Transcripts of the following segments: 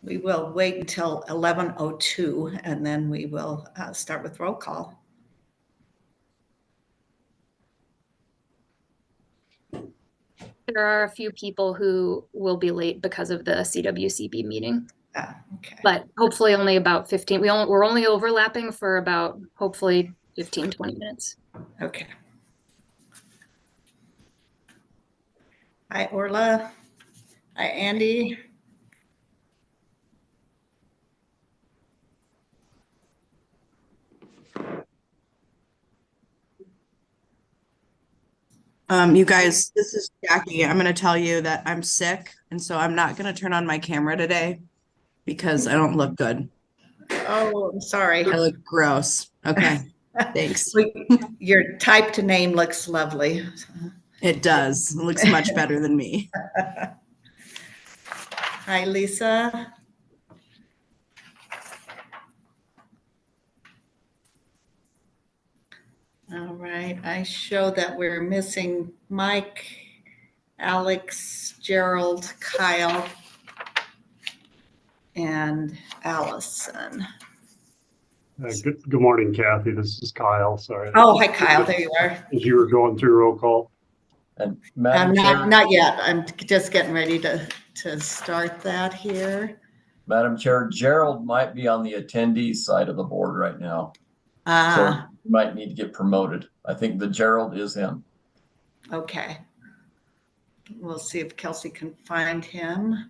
We will wait until 11:02 and then we will start with roll call. There are a few people who will be late because of the CWCB meeting. Okay. But hopefully only about 15. We're only overlapping for about hopefully 15, 20 minutes. Okay. Hi, Orla. Hi, Andy. You guys, this is Jackie. I'm going to tell you that I'm sick, and so I'm not going to turn on my camera today because I don't look good. Oh, I'm sorry. I look gross. Okay, thanks. Your typed name looks lovely. It does. It looks much better than me. Hi, Lisa. All right, I show that we're missing Mike, Alex, Gerald, Kyle, and Allison. Good morning, Kathy. This is Kyle. Sorry. Oh, hi, Kyle. There you are. As you were going through roll call. And Madam Chair, not yet. I'm just getting ready to start that here. Madam Chair, Gerald might be on the attendees side of the board right now. Ah. So you might need to get promoted. I think the Gerald is him. Okay. We'll see if Kelsey can find him.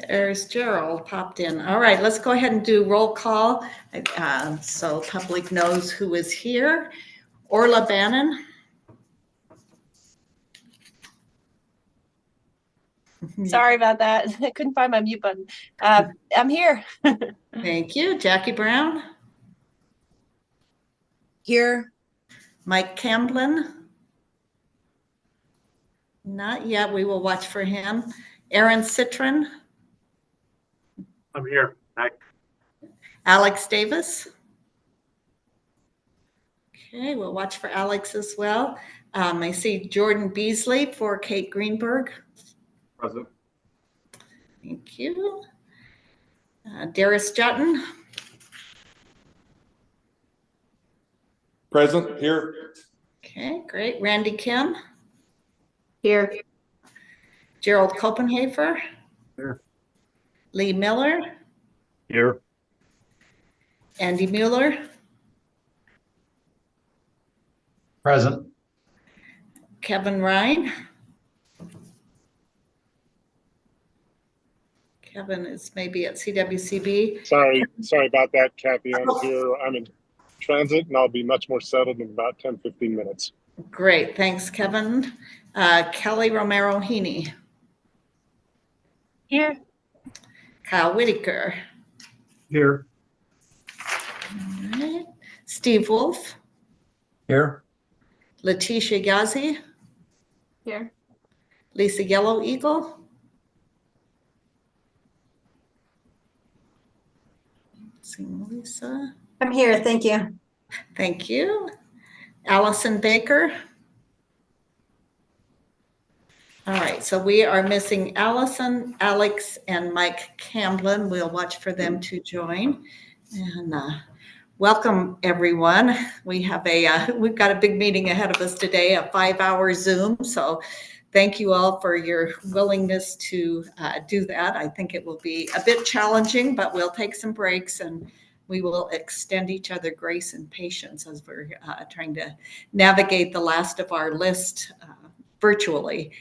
There's Gerald popped in. All right, let's go ahead and do roll call so public knows who is here. Orla Bannon. Sorry about that. I couldn't find my mute button. I'm here. Thank you. Jackie Brown. Here. Mike Camblin. Not yet. We will watch for him. Aaron Citron. I'm here. Hi. Alex Davis. Okay, we'll watch for Alex as well. I see Jordan Beasley for Kate Greenberg. Present. Thank you. Darius Jutton. Present, here. Okay, great. Randy Kim. Here. Gerald Copenhaver. Here. Lee Miller. Here. Andy Mueller. Present. Kevin Ryan. Kevin is maybe at CWCB. Sorry about that, Kathy. I'm here. I'm in transit and I'll be much more settled in about 10, 15 minutes. Great. Thanks, Kevin. Kelly Romero Heaney. Here. Kyle Whitaker. Here. All right. Steve Wolf. Here. Letitia Yazi. Here. Lisa Yellow Eagle. Seeing Lisa. I'm here. Thank you. Thank you. Allison Baker. All right, so we are missing Allison, Alex, and Mike Camblin. We'll watch for them to join. And welcome, everyone. We have we've got a big meeting ahead of us today, a 5-hour Zoom. So thank you all for your willingness to do that. I think it will be a bit challenging, but we'll take some breaks and we will extend each other grace and patience as we're trying to navigate the last of our list virtually.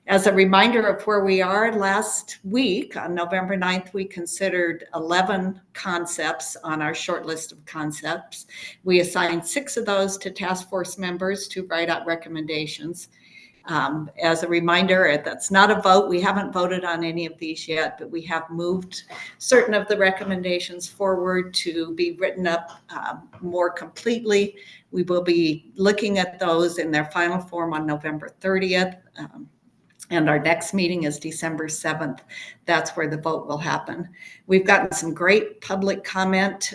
As a reminder of where we are, last week on November 9th, we considered 11 concepts on our short list of concepts. We assigned 6 of those to task force members to write out recommendations. As a reminder, that's not a vote. We haven't voted on any of these yet, but we have moved certain of the recommendations forward to be written up more completely. We will be looking at those in their final form on November 30th. And our next meeting is December 7th. That's where the vote will happen. We've gotten some great public comment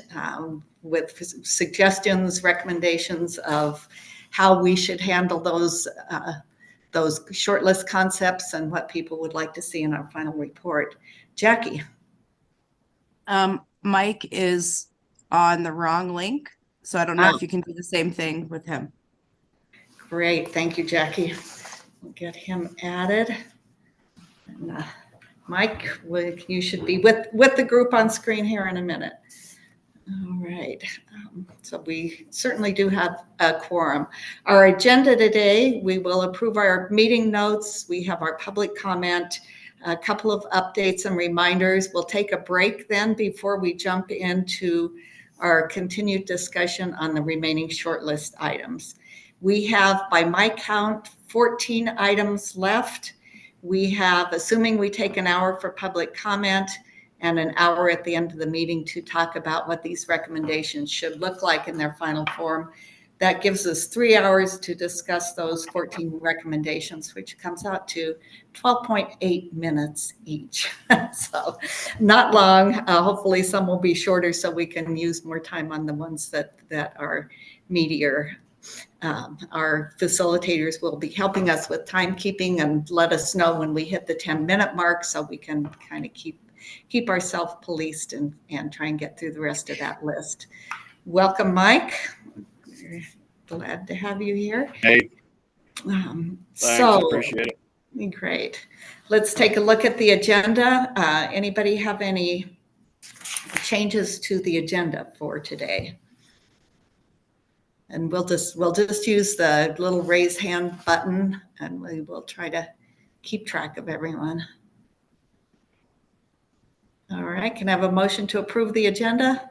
with suggestions, recommendations of how we should handle those shortlist concepts and what people would like to see in our final report. Jackie. Mike is on the wrong link, so I don't know if you can do the same thing with him. Great, thank you, Jackie. We'll get him added. And, Mike, you should be with the group on screen here in a minute. All right, so we certainly do have a quorum. Our agenda today, we will approve our meeting notes. We have our public comment, a couple of updates and reminders. We'll take a break then before we jump into our continued discussion on the remaining shortlist items. We have, by my count, 14 items left. We have, assuming we take an hour for public comment and an hour at the end of the meeting to talk about what these recommendations should look like in their final form. That gives us 3 hours to discuss those 14 recommendations, which comes out to 12.8 minutes each. So not long. Hopefully some will be shorter so we can use more time on the ones that are meatier. Our facilitators will be helping us with timekeeping and let us know when we hit the 10-minute mark so we can kind of keep ourselves policed and try and get through the rest of that list. Welcome, Mike. We're glad to have you here. Hey, thanks, appreciate it. Great. Let's take a look at the agenda. Anybody have any changes to the agenda for today? And we'll just use the little raise hand button and we will try to keep track of everyone. All right, can I have a motion to approve the agenda?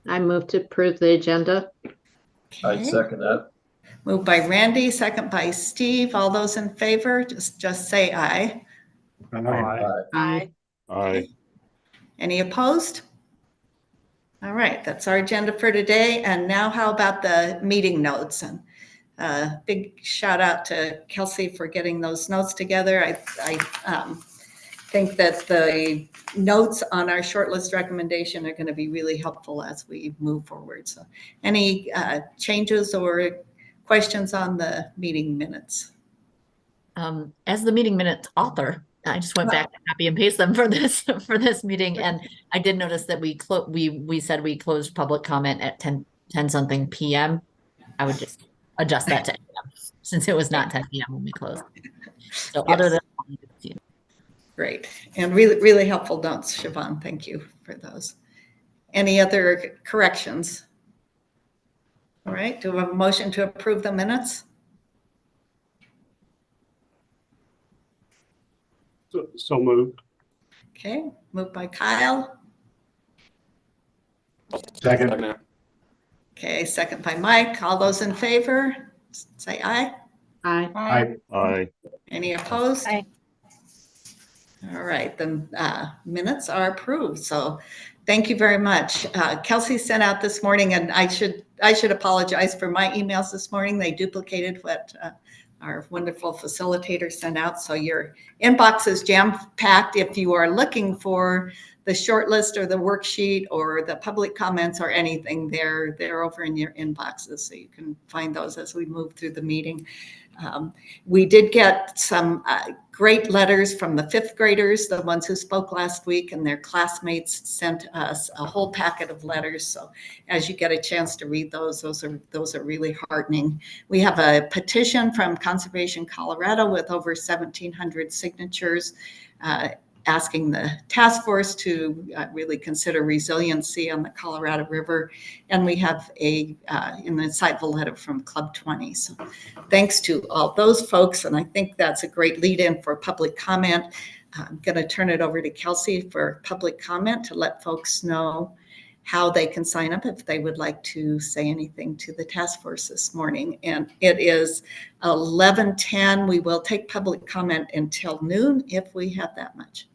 I move to approve the agenda. Okay. I'd second that. Moved by Randy, second by Steve. All those in favor, just say aye. Aye. Aye. Any opposed? All right, that's our agenda for today. And now how about the meeting notes? And big shout out to Kelsey for getting those notes together. I think that the notes on our shortlist recommendation are going to be really helpful as we move forward. So any changes or questions on the meeting minutes? As the meeting minutes author, I just went back and copy and paste them for this meeting, and I did notice that we said we closed public comment at 10 something p.m. I would just adjust that to a.m. since it was not 10 p.m. when we closed. So Yes. other than Great, and really helpful notes, Siobhan. Thank you for those. Any other corrections? All right, do we have a motion to approve the minutes? So moved. Okay, moved by Kyle. Second. Okay, second by Mike. All those in favor, say aye. Aye. Aye. Aye. Any opposed? Aye. All right, the minutes are approved. So thank you very much. Kelsey sent out this morning, and I should apologize for my emails this morning. They duplicated what our wonderful facilitator sent out. So your inbox is jam-packed. If you are looking for the short list or the worksheet or the public comments or anything, they're over in your inboxes. So you can find those as we move through the meeting. We did get some great letters from the fifth graders, the ones who spoke last week, and their classmates sent us a whole packet of letters. So as you get a chance to read those are really heartening. We have a petition from Conservation Colorado with over 1,700 signatures asking the task force to really consider resiliency on the Colorado River. And we have an insightful letter from Club 20. So thanks to all those folks. And I think that's a great lead in for public comment. I'm going to turn it over to Kelsey for public comment to let folks know how they can sign up if they would like to say anything to the task force this morning. And it is 11:10. We will take public comment until noon if we have that much.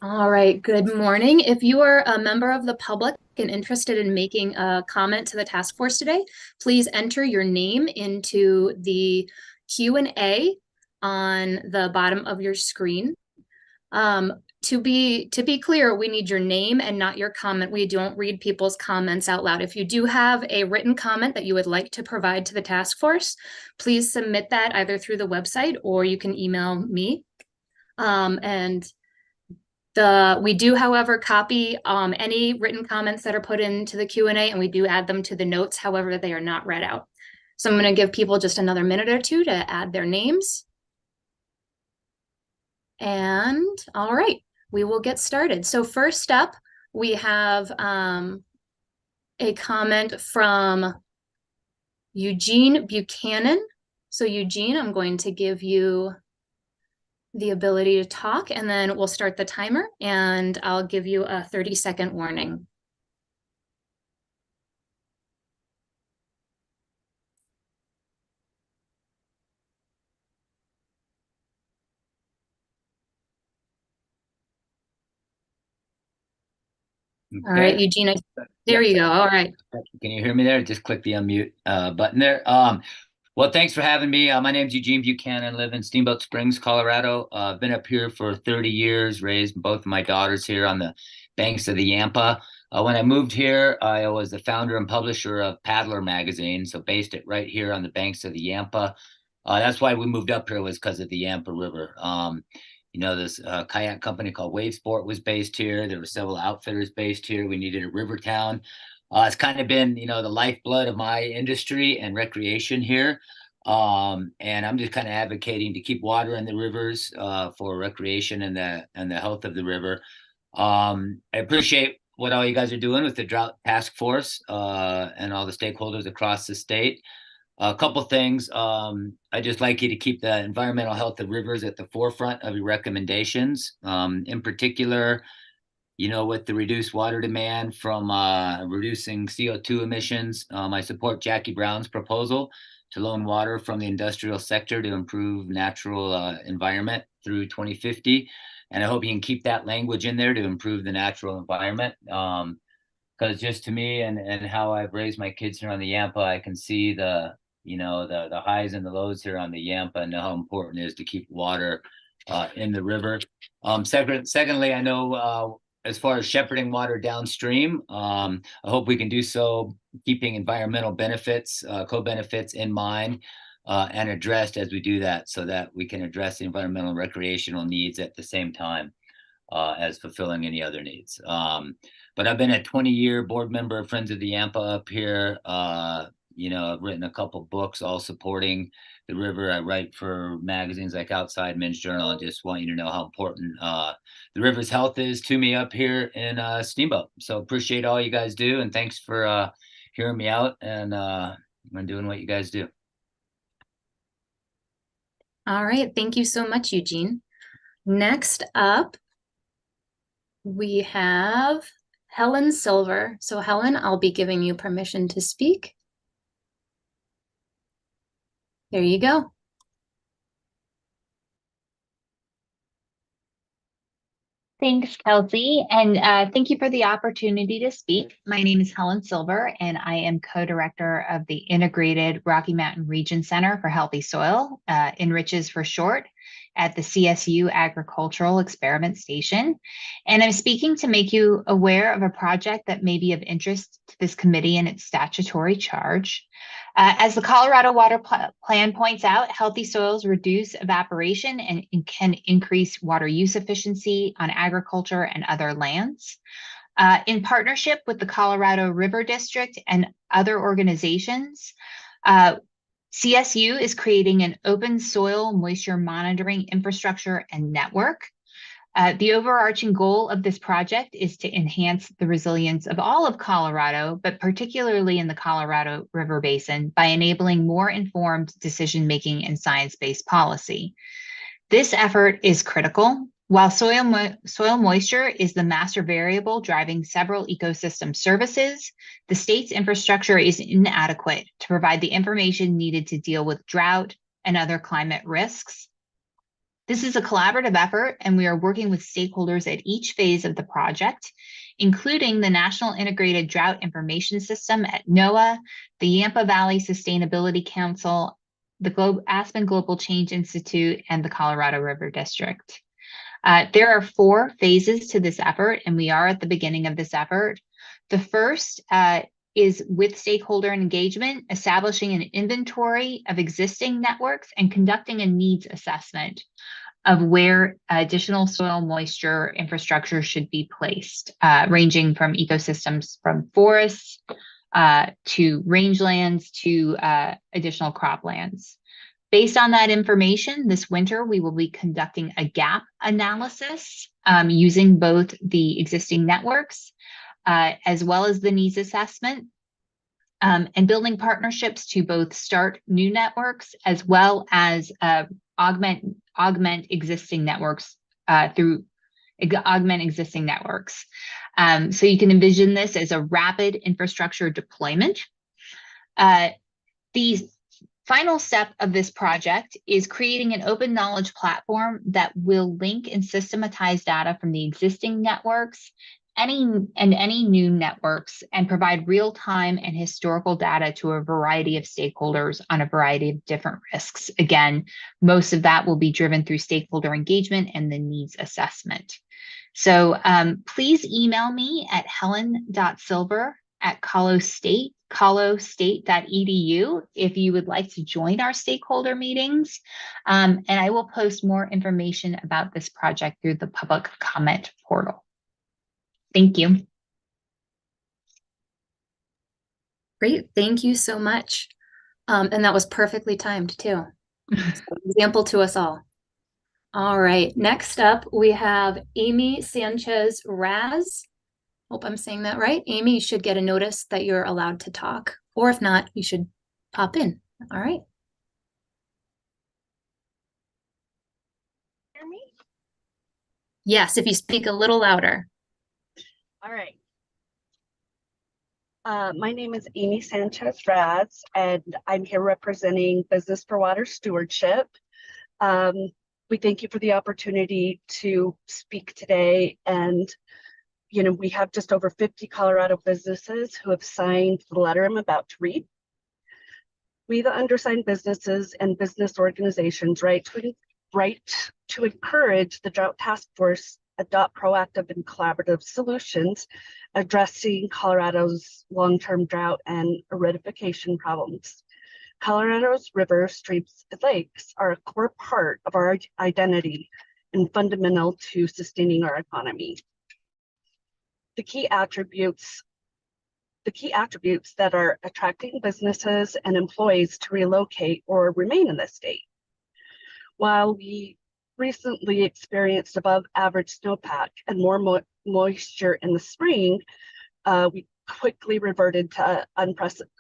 All right, good morning. If you are a member of the public and interested in making a comment to the task force today, please enter your name into the Q&A on the bottom of your screen. To be clear, we need your name and not your comment. We don't read people's comments out loud. If you do have a written comment that you would like to provide to the task force, please submit that either through the website or you can email me. We do, however, copy any written comments that are put into the Q&A, and we do add them to the notes. However, they are not read out. So I'm going to give people just another minute or two to add their names. And all right, we will get started. So first up, we have a comment from Eugene Buchanan. So Eugene, I'm going to give you the ability to talk, and then we'll start the timer, and I'll give you a 30-second warning. Okay. All right, Eugene, there you go. All right. Can you hear me there? Just click the unmute button there. Well, thanks for having me. My name's Eugene Buchanan, live in Steamboat Springs, Colorado. I've been up here for 30 years, raised both of my daughters here on the banks of the Yampa. When I moved here, I was the founder and publisher of Paddler magazine, so based it right here on the banks of the Yampa. That's why we moved up here, was because of the Yampa River. You know, this kayak company called Wave Sport was based here. There were several outfitters based here. We needed a river town. It's kind of been, you know, the lifeblood of my industry and recreation here. And I'm just kind of advocating to keep water in the rivers for recreation and the health of the river. I appreciate what all you guys are doing with the Drought Task Force and all the stakeholders across the state. A couple things. I'd just like you to keep the environmental health of rivers at the forefront of your recommendations. In particular, you know, with the reduced water demand from reducing CO2 emissions, I support Jackie Brown's proposal to loan water from the industrial sector to improve natural environment through 2050. And I hope you can keep that language in there to improve the natural environment. Because just to me and how I've raised my kids here on the Yampa, I can see the highs and the lows here on the Yampa and how important it is to keep water in the river. Secondly, I know as far as shepherding water downstream, I hope we can do so keeping environmental benefits, co-benefits in mind and addressed as we do that, so that we can address the environmental and recreational needs at the same time as fulfilling any other needs. But I've been a 20-year board member of Friends of the Yampa up here. You know, I've written a couple books all supporting the river. I write for magazines like Outside, Men's Journal, and just want you to know how important the river's health is to me up here in Steamboat. So appreciate all you guys do, and thanks for hearing me out and doing what you guys do. All right, thank you so much, Eugene. Next up, we have Helen Silver. So Helen, I'll be giving you permission to speak. There you go. Thanks, Kelsey, and thank you for the opportunity to speak. My name is Helen Silver, and I am co-director of the Integrated Rocky Mountain Region Center for Healthy Soil, Enriches for short, at the CSU Agricultural Experiment Station. And I'm speaking to make you aware of a project that may be of interest to this committee and its statutory charge. As the Colorado Water Plan points out, healthy soils reduce evaporation and can increase water use efficiency on agriculture and other lands. In partnership with the Colorado River District and other organizations, CSU is creating an open soil moisture monitoring infrastructure and network. The overarching goal of this project is to enhance the resilience of all of Colorado, but particularly in the Colorado River Basin, by enabling more informed decision-making and science-based policy. This effort is critical While soil moisture is the master variable driving several ecosystem services, the state's infrastructure is inadequate to provide the information needed to deal with drought and other climate risks. This is a collaborative effort, and we are working with stakeholders at each phase of the project, including the National Integrated Drought Information System at NOAA, the Yampa Valley Sustainability Council, the Aspen Global Change Institute, and the Colorado River District. There are 4 phases to this effort, and we are at the beginning of this effort. The first is with stakeholder engagement, establishing an inventory of existing networks and conducting a needs assessment of where additional soil moisture infrastructure should be placed, ranging from ecosystems from forests to rangelands to additional croplands. Based on that information, this winter, we will be conducting a gap analysis using both the existing networks as well as the needs assessment, and building partnerships to both start new networks as well as augment existing networks So you can envision this as a rapid infrastructure deployment. The final step of this project is creating an open knowledge platform that will link and systematize data from the existing networks, any new networks, and provide real-time and historical data to a variety of stakeholders on a variety of different risks. Again, most of that will be driven through stakeholder engagement and the needs assessment. So please email me at helen.silver@colostate.edu if you would like to join our stakeholder meetings. And I will post more information about this project through the public comment portal. Thank you. Great, thank you so much. And that was perfectly timed too. So, example to us all. All right, next up we have Amy Sanchez Raz. Hope I'm saying that right. Amy, you should get a notice that you're allowed to talk, or if not, you should pop in. All right. Hear me? Yes, if you speak a little louder. All right. My name is Amy Sanchez Raz, and I'm here representing Business for Water Stewardship. We thank you for the opportunity to speak today. And, you know, we have just over 50 Colorado businesses who have signed the letter I'm about to read. We, the undersigned businesses and business organizations, write to encourage the Drought Task Force adopt proactive and collaborative solutions addressing Colorado's long-term drought and aridification problems. Colorado's rivers, streams, and lakes are a core part of our identity and fundamental to sustaining our economy. The key attributes that are attracting businesses and employees to relocate or remain in the state. While we recently experienced above average snowpack and more moisture in the spring, we quickly reverted to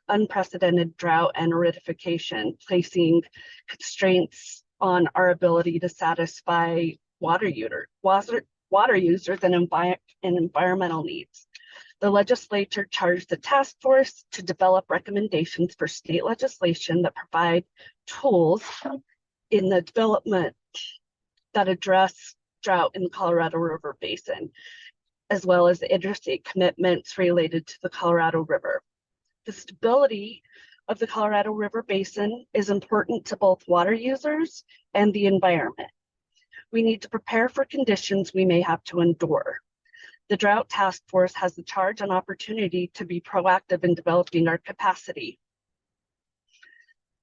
unprecedented drought and aridification, placing constraints on our ability to satisfy water users and environmental needs. The legislature charged the task force to develop recommendations for state legislation that provide tools in the development that address drought in the Colorado River Basin, as well as the interstate commitments related to the Colorado River. The stability of the Colorado River Basin is important to both water users and the environment. We need to prepare for conditions we may have to endure. The Drought Task Force has the charge and opportunity to be proactive in developing our capacity.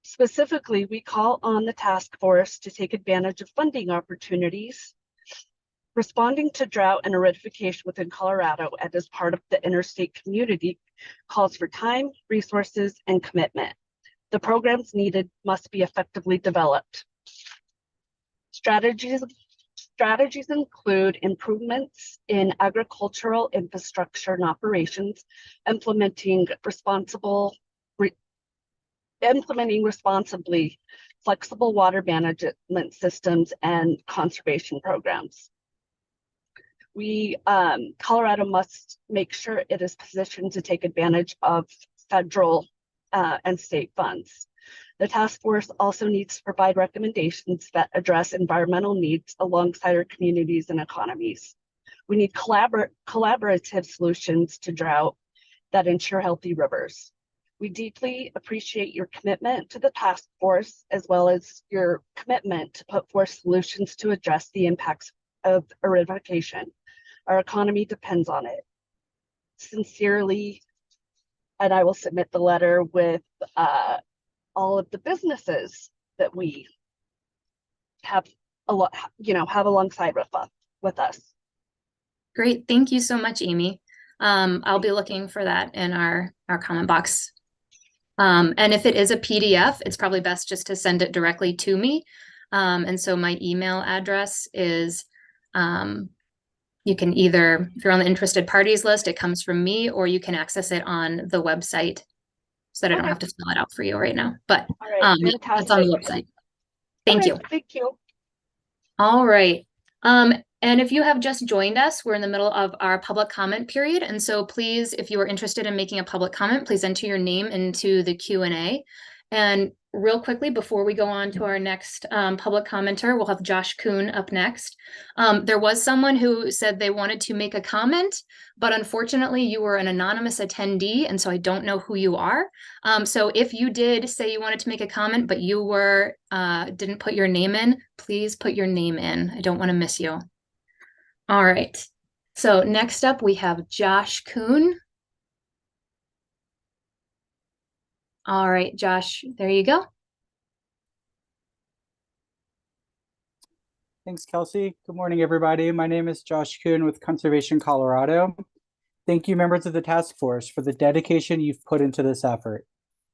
Specifically, we call on the task force to take advantage of funding opportunities, responding to drought and aridification within Colorado and as part of the interstate community calls for time, resources, and commitment. The programs needed must be effectively developed. Strategies include improvements in agricultural infrastructure and operations, implementing responsibly flexible water management systems and conservation programs. Colorado must make sure it is positioned to take advantage of federal and state funds. The task force also needs to provide recommendations that address environmental needs alongside our communities and economies. We need collaborative solutions to drought that ensure healthy rivers. We deeply appreciate your commitment to the task force, as well as your commitment to put forth solutions to address the impacts of acidification. Our economy depends on it. Sincerely, and I will submit the letter with all of the businesses that we have have alongside with us. Great. Thank you so much, Amy. I'll be looking for that in our comment box. And if it is a PDF, it's probably best just to send it directly to me. And so my email address is, you can either, if you're on the interested parties list, it comes from me, or you can access it on the website so that I don't have to spell it out for you right now. But it's on the website. Thank you. Thank you. All right. And if you have just joined us, we're in the middle of our public comment period. And so please, if you are interested in making a public comment, please enter your name into the Q&A. And real quickly, before we go on to our next public commenter, we'll have Josh Kuhn up next. There was someone who said they wanted to make a comment, but unfortunately you were an anonymous attendee, and so I don't know who you are. So if you did say you wanted to make a comment, but you were didn't put your name in, please put your name in. I don't want to miss you. All right. So next up we have Josh Kuhn. All right, Josh, there you go. Thanks, Kelsey. Good morning, everybody. My name is Josh Kuhn with Conservation Colorado. Thank you, members of the task force, for the dedication you've put into this effort.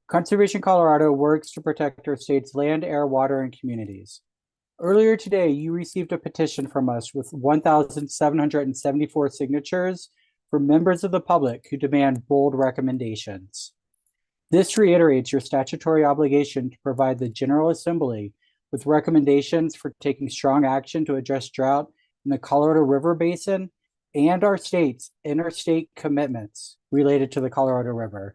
Conservation Colorado works to protect our state's land, air, water, and communities. Earlier today, you received a petition from us with 1,774 signatures from members of the public who demand bold recommendations. This reiterates your statutory obligation to provide the General Assembly with recommendations for taking strong action to address drought in the Colorado River Basin and our state's interstate commitments related to the Colorado River.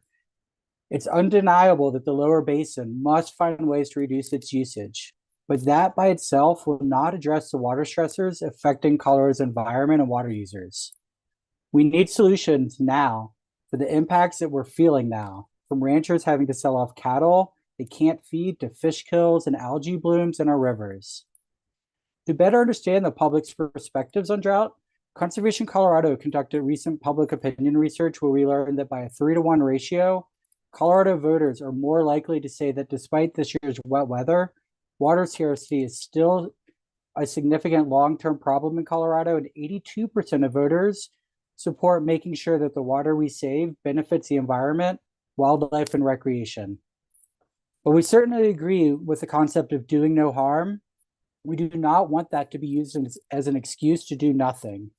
It's undeniable that the lower basin must find ways to reduce its usage, but that by itself will not address the water stressors affecting Colorado's environment and water users. We need solutions now for the impacts that we're feeling now, from ranchers having to sell off cattle they can't feed to fish kills and algae blooms in our rivers. To better understand the public's perspectives on drought, Conservation Colorado conducted recent public opinion research where we learned that by a 3-to-1 ratio, Colorado voters are more likely to say that despite this year's wet weather, water scarcity is still a significant long-term problem in Colorado, and 82% of voters support making sure that the water we save benefits the environment, wildlife, and recreation. But we certainly agree with the concept of doing no harm. We do not want that to be used as an excuse to do nothing.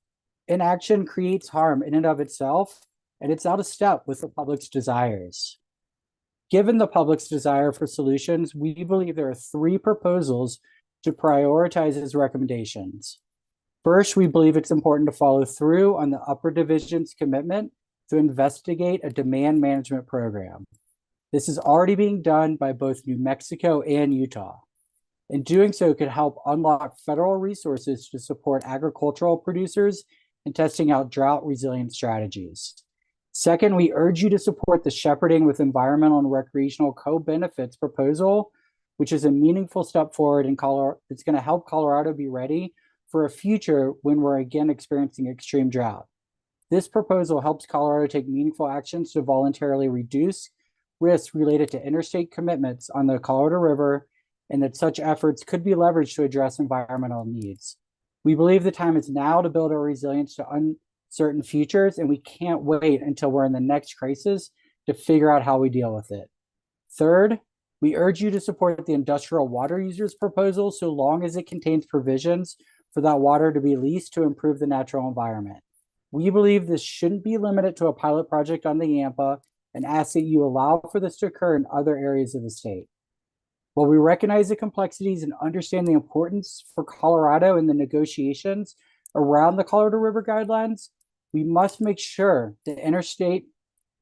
Inaction creates harm in and of itself, and it's out of step with the public's desires. Given the public's desire for solutions, we believe there are 3 proposals to prioritize as recommendations. First, we believe it's important to follow through on the Upper Division's commitment to investigate a demand management program. This is already being done by both New Mexico and Utah. And doing so could help unlock federal resources to support agricultural producers in testing out drought resilient strategies. Second, we urge you to support the Shepherding with Environmental and Recreational Co-Benefits proposal, which is a meaningful step forward in Colorado. It's going to help Colorado be ready for a future when we're again experiencing extreme drought. This proposal helps Colorado take meaningful actions to voluntarily reduce risks related to interstate commitments on the Colorado River, and that such efforts could be leveraged to address environmental needs. We believe the time is now to build our resilience to uncertain futures, and we can't wait until we're in the next crisis to figure out how we deal with it. Third, we urge you to support the industrial water users proposal so long as it contains provisions for that water to be leased to improve the natural environment. We believe this shouldn't be limited to a pilot project on the Yampa, and ask that you allow for this to occur in other areas of the state. While we recognize the complexities and understand the importance for Colorado in the negotiations around the Colorado River guidelines, we must make sure the interstate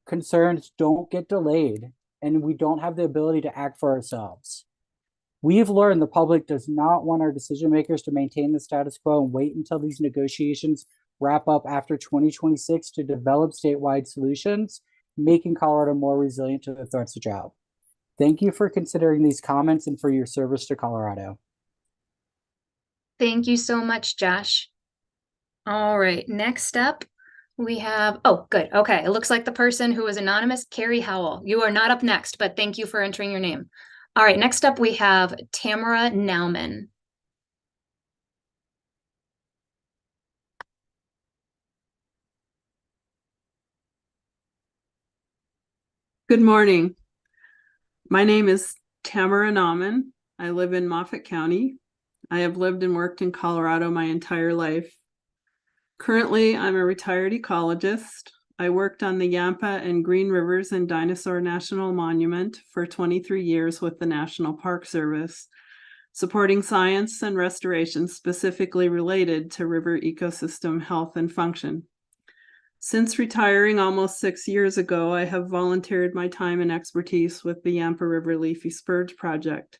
concerns don't get delayed and we don't have the ability to act for ourselves. We've learned the public does not want our decision makers to maintain the status quo and wait until these negotiations wrap up after 2026 to develop statewide solutions, making Colorado more resilient to the threats of drought. Thank you for considering these comments and for your service to Colorado. Thank you so much, Josh. All right, next up we have, oh, good. Okay, it looks like the person who is anonymous, Carrie Howell. You are not up next, but thank you for entering your name. All right, next up we have Tamara Nauman. Good morning. My name is Tamara Nauman. I live in Moffat County. I have lived and worked in Colorado my entire life. Currently, I'm a retired ecologist. I worked on the Yampa and Green Rivers and Dinosaur National Monument for 23 years with the National Park Service, supporting science and restoration specifically related to river ecosystem health and function. Since retiring almost 6 years ago, I have volunteered my time and expertise with the Yampa River Leafy Spurge Project.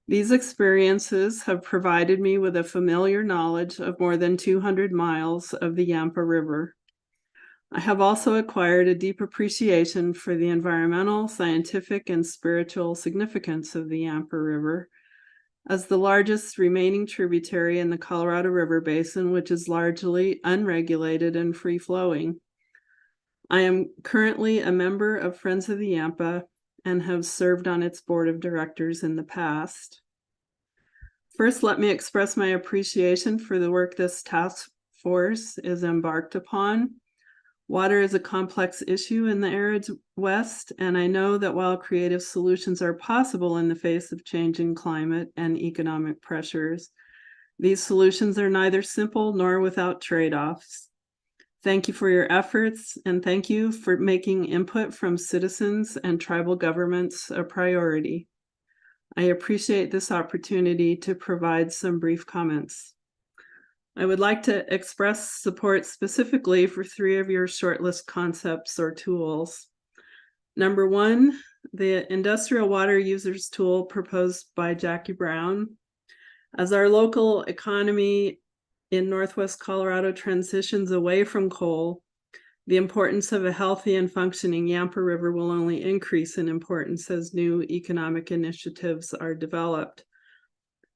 These experiences have provided me with a familiar knowledge of more than 200 miles of the Yampa River. I have also acquired a deep appreciation for the environmental, scientific, and spiritual significance of the Yampa River as the largest remaining tributary in the Colorado River Basin, which is largely unregulated and free-flowing. I am currently a member of Friends of the Yampa and have served on its board of directors in the past. First, let me express my appreciation for the work this task force is embarked upon. Water is a complex issue in the arid West, and I know that while creative solutions are possible in the face of changing climate and economic pressures, these solutions are neither simple nor without trade-offs. Thank you for your efforts, and thank you for making input from citizens and tribal governments a priority. I appreciate this opportunity to provide some brief comments. I would like to express support specifically for 3 of your shortlist concepts or tools. Number 1, the Industrial Water Users Tool proposed by Jackie Brown. As our local economy in Northwest Colorado transitions away from coal, the importance of a healthy and functioning Yampa River will only increase in importance as new economic initiatives are developed.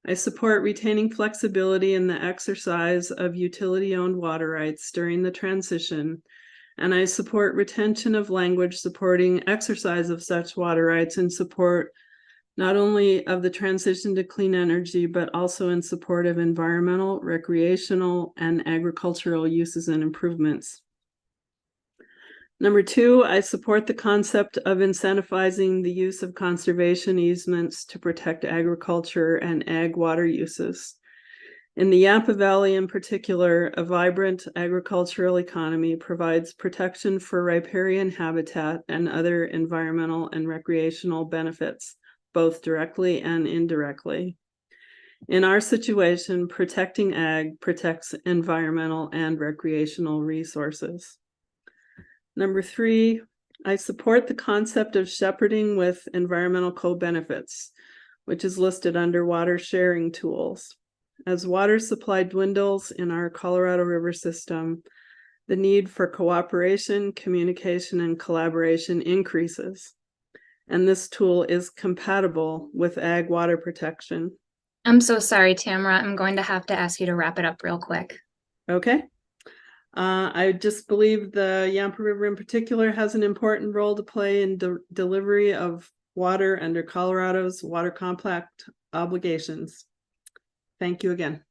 I support retaining flexibility in the exercise of utility-owned water rights during the transition, and I support retention of language supporting exercise of such water rights in support not only of the transition to clean energy, but also in support of environmental, recreational, and agricultural uses and improvements. Number 2, I support the concept of incentivizing the use of conservation easements to protect agriculture and ag water uses. In the Yampa Valley in particular, a vibrant agricultural economy provides protection for riparian habitat and other environmental and recreational benefits, both directly and indirectly. In our situation, protecting ag protects environmental and recreational resources. Number 3, I support the concept of shepherding with environmental co-benefits, which is listed under water sharing tools. As water supply dwindles in our Colorado River system, the need for cooperation, communication, and collaboration increases. And this tool is compatible with ag water protection. I'm so sorry, Tamara. I'm going to have to ask you to wrap it up real quick. Okay. I just believe the Yampa River in particular has an important role to play in delivery of water under Colorado's water compact obligations. Thank you again.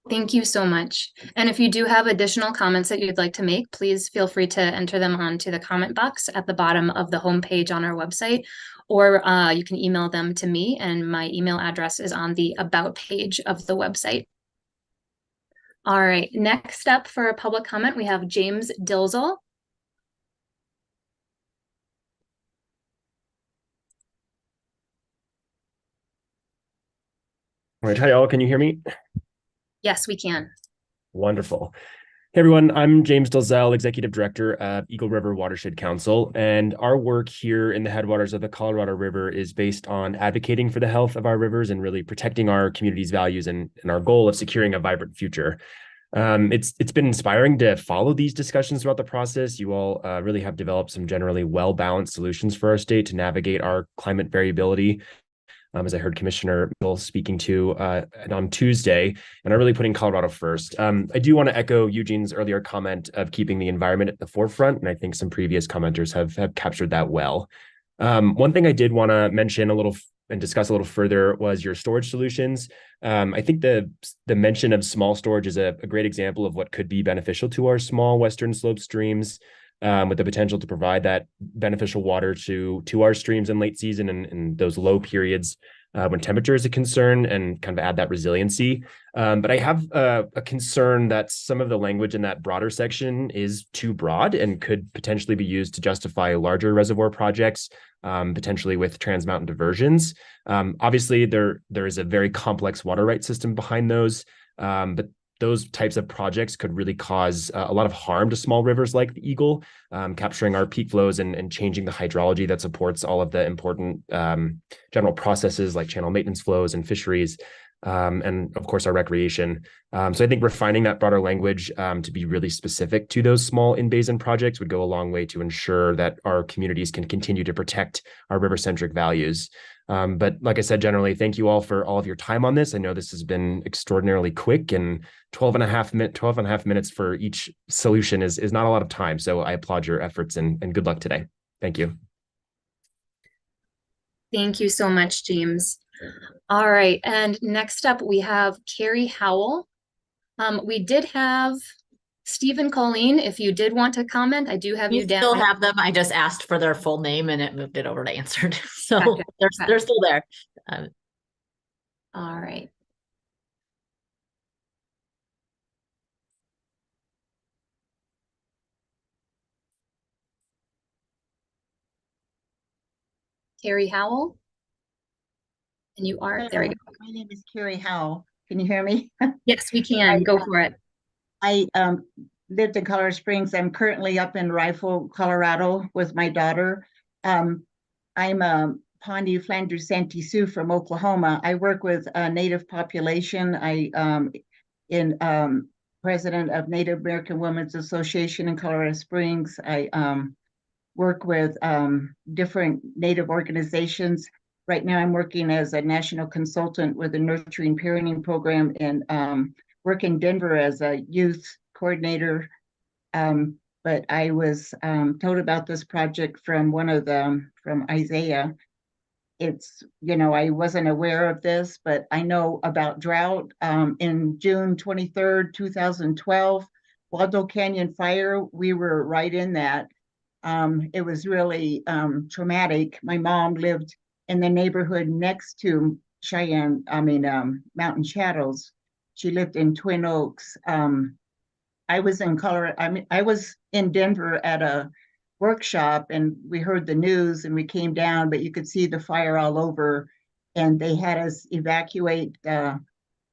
Thank you so much. And if you do have additional comments that you'd like to make, please feel free to enter them onto the comment box at the bottom of the homepage on our website, or you can email them to me, and my email address is on the About page of the website. All right, next up for a public comment, we have James Dilzel. All right, hi all, can you hear me? Yes, we can. Wonderful. Hey everyone, I'm James Dalzell, Executive Director of Eagle River Watershed Council, and our work here in the headwaters of the Colorado River is based on advocating for the health of our rivers and really protecting our community's values and our goal of securing a vibrant future. It's been inspiring to follow these discussions throughout the process. You all really have developed some generally well-balanced solutions for our state to navigate our climate variability. As I heard Commissioner Bill speaking to on Tuesday, and are really putting Colorado first. I do want to echo Eugene's earlier comment of keeping the environment at the forefront, and I think some previous commenters have captured that well. One thing I did want to mention a little and discuss a little further was your storage solutions. I think the mention of small storage is a great example of what could be beneficial to our small western slope streams. With the potential to provide that beneficial water to our streams in late season and those low periods when temperature is a concern, and kind of add that resiliency. But I have a concern that some of the language in that broader section is too broad and could potentially be used to justify larger reservoir projects, potentially with trans mountain diversions. Obviously, there is a very complex water right system behind those, but those types of projects could really cause a lot of harm to small rivers like the Eagle, capturing our peak flows and changing the hydrology that supports all of the important general processes like channel maintenance flows and fisheries, and of course our recreation. So I think refining that broader language to be really specific to those small in-basin projects would go a long way to ensure that our communities can continue to protect our river-centric values. But like I said, generally, thank you all for all of your time on this. I know this has been extraordinarily quick, and 12 and a half minutes for each solution is not a lot of time. So I applaud your efforts and good luck today. Thank you. Thank you so much, James. All right, and next up we have Carrie Howell. We did have Stephen Colleen. If you did want to comment, I do have you down. Still have them. I just asked for their full name and it moved it over to answered. So Gotcha. they're still there. All right. Carrie Howell. And you are, there you go. My name is Carrie Howell. Can you hear me? Yes, we can. Go for it. I lived in Colorado Springs. I'm currently up in Rifle, Colorado with my daughter. I'm Pondy Flanders Santee Sioux from Oklahoma. I work with a Native population. I president of Native American Women's Association in Colorado Springs. I work with different Native organizations. Right now, I'm working as a national consultant with the Nurturing Parenting Program and work in Denver as a youth coordinator. But I was told about this project from from Isaiah. It's, I wasn't aware of this, but I know about Drought. In June 23rd, 2012, Waldo Canyon fire, we were right in that. It was traumatic. My mom lived in the neighborhood next to Mountain Shadows. She lived in Twin Oaks. I was in Colorado. I was in Denver at a workshop, and we heard the news, and we came down, but you could see the fire all over, and they had us evacuate the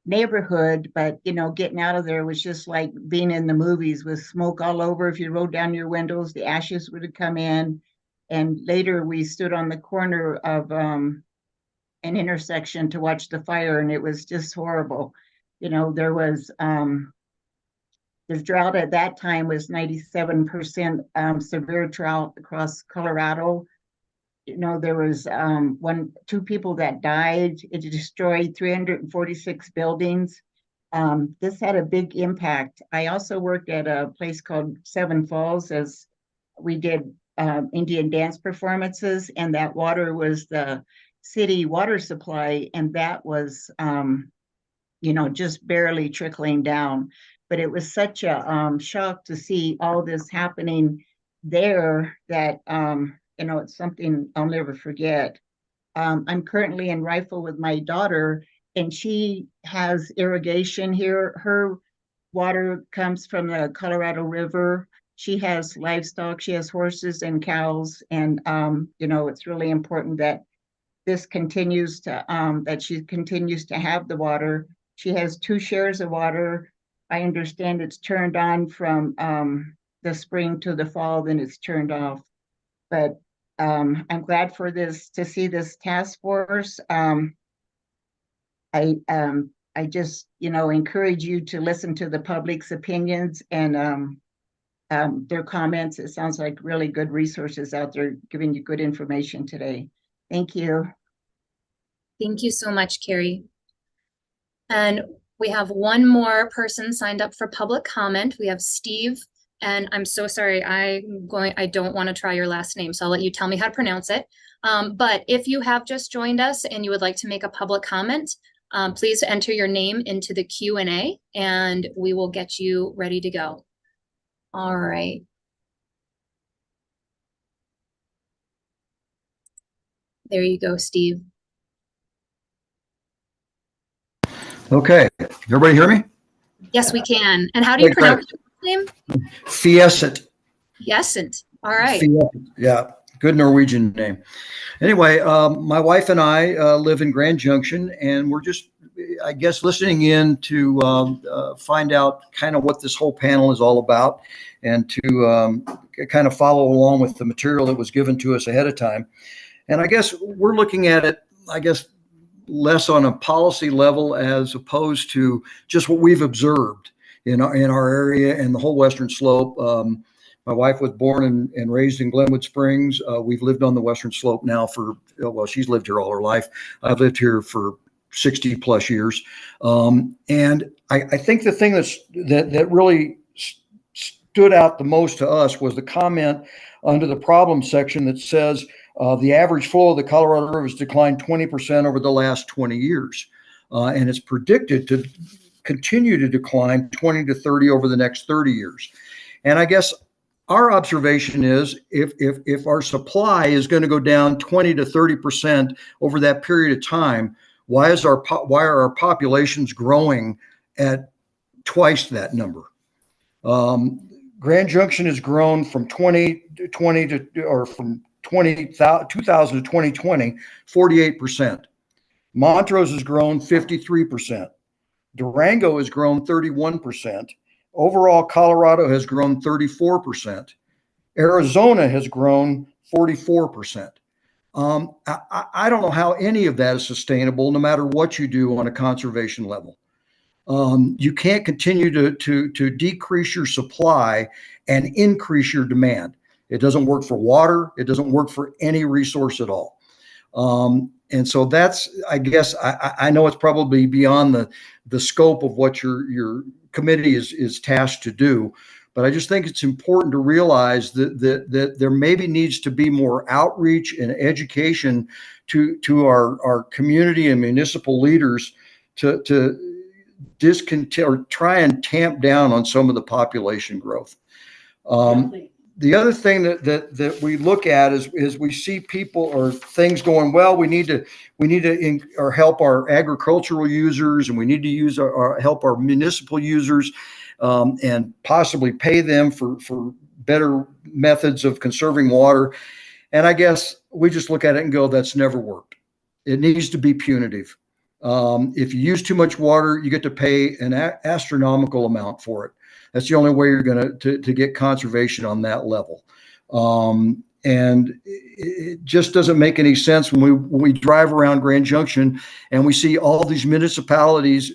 neighborhood. But getting out of there was just like being in the movies with smoke all over. If you rolled down your windows, the ashes would come in. And later we stood on the corner of an intersection to watch the fire, and it was just horrible. There was the drought at that time was 97% severe drought across Colorado. There was two people that died. It destroyed 346 buildings. This had a big impact. I also worked at a place called Seven Falls, as we did Indian dance performances, and that water was the city water supply, and that was just barely trickling down. But it was such a shock to see all this happening there that it's something I'll never forget. I'm currently in Rifle with my daughter, and she has irrigation here. Her water comes from the Colorado River. She has livestock. She has horses and cows, and it's really important that this continues to that she continues to have the water. She has 2 shares of water. I understand it's turned on from the spring to the fall, then it's turned off. But I'm glad for this to see this task force. I just encourage you to listen to the public's opinions and their comments. It sounds like really good resources out there giving you good information today. Thank you. Thank you so much, Carrie. And we have one more person signed up for public comment. We have Steve, and I'm so sorry, I don't want to try your last name, so I'll let you tell me how to pronounce it. But if you have just joined us and you would like to make a public comment, please enter your name into the Q&A and we will get you ready to go. All right. There you go, Steve. Okay, everybody hear me? Yes, we can. And how do you pronounce your name? Fiescent. Fiescent. All right. Yeah, good Norwegian name. Anyway, my wife and I live in Grand Junction, and we're just, I guess, listening in to find out kind of what this whole panel is all about, and to kind of follow along with the material that was given to us ahead of time. And I guess we're looking at it, I guess, less on a policy level as opposed to just what we've observed in our area and the whole Western Slope. My wife was born and raised in Glenwood Springs. We've lived on the Western Slope now for, well, she's lived here all her life. I've lived here for 60 plus years. And I think the thing that really stood out the most to us was the comment under the problem section that says the average flow of the Colorado River has declined 20% over the last 20 years. And it's predicted to continue to decline 20 to 30 over the next 30 years. And I guess our observation is if our supply is going to go down 20 to 30% over that period of time, why are our populations growing at twice that number? Grand Junction has grown from 2000 to 2020, 48%. Montrose has grown 53%. Durango has grown 31%. Overall, Colorado has grown 34%. Arizona has grown 44%. I don't know how any of that is sustainable, no matter what you do on a conservation level. You can't continue to decrease your supply and increase your demand. It doesn't work for water. It doesn't work for any resource at all. And so that's, I guess, I know it's probably beyond the scope of what your committee is tasked to do, but I just think it's important to realize that there maybe needs to be more outreach and education to our community and municipal leaders to discontinue or try and tamp down on some of the population growth. The other thing that we look at is we see people or things going, well, we need to help our agricultural users, and we need to use help our municipal users, and possibly pay them for better methods of conserving water. And I guess we just look at it and go, that's never worked. It needs to be punitive. If you use too much water, you get to pay an astronomical amount for it. That's the only way you're going to get conservation on that level. And it just doesn't make any sense when we drive around Grand Junction and we see all these municipalities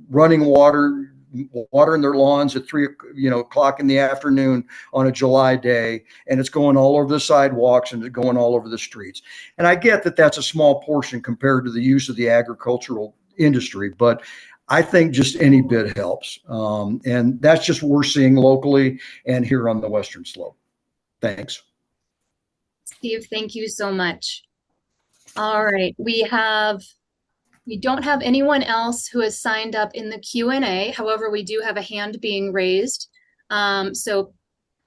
running watering their lawns at 3 o'clock in the afternoon on a July day, and it's going all over the sidewalks and it's going all over the streets. And I get that that's a small portion compared to the use of the agricultural industry, but I think just any bit helps. And that's just what we're seeing locally and here on the Western Slope. Thanks. Steve, thank you so much. All right, we don't have anyone else who has signed up in the Q&A. However, we do have a hand being raised. So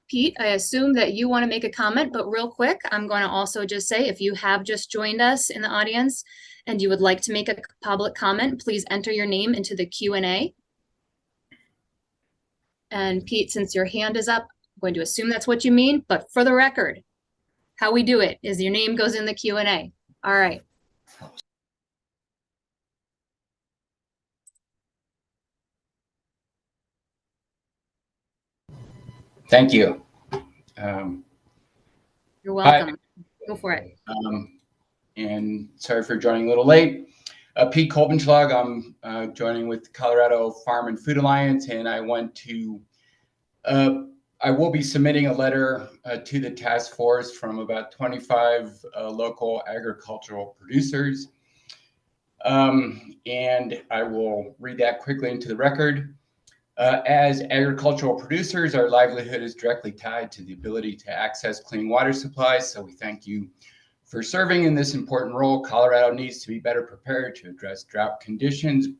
Pete, I assume that you want to make a comment, but real quick, I'm going to also just say, if you have just joined us in the audience and you would like to make a public comment, please enter your name into the Q&A. And Pete, since your hand is up, I'm going to assume that's what you mean, but for the record, how we do it is your name goes in the Q&A. All right. Thank you. You're welcome. Go for it. And sorry for joining a little late. Pete Kolbenschlag, I'm joining with Colorado Farm and Food Alliance, and I will be submitting a letter to the task force from about 25 local agricultural producers. And I will read that quickly into the record. As agricultural producers, our livelihood is directly tied to the ability to access clean water supplies. So we thank you for serving in this important role. Colorado needs to be better prepared to address drought conditions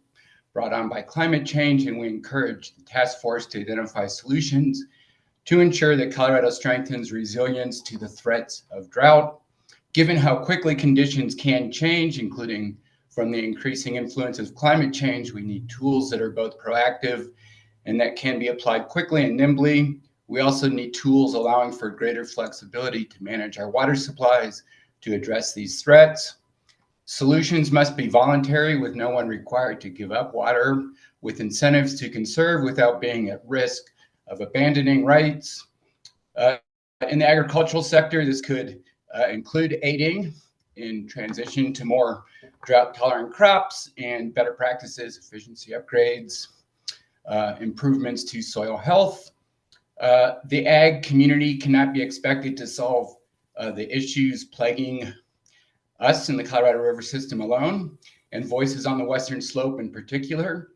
brought on by climate change, and we encourage the task force to identify solutions to ensure that Colorado strengthens resilience to the threats of drought. Given how quickly conditions can change, including from the increasing influence of climate change, we need tools that are both proactive and that can be applied quickly and nimbly. We also need tools allowing for greater flexibility to manage our water supplies to address these threats. Solutions must be voluntary, with no one required to give up water, with incentives to conserve without being at risk of abandoning rights. In the agricultural sector, this could include aiding in transition to more drought-tolerant crops and better practices, efficiency upgrades, improvements to soil health. The ag community cannot be expected to solve the issues plaguing us in the Colorado River system alone, and voices on the Western Slope in particular,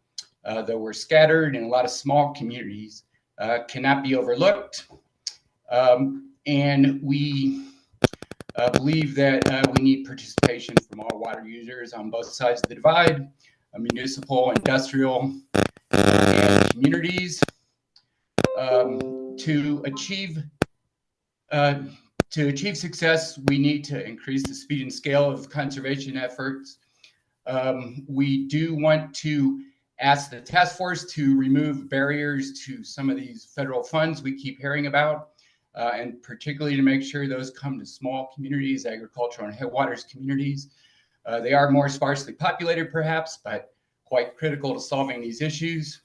though we're scattered in a lot of small communities, cannot be overlooked. And we believe that we need participation from all water users on both sides of the divide, municipal, industrial, and communities. To achieve success, we need to increase the speed and scale of conservation efforts. We do want to ask the task force to remove barriers to some of these federal funds we keep hearing about, and particularly to make sure those come to small communities, agricultural and headwaters communities. They are more sparsely populated perhaps, but quite critical to solving these issues.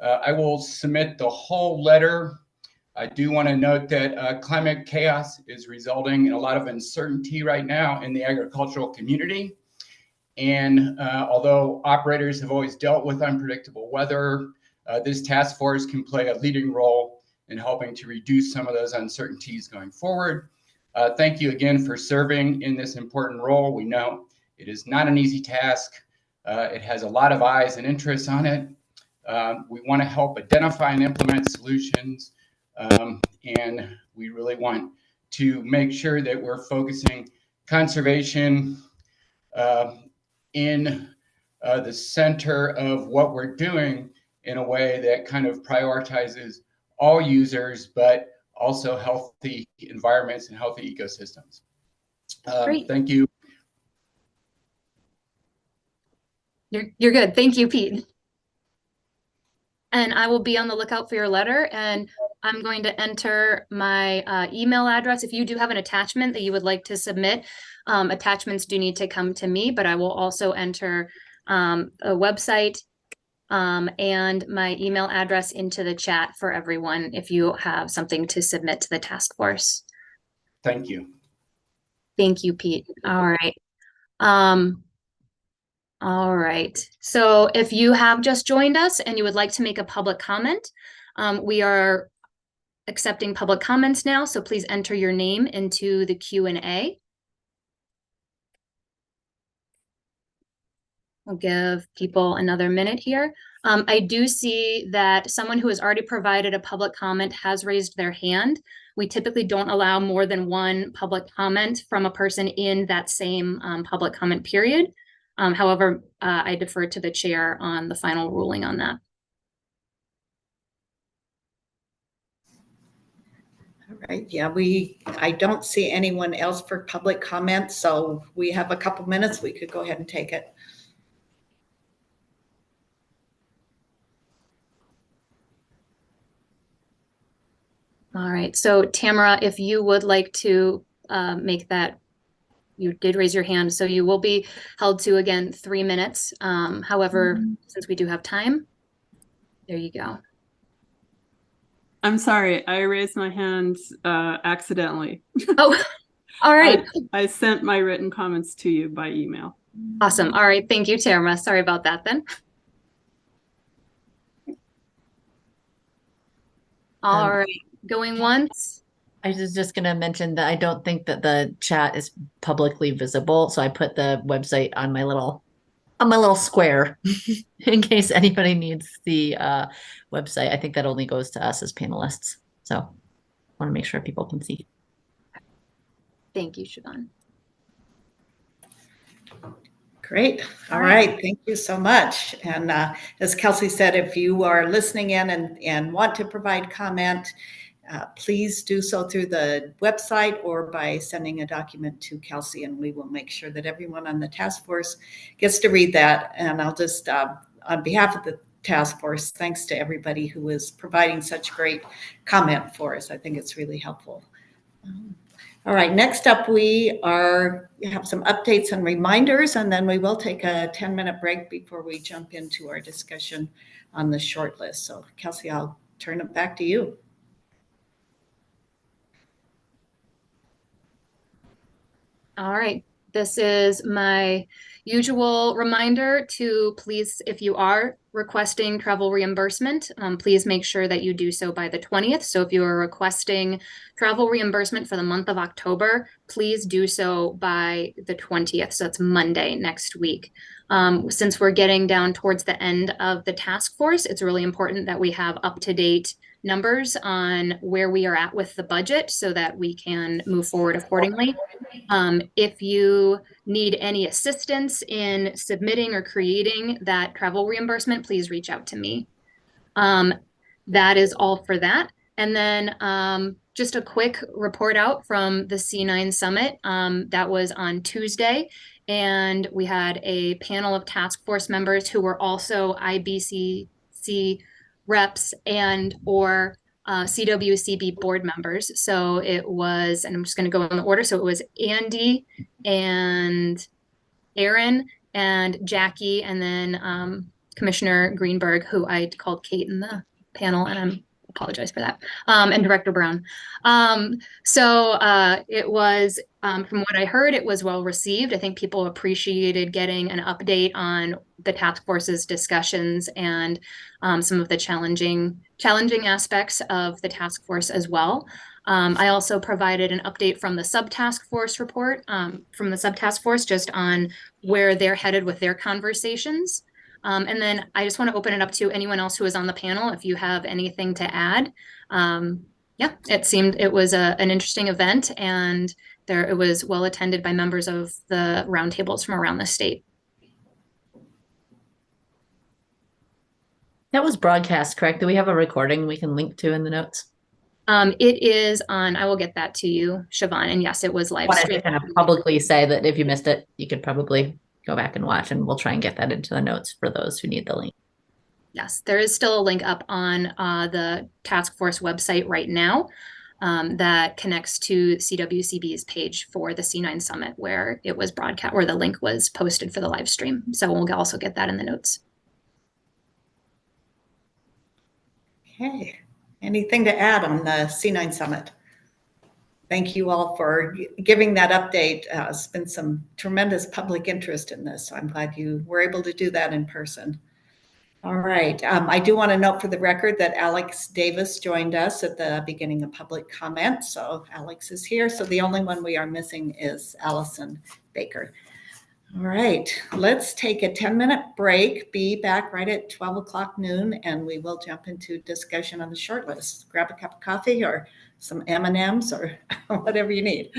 I will submit the whole letter. I do want to note that climate chaos is resulting in a lot of uncertainty right now in the agricultural community. And although operators have always dealt with unpredictable weather, this task force can play a leading role in helping to reduce some of those uncertainties going forward. Thank you again for serving in this important role. We know it is not an easy task. It has a lot of eyes and interests on it. We want to help identify and implement solutions. And we really want to make sure that we're focusing conservation in the center of what we're doing in a way that kind of prioritizes all users, but also healthy environments and healthy ecosystems. Thank you. You're good. Thank you, Pete. And I will be on the lookout for your letter, and I'm going to enter my email address. If you do have an attachment that you would like to submit, attachments do need to come to me, but I will also enter a website and my email address into the chat for everyone if you have something to submit to the task force. Thank you. Thank you, Pete. All right. All right. So if you have just joined us and you would like to make a public comment, we are accepting public comments now. So please enter your name into the Q&A. I'll give people another minute here. I do see that someone who has already provided a public comment has raised their hand. We typically don't allow more than one public comment from a person in that same public comment period. However, I defer to the chair on the final ruling on that. All right, yeah, I don't see anyone else for public comment, so we have a couple minutes. We could go ahead and take it. All right, so Tamara, if you would like to make that, you did raise your hand, so you will be held to, again, 3 minutes. However, since we do have time, there you go. I'm sorry, I raised my hand accidentally. Oh, all right. I sent my written comments to you by email. Awesome. All right. Thank you, Tamara. Sorry about that then. All right. Going once. I was just going to mention that I don't think that the chat is publicly visible, so I put the website on my little square in case anybody needs the website. I think that only goes to us as panelists. So I want to make sure people can see. Thank you, Siobhan. Great. All right. Thank you so much. And as Kelsey said, if you are listening in and want to provide comment, please do so through the website or by sending a document to Kelsey, and we will make sure that everyone on the task force gets to read that. And I'll just, on behalf of the task force, thanks to everybody who is providing such great comment for us. I think it's really helpful. All right, next up, we have some updates and reminders, and then we will take a 10-minute break before we jump into our discussion on the short list. So Kelsey, I'll turn it back to you. All right, this is my usual reminder to please, if you are requesting travel reimbursement, please make sure that you do so by the 20th. So if you are requesting travel reimbursement for the month of October, please do so by the 20th. So that's Monday next week. Since we're getting down towards the end of the task force, it's really important that we have up-to-date numbers on where we are at with the budget so that we can move forward accordingly. If you need any assistance in submitting or creating that travel reimbursement, please reach out to me. That is all for that. And then just a quick report out from the C9 Summit. That was on Tuesday. And we had a panel of task force members who were also IBCC reps and or CWCB board members. So it was, and I'm just going to go in the order. So it was Andy and Aaron and Jackie, and then Commissioner Greenberg, who I called Kate in the panel, and I apologize for that, and Director Brown. It was, from what I heard, it was well received. I think people appreciated getting an update on the task force's discussions and some of the challenging aspects of the task force as well. I also provided an update from the subtask force report, from the subtask force, just on where they're headed with their conversations. And then I just want to open it up to anyone else who is on the panel if you have anything to add. Yeah, it was an interesting event, and it was well attended by members of the roundtables from around the state. That was broadcast, correct? Do we have a recording we can link to in the notes? It is on, I will get that to you, Siobhan. And yes, it was live streamed. I kind of publicly say that if you missed it, you could probably go back and watch, and we'll try and get that into the notes for those who need the link. Yes, there is still a link up on the task force website right now that connects to CWCB's page for the C9 Summit, where it was broadcast, where the link was posted for the live stream. So we'll also get that in the notes. Okay. Anything to add on the C9 Summit? Thank you all for giving that update. It's been some tremendous public interest in this, so I'm glad you were able to do that in person. All right. I do want to note for the record that Alex Davis joined us at the beginning of public comment. So Alex is here. So the only one we are missing is Allison Baker. All right, let's take a 10-minute break, be back right at 12 o'clock noon, and we will jump into discussion on the short list. Grab a cup of coffee or some M&Ms or whatever you need.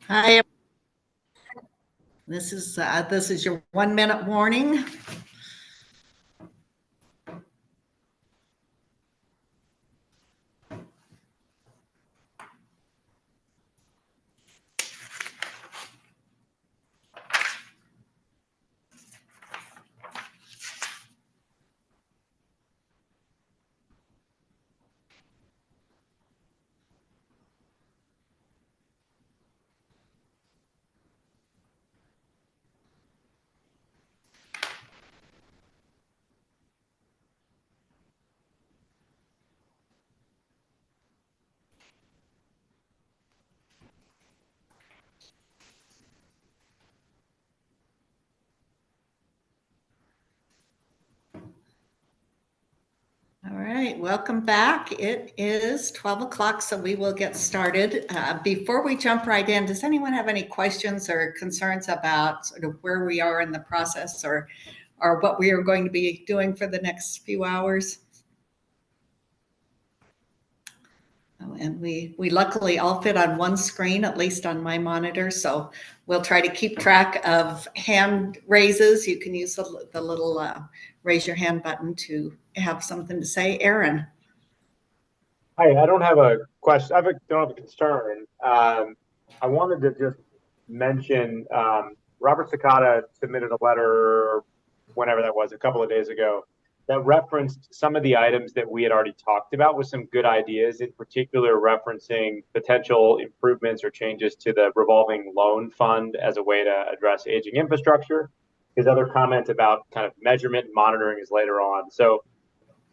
Hi. This is your 1-minute warning. All right, welcome back. It is 12 o'clock, so we will get started. Before we jump right in, does anyone have any questions or concerns about sort of where we are in the process or what we are going to be doing for the next few hours? Oh, and we luckily all fit on one screen, at least on my monitor, so we'll try to keep track of hand raises. You can use the little raise your hand button to have something to say. Aaron. Hi, I don't have a question. Don't have a concern. I wanted to just mention Robert Sakata submitted a letter, whenever that was, a couple of days ago, that referenced some of the items that we had already talked about with some good ideas, in particular referencing potential improvements or changes to the revolving loan fund as a way to address aging infrastructure. His other comment about kind of measurement and monitoring is later on. So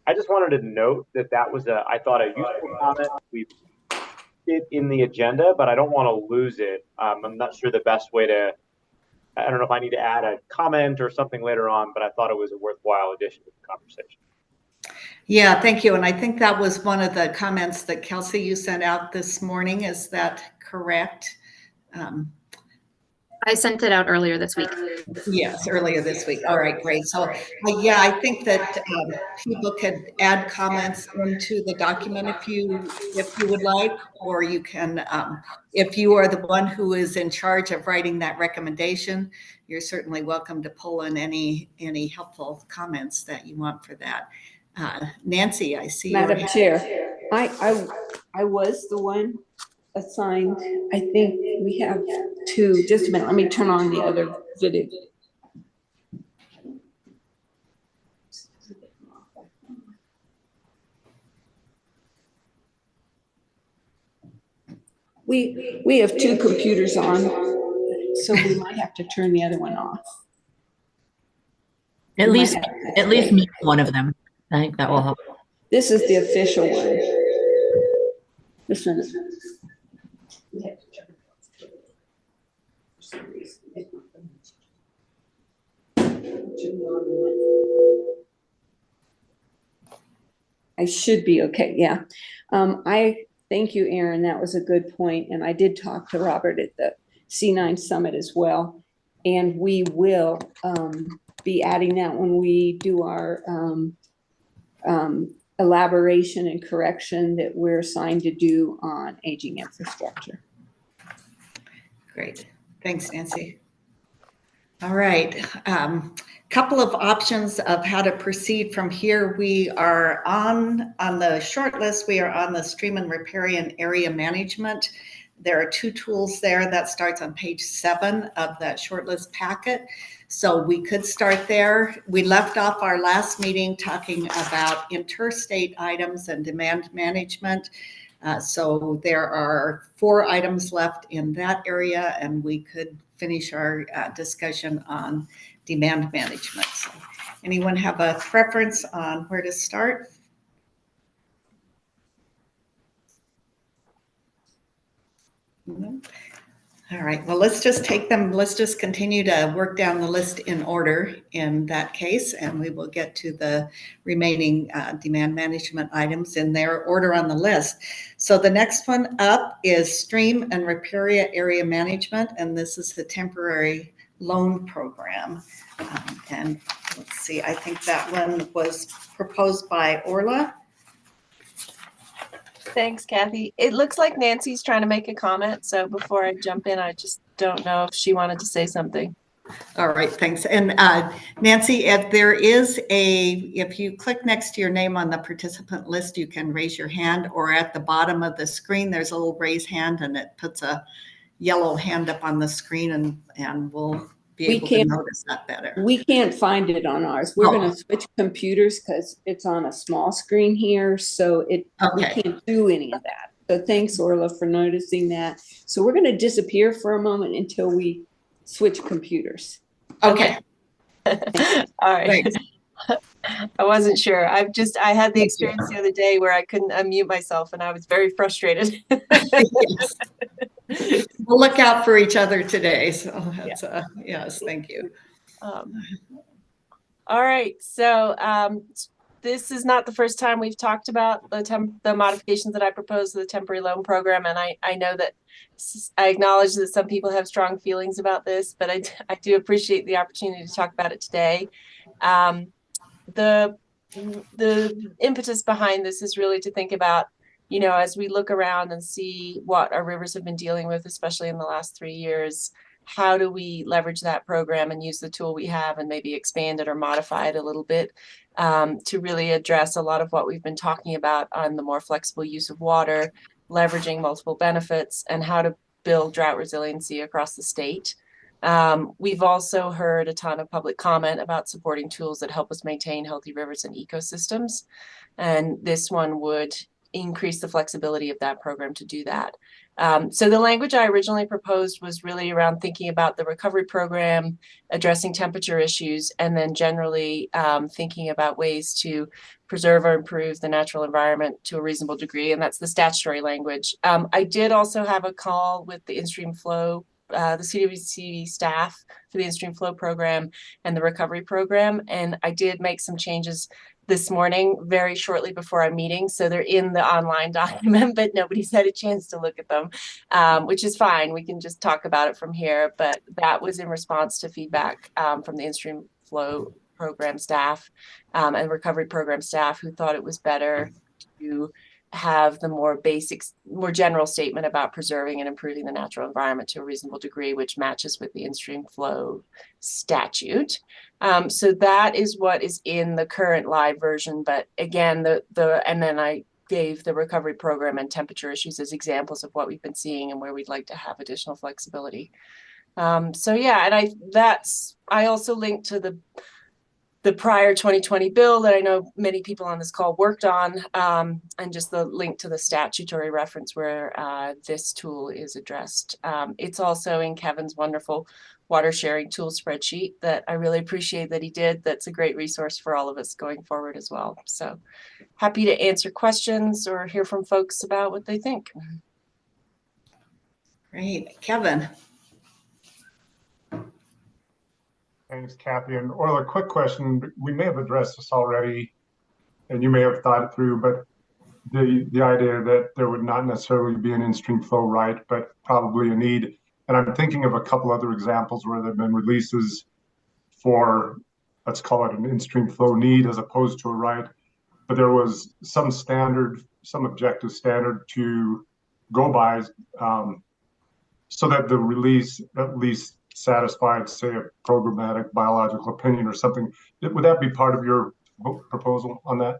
I just wanted to note that that was I thought a useful comment. We it in the agenda, but I don't want to lose it. I'm not sure the best way to, I don't know if I need to add a comment or something later on, but I thought it was a worthwhile addition to the conversation. Yeah, thank you. And I think that was one of the comments that Kelsey, you sent out this morning. Is that correct? I sent it out earlier this week. Yes, earlier this week. All right, great. So yeah, I think that people could add comments into the document if you would like, or you can, if you are the one who is in charge of writing that recommendation, you're certainly welcome to pull in any helpful comments that you want for that. Nancy, I see. Madam Chair, I was the one assigned. I think we have two. Just a minute. Let me turn on the other video. We have two computers on, so we might have to turn the other one off. At least mute one of them. I think that will help. This is the official one. This one is. I should be okay. Yeah. I thank you, Aaron. That was a good point. And I did talk to Robert at the C9 Summit as well. And we will be adding that when we do our elaboration and correction that we're assigned to do on aging infrastructure. Great. Thanks, Nancy. All right. Couple of options of how to proceed from here. We are on the short list. We are on the stream and riparian area management. There are two tools there that starts on page 7 of that short list packet. So we could start there. We left off our last meeting talking about interstate items and demand management. So there are 4 items left in that area, and we could finish our discussion on demand management. So anyone have a preference on where to start? No? All right, well, let's just take them. Let's just continue to work down the list in order in that case, and we will get to the remaining demand management items in their order on the list. So the next one up is stream and riparian area management, and this is the temporary loan program. And let's see, I think that one was proposed by Orla. Thanks, Kathy. It looks like Nancy's trying to make a comment. So before I jump in, I just don't know if she wanted to say something. All right, thanks. And Nancy, if you click next to your name on the participant list, you can raise your hand, or at the bottom of the screen, there's a little raise hand and it puts a yellow hand up on the screen and we'll be able to notice that better. We can't find it on ours. We're going to switch computers because it's on a small screen here. So we can't do any of that. So thanks, Orla, for noticing that. So we're going to disappear for a moment until we switch computers. Okay. All right. I wasn't sure. I had the experience the other day where I couldn't unmute myself and I was very frustrated. We'll look out for each other today. So that's yes, thank you. All right. So this is not the first time we've talked about the modifications that I proposed to the temporary loan program. And I know that I acknowledge that some people have strong feelings about this, but I do appreciate the opportunity to talk about it today. The impetus behind this is really to think about, as we look around and see what our rivers have been dealing with, especially in the last 3 years, how do we leverage that program and use the tool we have and maybe expand it or modify it a little bit to really address a lot of what we've been talking about on the more flexible use of water, leveraging multiple benefits, and how to build drought resiliency across the state. We've also heard a ton of public comment about supporting tools that help us maintain healthy rivers and ecosystems. And this one would increase the flexibility of that program to do that. So the language I originally proposed was really around thinking about the recovery program, addressing temperature issues, and then generally thinking about ways to preserve or improve the natural environment to a reasonable degree. And that's the statutory language. I did also have a call with the in-stream flow, the CWC staff for the in-stream flow program and the recovery program. And I did make some changes this morning, very shortly before our meeting. So they're in the online document, but nobody's had a chance to look at them, which is fine. We can just talk about it from here. But that was in response to feedback from the in-stream flow program staff and recovery program staff who thought it was better to have the more basic, more general statement about preserving and improving the natural environment to a reasonable degree, which matches with the in-stream flow statute. So that is what is in the current live version. But again, and then I gave the recovery program and temperature issues as examples of what we've been seeing and where we'd like to have additional flexibility. So yeah, and I also linked to the prior 2020 bill that I know many people on this call worked on, and just the link to the statutory reference where this tool is addressed. It's also in Kevin's wonderful water sharing tool spreadsheet that I really appreciate that he did. That's a great resource for all of us going forward as well. So happy to answer questions or hear from folks about what they think. Great. Kevin. Thanks, Kathy. And Orla, quick question. We may have addressed this already, and you may have thought it through, but the idea that there would not necessarily be an in-stream flow right, but probably a need. And I'm thinking of a couple other examples where there have been releases for, let's call it an in-stream flow need as opposed to a right. But there was some standard, some objective standard to go by so that the release at least satisfied, say, a programmatic biological opinion or something. Would that be part of your proposal on that?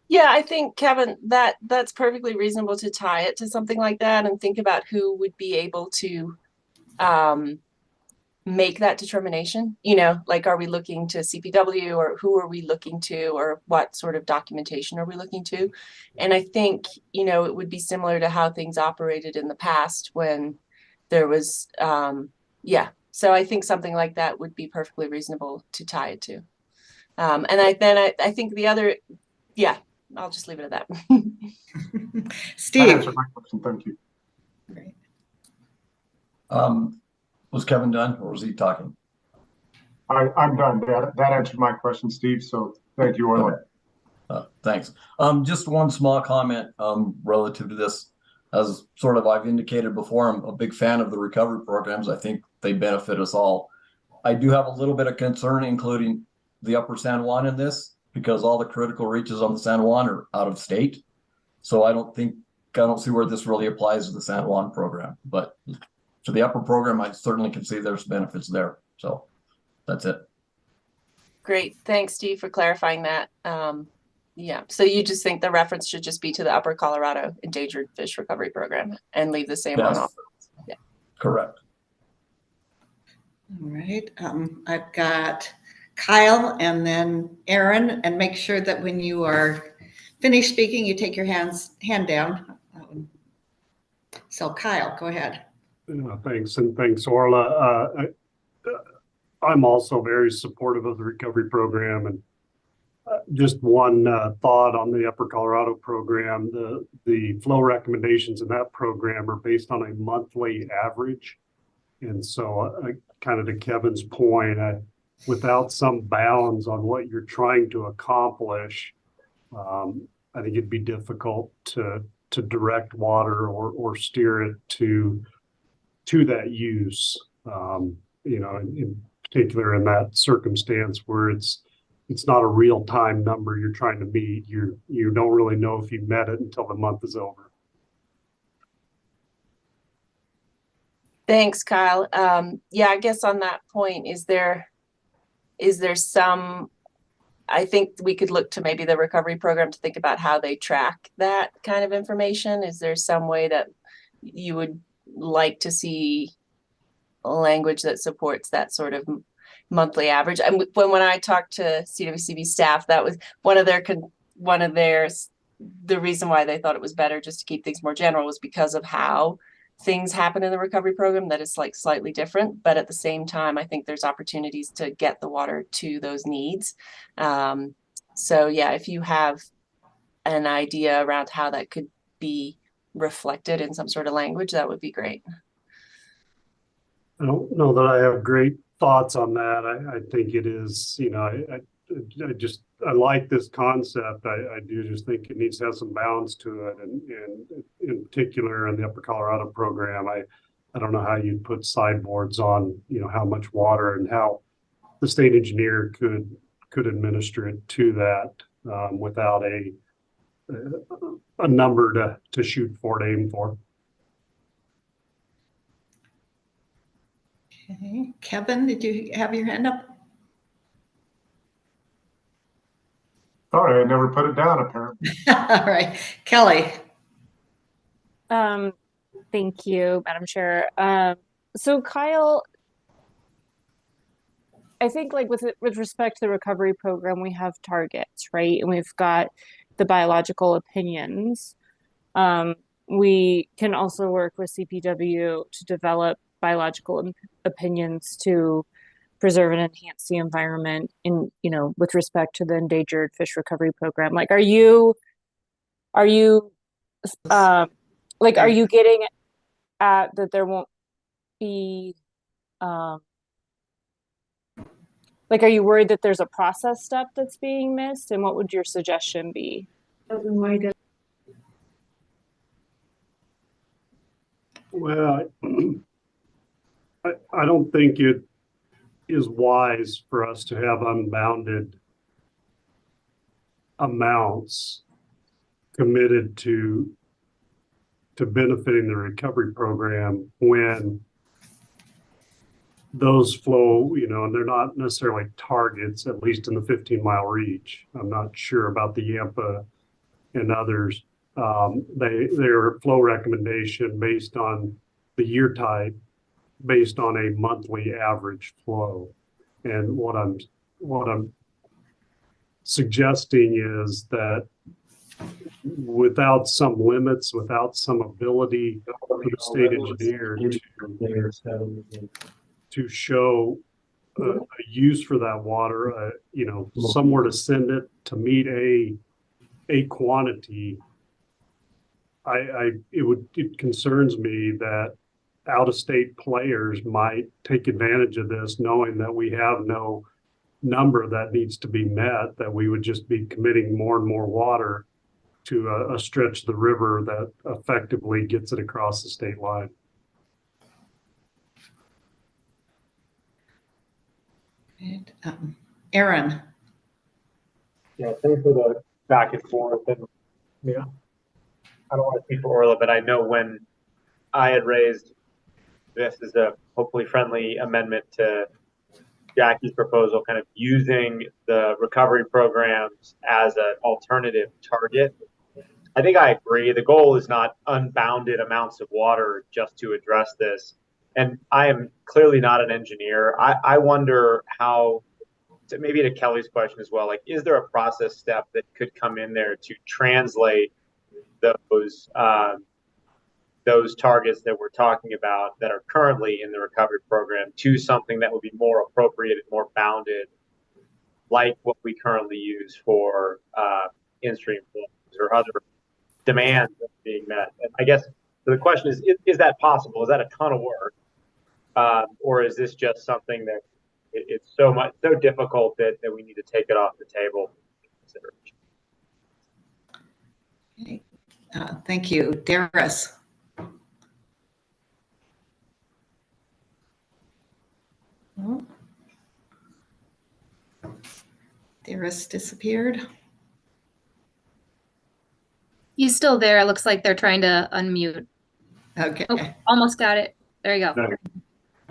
Yeah, I think, Kevin, that's perfectly reasonable to tie it to something like that and think about who would be able to make that determination. Like, are we looking to CPW, or who are we looking to, or what sort of documentation are we looking to? And I think, it would be similar to how things operated in the past when there was, So I think something like that would be perfectly reasonable to tie it to. And I think the other, I'll just leave it at that. Steve. That answered my question. Thank you. Great. Was Kevin done, or was he talking? I'm done. That answered my question, Steve. So thank you, Orla. Okay. Thanks. Just one small comment relative to this. As sort of I've indicated before, I'm a big fan of the recovery programs. I think they benefit us all. I do have a little bit of concern, including the upper San Juan in this, because all the critical reaches on the San Juan are out of state. So I don't see where this really applies to the San Juan program, but to the upper program, I certainly can see there's benefits there. So that's it. Great. Thanks, Steve, for clarifying that. Yeah. So you just think the reference should just be to the Upper Colorado Endangered Fish Recovery Program and leave the San Juan Yes. off? Yeah. Correct. All right. I've got Kyle and then Aaron, and make sure that when you are finished speaking, you take your hand down. So Kyle, go ahead. Thanks, and thanks, Orla. I'm also very supportive of the recovery program, and just one thought on the Upper Colorado program. The flow recommendations in that program are based on a monthly average, and so kind of to Kevin's point, without some bounds on what you're trying to accomplish, I think it'd be difficult to direct water or steer it to that use. In particular in that circumstance where it's not a real time number you're trying to meet. You don't really know if you met it until the month is over. Thanks, Kyle. Yeah, I guess on that point, is there some, I think we could look to maybe the recovery program to think about how they track that kind of information. Is there some way that you would like to see language that supports that sort of monthly average? And when I talked to CWCB staff, that was the reason why they thought it was better just to keep things more general was because of how things happen in the recovery program, that is like slightly different, but at the same time, I think there's opportunities to get the water to those needs. So yeah, if you have an idea around how that could be reflected in some sort of language, that would be great. I don't know that I have great thoughts on that. I think it is, I like this concept. I do just think it needs to have some balance to it. And in particular in the Upper Colorado program, I don't know how you'd put sideboards on, how much water and how the state engineer could administer it to that without a number to shoot for, to aim for. Okay. Kevin, did you have your hand up? Sorry, I never put it down apparently. All right. Kelly. Thank you, Madam Chair. So Kyle, I think like with respect to the recovery program, we have targets, right? And we've got the biological opinions. We can also work with CPW to develop biological opinions to preserve and enhance the environment in, with respect to the endangered fish recovery program. Like, are you getting at that there won't be, are you worried that there's a process step that's being missed? And what would your suggestion be? Well, I don't think it is wise for us to have unbounded amounts committed to benefiting the recovery program when those flow, and they're not necessarily targets, at least in the 15-mile reach. I'm not sure about the Yampa and others. They're flow recommendation based on the year type, based on a monthly average flow. And what I'm suggesting is that without some limits, without some ability for the state engineer to show a use for that water, somewhere to send it to meet a quantity, it concerns me that out-of-state players might take advantage of this, knowing that we have no number that needs to be met, that we would just be committing more and more water to a stretch of the river that effectively gets it across the state line. And, Aaron. Yeah, thanks for the back and forth. And yeah, I don't want to speak for Orla, but I know when I had raised this as a hopefully friendly amendment to Jackie's proposal, kind of using the recovery programs as an alternative target. I think I agree. The goal is not unbounded amounts of water just to address this. And I am clearly not an engineer. I wonder how, maybe to Kelly's question as well, like, is there a process step that could come in there to translate those targets that we're talking about that are currently in the recovery program to something that would be more appropriate and more bounded, like what we currently use for in-stream flows or other demands that are being met. And I guess the question is that possible? Is that a ton of work? Or is this just something that it's so difficult that we need to take it off the table? Okay. Thank you. Darius. Oh. Darius disappeared. He's still there. It looks like they're trying to unmute. Okay. Oh, almost got it. There you go.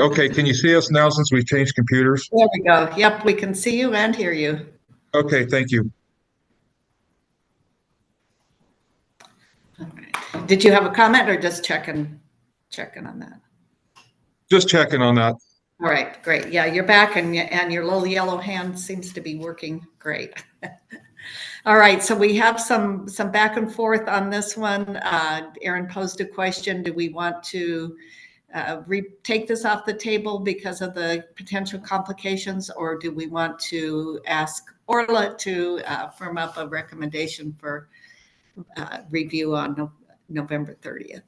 Okay, can you see us now since we've changed computers? There we go. Yep, we can see you and hear you. Okay, thank you. All right. Did you have a comment or just checking on that? Just checking on that. All right, great. Yeah, you're back, and your little yellow hand seems to be working great. All right, so we have some back and forth on this one. Aaron posed a question: do we want to take this off the table because of the potential complications, or do we want to ask Orla to firm up a recommendation for review on November 30th?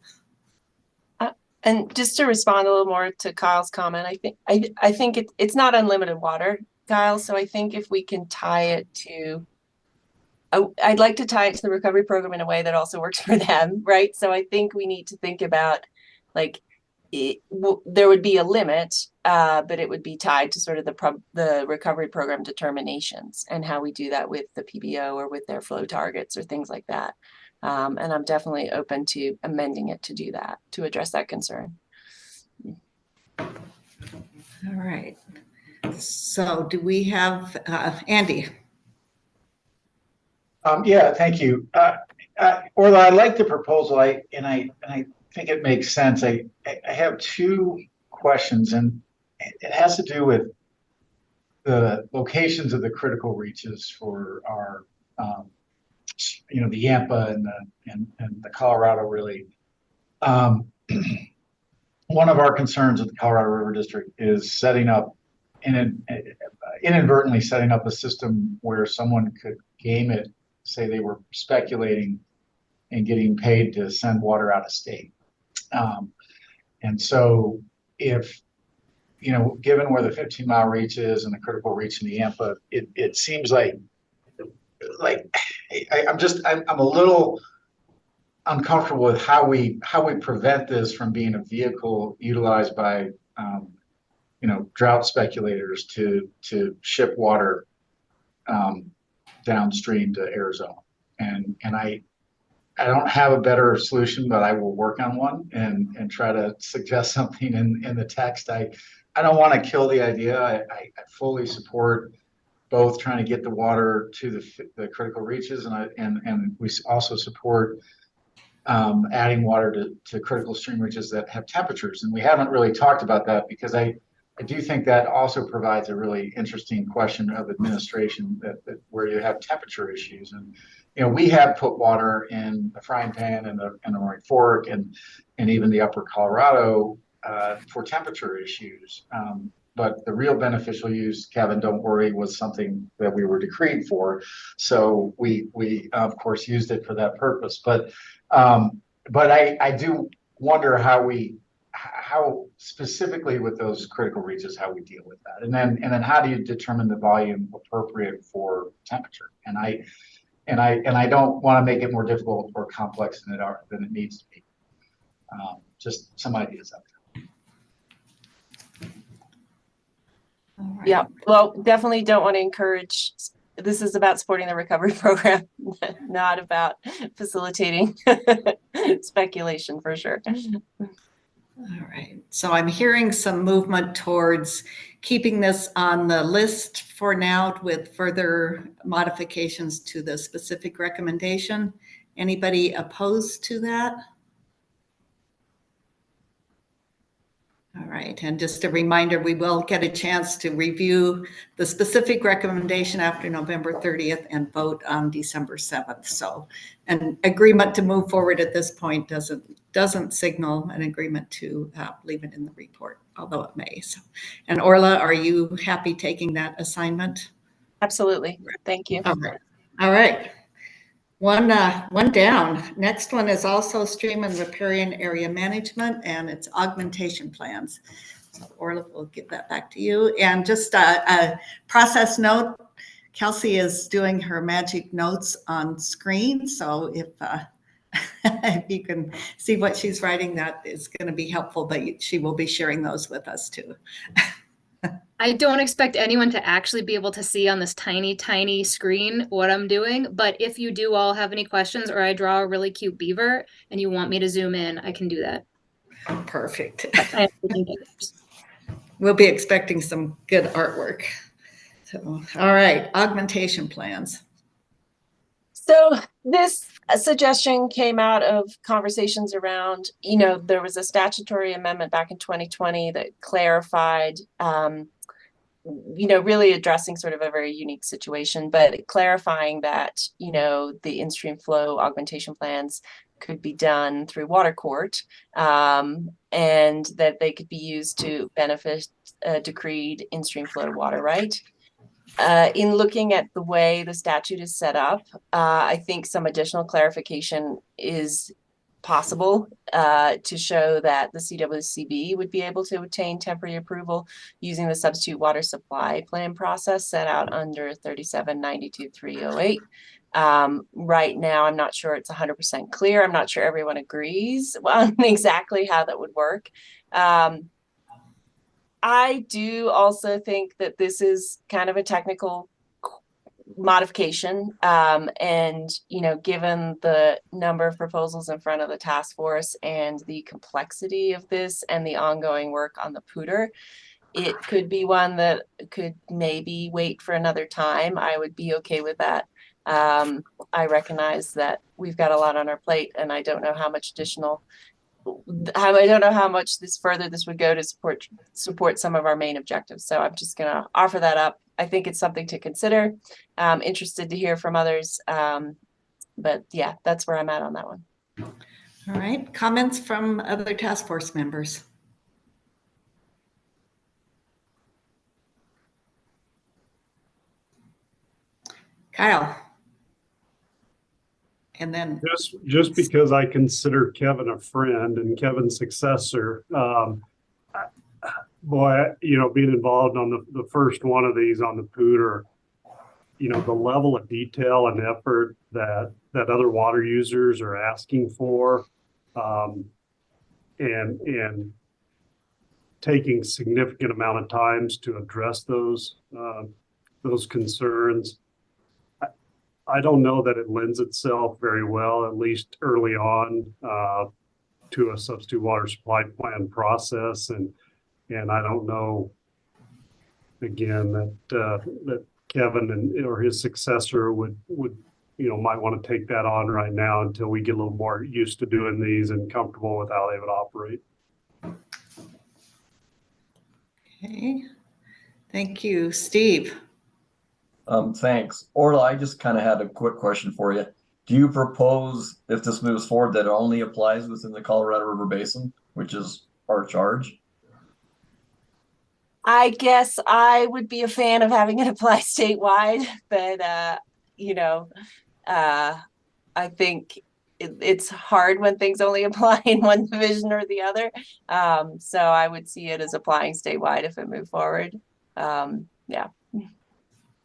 And just to respond a little more to Kyle's comment, I think it's not unlimited water, Kyle. So I think if we can tie it to, I'd like to tie it to the recovery program in a way that also works for them, right? So I think we need to think about, like, there would be a limit, but it would be tied to sort of the recovery program determinations and how we do that with the PBO or with their flow targets or things like that. And I'm definitely open to amending it to do that, to address that concern. All right. So do we have Andy? Yeah, thank you. Orla, I like the proposal. I think it makes sense. I have two questions, and it has to do with the locations of the critical reaches for our the Yampa and the Colorado, really. One of our concerns at the Colorado River District is setting up, inadvertently setting up a system where someone could game it, say they were speculating and getting paid to send water out of state. And so if, given where the 15-mile reach is and the critical reach in the Yampa, it seems like I'm a little uncomfortable with how we prevent this from being a vehicle utilized by drought speculators to ship water downstream to Arizona. And I don't have a better solution, but I will work on one and try to suggest something in the text. I don't want to kill the idea. I fully support both trying to get the water to the critical reaches, and we also support adding water to critical stream reaches that have temperatures. And we haven't really talked about that because I do think that also provides a really interesting question of administration that where you have temperature issues. And we have put water in the Frying Pan and the Roaring Fork and even the Upper Colorado for temperature issues. But the real beneficial use, Kevin, don't worry, was something that we were decreed for. So we of course used it for that purpose. But I do wonder how specifically with those critical reaches, how we deal with that. And then how do you determine the volume appropriate for temperature? And I don't want to make it more difficult or complex than it needs to be. Just some ideas out there. Right. Yeah, well, definitely don't want to encourage this is about supporting the recovery program, not about facilitating speculation for sure. All right, so I'm hearing some movement towards keeping this on the list for now with further modifications to the specific recommendation. Anybody opposed to that? All right, and just a reminder, we will get a chance to review the specific recommendation after November 30th and vote on December 7th. So an agreement to move forward at this point doesn't signal an agreement to leave it in the report, although it may. So, and Orla, are you happy taking that assignment? Absolutely, thank you. All right. All right. One down. Next one is also stream and riparian area management, and it's augmentation plans. So Orla, we'll give that back to you. And just a process note, Kelsey is doing her magic notes on screen. So if if you can see what she's writing, that is going to be helpful, but she will be sharing those with us too. I don't expect anyone to actually be able to see on this tiny, tiny screen what I'm doing. But if you do all have any questions, or I draw a really cute beaver and you want me to zoom in, I can do that. Perfect. We'll be expecting some good artwork. So, all right, augmentation plans. So this suggestion came out of conversations around, there was a statutory amendment back in 2020 that clarified, really addressing sort of a very unique situation, but clarifying that, the in-stream flow augmentation plans could be done through water court, and that they could be used to benefit decreed in-stream flow water right. In looking at the way the statute is set up, I think some additional clarification is possible to show that the CWCB would be able to obtain temporary approval using the substitute water supply plan process set out under 3792-308. Right now, I'm not sure it's 100% clear. I'm not sure everyone agrees on exactly how that would work. I do also think that this is kind of a technical modification. And, given the number of proposals in front of the task force and the complexity of this and the ongoing work on the PUDR, it could be one that could maybe wait for another time. I would be okay with that. I recognize that we've got a lot on our plate, and I don't know how much I don't know how much this would go to support some of our main objectives. So I'm just going to offer that up. I think it's something to consider. Interested to hear from others. But yeah, that's where I'm at on that one. All right. Comments from other task force members? Kyle. And then just because I consider Kevin a friend and Kevin's successor, boy, being involved on the first one of these on the PUDR, the level of detail and effort that other water users are asking for, and taking significant amount of times to address those concerns. I don't know that it lends itself very well, at least early on, to a substitute water supply plan process, and I don't know, again, that Kevin or his successor would might want to take that on right now until we get a little more used to doing these and comfortable with how they would operate. Okay, thank you, Steve. Thanks. Orla, I just kind of had a quick question for you. Do you propose, if this moves forward, that it only applies within the Colorado River Basin, which is our charge? I guess I would be a fan of having it apply statewide, but I think it's hard when things only apply in one division or the other. So I would see it as applying statewide if it moved forward. Yeah.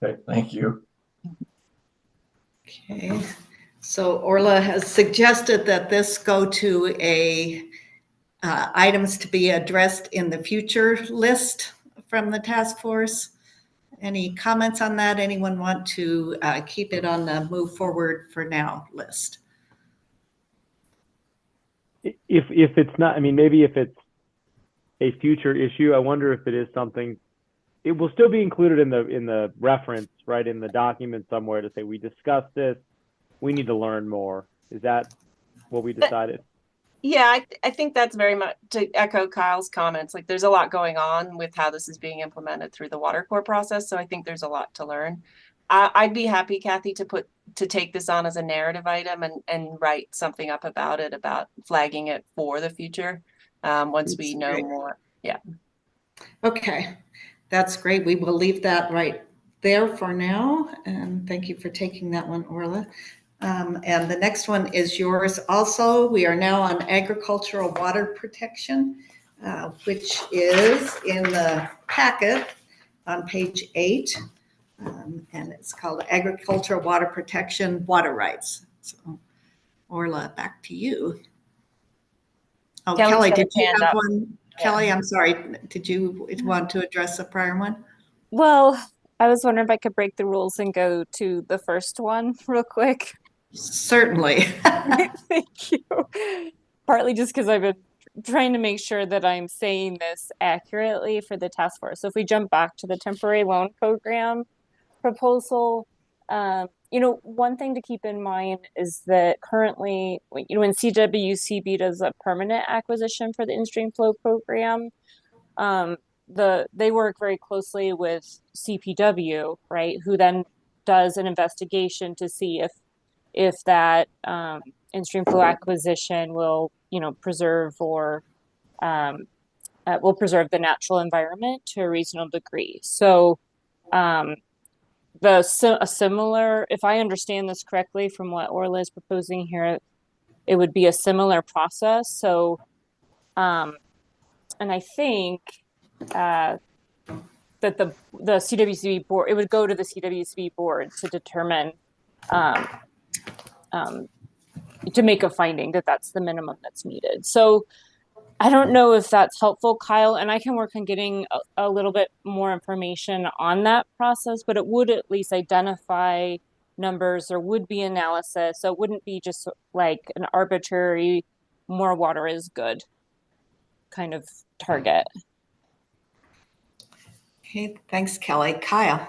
Okay, thank you. Okay, so Orla has suggested that this go to a items to be addressed in the future list from the task force. Any comments on that? Anyone want to keep it on the move forward for now list? If it's not, I mean, maybe if it's a future issue, I wonder if it is something. It will still be included in the reference, right, in the document somewhere to say we discussed this. We need to learn more. Is that what we decided? Yeah, I think that's very much to echo Kyle's comments. Like, there's a lot going on with how this is being implemented through the water core process. So I think there's a lot to learn. I'd be happy, Kathy, to take this on as a narrative item and write something up about it, about flagging it for the future once we know more. Yeah. Okay, that's great. We will leave that right there for now. And thank you for taking that one, Orla. And the next one is yours also. We are now on agricultural water protection, which is in the packet on page 8. And it's called Agricultural Water Protection, Water Rights. So, Orla, back to you. Oh, Kelly, did you have one? Yeah. Kelly, I'm sorry. Did you want to address the prior one? Well, I was wondering if I could break the rules and go to the first one real quick. Certainly. Thank you. Partly just because I've been trying to make sure that I'm saying this accurately for the task force. So if we jump back to the temporary loan program proposal, one thing to keep in mind is that currently, when CWCB does a permanent acquisition for the in-stream flow program, they work very closely with CPW, right, who then does an investigation to see if that in-stream flow acquisition will, preserve or will preserve the natural environment to a reasonable degree. So a similar, if I understand this correctly from what Orla is proposing here, it would be a similar process. So, and I think that the CWCB board, it would go to the CWCB board to determine, to make a finding that that's the minimum that's needed. So I don't know if that's helpful, Kyle, and I can work on getting a little bit more information on that process, but it would at least identify numbers. There would be analysis. So it wouldn't be just like an arbitrary more water is good kind of target. Okay, thanks, Kelly. Kyle.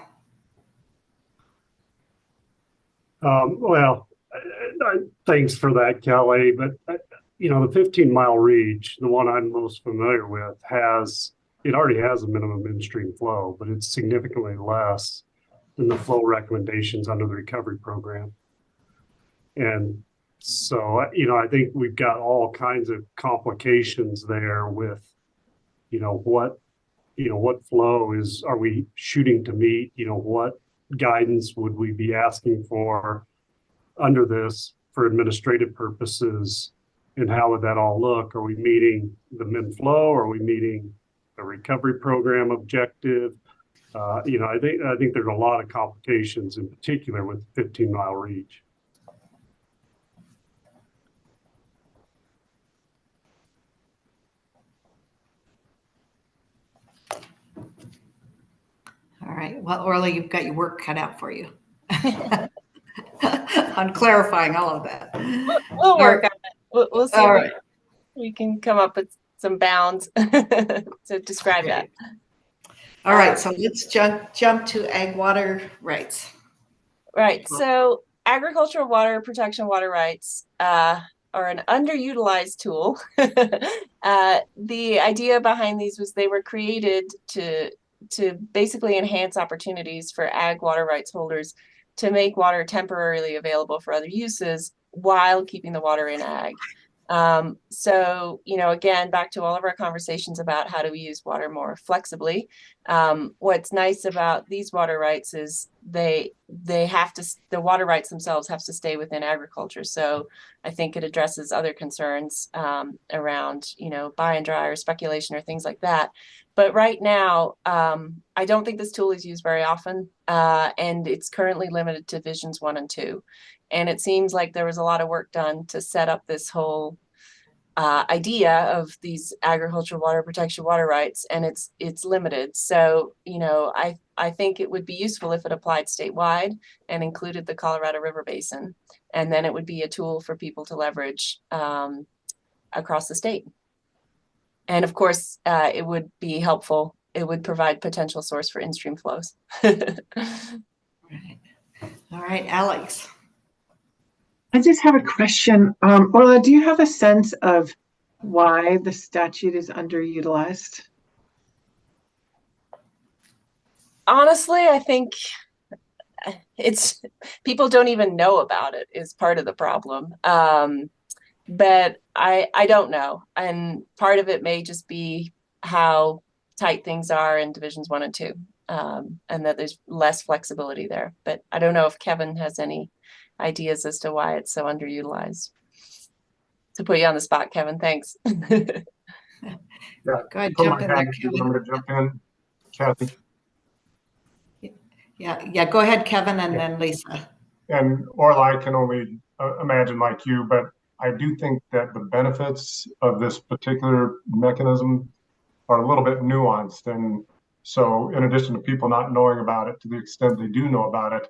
Well, thanks for that, Kelly. But the 15-mile reach, the one I'm most familiar with, already has a minimum in-stream flow, but it's significantly less than the flow recommendations under the recovery program. And so, I think we've got all kinds of complications there with, what flow are we shooting to meet? What guidance would we be asking for under this for administrative purposes? And how would that all look? Are we meeting the min flow? Are we meeting the recovery program objective? I think there's a lot of complications, in particular with 15-mile reach. All right. Well, Orla, you've got your work cut out for you on clarifying all of that. We'll work on it. We'll see if we can come up with some bounds to describe that. All right. So let's jump to ag water rights. Right. So agricultural water protection water rights are an underutilized tool. The idea behind these was they were created to basically enhance opportunities for ag water rights holders to make water temporarily available for other uses while keeping the water in ag. So, again, back to all of our conversations about how do we use water more flexibly. What's nice about these water rights is the water rights themselves have to stay within agriculture. So I think it addresses other concerns around, buy and dry or speculation or things like that. But right now, I don't think this tool is used very often, and it's currently limited to Visions 1 and 2. And it seems like there was a lot of work done to set up this whole idea of these agricultural water protection water rights, and it's limited. So, you know, I think it would be useful if it applied statewide and included the Colorado River Basin, and then it would be a tool for people to leverage across the state. And of course, it would be helpful. It would provide potential source for in-stream flows. All right, Alex. I just have a question. Orla, do you have a sense of why the statute is underutilized? Honestly, I think it's people don't even know about it is part of the problem. But I don't know. And part of it may just be how tight things are in divisions 1 and 2, and that there's less flexibility there. But I don't know if Kevin has any ideas as to why it's so underutilized. To put you on the spot, Kevin, thanks. Yeah, go ahead, jump in there, Kevin. I'm going to jump in, Kathy. Yeah, go ahead, Kevin, and then Lisa. And Orla, I can only imagine like you, but I do think that the benefits of this particular mechanism are a little bit nuanced. And so in addition to people not knowing about it, to the extent they do know about it,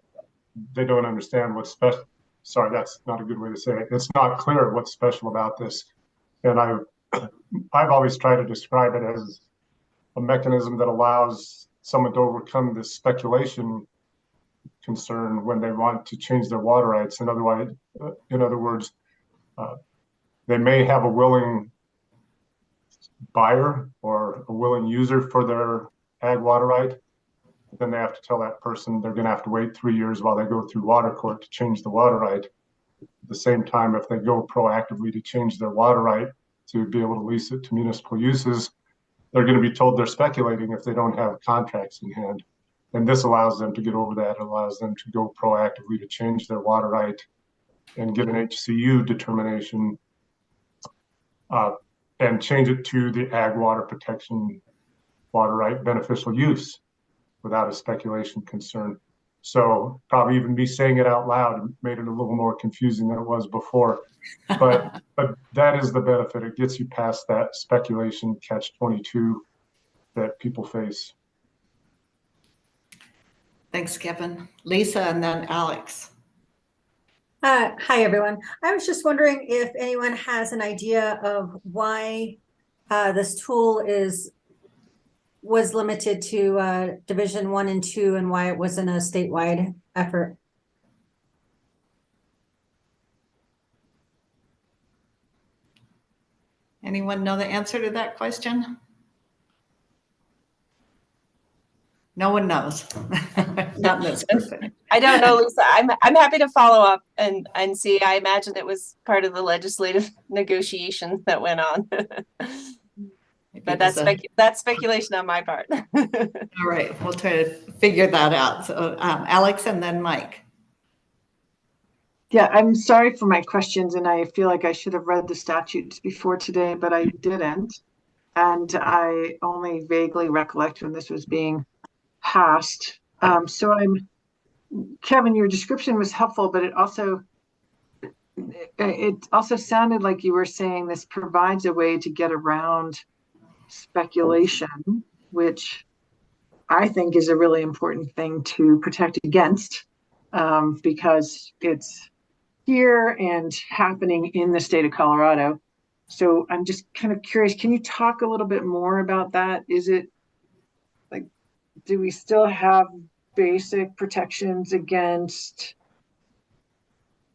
they don't understand what's special. Sorry, that's not a good way to say it. It's not clear what's special about this. And I've always tried to describe it as a mechanism that allows someone to overcome this speculation concern when they want to change their water rights. In other words, they may have a willing buyer or a willing user for their ag water right. Then they have to tell that person they're going to have to wait 3 years while they go through water court to change the water right. At the same time, if they go proactively to change their water right to be able to lease it to municipal uses, they're going to be told they're speculating if they don't have contracts in hand. And this allows them to get over that. It allows them to go proactively to change their water right and get an HCU determination and change it to the ag water protection water right beneficial use without a speculation concern. So probably even me saying it out loud made it a little more confusing than it was before. But that is the benefit. It gets you past that speculation catch-22 that people face. Thanks, Kevin. Lisa, and then Alex. Hi, everyone. I was just wondering if anyone has an idea of why this tool was limited to Division 1 and 2 and why it wasn't a statewide effort. Anyone know the answer to that question? No one knows. Not this person. I don't know, Lisa. I'm happy to follow up and see. I imagine it was part of the legislative negotiations that went on. But that's speculation on my part. All right, we'll try to figure that out. So Alex and then Mike. Yeah, I'm sorry for my questions, and I feel like I should have read the statutes before today, but I didn't. And I only vaguely recollect when this was being passed. Kevin, your description was helpful, but it also sounded like you were saying this provides a way to get around speculation, which I think is a really important thing to protect against, because it's here and happening in the state of Colorado. So I'm just kind of curious, can you talk a little bit more about that? Is it like, do we still have basic protections against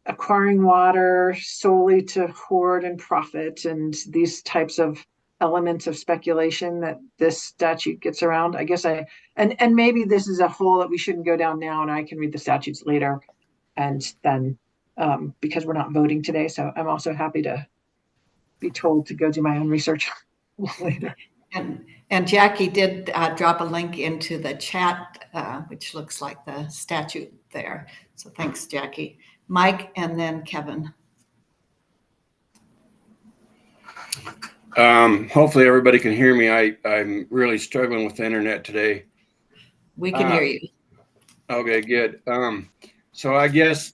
acquiring water solely to hoard and profit and these types of elements of speculation that this statute gets around? I guess and maybe this is a hole that we shouldn't go down now, and I can read the statutes later, and then because we're not voting today, so I'm also happy to be told to go do my own research later. And Jackie did drop a link into the chat, which looks like the statute there. So thanks, Jackie. Mike, and then Kevin. Hopefully everybody can hear me. I'm really struggling with the internet today. We can hear you. Okay, good. So I guess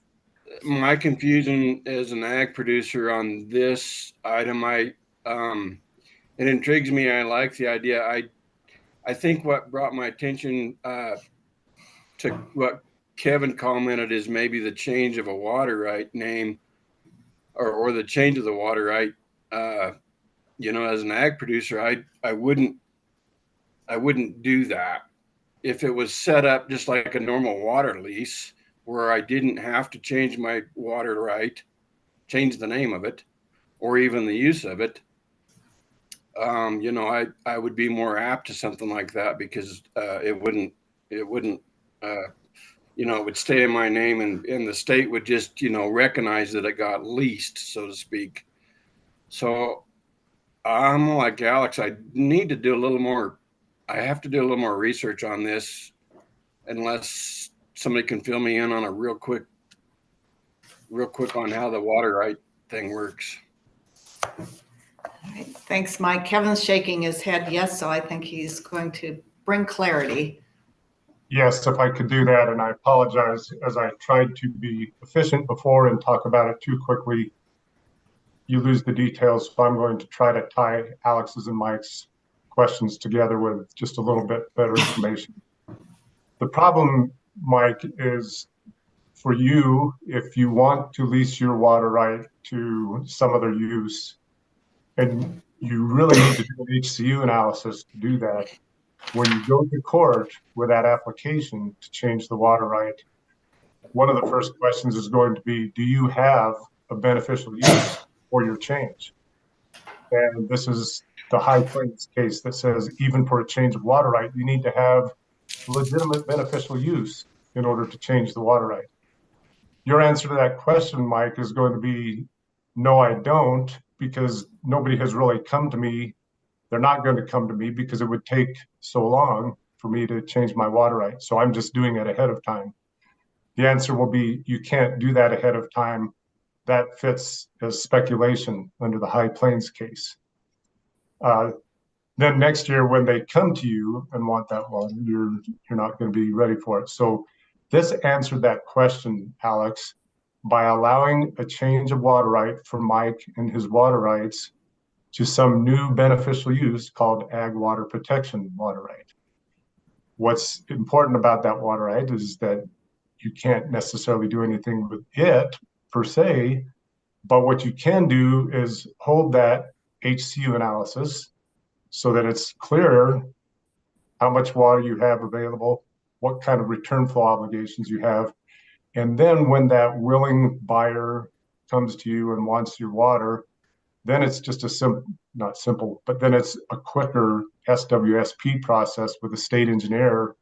my confusion as an ag producer on this item, I It intrigues me. I like the idea. I think what brought my attention to what Kevin commented is maybe the change of a water right name or the change of the water right. As an ag producer, I wouldn't do that. If it was set up just like a normal water lease where I didn't have to change my water right, change the name of it, or even the use of it, I would be more apt to something like that because it wouldn't, it would stay in my name and the state would just, recognize that it got leased, so to speak. So I'm like Alex, I have to do a little more research on this unless somebody can fill me in on a real quick on how the water right thing works. All right. Thanks, Mike. Kevin's shaking his head yes, so I think he's going to bring clarity. Yes, if I could do that, and I apologize as I tried to be efficient before and talk about it too quickly. You lose the details, so I'm going to try to tie Alex's and Mike's questions together with just a little bit better information. The problem, Mike, is for you, if you want to lease your water right to some other use, and you really need to do an HCU analysis to do that, when you go to court with that application to change the water right, one of the first questions is going to be, do you have a beneficial use for your change? And this is the High Plains case that says even for a change of water right, you need to have legitimate beneficial use in order to change the water right. Your answer to that question, Mike, is going to be, no, I don't, because nobody has really come to me. They're not going to come to me because it would take so long for me to change my water right. So I'm just doing it ahead of time. The answer will be, you can't do that ahead of time. That fits as speculation under the High Plains case. Then next year, when they come to you and want that water, you're not going to be ready for it. So this answered that question, Alex, by allowing a change of water right for Mike and his water rights to some new beneficial use called ag water protection water right. What's important about that water right is that you can't necessarily do anything with it per se, but what you can do is hold that HCU analysis so that it's clear how much water you have available, what kind of return flow obligations you have. And then when that willing buyer comes to you and wants your water, then it's just not simple, but then it's a quicker SWSP process with a state engineer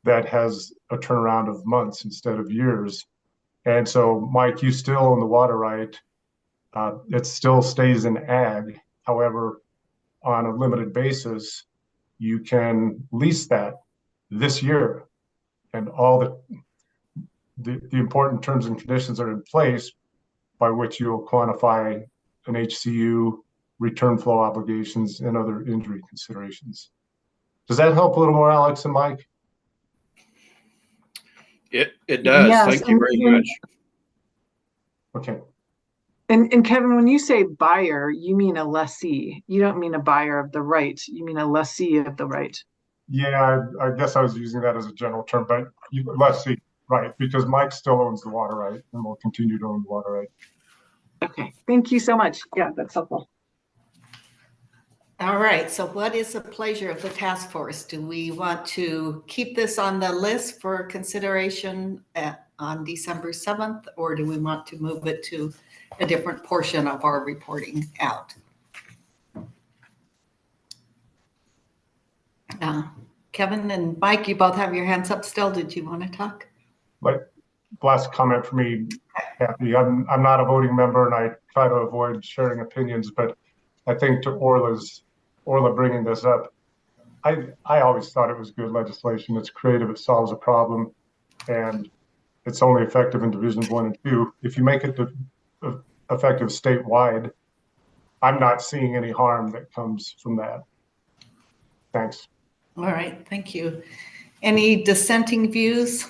that has a turnaround of months instead of years. And so, Mike, you still own the water right. It still stays in ag. However, on a limited basis, you can lease that this year, and all the important terms and conditions are in place by which you'll quantify an HCU, return flow obligations, and other injury considerations. Does that help a little more, Alex and Mike? It does. Yes, Thank you very much. Okay. And Kevin, when you say buyer, you mean a lessee. You don't mean a buyer of the right. You mean a lessee of the right. Yeah, I guess I was using that as a general term, but lessee, right? Because Mike still owns the water right and will continue to own the water right. Okay, thank you so much. Yeah, that's helpful. All right, so what is the pleasure of the task force? Do we want to keep this on the list for consideration on December 7th, or do we want to move it to a different portion of our reporting out? Kevin and Mike, you both have your hands up still. Did you want to talk? But last comment for me, Kathy, I'm not a voting member and I try to avoid sharing opinions, but I think to Orla bringing this up, I always thought it was good legislation. It's creative, it solves a problem, and it's only effective in divisions 1 and 2. If you make it effective statewide, I'm not seeing any harm that comes from that. Thanks. All right, thank you. Any dissenting views?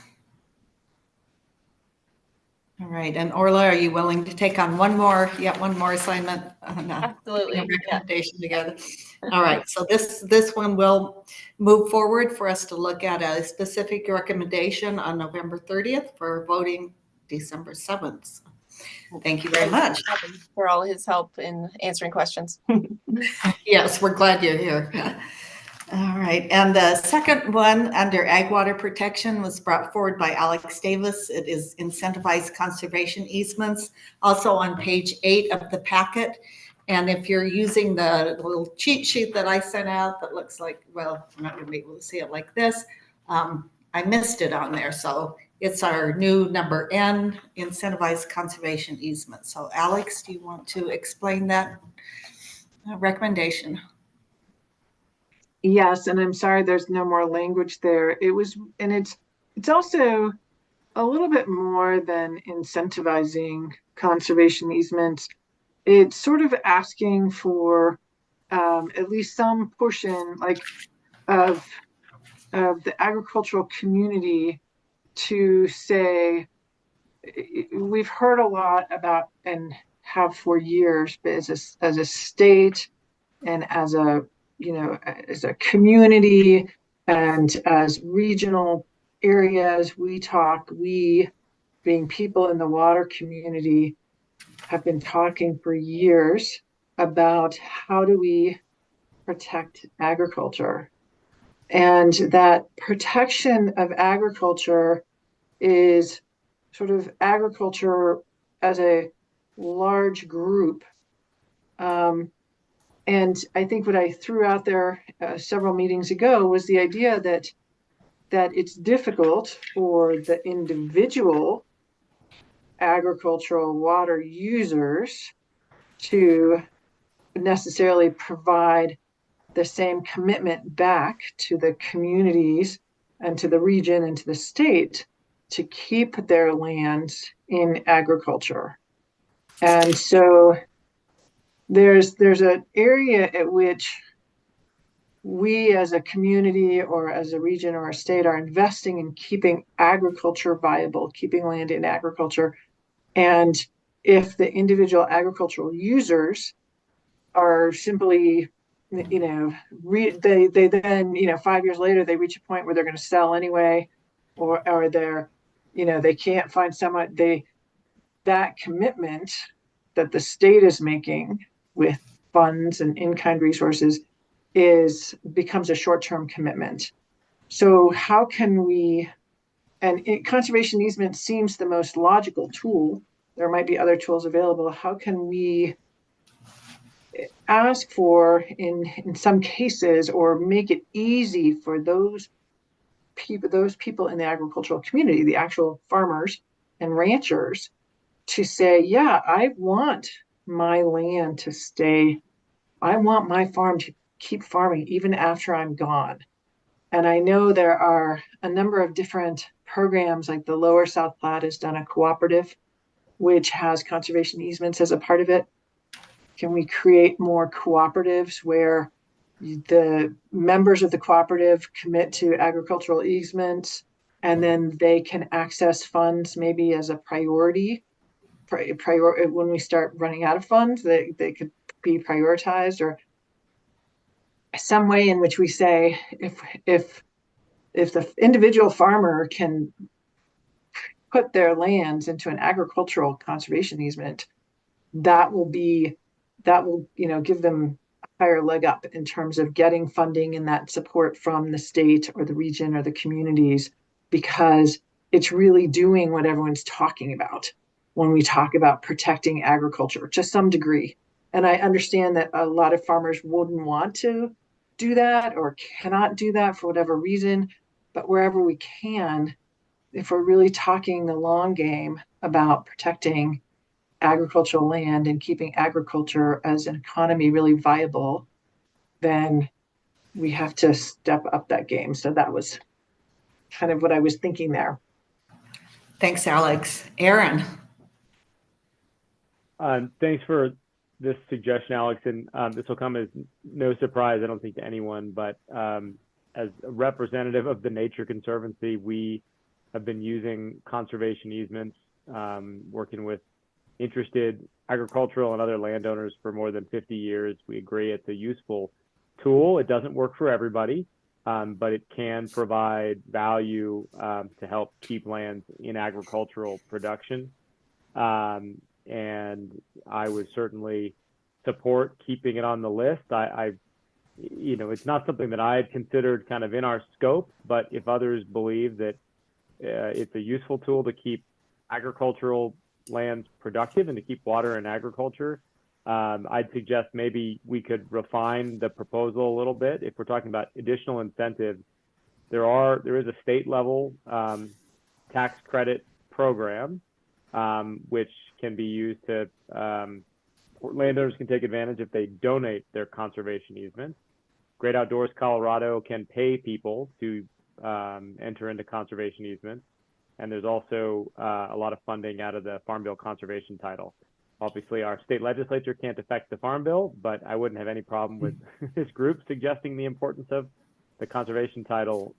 All right, and Orla, are you willing to take on one more assignment on Absolutely, putting a recommendation together? All right, so this one will move forward for us to look at a specific recommendation on November 30th for voting December 7th. Thank you very much for all his help in answering questions. Yes, we're glad you're here. All right, and the second one under ag water protection was brought forward by Alex Davis. It is incentivized conservation easements, also on page 8 of the packet. And if you're using the little cheat sheet that I sent out that looks like, well, I'm not going to be able to see it like this. I missed it on there, so it's our new number N, incentivized conservation easement. So Alex, do you want to explain that recommendation? Yes, and I'm sorry there's no more language there. It's also a little bit more than incentivizing conservation easements. It's sort of asking for at least some portion of the agricultural community to say, we've heard a lot about and have for years, but as a state and as a community and as regional areas, we being people in the water community have been talking for years about how do we protect agriculture. And that protection of agriculture is sort of agriculture as a large group. And I think what I threw out there several meetings ago was the idea that it's difficult for the individual agricultural water users to necessarily provide the same commitment back to the communities and to the region and to the state to keep their lands in agriculture. And so there's an area at which we as a community or as a region or a state are investing in keeping agriculture viable, keeping land in agriculture. And if the individual agricultural users are simply, they then, 5 years later, they reach a point where they're going to sell anyway, or they're, they can't find someone, that commitment that the state is making with funds and in-kind resources becomes a short-term commitment. So how can we, conservation easement seems the most logical tool. There might be other tools available. How can we ask for in some cases, or make it easy for those people in the agricultural community, the actual farmers and ranchers, to say, yeah, I want my land to stay. I want my farm to keep farming even after I'm gone. And I know there are a number of different programs, like the Lower South Platte has done a cooperative, which has conservation easements as a part of it. Can we create more cooperatives where the members of the cooperative commit to agricultural easements, and then they can access funds maybe as a priority when we start running out of funds, they could be prioritized, or some way in which we say, if the individual farmer can put their lands into an agricultural conservation easement, that will give them a higher leg up in terms of getting funding and that support from the state or the region or the communities, because it's really doing what everyone's talking about when we talk about protecting agriculture to some degree. And I understand that a lot of farmers wouldn't want to do that or cannot do that for whatever reason, but wherever we can, if we're really talking the long game about protecting agricultural land and keeping agriculture as an economy really viable, then we have to step up that game. So that was kind of what I was thinking there. Thanks, Alex. Aaron. Thanks for this suggestion, Alex. And this will come as no surprise, I don't think, to anyone, but as a representative of the Nature Conservancy, we have been using conservation easements working with interested agricultural and other landowners for more than 50 years. We agree it's a useful tool. It doesn't work for everybody, but it can provide value to help keep lands in agricultural production. And I would certainly support keeping it on the list. It's not something that I had considered kind of in our scope, but if others believe that it's a useful tool to keep agricultural lands productive and to keep water in agriculture, I'd suggest maybe we could refine the proposal a little bit. If we're talking about additional incentives, there is a state level tax credit program which can be used to landowners can take advantage if they donate their conservation easements. Great Outdoors Colorado can pay people to enter into conservation easements. And there's also a lot of funding out of the Farm Bill conservation title. Obviously, our state legislature can't affect the Farm Bill, but I wouldn't have any problem with this group suggesting the importance of the conservation title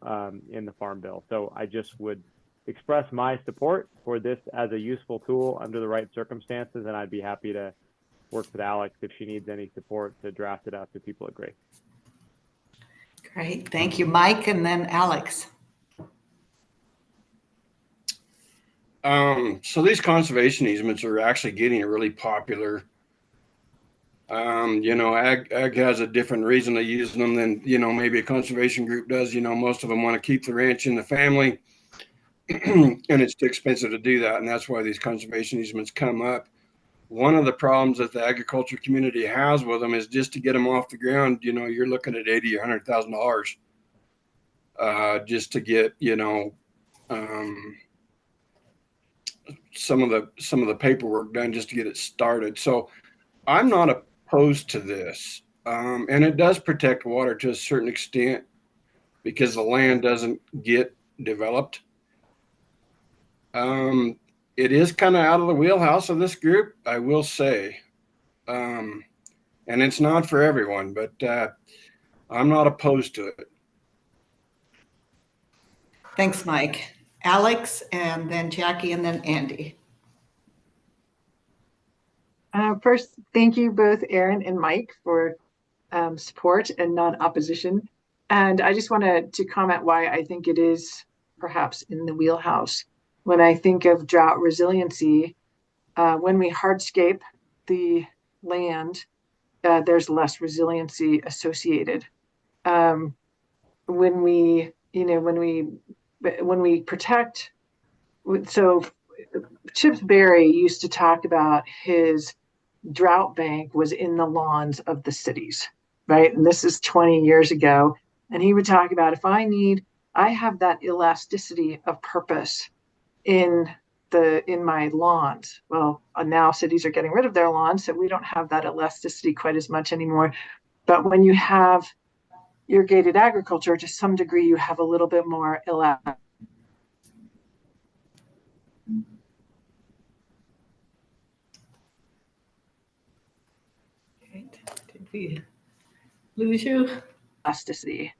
in the Farm Bill. So I just would express my support for this as a useful tool under the right circumstances, and I'd be happy to work with Alex if she needs any support to draft it out so people agree. Great, thank you, Mike, and then Alex. So these conservation easements are actually getting really popular. Ag has a different reason to use them than, maybe a conservation group does. Most of them want to keep the ranch in the family and it's too expensive to do that. And that's why these conservation easements come up. One of the problems that the agriculture community has with them is just to get them off the ground, you're looking at $80,000 or $100,000 just to get, some of the paperwork done just to get it started. So I'm not opposed to this. And it does protect water to a certain extent because the land doesn't get developed. It is kind of out of the wheelhouse of this group, I will say. And it's not for everyone, but I'm not opposed to it. Thanks, Mike. Alex, and then Jackie, and then Andy. First, thank you both, Aaron and Mike, for support and non-opposition. And I just wanted to comment why I think it is perhaps in the wheelhouse. When I think of drought resiliency, when we hardscape the land, there's less resiliency associated. When we protect, so Chip Berry used to talk about his drought bank was in the lawns of the cities, right? And this is 20 years ago. And he would talk about, if I have that elasticity of purpose in my lawns. Well, now cities are getting rid of their lawns, so we don't have that elasticity quite as much anymore. But when you have irrigated agriculture, to some degree, you have a little bit more elasticity. Did we lose you? Elasticity.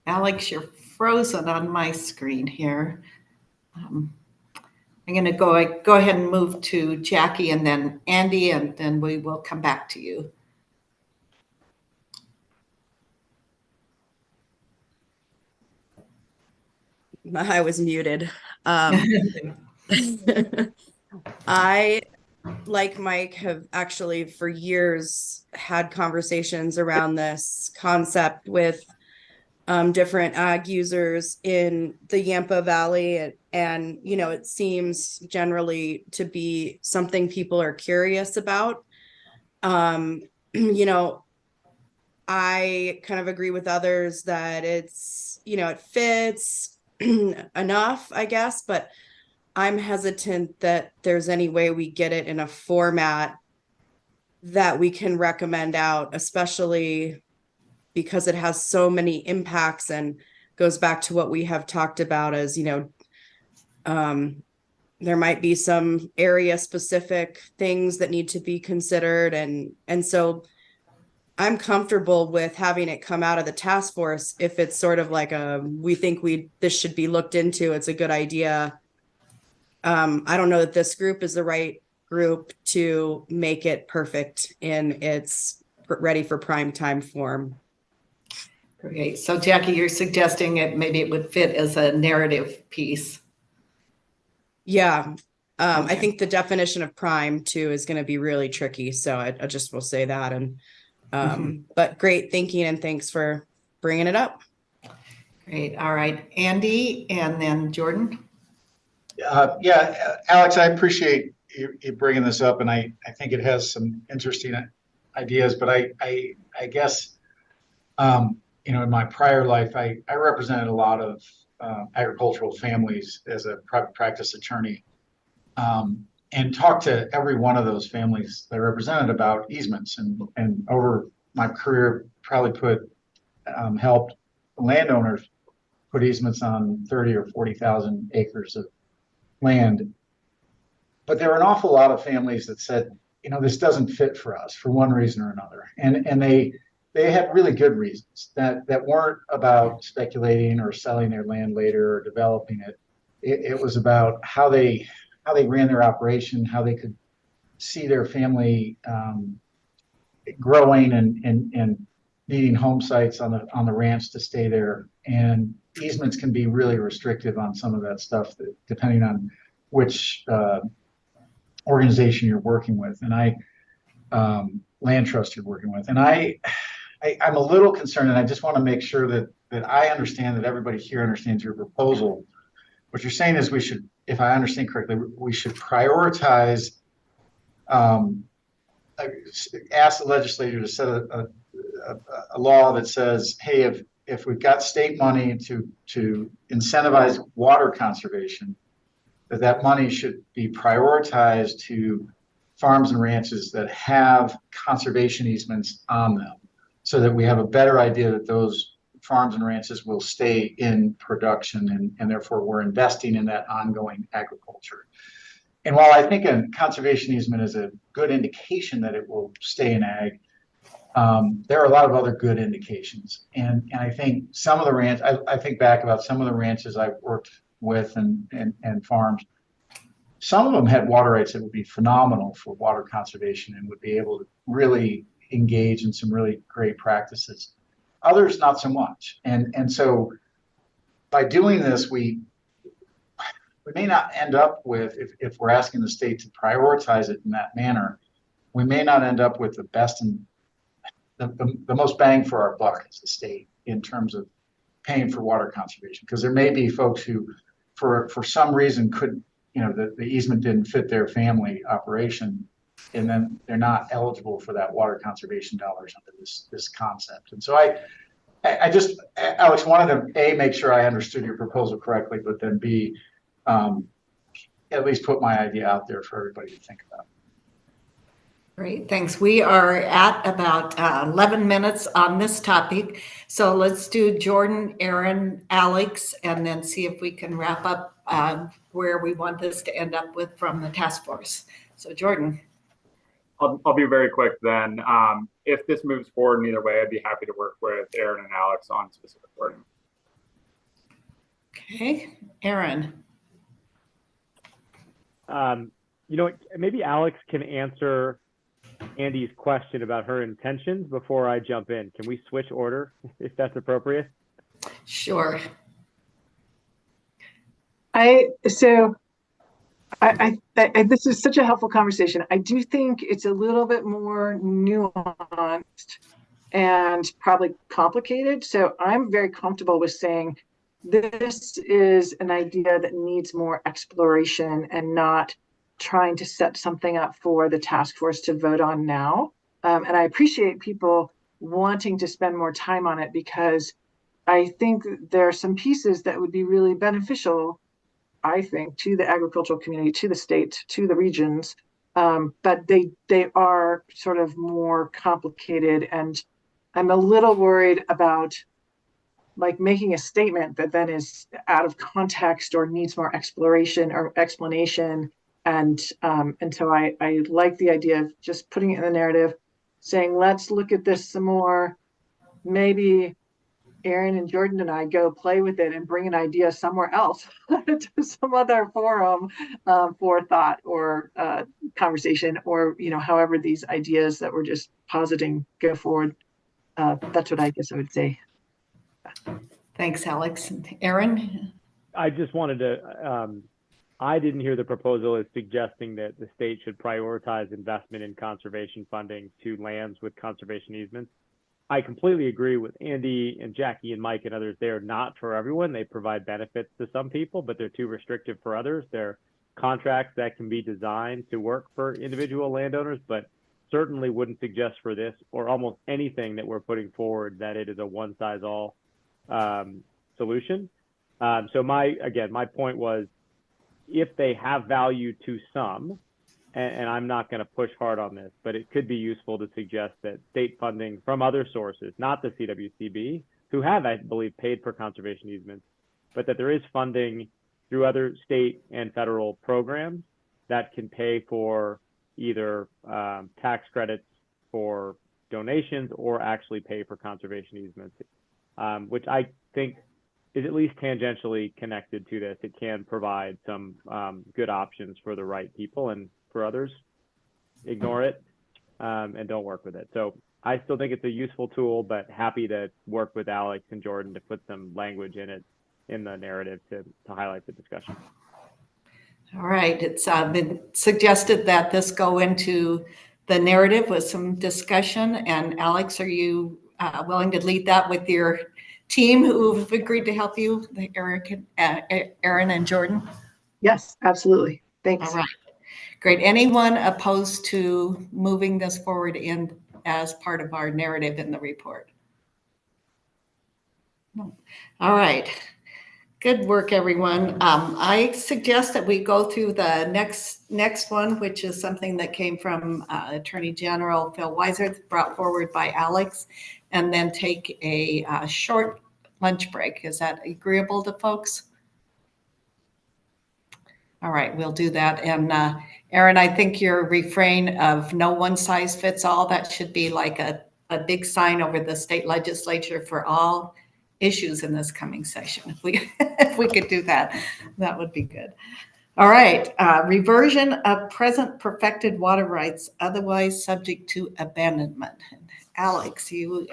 Alex, you're frozen on my screen here. I'm going to go ahead and move to Jackie and then Andy, and then we will come back to you. I was muted. I, like Mike, have actually for years had conversations around this concept with different ag users in the Yampa Valley. And, it seems generally to be something people are curious about. I kind of agree with others that it's, it fits enough, I guess, but I'm hesitant that there's any way we get it in a format that we can recommend out, especially because it has so many impacts and goes back to what we have talked about as, there might be some area specific things that need to be considered. And so I'm comfortable with having it come out of the task force if it's sort of like we think this should be looked into. It's a good idea. I don't know that this group is the right group to make it perfect in its ready for prime time form. Great. So Jackie, you're suggesting maybe it would fit as a narrative piece. Yeah. Okay. I think the definition of prime too is going to be really tricky. So I just will say that. And but great thinking, and thanks for bringing it up. Great. All right, Andy, and then Jordan. Yeah, Alex, I appreciate you bringing this up, and I think it has some interesting ideas. But I guess in my prior life, I represented a lot of agricultural families as a private practice attorney, and talked to every one of those families that I represented about easements, and over my career probably helped landowners put easements on 30 or 40,000 acres of land. But there were an awful lot of families that said, this doesn't fit for us for one reason or another. And they had really good reasons that weren't about speculating or selling their land later or developing it. It was about how they ran their operation, how they could see their family growing and needing home sites on the ranch to stay there. And easements can be really restrictive on some of that stuff, depending on which organization you're working with, and land trust you're working with. And I'm a little concerned, and I just want to make sure that I understand, that everybody here understands your proposal. What you're saying is we should, if I understand correctly, we should prioritize, ask the legislature to set a law that says, hey, if we've got state money to incentivize water conservation, that money should be prioritized to farms and ranches that have conservation easements on them, so that we have a better idea that those farms and ranches will stay in production, and therefore we're investing in that ongoing agriculture. And while I think a conservation easement is a good indication that it will stay in ag, there are a lot of other good indications. And I think some of the I think back about some of the ranches I've worked with and farms. Some of them had water rights that would be phenomenal for water conservation and would be able to really engage in some really great practices. Others, not so much. And so by doing this, we may not end up with, if we're asking the state to prioritize it in that manner, we may not end up with the best and the most bang for our buck as a state in terms of paying for water conservation. Because there may be folks who, for some reason, the easement didn't fit their family operation, and then they're not eligible for that water conservation dollars under this concept. And so I just, Alex, wanted to make sure I understood your proposal correctly, but then B, at least put my idea out there for everybody to think about. Great, thanks. We are at about 11 minutes on this topic. So let's do Jordan, Aaron, Alex, and then see if we can wrap up where we want this to end up with from the task force. So Jordan. I'll be very quick then. If this moves forward in either way, I'd be happy to work with Aaron and Alex on specific wording. Okay, Aaron. Maybe Alex can answer Andy's question about her intentions before I jump in. Can we switch order if that's appropriate? Sure. This is such a helpful conversation. I do think it's a little bit more nuanced and probably complicated. So I'm very comfortable with saying this is an idea that needs more exploration and not trying to set something up for the task force to vote on now. And I appreciate people wanting to spend more time on it, because I think there are some pieces that would be really beneficial, I think, to the agricultural community, to the state, to the regions. But they are sort of more complicated. And I'm a little worried about making a statement that then is out of context or needs more exploration or explanation. And so I like the idea of just putting it in the narrative. saying, let's look at this some more. Maybe Aaron and Jordan and I go play with it and bring an idea somewhere else to some other forum for thought or conversation, or, however these ideas that we're just positing go forward. That's what I guess I would say. Thanks, Alex. Aaron? I just wanted to, I didn't hear the proposal as suggesting that the state should prioritize investment in conservation funding to lands with conservation easements. I completely agree with Andy and Jackie and Mike and others. They're not for everyone. They provide benefits to some people, but they're too restrictive for others. They're contracts that can be designed to work for individual landowners, but certainly wouldn't suggest for this or almost anything that we're putting forward that it is a one-size-all solution. So my point was, if they have value to some, and I'm not going to push hard on this, but it could be useful to suggest that state funding from other sources, not the CWCB, who have, I believe, paid for conservation easements, but that there is funding through other state and federal programs that can pay for either tax credits for donations or actually pay for conservation easements, which I think is at least tangentially connected to this. It can provide some good options for the right people, and for others, ignore it and don't work with it. So I still think it's a useful tool, but happy to work with Alex and Jordan to put some language in it in the narrative to highlight the discussion. All right, it's been suggested that this go into the narrative with some discussion. And Alex, are you willing to lead that with your team who've agreed to help you, Aaron and Jordan? Yes, absolutely. Thanks. All right. Great. Anyone opposed to moving this forward in as part of our narrative in the report? No. All right. Good work, everyone. I suggest that we go through the next one, which is something that came from Attorney General Phil Weiser, brought forward by Alex, and then take a short lunch break. Is that agreeable to folks? All right, we'll do that. And Aaron, I think your refrain of no one size fits all, that should be like a big sign over the state legislature for all issues in this coming session. If we could do that, that would be good. All right, reversion of present perfected water rights, otherwise subject to abandonment. Alex, you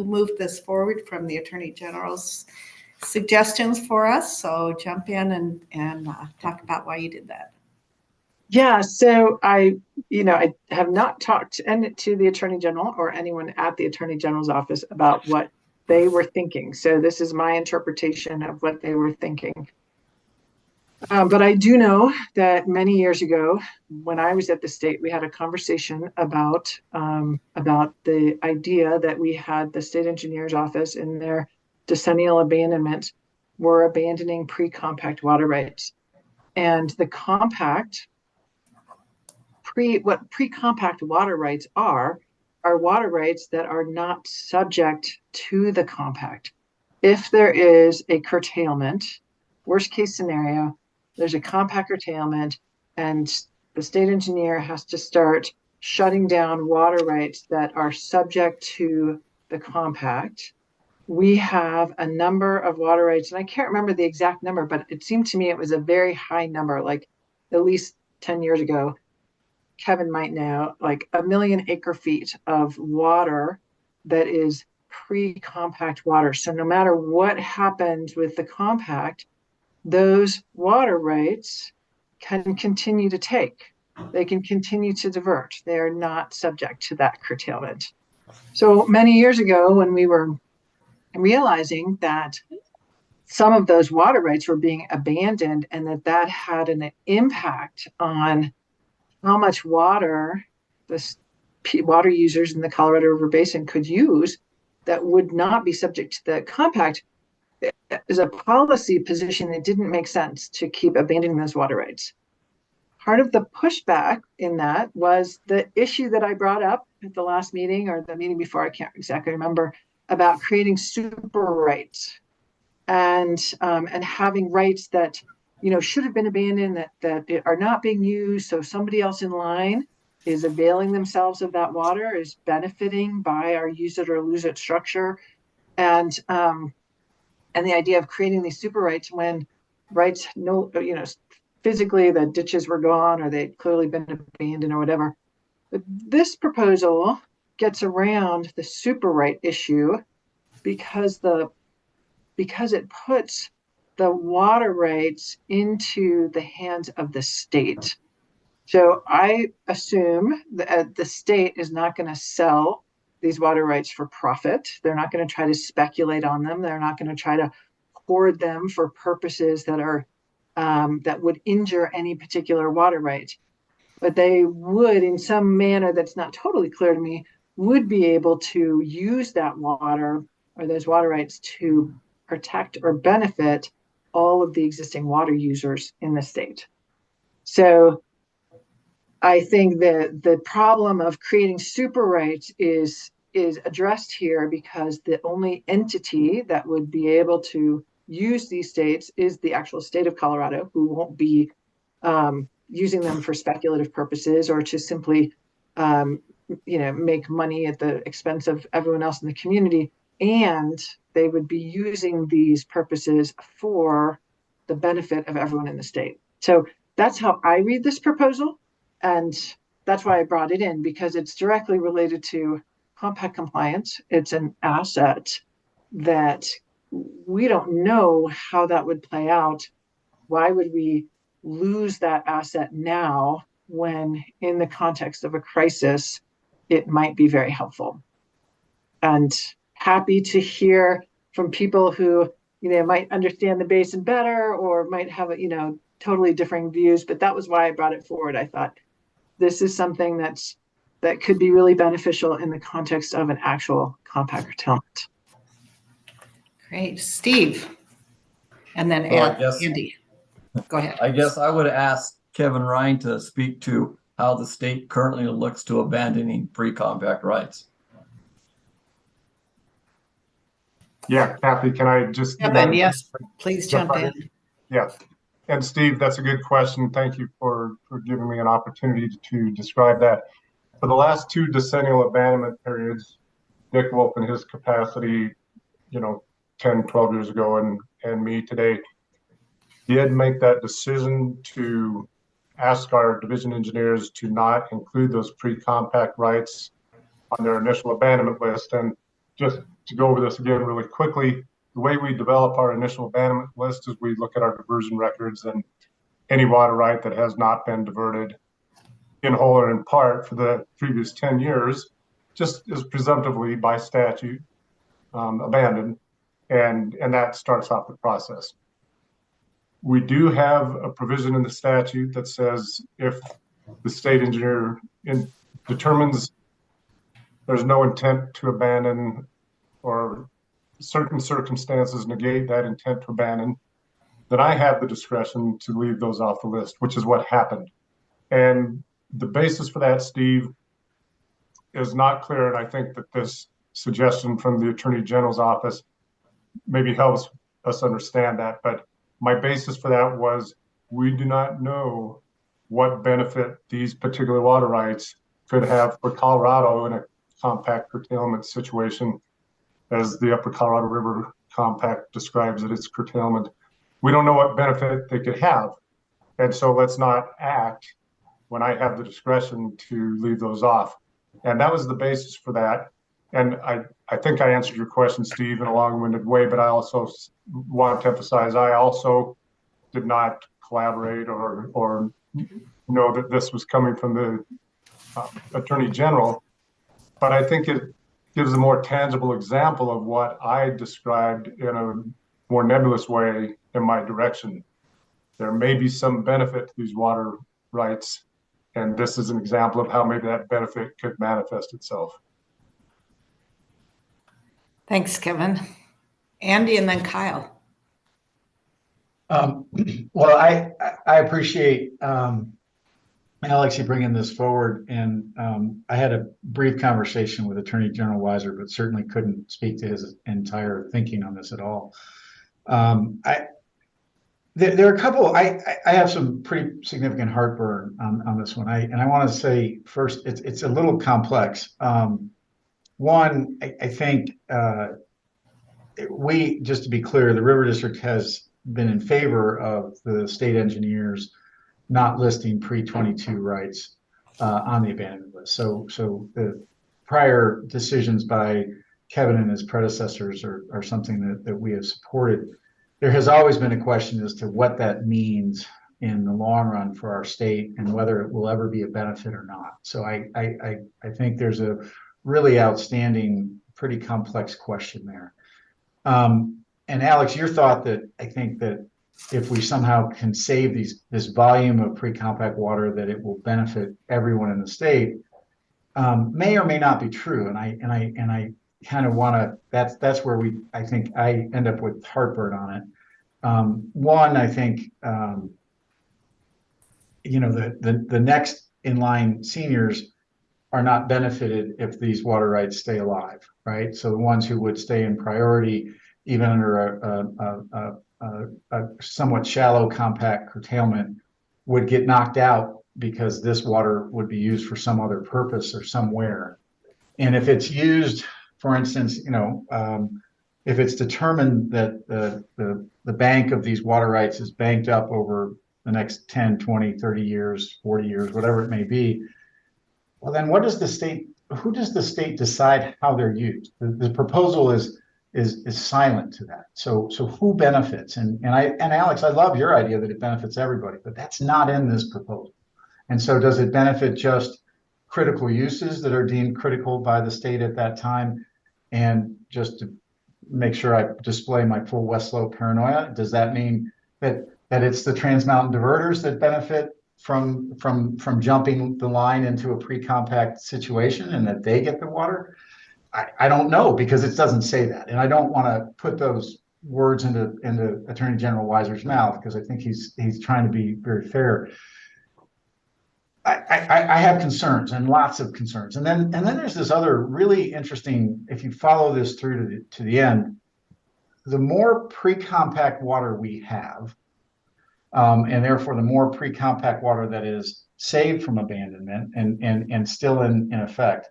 moved this forward from the Attorney General's suggestions for us. So jump in and talk about why you did that. Yeah, so I have not talked to the Attorney General or anyone at the Attorney General's office about what they were thinking. So this is my interpretation of what they were thinking. But I do know that many years ago, when I was at the state, we had a conversation about the idea that we had the state engineer's office in their decennial abandonment were abandoning pre-compact water rights. And the compact, what pre-compact water rights are water rights that are not subject to the compact. If there is a curtailment, worst case scenario, there's a compact curtailment and the state engineer has to start shutting down water rights that are subject to the compact. We have a number of water rights, and I can't remember the exact number, but it seemed to me it was a very high number, like at least 10 years ago. Kevin might know, like 1 million acre feet of water that is pre-compact water. So no matter what happens with the compact, those water rights can continue to take. They can continue to divert. They are not subject to that curtailment. So many years ago, when we were realizing that some of those water rights were being abandoned and that had an impact on how much water the water users in the Colorado River Basin could use that would not be subject to the compact, as a policy position, it didn't make sense to keep abandoning those water rights. Part of the pushback in that was the issue that I brought up at the last meeting or the meeting before, I can't exactly remember, about creating super rights and having rights that should have been abandoned, that are not being used. So somebody else in line is availing themselves of that water, is benefiting by our use it or lose it structure. And the idea of creating these super rights when rights, no, physically the ditches were gone or they'd clearly been abandoned or whatever. But this proposal gets around the super right issue because it puts the water rights into the hands of the state. So I assume that the state is not going to sell these water rights for profit. They're not going to try to speculate on them. They're not going to try to hoard them for purposes that are that would injure any particular water right. But they would, in some manner that's not totally clear to me, would be able to use that water or those water rights to protect or benefit all of the existing water users in the state. So I think that the problem of creating super rights is addressed here because the only entity that would be able to use these states is the actual state of Colorado, who won't be using them for speculative purposes or to simply make money at the expense of everyone else in the community. And they would be using these purposes for the benefit of everyone in the state. So that's how I read this proposal. And that's why I brought it in, because it's directly related to compact compliance. It's an asset that we don't know how that would play out. Why would we lose that asset now when in the context of a crisis, it might be very helpful? And happy to hear from people who, might understand the basin better or might have, totally differing views, but that was why I brought it forward. I thought this is something that could be really beneficial in the context of an actual compact curtailment. Great. Steve. And then Andy. Go ahead. I guess I would ask Kevin Ryan to speak to how the state currently looks to abandoning pre-compact rights. Yeah, Kathy, can I just? Kevin, yes, please jump in. Yeah. And Steve, that's a good question. Thank you for giving me an opportunity to describe that. For the last two decennial abandonment periods, Dick Wolf in his capacity, 10, 12 years ago and me today, did make that decision to ask our division engineers to not include those pre-compact rights on their initial abandonment list. And just to go over this again really quickly, the way we develop our initial abandonment list is we look at our diversion records, and any water right that has not been diverted in whole or in part for the previous 10 years just is presumptively by statute abandoned, and that starts off the process. We do have a provision in the statute that says if the state engineer determines there's no intent to abandon or certain circumstances negate that intent to abandon, then I have the discretion to leave those off the list, which is what happened. And the basis for that, Steve, is not clear. And I think that this suggestion from the Attorney General's office maybe helps us understand that. But my basis for that was we do not know what benefit these particular water rights could have for Colorado in a compact curtailment situation, as the Upper Colorado River Compact describes it, its curtailment. We don't know what benefit they could have. And so let's not act when I have the discretion to leave those off. And that was the basis for that. And I think I answered your question, Steve, in a long-winded way, but I also want to emphasize I also did not collaborate or know that this was coming from the Attorney General. But I think it gives a more tangible example of what I described in a more nebulous way in my direction. There may be some benefit to these water rights, and this is an example of how maybe that benefit could manifest itself. Thanks, Kevin. Andy, and then Kyle. Well, I appreciate Alex, you bringing this forward, and I had a brief conversation with Attorney General Weiser, but certainly couldn't speak to his entire thinking on this at all. There are a couple. I have some pretty significant heartburn on this one. I want to say first, it's a little complex. One, I think just to be clear, the River District has been in favor of the state engineers not listing pre-22 rights on the abandonment list. So the prior decisions by Kevin and his predecessors are something that we have supported. There has always been a question as to what that means in the long run for our state and whether it will ever be a benefit or not. So I think there's a really outstanding, pretty complex question there. And Alex, your thought that I think that if we somehow can save this volume of pre-compact water, that it will benefit everyone in the state, may or may not be true. And I kind of want to. That's where I think I end up with heartburn on it. One, I think the next in line seniors are not benefited if these water rights stay alive, right? So the ones who would stay in priority, even under a somewhat shallow compact curtailment, would get knocked out because this water would be used for some other purpose or somewhere. And if it's used, for instance, if it's determined that the bank of these water rights is banked up over the next 10, 20, 30 years, 40 years, whatever it may be, well, then who does the state decide how they're used? The proposal is silent to that. So who benefits? And Alex, I love your idea that it benefits everybody, but that's not in this proposal. And so does it benefit just critical uses that are deemed critical by the state at that time? And just to make sure I display my full West Slope paranoia, does that mean that it's the Trans Mountain diverters that benefit from jumping the line into a pre-compact situation and that they get the water? I don't know, because it doesn't say that. And I don't want to put those words into Attorney General Weiser's mouth, because I think he's trying to be very fair. I have concerns, and lots of concerns. And then there's this other really interesting, if you follow this through to the end, the more pre-compact water we have, and therefore the more pre-compact water that is saved from abandonment and still in effect,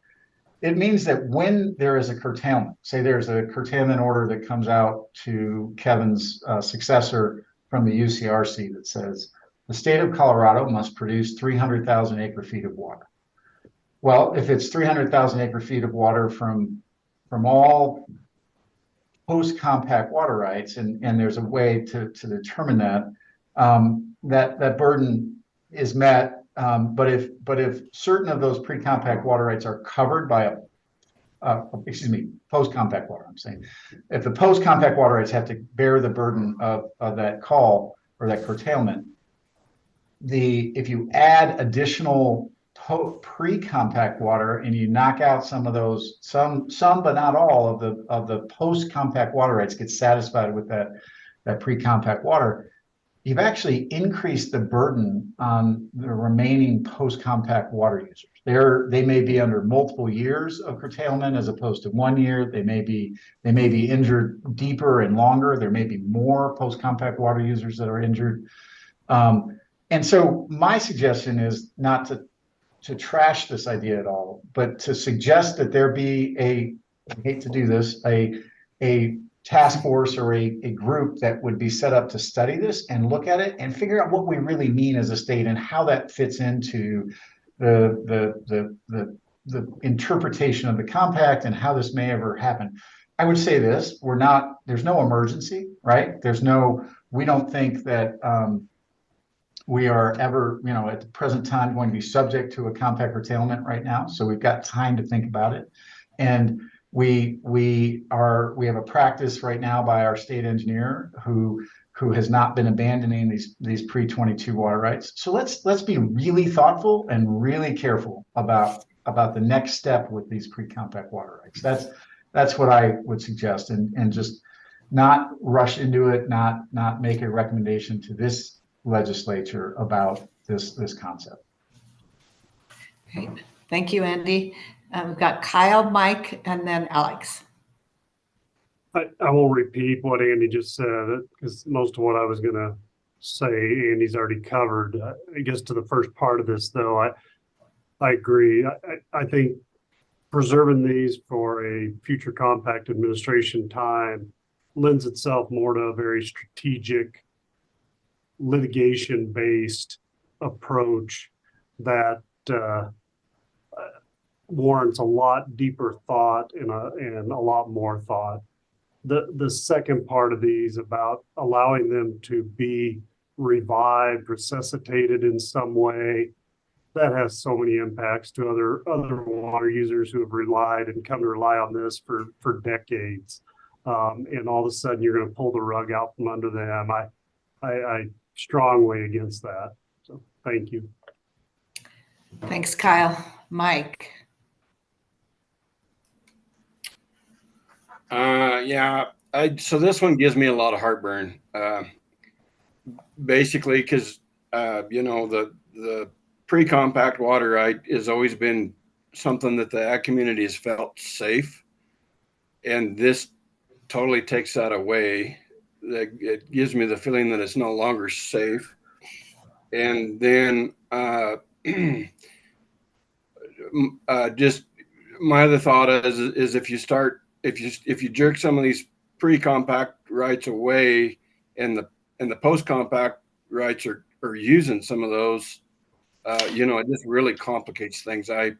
it means that when there is a curtailment, say there's a curtailment order that comes out to Kevin's successor from the UCRC that says the state of Colorado must produce 300,000 acre feet of water. Well, if it's 300,000 acre feet of water from all post-compact water rights, and there's a way to determine that, that burden is met. But if certain of those pre-compact water rights are covered by post-compact water, I'm saying, if the post-compact water rights have to bear the burden of that call or that curtailment, if you add additional pre-compact water and you knock out some of those, some but not all of the post-compact water rights get satisfied with that pre-compact water, you've actually increased the burden on the remaining post-compact water users. They may be under multiple years of curtailment as opposed to 1 year. They may be injured deeper and longer. There may be more post-compact water users that are injured. And so my suggestion is not to trash this idea at all, but to suggest that there be I hate to do this, a task force or a group that would be set up to study this and look at it and figure out what we really mean as a state and how that fits into the interpretation of the compact and how this may ever happen. I would say this: there's no emergency, right? We don't think that we are ever, at the present time, going to be subject to a compact curtailment right now. So we've got time to think about it. And we have a practice right now by our state engineer who has not been abandoning these pre-22 water rights. So let's be really thoughtful and really careful about the next step with these pre-compact water rights. That's what I would suggest, and just not rush into it, not make a recommendation to this legislature about this concept. Great. Thank you, Andy. We've got Kyle, Mike, and then Alex. I won't repeat what Andy just said, because most of what I was going to say Andy's already covered. I guess to the first part of this, though, I agree. I think preserving these for a future compact administration time lends itself more to a very strategic, litigation-based approach that warrants a lot deeper thought and a lot more thought. The second part of these about allowing them to be revived, resuscitated in some way, that has so many impacts to other water users who have relied and come to rely on this for decades. And all of a sudden you're going to pull the rug out from under them. I strongly against that. So thank you. Thanks, Kyle. Mike. Yeah, so this one gives me a lot of heartburn. Basically, because the pre-compact water right has always been something that the ag community has felt safe, and this totally takes that away. It gives me the feeling that it's no longer safe. And then just my other thought is if you jerk some of these pre-compact rights away and the post-compact rights are using some of those, it just really complicates things. I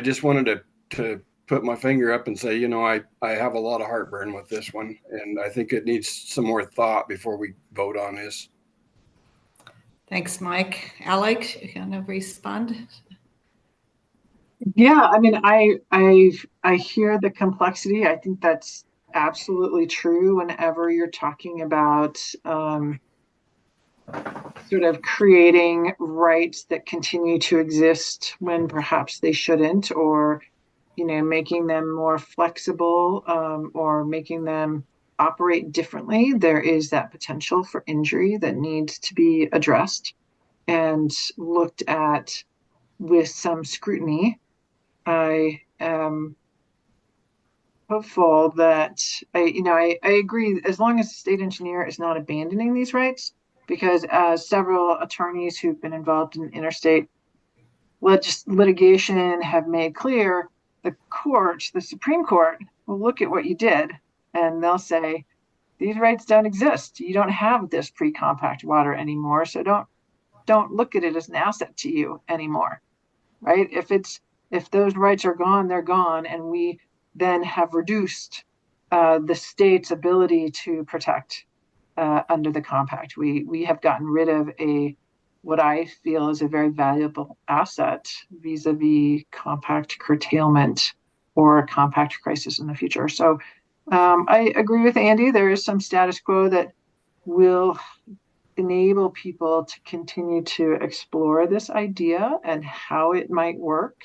just wanted to put my finger up and say, I have a lot of heartburn with this one, and I think it needs some more thought before we vote on this. Thanks, Mike. Alex, you want to respond? Yeah, I mean, I hear the complexity. I think that's absolutely true whenever you're talking about sort of creating rights that continue to exist when perhaps they shouldn't, or making them more flexible, or making them operate differently. There is that potential for injury that needs to be addressed and looked at with some scrutiny. I am hopeful that I agree, as long as the state engineer is not abandoning these rights, because as several attorneys who've been involved in interstate litigation have made clear, the Supreme Court will look at what you did and they'll say, these rights don't exist. You don't have this pre-compact water anymore, so don't look at it as an asset to you anymore, right? If those rights are gone, they're gone, and we then have reduced the state's ability to protect under the compact. We have gotten rid of what I feel is a very valuable asset vis-a-vis compact curtailment or a compact crisis in the future. So I agree with Andy. There is some status quo that will enable people to continue to explore this idea and how it might work,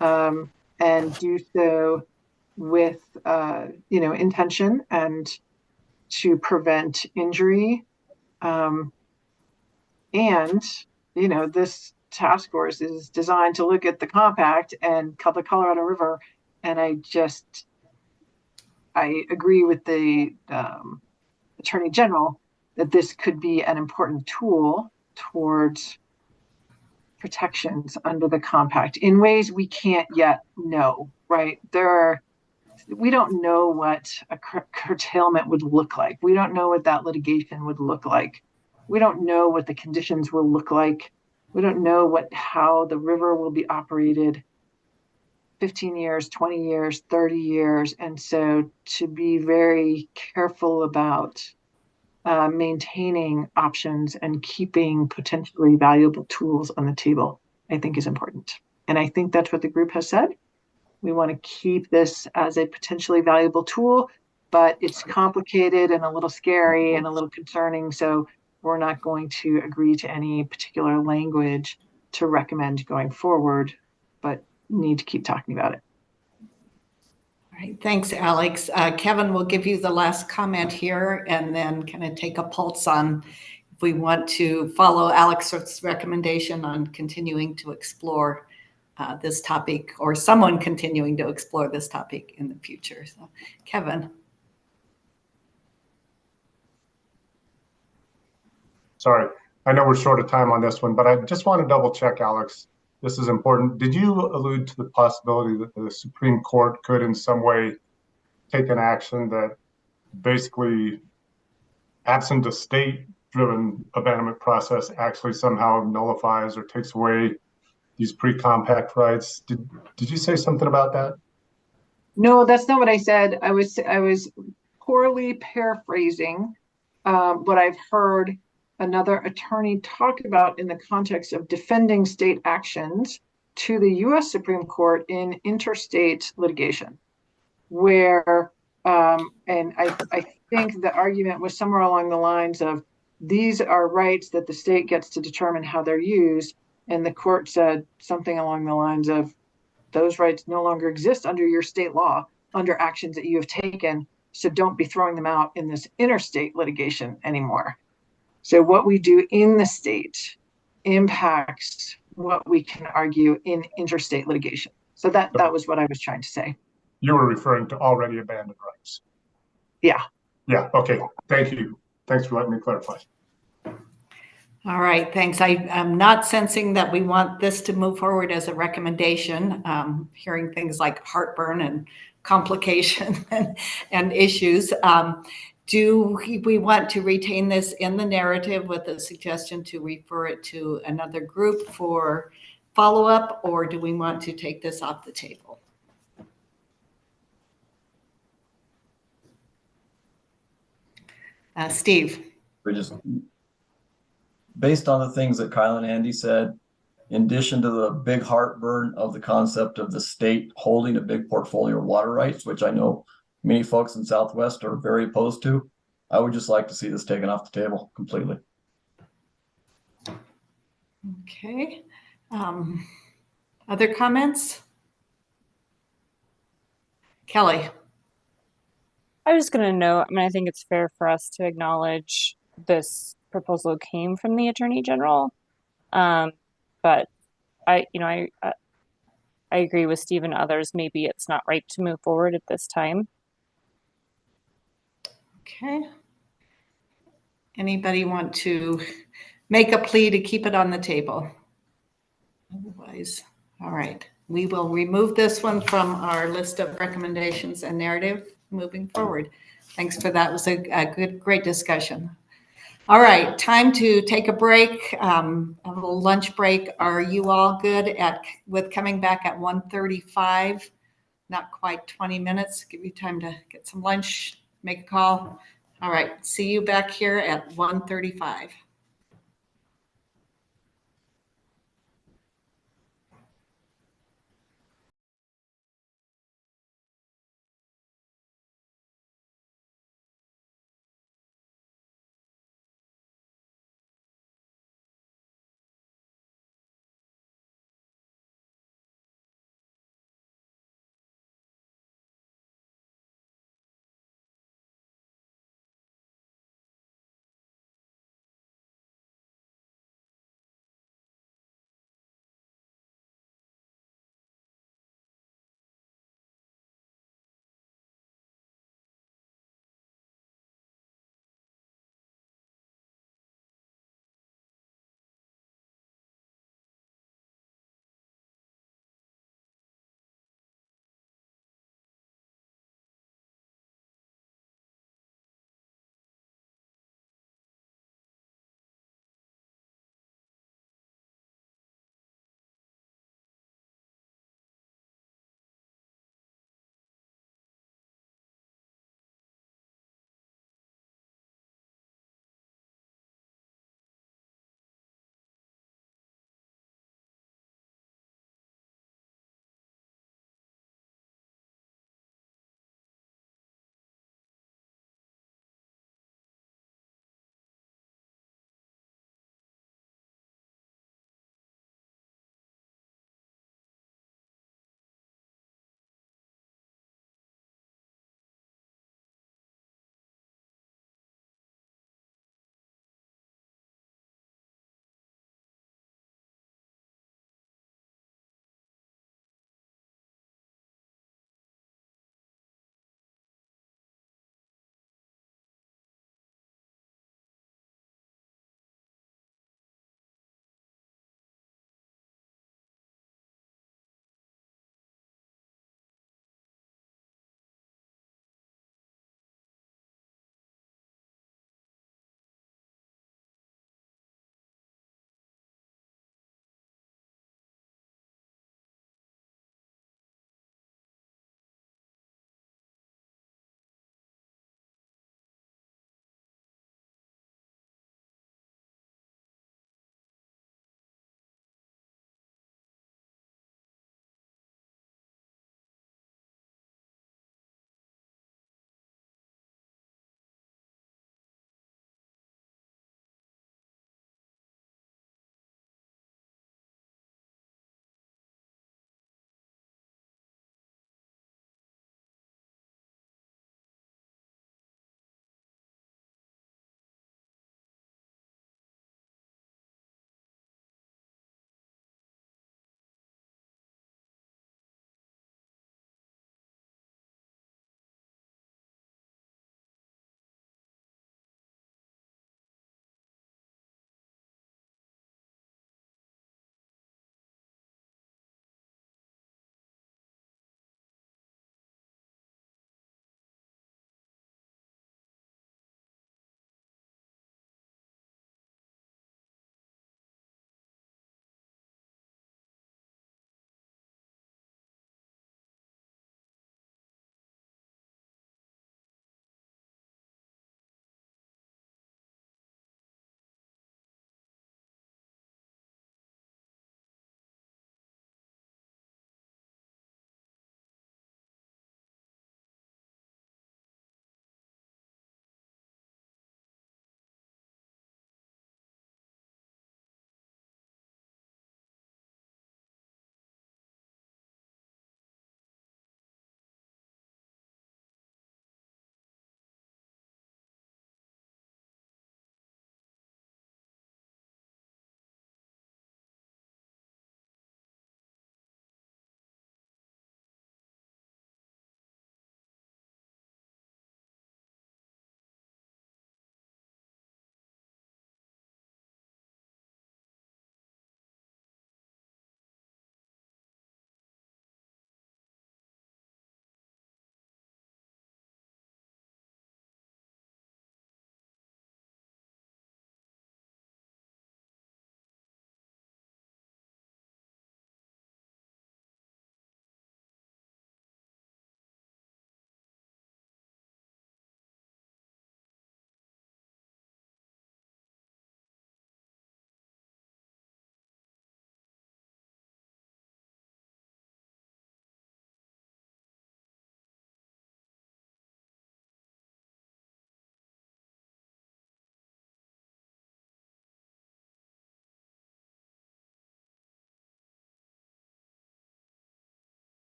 and do so with intention and to prevent injury. And this task force is designed to look at the compact and the Colorado River, and I agree with the Attorney General that this could be an important tool towards protections under the compact in ways we can't yet know, right? We don't know what a curtailment would look like. We don't know what that litigation would look like. We don't know what the conditions will look like. We don't know how the river will be operated 15 years, 20 years, 30 years. And so to be very careful about maintaining options and keeping potentially valuable tools on the table, I think is important. And I think that's what the group has said. We want to keep this as a potentially valuable tool, but it's complicated and a little scary and a little concerning. So we're not going to agree to any particular language to recommend going forward, but need to keep talking about it. All right, thanks, Alex. Kevin will give you the last comment here and then kind of take a pulse on if we want to follow Alex's recommendation on continuing to explore this topic, or someone continuing to explore this topic in the future. So, Kevin. sorry. I know we're short of time on this one, but I just want to double check, Alex. This is important. Did you allude to the possibility that the Supreme Court could in some way take an action that basically, absent a state-driven abandonment process, actually somehow nullifies or takes away these pre-compact rights? Did you say something about that? No, that's not what I said. I was poorly paraphrasing what I've heard another attorney talk about in the context of defending state actions to the U.S. Supreme Court in interstate litigation, where and I think the argument was somewhere along the lines of these are rights that the state gets to determine how they're used, and the court said something along the lines of those rights no longer exist under your state law, under actions that you have taken. So don't be throwing them out in this interstate litigation anymore. So what we do in the state impacts what we can argue in interstate litigation. So that was what I was trying to say. You were referring to already abandoned rights. Yeah. Yeah. Okay. Thank you. Thanks for letting me clarify. All right, thanks. I'm not sensing that we want this to move forward as a recommendation. Hearing things like heartburn and complication and issues. Do we want to retain this in the narrative with a suggestion to refer it to another group for follow-up, or do we want to take this off the table? Steve. We just, based on the things that Kyle and Andy said, in addition to the big heartburn of the concept of the state holding a big portfolio of water rights, which I know many folks in Southwest are very opposed to, I would just like to see this taken off the table completely. Okay. Other comments? Kelly. I was going to note, I think it's fair for us to acknowledge this proposal came from the Attorney General. But I agree with Steve and others. Maybe it's not right to move forward at this time. Okay. Anybody want to make a plea to keep it on the table? Otherwise, all right. We will remove this one from our list of recommendations and narrative moving forward. Thanks for that. It was a great discussion. All right, time to take a break, a little lunch break. Are you all good with coming back at 1:35? Not quite 20 minutes. Give you time to get some lunch, make a call. All right, see you back here at 1:35.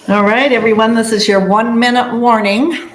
All right, everyone, this is your 1-minute warning.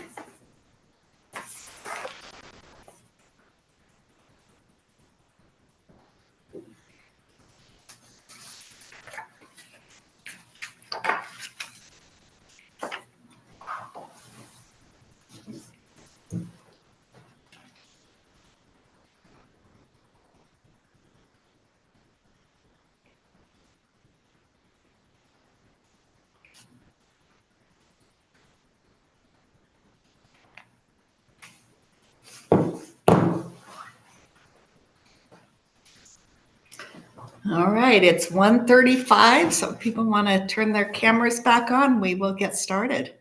All right, it's 1:35, so if people want to turn their cameras back on, we will get started.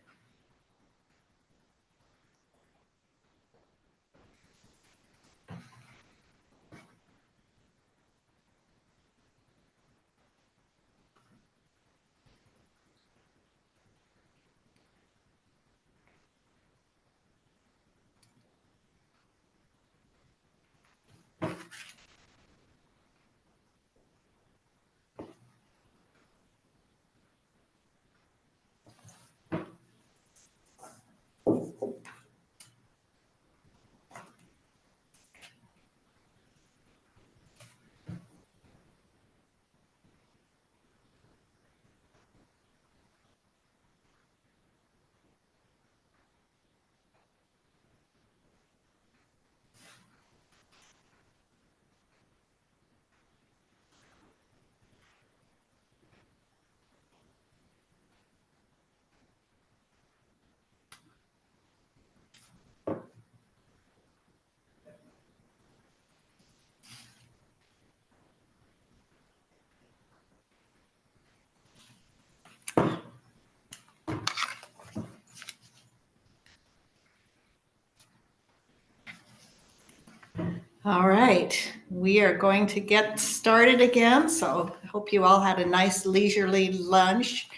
All right, we are going to get started again, so I hope you all had a nice leisurely lunch.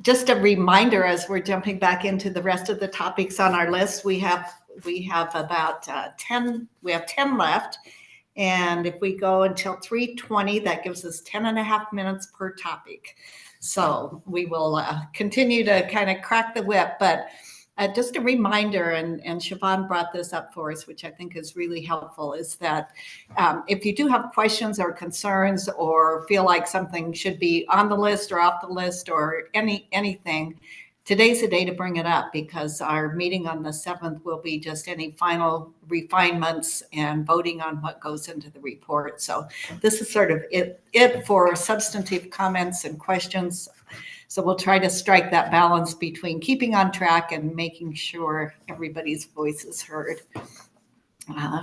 Just a reminder, as we're jumping back into the rest of the topics on our list, we have about 10 left, and if we go until 3:20, that gives us 10 and a half minutes per topic. So we will continue to kind of crack the whip, but just a reminder, and Siobhan brought this up for us, which I think is really helpful, is that if you do have questions or concerns or feel like something should be on the list or off the list or anything, today's the day to bring it up, because our meeting on the 7th will be just any final refinements and voting on what goes into the report. So this is sort of it for substantive comments and questions. So we'll try to strike that balance between keeping on track and making sure everybody's voice is heard.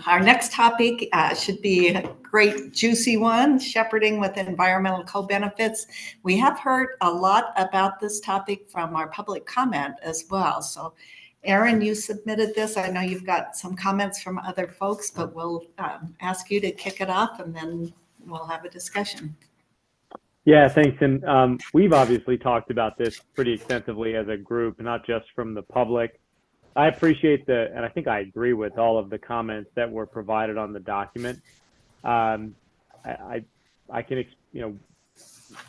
Our next topic should be a great juicy one, shepherding with environmental co-benefits. We have heard a lot about this topic from our public comment as well. So Aaron, you submitted this. I know you've got some comments from other folks, but we'll ask you to kick it off and then we'll have a discussion. Yeah, thanks. And we've obviously talked about this pretty extensively as a group, not just from the public. I appreciate and I think I agree with all of the comments that were provided on the document. I can,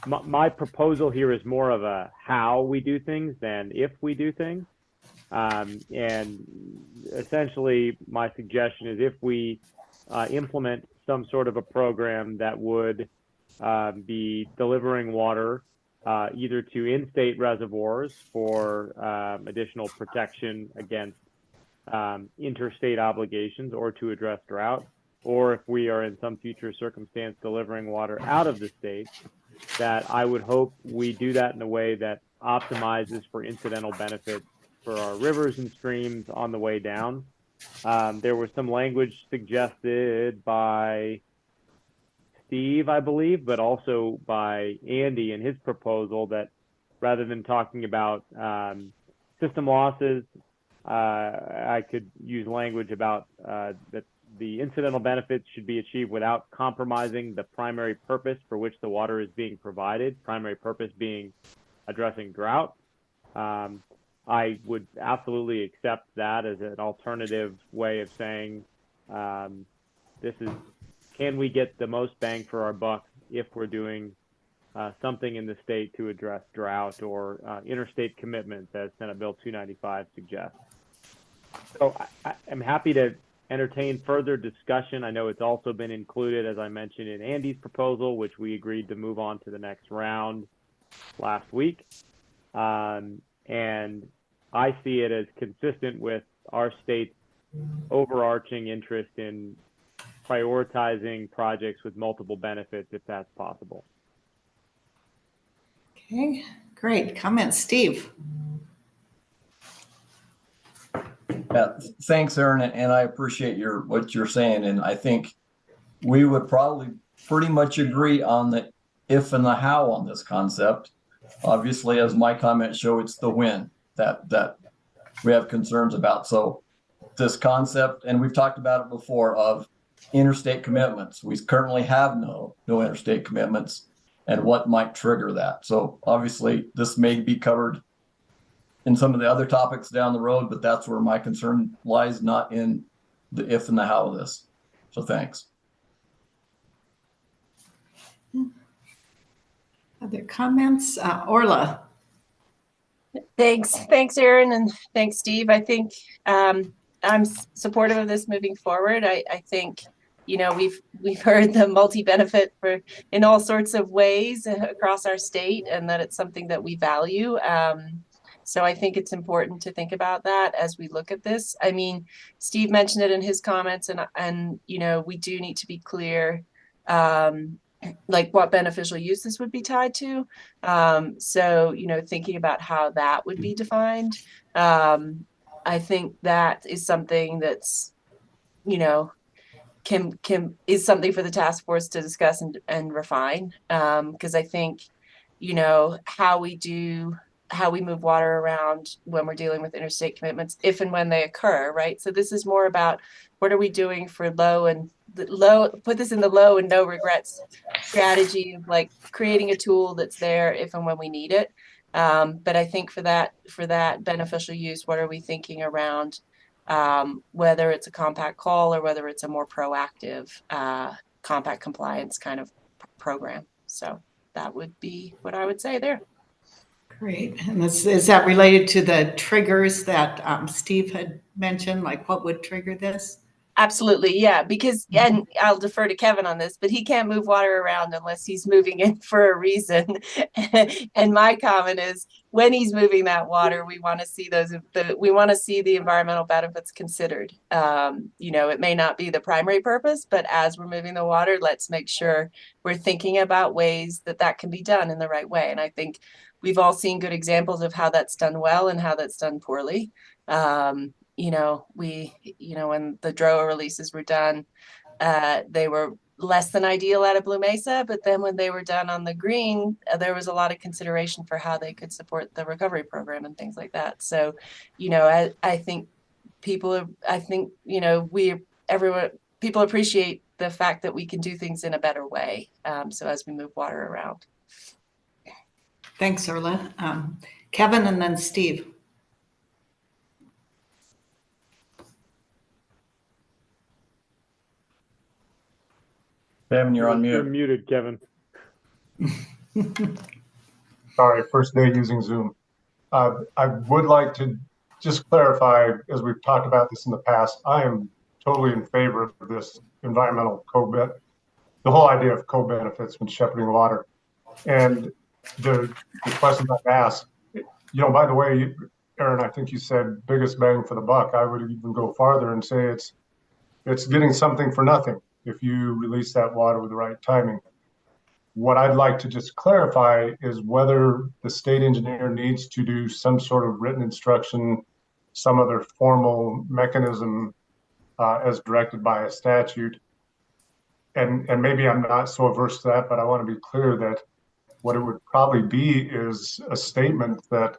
my proposal here is more of a how we do things than if we do things. And essentially, my suggestion is if we implement some sort of a program that would be delivering water either to in-state reservoirs for additional protection against interstate obligations or to address drought, or if we are in some future circumstance delivering water out of the state, that I would hope we do that in a way that optimizes for incidental benefits for our rivers and streams on the way down. There was some language suggested by Steve, I believe, but also by Andy in his proposal that rather than talking about system losses, I could use language about that the incidental benefits should be achieved without compromising the primary purpose for which the water is being provided, primary purpose being addressing drought. I would absolutely accept that as an alternative way of saying this is, can we get the most bang for our buck if we're doing something in the state to address drought or interstate commitments, as Senate Bill 295 suggests. So I'm happy to entertain further discussion. I know it's also been included, as I mentioned, in Andy's proposal, which we agreed to move on to the next round last week. And I see it as consistent with our state's overarching interest in prioritizing projects with multiple benefits, if that's possible. Okay, great. Comments, Steve? Yeah, thanks, Aaron, and I appreciate what you're saying. And I think we would probably pretty much agree on the if and the how on this concept. Obviously, as my comments show, it's the when that we have concerns about. So this concept, and we've talked about it before, of interstate commitments. We currently have no interstate commitments, and what might trigger that. So obviously, this may be covered in some of the other topics down the road, but that's where my concern lies, not in the if and the how of this. So thanks. Other comments? Orla? Thanks, Aaron, and thanks, Steve. I think I'm supportive of this moving forward. I think, you know, we've heard the multi-benefit in all sorts of ways across our state, and that it's something that we value. So I think it's important to think about that as we look at this. I mean, Steve mentioned it in his comments, and you know, we do need to be clear, like what beneficial use this would be tied to. So, you know, thinking about how that would be defined. I think that is something that's, you know, is something for the task force to discuss and refine. Because I think, you know, how we move water around when we're dealing with interstate commitments, if and when they occur, right? So this is more about what are we doing for put this in the low and no regrets strategy of like creating a tool that's there if and when we need it. But I think for that beneficial use, what are we thinking around whether it's a compact call or whether it's a more proactive compact compliance kind of program. So that would be what I would say there. Great. And is that related to the triggers that Steve had mentioned? Like what would trigger this? Absolutely. Yeah. Because, and I'll defer to Kevin on this, but he can't move water around unless he's moving it for a reason. And my comment is when he's moving that water, we want to see the environmental benefits considered. You know, it may not be the primary purpose, but as we're moving the water, let's make sure we're thinking about ways that can be done in the right way. And I think we've all seen good examples of how that's done well and how that's done poorly. You know, when the Drought releases were done, they were less than ideal out of Blue Mesa, but then when they were done on the green, there was a lot of consideration for how they could support the recovery program and things like that. So, you know, I think people appreciate the fact that we can do things in a better way. So as we move water around. Thanks, Orla. Kevin and then Steve. Kevin, you're on mute. You're muted, Kevin. Sorry, first day using Zoom. I would like to just clarify, as we've talked about this in the past, I am totally in favor of this environmental the whole idea of co-benefits when shepherding water. And the question I've asked, you know, by the way, Aaron, I think you said biggest bang for the buck. I would even go farther and say it's getting something for nothing if you release that water with the right timing. What I'd like to just clarify is whether the state engineer needs to do some sort of written instruction, some other formal mechanism as directed by a statute. And maybe I'm not so averse to that, but I want to be clear that what it would probably be is a statement that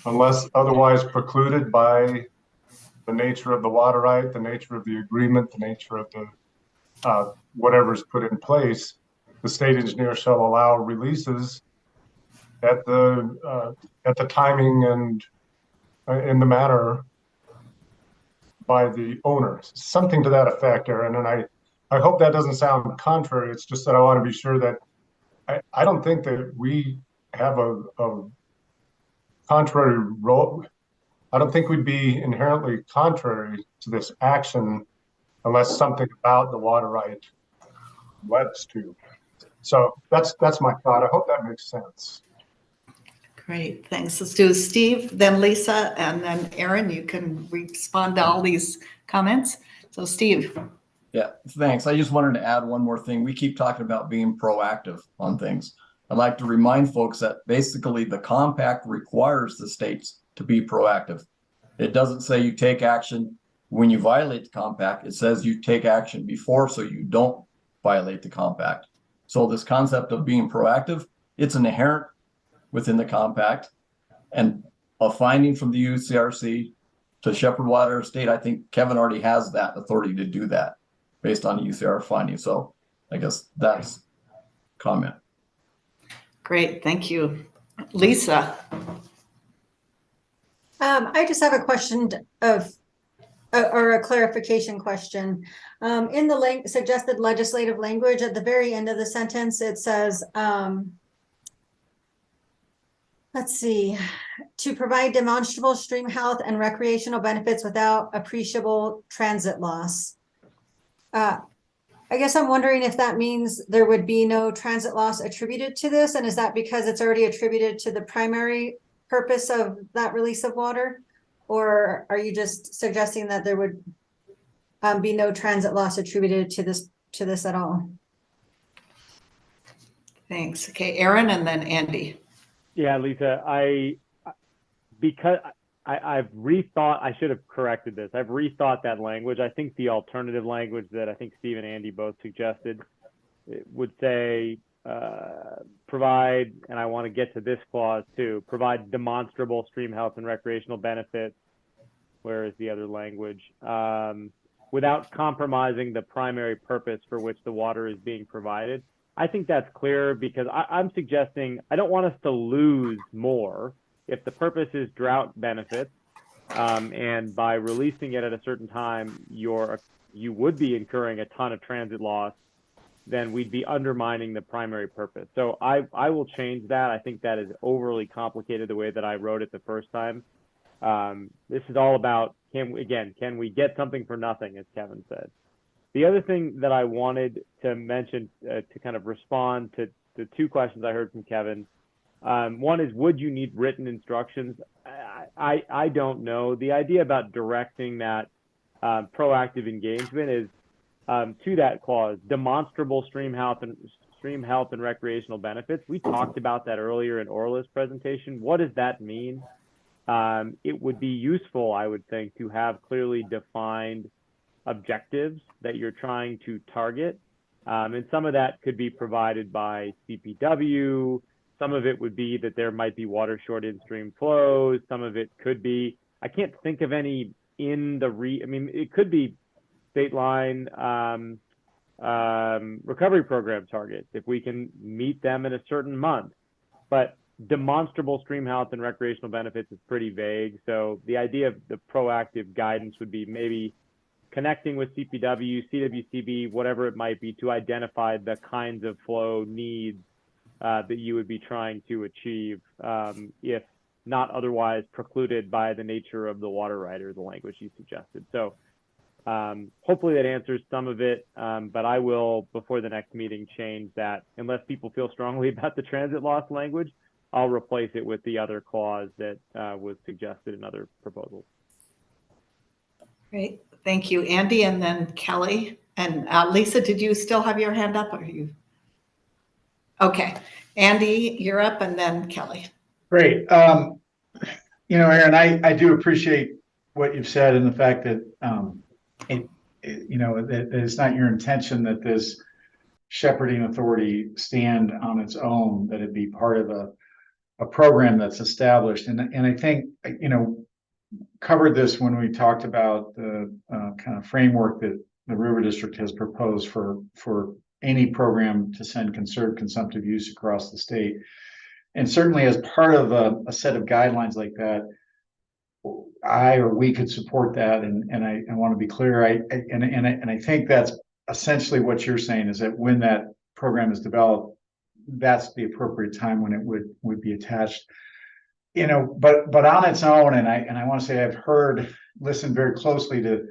unless otherwise precluded by the nature of the water right, the nature of the agreement, the nature of the whatever's put in place, the state engineer shall allow releases at the timing and in the manner by the owners. Something to that effect, Aaron. And I hope that doesn't sound contrary. It's just that I want to be sure that I don't think that we have a contrary role. I don't think we'd be inherently contrary to this action unless something about the water right led us to. So that's my thought. I hope that makes sense. Great, thanks. Let's do Steve, then Lisa, and then Aaron. You can respond to all these comments. So Steve. Yeah, thanks. I just wanted to add one more thing. We keep talking about being proactive on things. I'd like to remind folks that basically the compact requires the states to be proactive. It doesn't say you take action when you violate the compact. It says you take action before so you don't violate the compact. So this concept of being proactive, it's inherent within the compact, and a finding from the UCRC to shepherd water state, I think Kevin already has that authority to do that based on the UCR finding. So I guess that's comment. Great, thank you. Lisa. I just have a question or a clarification question. In the suggested legislative language at the very end of the sentence, it says, let's see, to provide demonstrable stream health and recreational benefits without appreciable transit loss. I guess I'm wondering if that means there would be no transit loss attributed to this, and is that because it's already attributed to the primary purpose of that release of water? Or are you just suggesting that there would be no transit loss attributed to this at all? Thanks. Okay, Aaron and then Andy. Yeah, Lisa, I've rethought, I should have corrected this. I've rethought that language. I think the alternative language that I think Steve and Andy both suggested would say provide, and I want to get to this clause too, provide demonstrable stream health and recreational benefits. Where is the other language? Without compromising the primary purpose for which the water is being provided. I think that's clear because I'm suggesting I don't want us to lose more if the purpose is drought benefits, and by releasing it at a certain time, you would be incurring a ton of transit loss, then we'd be undermining the primary purpose. So I will change that. I think that is overly complicated the way that I wrote it the first time. This is all about, can we get something for nothing, as Kevin said. The other thing that I wanted to mention to kind of respond to the two questions I heard from Kevin. One is, would you need written instructions? I don't know. The idea about directing that proactive engagement is to that clause, demonstrable stream health and recreational benefits. We talked about that earlier in Orla's presentation. What does that mean? It would be useful, I would think, to have clearly defined objectives that you're trying to target. And some of that could be provided by CPW. Some of it would be that there might be water short in-stream flows. Some of it could be, I can't think of any in the it could be state line recovery program targets if we can meet them in a certain month. But demonstrable stream health and recreational benefits is pretty vague. So the idea of the proactive guidance would be maybe connecting with CPW, CWCB, whatever it might be, to identify the kinds of flow needs that you would be trying to achieve, if not otherwise precluded by the nature of the water right or the language you suggested. So hopefully that answers some of it, but I will, before the next meeting, change that. Unless people feel strongly about the transit loss language, I'll replace it with the other clause that was suggested in other proposals. Great, thank you, Andy, and then Kelly. And Lisa, did you still have your hand up? Or are you? Okay, Andy, you're up, and then Kelly. Great. Aaron, I do appreciate what you've said and the fact that that it's not your intention that this shepherding authority stand on its own, that it be part of a program that's established. And I think, covered this when we talked about the kind of framework that the River District has proposed for any program to send conserved consumptive use across the state. And certainly as part of a set of guidelines like that, we could support that. And I want to be clear. I think that's essentially what you're saying, is that when that program is developed, that's the appropriate time when it would be attached. But on its own, and I want to say I've listened very closely to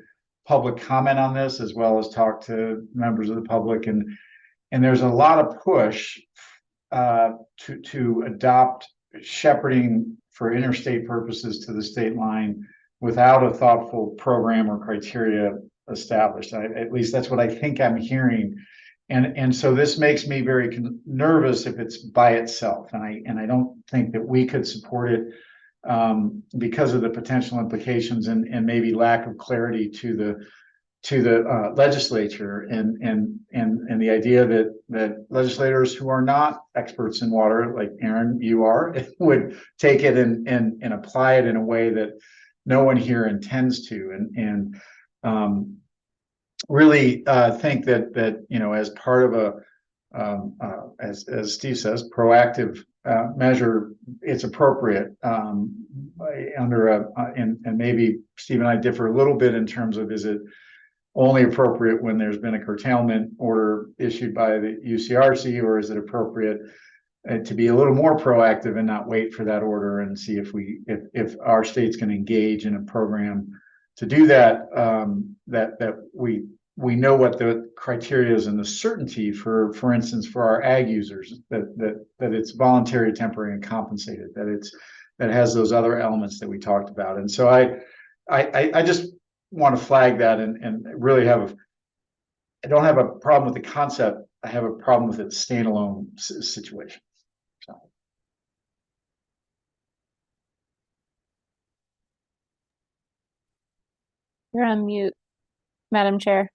public comment on this, as well as talk to members of the public, and there's a lot of push to adopt shepherding for interstate purposes to the state line without a thoughtful program or criteria established. At least that's what I think I'm hearing. And so this makes me very nervous if it's by itself. And I don't think that we could support it because of the potential implications and maybe lack of clarity to the legislature and the idea that legislators who are not experts in water, like Aaron, you are, would take it and apply it in a way that no one here intends to. And really think that as part of as Steve says, proactive measure, it's appropriate and maybe Steve and I differ a little bit in terms of, is it only appropriate when there's been a curtailment order issued by the UCRC, or is it appropriate to be a little more proactive and not wait for that order and see if our state's going to engage in a program to do that, that we know what the criteria is and the certainty for instance, for our ag users, that it's voluntary, temporary, and compensated, that it has those other elements that we talked about. And so I just want to flag that and really I don't have a problem with the concept. I have a problem with its standalone situation. So. You're on mute, Madam Chair.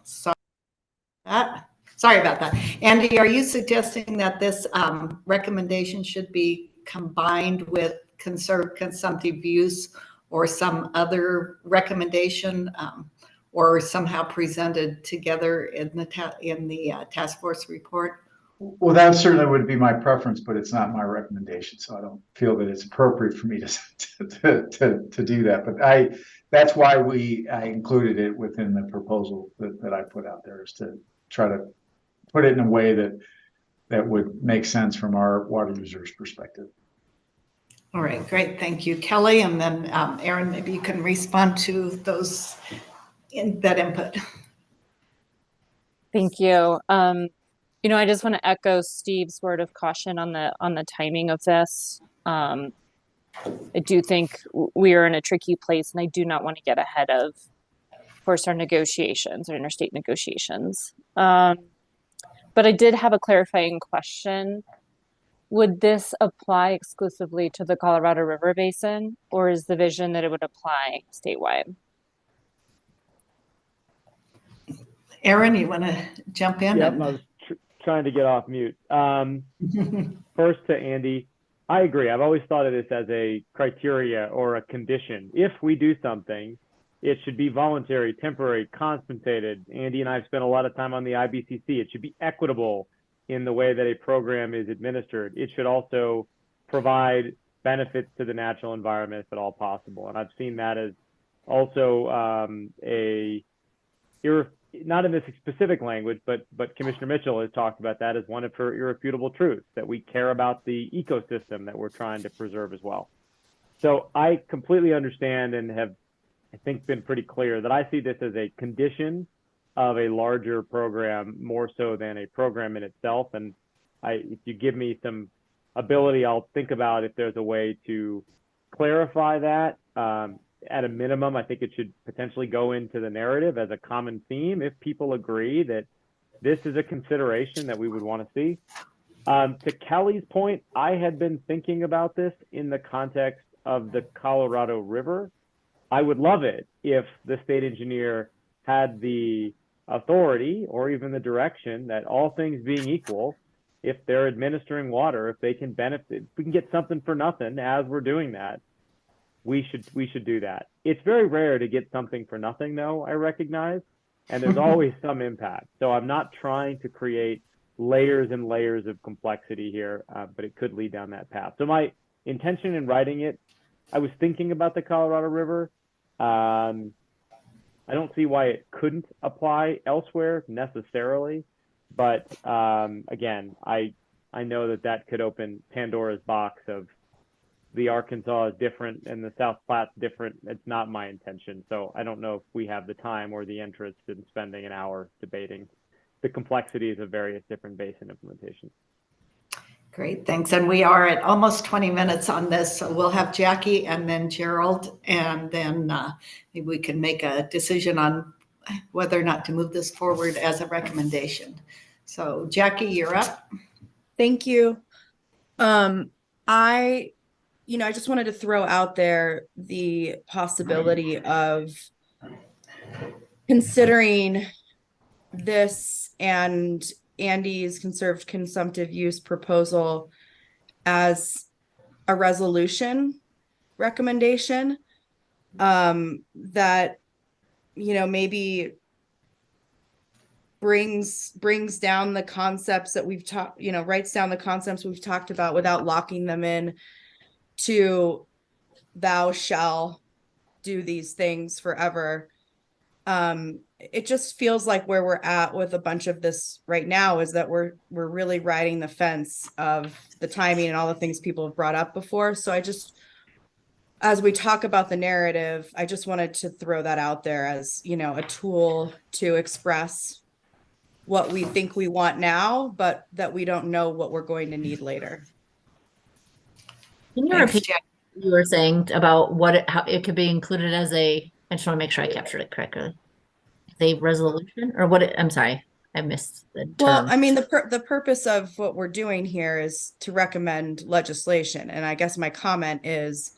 Sorry about that. Andy, are you suggesting that this recommendation should be combined with conserved consumptive use or some other recommendation, or somehow presented together in the task force report? Well, that certainly would be my preference, but it's not my recommendation, so I don't feel that it's appropriate for me to do that. But that's why I included it within the proposal that I put out there, is to try to put it in a way that would make sense from our water users' perspective. All right, great, thank you, Kelly. And then Aaron, maybe you can respond to that input. Thank you. I just want to echo Steve's word of caution on the timing of this. I do think we are in a tricky place, and I do not want to get ahead of, course, our negotiations or interstate negotiations. But I did have a clarifying question. Would this apply exclusively to the Colorado River Basin, or is the vision that it would apply statewide? Aaron, you want to jump in? Yep, I was trying to get off mute. First, to Andy, I agree. I've always thought of this as a criteria or a condition. If we do something, it should be voluntary, temporary, compensated. Andy and I have spent a lot of time on the IBCC. It should be equitable in the way that a program is administered. It should also provide benefits to the natural environment if at all possible. And I've seen that as also not in this specific language, but Commissioner Mitchell has talked about that as one of her irrefutable truths, that we care about the ecosystem that we're trying to preserve as well. So I completely understand and have, I think, been pretty clear that I see this as a condition of a larger program more so than a program in itself. And if you give me some ability, I'll think about if there's a way to clarify that. At a minimum, I think it should potentially go into the narrative as a common theme if people agree that this is a consideration that we would want to see. To Kelly's point, I had been thinking about this in the context of the Colorado River. I would love it if the state engineer had the authority or even the direction that, all things being equal, if they're administering water, if they can benefit, we can get something for nothing as we're doing that. We should do that. It's very rare to get something for nothing, though, I recognize, and there's always some impact. So I'm not trying to create layers and layers of complexity here, but it could lead down that path. So my intention in writing it, I was thinking about the Colorado River. I don't see why it couldn't apply elsewhere necessarily. But again, I know that could open Pandora's box of the Arkansas is different and the South Platte's different. It's not my intention. So I don't know if we have the time or the interest in spending an hour debating the complexities of various different basin implementations. Great, thanks. And we are at almost 20 minutes on this. So we'll have Jackie and then Gerald, and then maybe we can make a decision on whether or not to move this forward as a recommendation. So Jackie, you're up. Thank you. I just wanted to throw out there the possibility of considering this and Andy's conserved consumptive use proposal as a resolution recommendation, that, maybe brings down the concepts that we've talked, writes down the concepts we've talked about without locking them in to thou shall do these things forever. It just feels like where we're at with a bunch of this right now is that we're really riding the fence of the timing and all the things people have brought up before. So as we talk about the narrative, I just wanted to throw that out there as, a tool to express what we think we want now, but that we don't know what we're going to need later. Can you repeat what you were saying about how it could be included as I just want to make sure I captured it correctly. A resolution or what? I'm sorry, I missed the term. Well, I mean, the purpose of what we're doing here is to recommend legislation. And I guess my comment is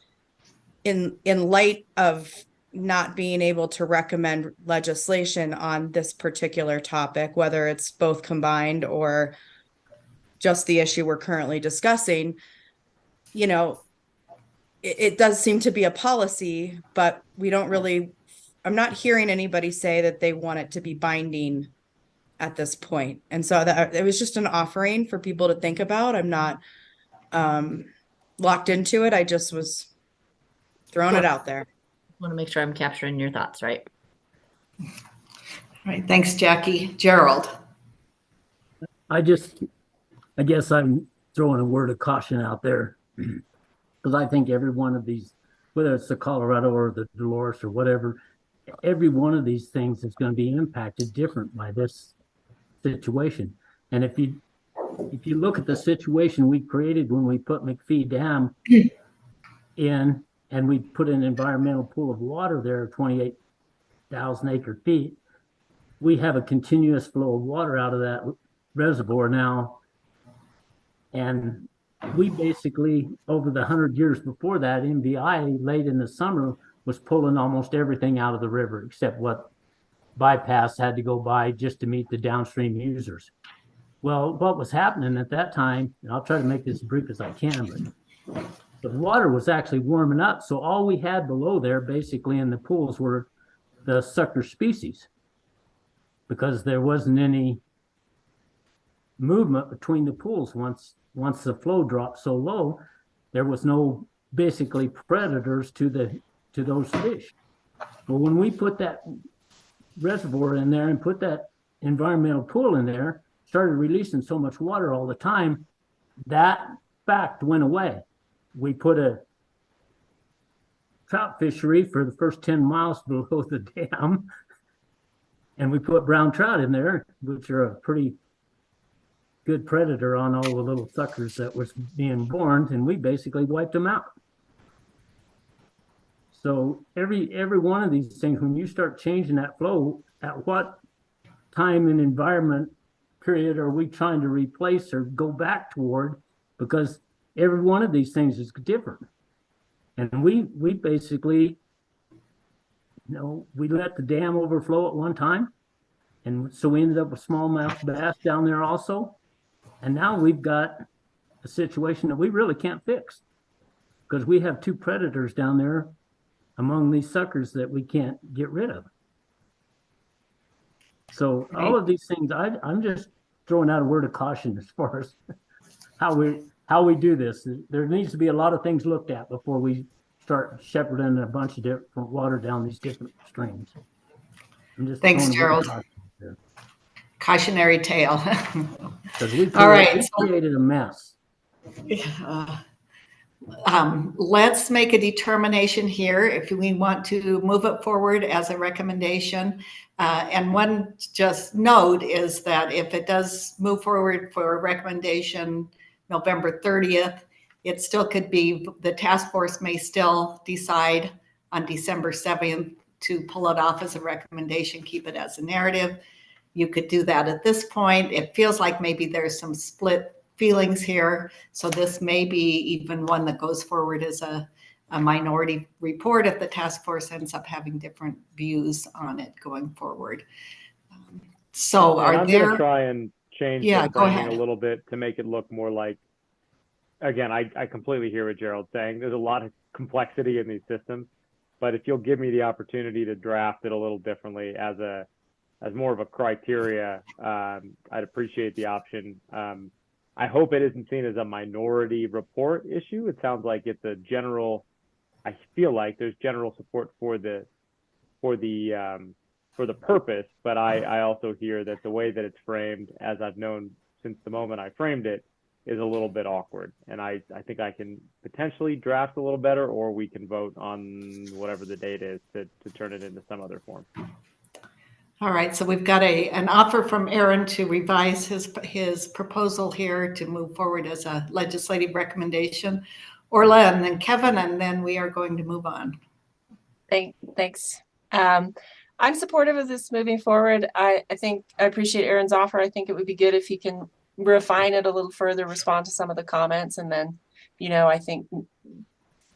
in light of not being able to recommend legislation on this particular topic, whether it's both combined or just the issue we're currently discussing, it does seem to be a policy, but I'm not hearing anybody say that they want it to be binding at this point. And so it was just an offering for people to think about. I'm not locked into it. I just was throwing it out there. I want to make sure I'm capturing your thoughts, right? All right, thanks, Jackie. Gerald. I guess I'm throwing a word of caution out there because I think every one of these, whether it's the Colorado or the Dolores or whatever, every one of these things is going to be impacted different by this situation. And if you look at the situation we created when we put McPhee Dam in and we put an environmental pool of water there, 28,000 acre feet, we have a continuous flow of water out of that reservoir now. And we basically, over the 100 years before that, MVI late in the summer was pulling almost everything out of the river except what bypass had to go by just to meet the downstream users. Well, what was happening at that time, and I'll try to make this as brief as I can, but the water was actually warming up. So all we had below there basically in the pools were the sucker species because there wasn't any movement between the pools. Once the flow dropped so low, there was no basically predators to those fish. Well, when we put that reservoir in there and put that environmental pool in there, started releasing so much water all the time, that fact went away. We put a trout fishery for the first 10 miles below the dam, and we put brown trout in there, which are a pretty good predator on all the little suckers that was being born, and we basically wiped them out. So every one of these things, when you start changing that flow, at what time and environment period are we trying to replace or go back toward? Because every one of these things is different. And we basically, we let the dam overflow at one time. And so we ended up with smallmouth bass down there also. And now we've got a situation that we really can't fix because we have two predators down there among these suckers that we can't get rid of. So all of these things, I'm just throwing out a word of caution as far as how we do this. There needs to be a lot of things looked at before we start shepherding a bunch of different water down these different streams. Thanks, Gerald. cautionary tale. Because we All right. created a mess. Let's make a determination here if we want to move it forward as a recommendation. And one just note is that if it does move forward for a recommendation November 30th, it still could be, the task force may still decide on December 7th to pull it off as a recommendation, keep it as a narrative. You could do that at this point. It feels like maybe there's some split feelings here. So this may be even one that goes forward as a minority report if the task force ends up having different views on it going forward. So I'm going to try and change the framing a little bit to make it look more like, again, I completely hear what Gerald's saying. There's a lot of complexity in these systems, but if you'll give me the opportunity to draft it a little differently as more of a criteria, I'd appreciate the option. I hope it isn't seen as a minority report issue. It sounds like it's a general, I feel like there's general support for the purpose, but I also hear that the way that it's framed, as I've known since the moment I framed it, is a little bit awkward. And I think I can potentially draft a little better, or we can vote on whatever the date is to turn it into some other form. All right, so we've got an offer from Aaron to revise his proposal here to move forward as a legislative recommendation. Orla, and then Kevin, and then we are going to move on. Thanks. I'm supportive of this moving forward. I think I appreciate Aaron's offer. I think it would be good if he can refine it a little further, respond to some of the comments, and then, I think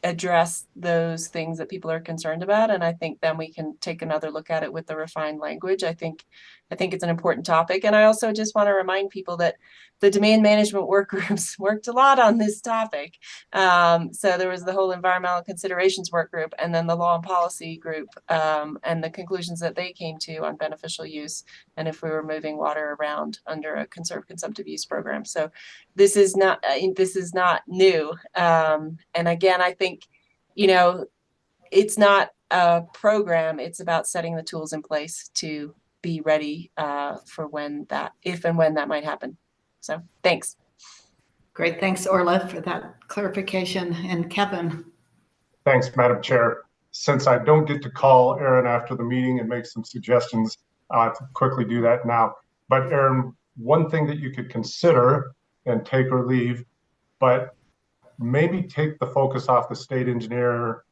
address those things that people are concerned about. And I think then we can take another look at it with the refined language. I think it's an important topic. And I also just want to remind people that the demand management work groups worked a lot on this topic. So there was the whole environmental considerations work group, and then the law and policy group, and the conclusions that they came to on beneficial use, and if we were moving water around under a conserved consumptive use program. So this is not new. And again, I think, it's not a program. It's about setting the tools in place to be ready for if and when that might happen. So thanks. Great. Thanks, Orla, for that clarification. And Kevin. Thanks, Madam Chair. Since I don't get to call Aaron after the meeting and make some suggestions, I'll quickly do that now. But Aaron, one thing that you could consider, and take or leave, but maybe take the focus off the state engineer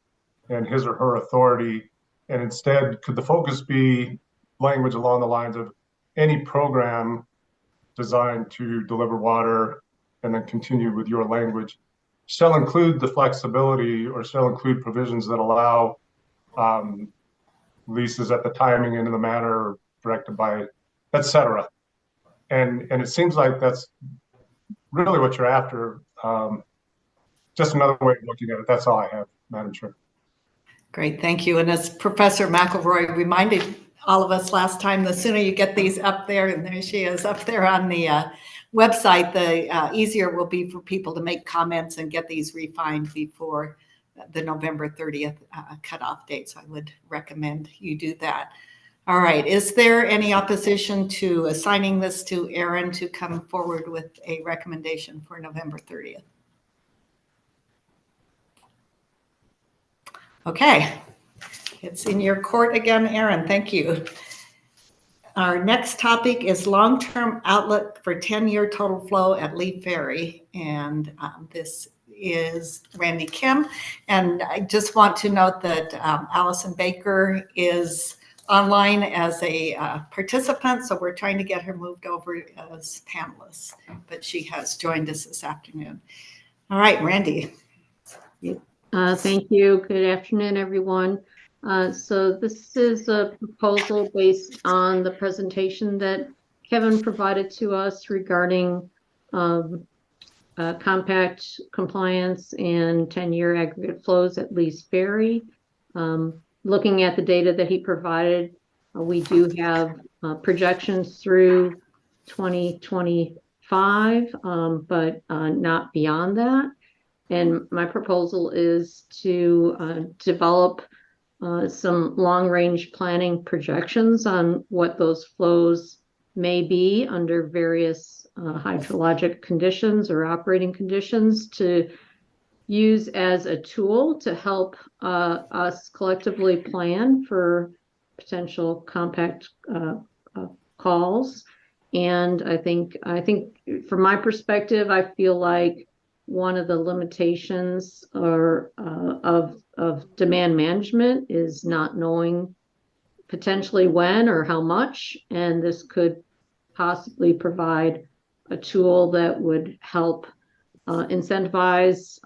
and his or her authority, and instead, could the focus be language along the lines of any program designed to deliver water, and then continue with your language, shall include the flexibility or shall include provisions that allow leases at the timing and in the manner directed by, etc. And it seems like that's really what you're after. Just another way of looking at it. That's all I have, Madam Chair. Great, thank you. And as Professor McElroy reminded all of us last time, the sooner you get these up there, and there she is up there on the website, the easier it will be for people to make comments and get these refined before the November 30th cutoff date. So I would recommend you do that. All right, is there any opposition to assigning this to Aaron to come forward with a recommendation for November 30th? Okay, it's in your court again, Aaron. Thank you. Our next topic is long-term outlook for 10-year total flow at Lee Ferry. And this is Randy Kim. And I just want to note that Allison Baker is online as a participant. So we're trying to get her moved over as panelists, but she has joined us this afternoon. All right, Randy. Thank you. Good afternoon, everyone. So this is a proposal based on the presentation that Kevin provided to us regarding compact compliance and 10-year aggregate flows at Lee's Ferry. Looking at the data that he provided, we do have projections through 2025, but not beyond that. And my proposal is to develop some long-range planning projections on what those flows may be under various hydrologic conditions or operating conditions to use as a tool to help us collectively plan for potential compact calls. And I think from my perspective, I feel like one of the limitations of demand management is not knowing potentially when or how much, and this could possibly provide a tool that would help incentivize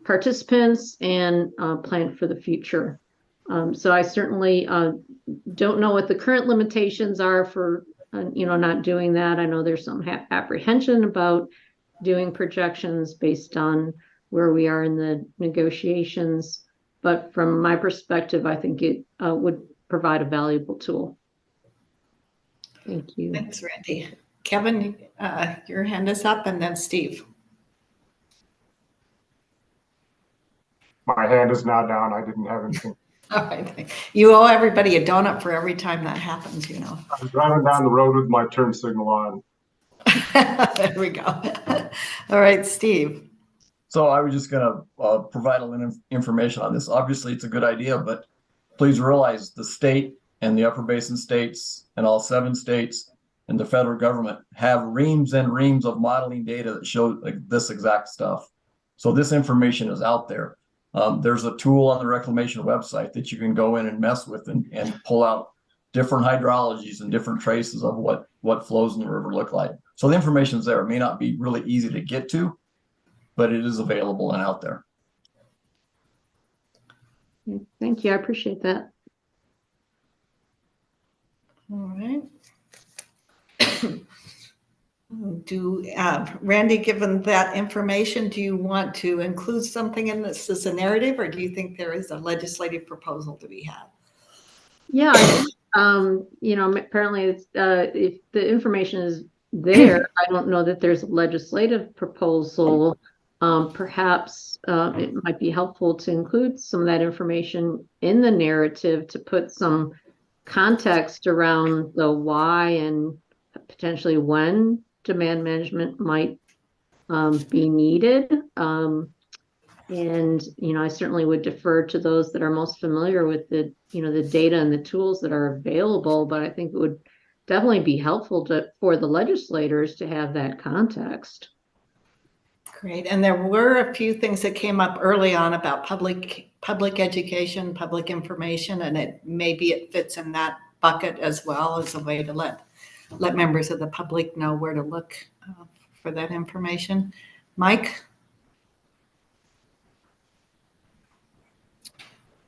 participants and plan for the future. So I certainly don't know what the current limitations are for not doing that. I know there's some apprehension about doing projections based on where we are in the negotiations, but from my perspective, I think it would provide a valuable tool. Thank you. Thanks, Randy. Kevin, your hand is up, and then Steve. My hand is now down. I didn't have anything. All right. You owe everybody a donut for every time that happens, you know. I'm driving down the road with my turn signal on. There we go. All right, Steve. So I was just going to provide a little information on this. Obviously, it's a good idea, but please realize the state and the upper basin states and all 7 states and the federal government have reams and reams of modeling data that show like this exact stuff. So this information is out there. There's a tool on the reclamation website that you can go in and mess with and pull out different hydrologies and different traces of what flows in the river look like. So the information is there. It may not be really easy to get to, but it is available and out there. Thank you. I appreciate that. All right. Randy, given that information, do you want to include something in this as a narrative, or do you think there is a legislative proposal to be had? Yeah, apparently it's, if the information is there, I don't know that there's a legislative proposal. Perhaps it might be helpful to include some of that information in the narrative to put some context around the why and potentially when demand management might be needed. And, I certainly would defer to those that are most familiar with the data and the tools that are available, but I think it would definitely be helpful for the legislators to have that context. Great. And there were a few things that came up early on about public education, public information, and maybe it fits in that bucket as well as a way to let members of the public know where to look for that information. Mike?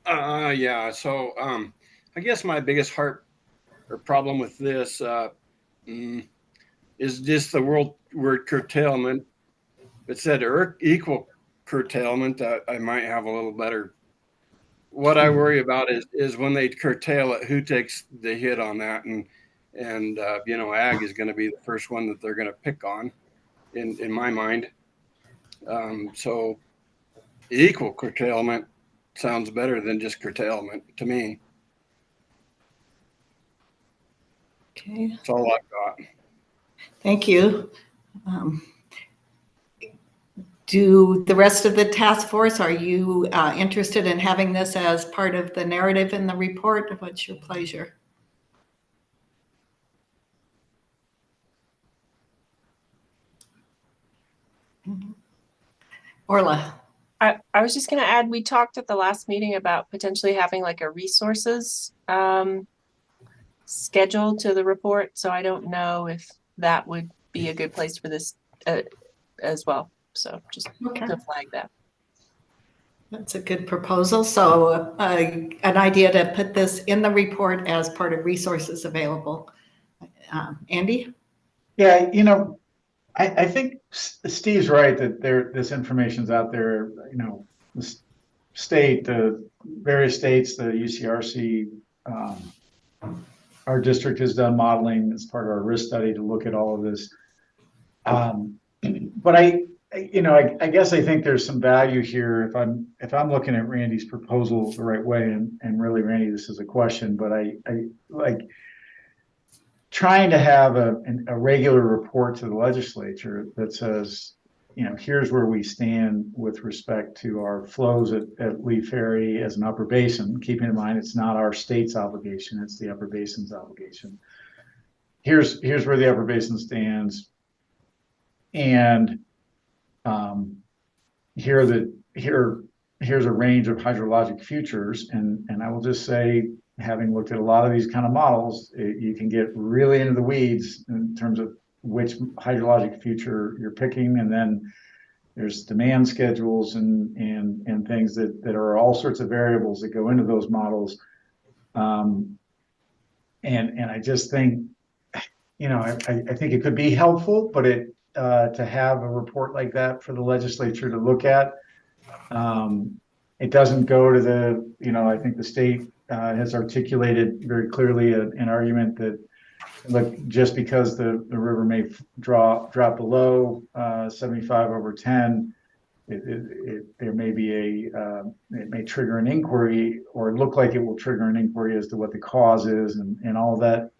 Yeah. So I guess my biggest problem with this is just the word curtailment. If it said equal curtailment, I might have a little better. What I worry about is when they curtail it, who takes the hit on that, and ag is going to be the first one that they're going to pick on, in my mind. So equal curtailment sounds better than just curtailment to me. Okay. That's all I've got. Thank you. Do the rest of the task force, are you interested in having this as part of the narrative in the report? What's your pleasure? Orla. I was just going to add, we talked at the last meeting about potentially having like a resources schedule to the report. So I don't know if that would be a good place for this as well. So just to flag that. That's a good proposal. So an idea to put this in the report as part of resources available. Andy? Yeah, I think Steve's right that this information's out there. The state, the various states, the UCRC, our district has done modeling as part of our risk study to look at all of this. But I guess I think there's some value here if I'm looking at Randy's proposal the right way, and really, Randy, this is a question, but I like trying to have a regular report to the legislature that says, here's where we stand with respect to our flows at Lee Ferry as an upper basin, keeping in mind it's not our state's obligation, it's the upper basin's obligation. Here's where the upper basin stands, and here's a range of hydrologic futures, and I will just say, having looked at a lot of these kind of models, you can get really into the weeds in terms of which hydrologic future you're picking, and then there's demand schedules and things that are all sorts of variables that go into those models. And I just think, I think it could be helpful, but to have a report like that for the legislature to look at, it doesn't go to the, I think the state has articulated very clearly an argument that, look, just because the river may drop below 75/10, there may be it may trigger an inquiry, or look like it will trigger an inquiry as to what the cause is and all of that.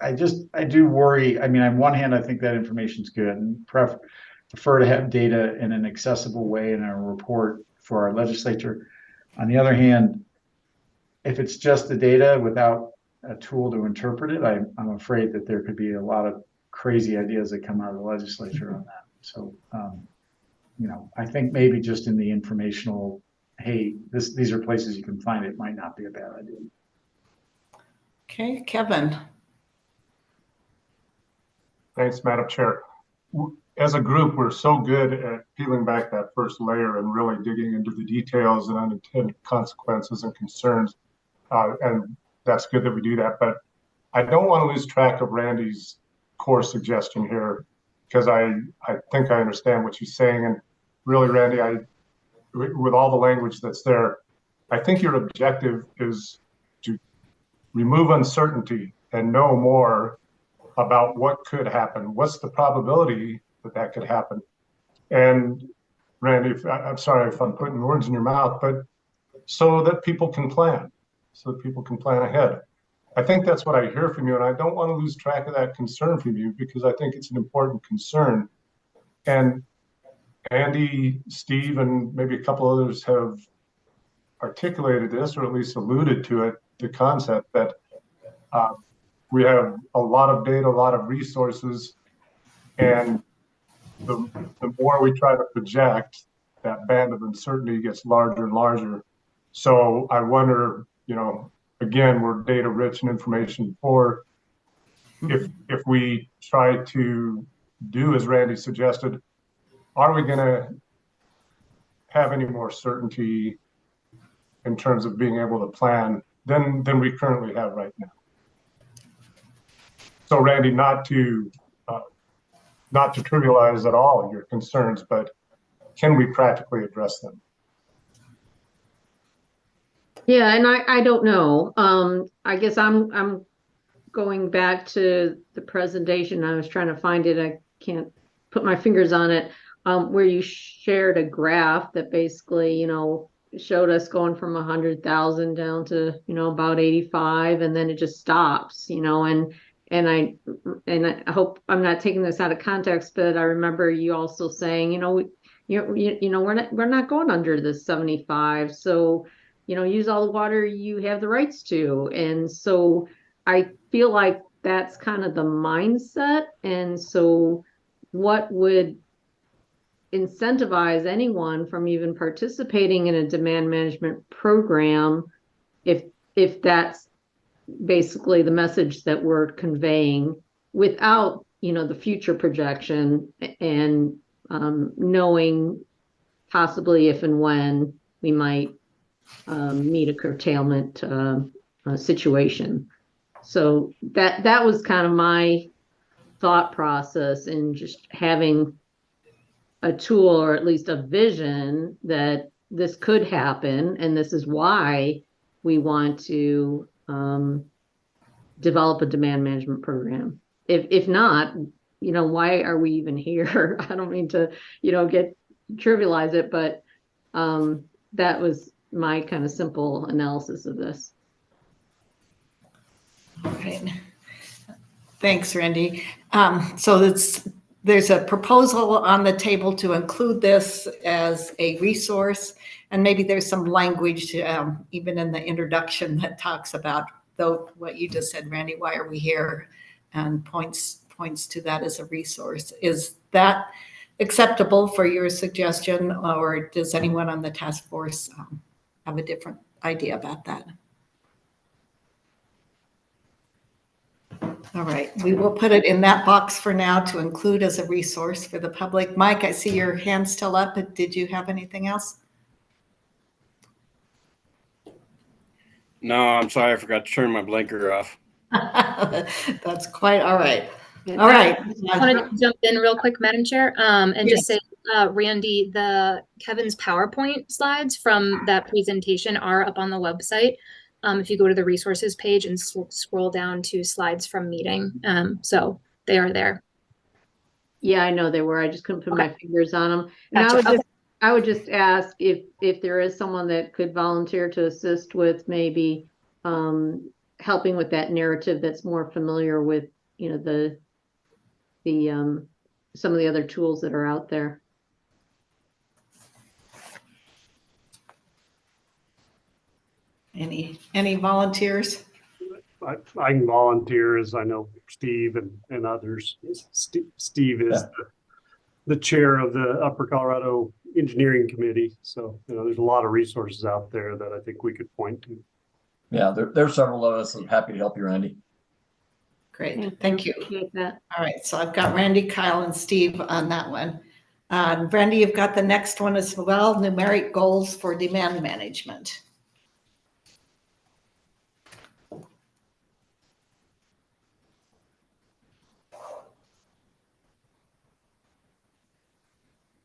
I do worry. I mean, on one hand, I think that information is good, and prefer to have data in an accessible way in our report for our legislature. On the other hand, if it's just the data without a tool to interpret it, I'm afraid that there could be a lot of crazy ideas that come out of the legislature on that. So, I think maybe just in the informational, hey, these are places you can find it, might not be a bad idea. Okay, Kevin. Thanks, Madam Chair. As a group, we're so good at peeling back that first layer and really digging into the details and unintended consequences and concerns. And that's good that we do that. But I don't want to lose track of Randy's core suggestion here, because I think I understand what she's saying. And really, Randy, with all the language that's there, I think your objective is to remove uncertainty and know more about what could happen. What's the probability that could happen? And Randy, I'm sorry if I'm putting words in your mouth, but so that people can plan, ahead. I think that's what I hear from you, and I don't want to lose track of that concern from you, because I think it's an important concern. And Andy, Steve, and maybe a couple others have articulated this, or at least alluded to it, the concept that we have a lot of data, a lot of resources, and the more we try to project, that band of uncertainty gets larger and larger. So I wonder, again, we're data rich and information poor. If we try to do as Randy suggested, are we going to have any more certainty in terms of being able to plan than we currently have right now? So Randy, not to trivialize at all your concerns, but can we practically address them? Yeah, and I don't know. I guess I'm going back to the presentation. I was trying to find it. I can't put my fingers on it. Where you shared a graph that basically, showed us going from 100,000 down to, about 85, and then it just stops, and I hope I'm not taking this out of context, but I remember you also saying, we're not going under the 75. So, use all the water you have the rights to. And so I feel like that's kind of the mindset. And so what would incentivize anyone from even participating in a demand management program if that's basically the message that we're conveying, without the future projection and knowing possibly if and when we might meet a curtailment situation. So that was kind of my thought process in just having a tool, or at least a vision, that this could happen, and this is why we want to develop a demand management program. If not, why are we even here? I don't mean to, trivialize it, but that was my kind of simple analysis of this. All right. Thanks, Randy. There's a proposal on the table to include this as a resource, and maybe there's some language even in the introduction that talks about what you just said, Randy. Why are we here? And points to that as a resource. Is that acceptable for your suggestion, or does anyone on the task force have a different idea about that? All right, we will put it in that box for now to include as a resource for the public. Mike, I see your hand still up, but did you have anything else? No, I'm sorry, I forgot to turn my blinker off. That's quite all right. All right. I wanted to jump in real quick, Madam Chair, and just say, Randy, Kevin's PowerPoint slides from that presentation are up on the website. If you go to the resources page and scroll down to slides from meeting, so they are there. Yeah, I know they were. I just couldn't put my fingers on them. And Gotcha. I would just ask if there is someone that could volunteer to assist with maybe helping with that narrative that's more familiar with, you know, some of the other tools that are out there. Any volunteers? I can volunteer, as I know Steve and others. Steve is the chair of the Upper Colorado Engineering Committee. So, you know, there's a lot of resources out there that I think we could point to. Yeah, there's several of us. I'm happy to help you, Randy. Great, thank you. Appreciate that. All right, so I've got Randy, Kyle, and Steve on that one. Randy, you've got the next one as well, numeric goals for demand management.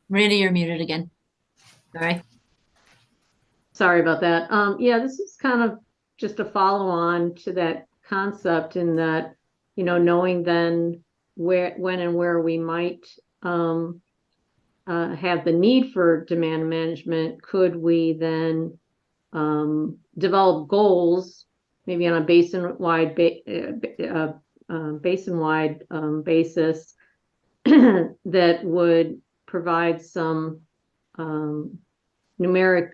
Randy, you're muted again. All right. Sorry about that. Yeah, this is kind of just a follow on to that concept in that, you know, knowing then when and where we might have the need for demand management, could we then develop goals, maybe on a basin-wide basis that would provide some numeric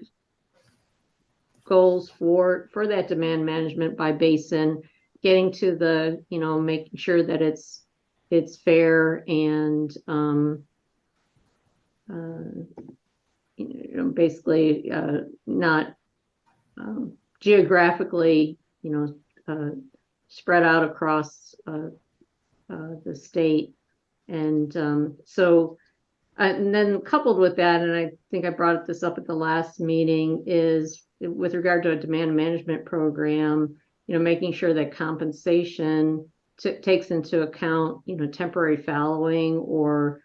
goals for that demand management by basin, getting to the, you know, making sure that it's fair and you know, basically not geographically, you know, spread out across the state. And and then coupled with that, and I think I brought this up at the last meeting, is with regard to a demand management program, you know, making sure that compensation takes into account, you know, temporary fallowing or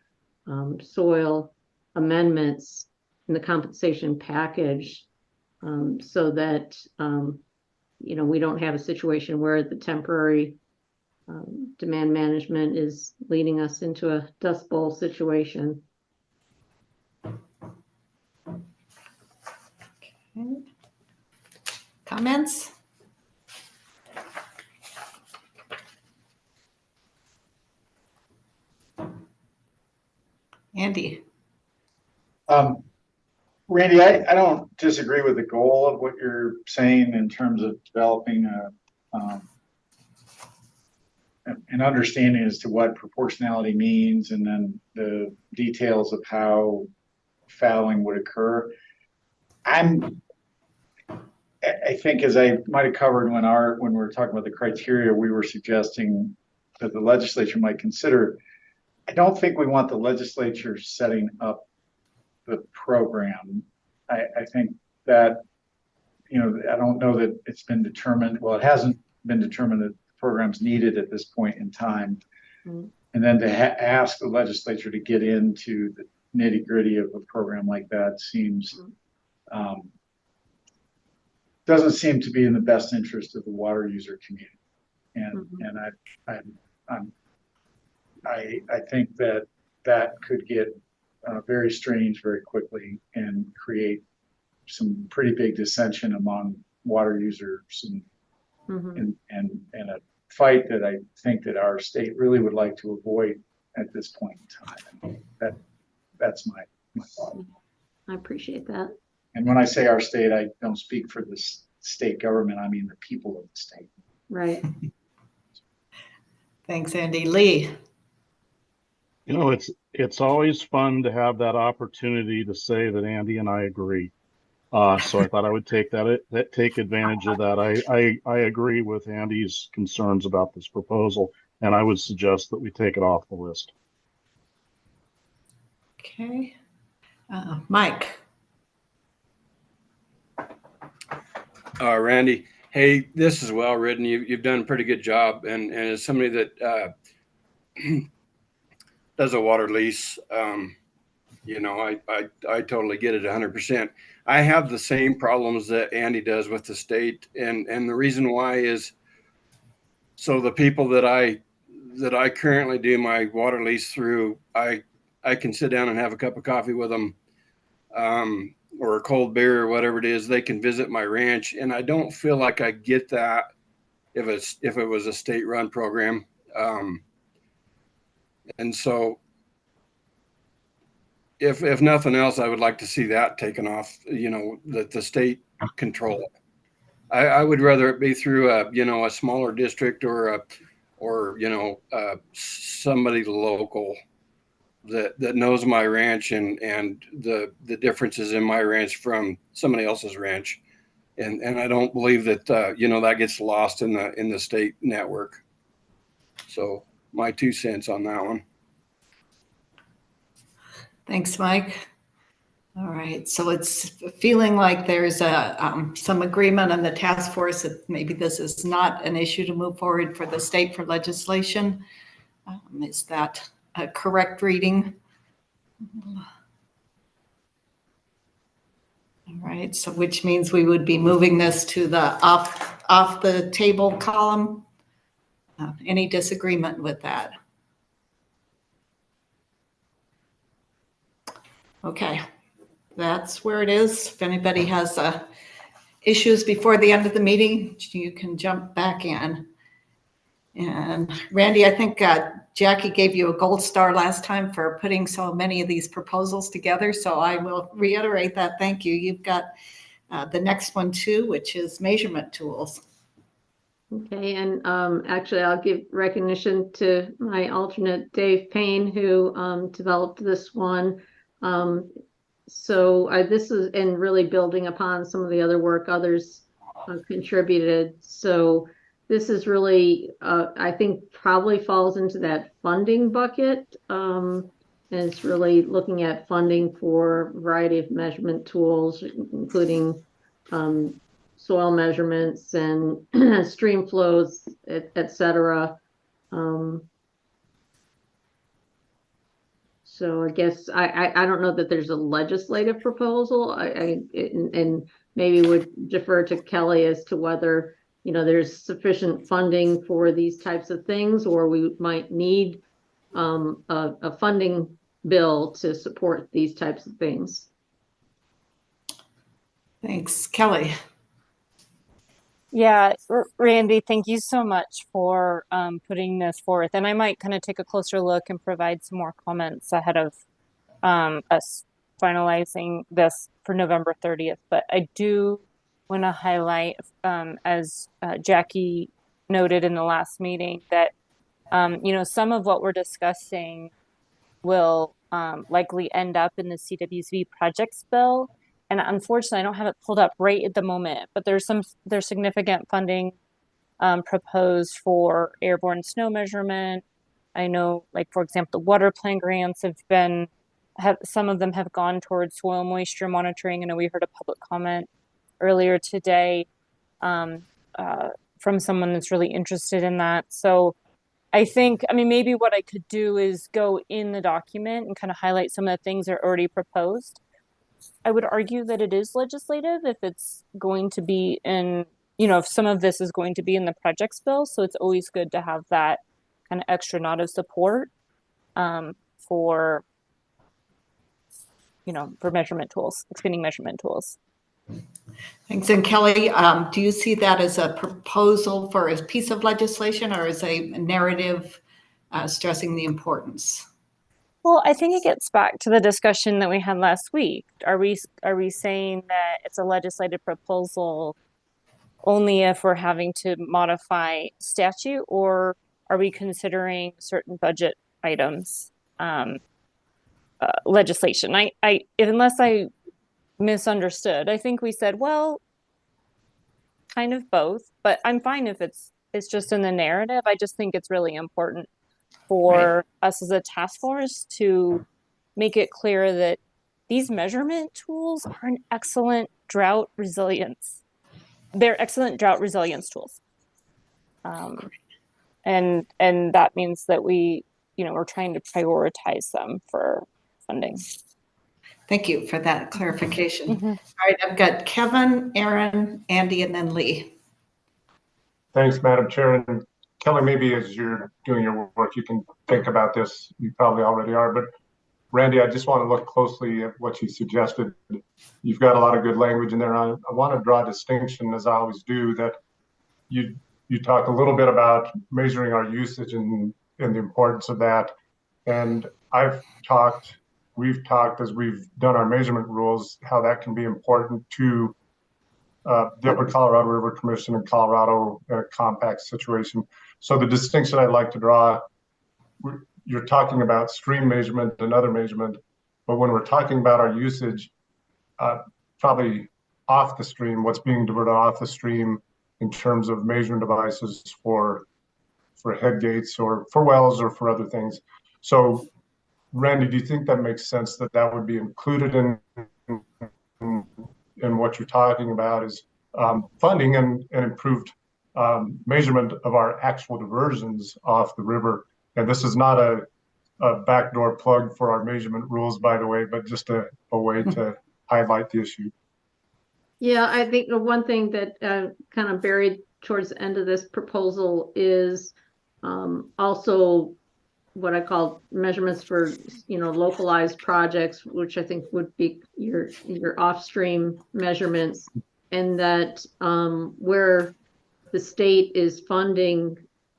soil amendments in the compensation package, so that, you know, we don't have a situation where the temporary demand management is leading us into a dust bowl situation. Okay. Comments? Andy. Randy, I don't disagree with the goal of what you're saying in terms of developing an understanding as to what proportionality means, and then the details of how fouling would occur. I think, as I might have covered when we were talking about the criteria, we were suggesting that the legislature might consider. I don't think we want the legislature setting up the program. I think that, you know, I don't know that it's been determined. Well, it hasn't been determined that the program's needed at this point in time. Mm-hmm. And then to ask the legislature to get into the nitty gritty of a program like that seems, doesn't seem to be in the best interest of the water user community. And, I think that could get very strange very quickly and create some pretty big dissension among water users and fight that I think that our state really would like to avoid at this point in time. And that's my thought. I appreciate that. And when I say our state, I don't speak for the state government. I mean the people of the state. Right. Thanks, Andy. Lee. You know, it's always fun to have that opportunity to say that Andy and I agree. So I thought I would take take advantage of that. I agree with Andy's concerns about this proposal, and I would suggest that we take it off the list. Okay. Mike. Randy, hey, this is well written. You've done a pretty good job, and as somebody that does a water lease, you know, I totally get it 100%. I have the same problems that Andy does with the state, and the reason why is, so the people that I currently do my water lease through, I can sit down and have a cup of coffee with them, or a cold beer or whatever it is. They can visit my ranch, and I don't feel like I get that if it was a state-run program. And so if nothing else, I would like to see that taken off, you know, that the state control it. I would rather it be through a smaller district or somebody local that knows my ranch and the differences in my ranch from somebody else's ranch. And I don't believe that, that gets lost in the state network. So my 2 cents on that one. Thanks, Mike. All right, so it's feeling like there's some agreement on the task force that maybe this is not an issue to move forward for the state for legislation. Is that a correct reading? All right, so which means we would be moving this to the off the table column. Any disagreement with that? Okay, that's where it is. If anybody has issues before the end of the meeting, you can jump back in. And Randy, I think Jackie gave you a gold star last time for putting so many of these proposals together. So I will reiterate that. Thank you. You've got the next one too, which is measurement tools. Okay, and actually I'll give recognition to my alternate Dave Payne, who developed this one. So this is and really building upon some of the other work others contributed. So this is really, I think, probably falls into that funding bucket. And it's really looking at funding for a variety of measurement tools, including soil measurements and stream flows, et cetera. So I guess I don't know that there's a legislative proposal. And maybe would defer to Kelly as to whether there's sufficient funding for these types of things, or we might need a funding bill to support these types of things. Thanks, Kelly. Yeah, Randy, thank you so much for putting this forth. And I might kind of take a closer look and provide some more comments ahead of us finalizing this for November 30th. But I do want to highlight, as Jackie noted in the last meeting, that some of what we're discussing will likely end up in the CWSV projects bill. And unfortunately, I don't have it pulled up right at the moment, but there's significant funding proposed for airborne snow measurement. I know, like, for example, the water plan grants some of them have gone towards soil moisture monitoring. I know we heard a public comment earlier today from someone that's really interested in that. So I think, maybe what I could do is go in the document and kind of highlight some of the things that are already proposed. I would argue that it is legislative if it's going to be in, if some of this is going to be in the projects bill. So it's always good to have that kind of extra nod of support for measurement tools, expanding measurement tools. Thanks. And Kelly, do you see that as a proposal for a piece of legislation or as a narrative stressing the importance? Well, I think it gets back to the discussion that we had last week. Are we saying that it's a legislative proposal only if we're having to modify statute, or are we considering certain budget items legislation? I unless I misunderstood, I think we said, well, kind of both, but I'm fine if it's just in the narrative. I just think it's really important for us as a task force to make it clear that these measurement tools are an excellent drought resilience. They're excellent drought resilience tools. And that means that we're trying to prioritize them for funding. Thank you for that clarification. All right, I've got Kevin, Aaron, Andy, and then Lee. Thanks, Madam Chair. And Kelly, maybe as you're doing your work, you can think about this. You probably already are, but Randy, I just want to look closely at what you suggested. You've got a lot of good language in there. I want to draw a distinction, as I always do, that you talk a little bit about measuring our usage and the importance of that. And we've talked as we've done our measurement rules, how that can be important to the Upper Colorado River Commission in Colorado in a compact situation. So the distinction I'd like to draw, you're talking about stream measurement and other measurement, but when we're talking about our usage, probably off the stream, what's being diverted off the stream in terms of measuring devices for head gates or for wells or for other things. So Randy, do you think that makes sense that would be included in what you're talking about is funding and improved measurement of our actual diversions off the river? And this is not a backdoor plug for our measurement rules, by the way, but just a way to highlight the issue. Yeah, I think the one thing that kind of buried towards the end of this proposal is also what I call measurements for, localized projects, which I think would be your off-stream measurements, and that where the state is funding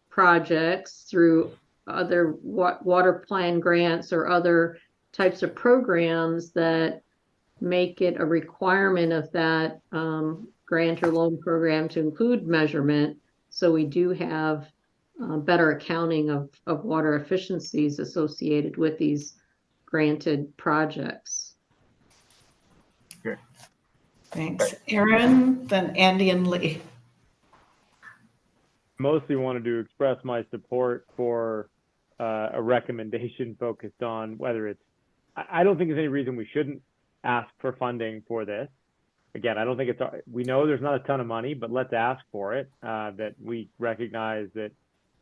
projects through other water plan grants or other types of programs that make it a requirement of that grant or loan program to include measurement. So we do have better accounting of water efficiencies associated with these granted projects. Okay. Thanks. Aaron, then Andy and Lee. Mostly wanted to express my support for a recommendation focused on whether it's, I don't think there's any reason we shouldn't ask for funding for this. Again, I don't think we know there's not a ton of money, but let's ask for it, that we recognize that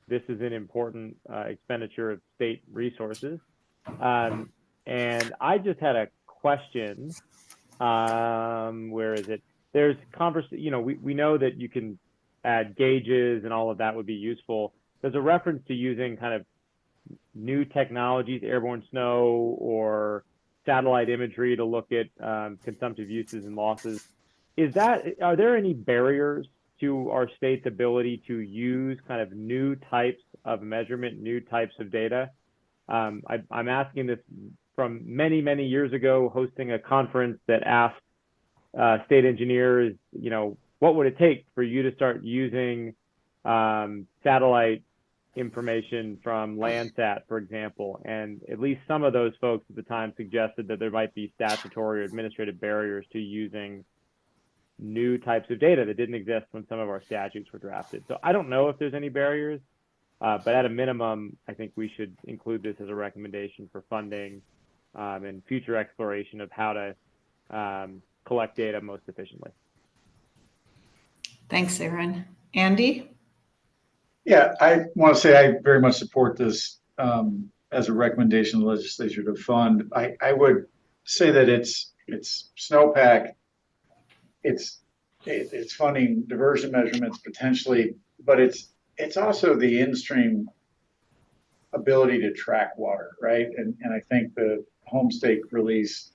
this is an important expenditure of state resources. And I just had a question. Where is it? There's conversation, we know that you can add gauges and all of that would be useful. There's a reference to using kind of new technologies, airborne snow or satellite imagery to look at consumptive uses and losses. Are there any barriers to our state's ability to use kind of new types of measurement, new types of data? I'm asking this from many, many years ago, hosting a conference that asked state engineers, what would it take for you to start using satellite information from Landsat, for example? And at least some of those folks at the time suggested that there might be statutory or administrative barriers to using new types of data that didn't exist when some of our statutes were drafted. So I don't know if there's any barriers, but at a minimum, I think we should include this as a recommendation for funding and future exploration of how to collect data most efficiently. Thanks, Aaron. Andy? Yeah, I want to say I very much support this as a recommendation to the legislature to fund. I would say that it's snowpack. It's funding diversion measurements potentially, but it's also the in-stream ability to track water, right? And I think the home stake release,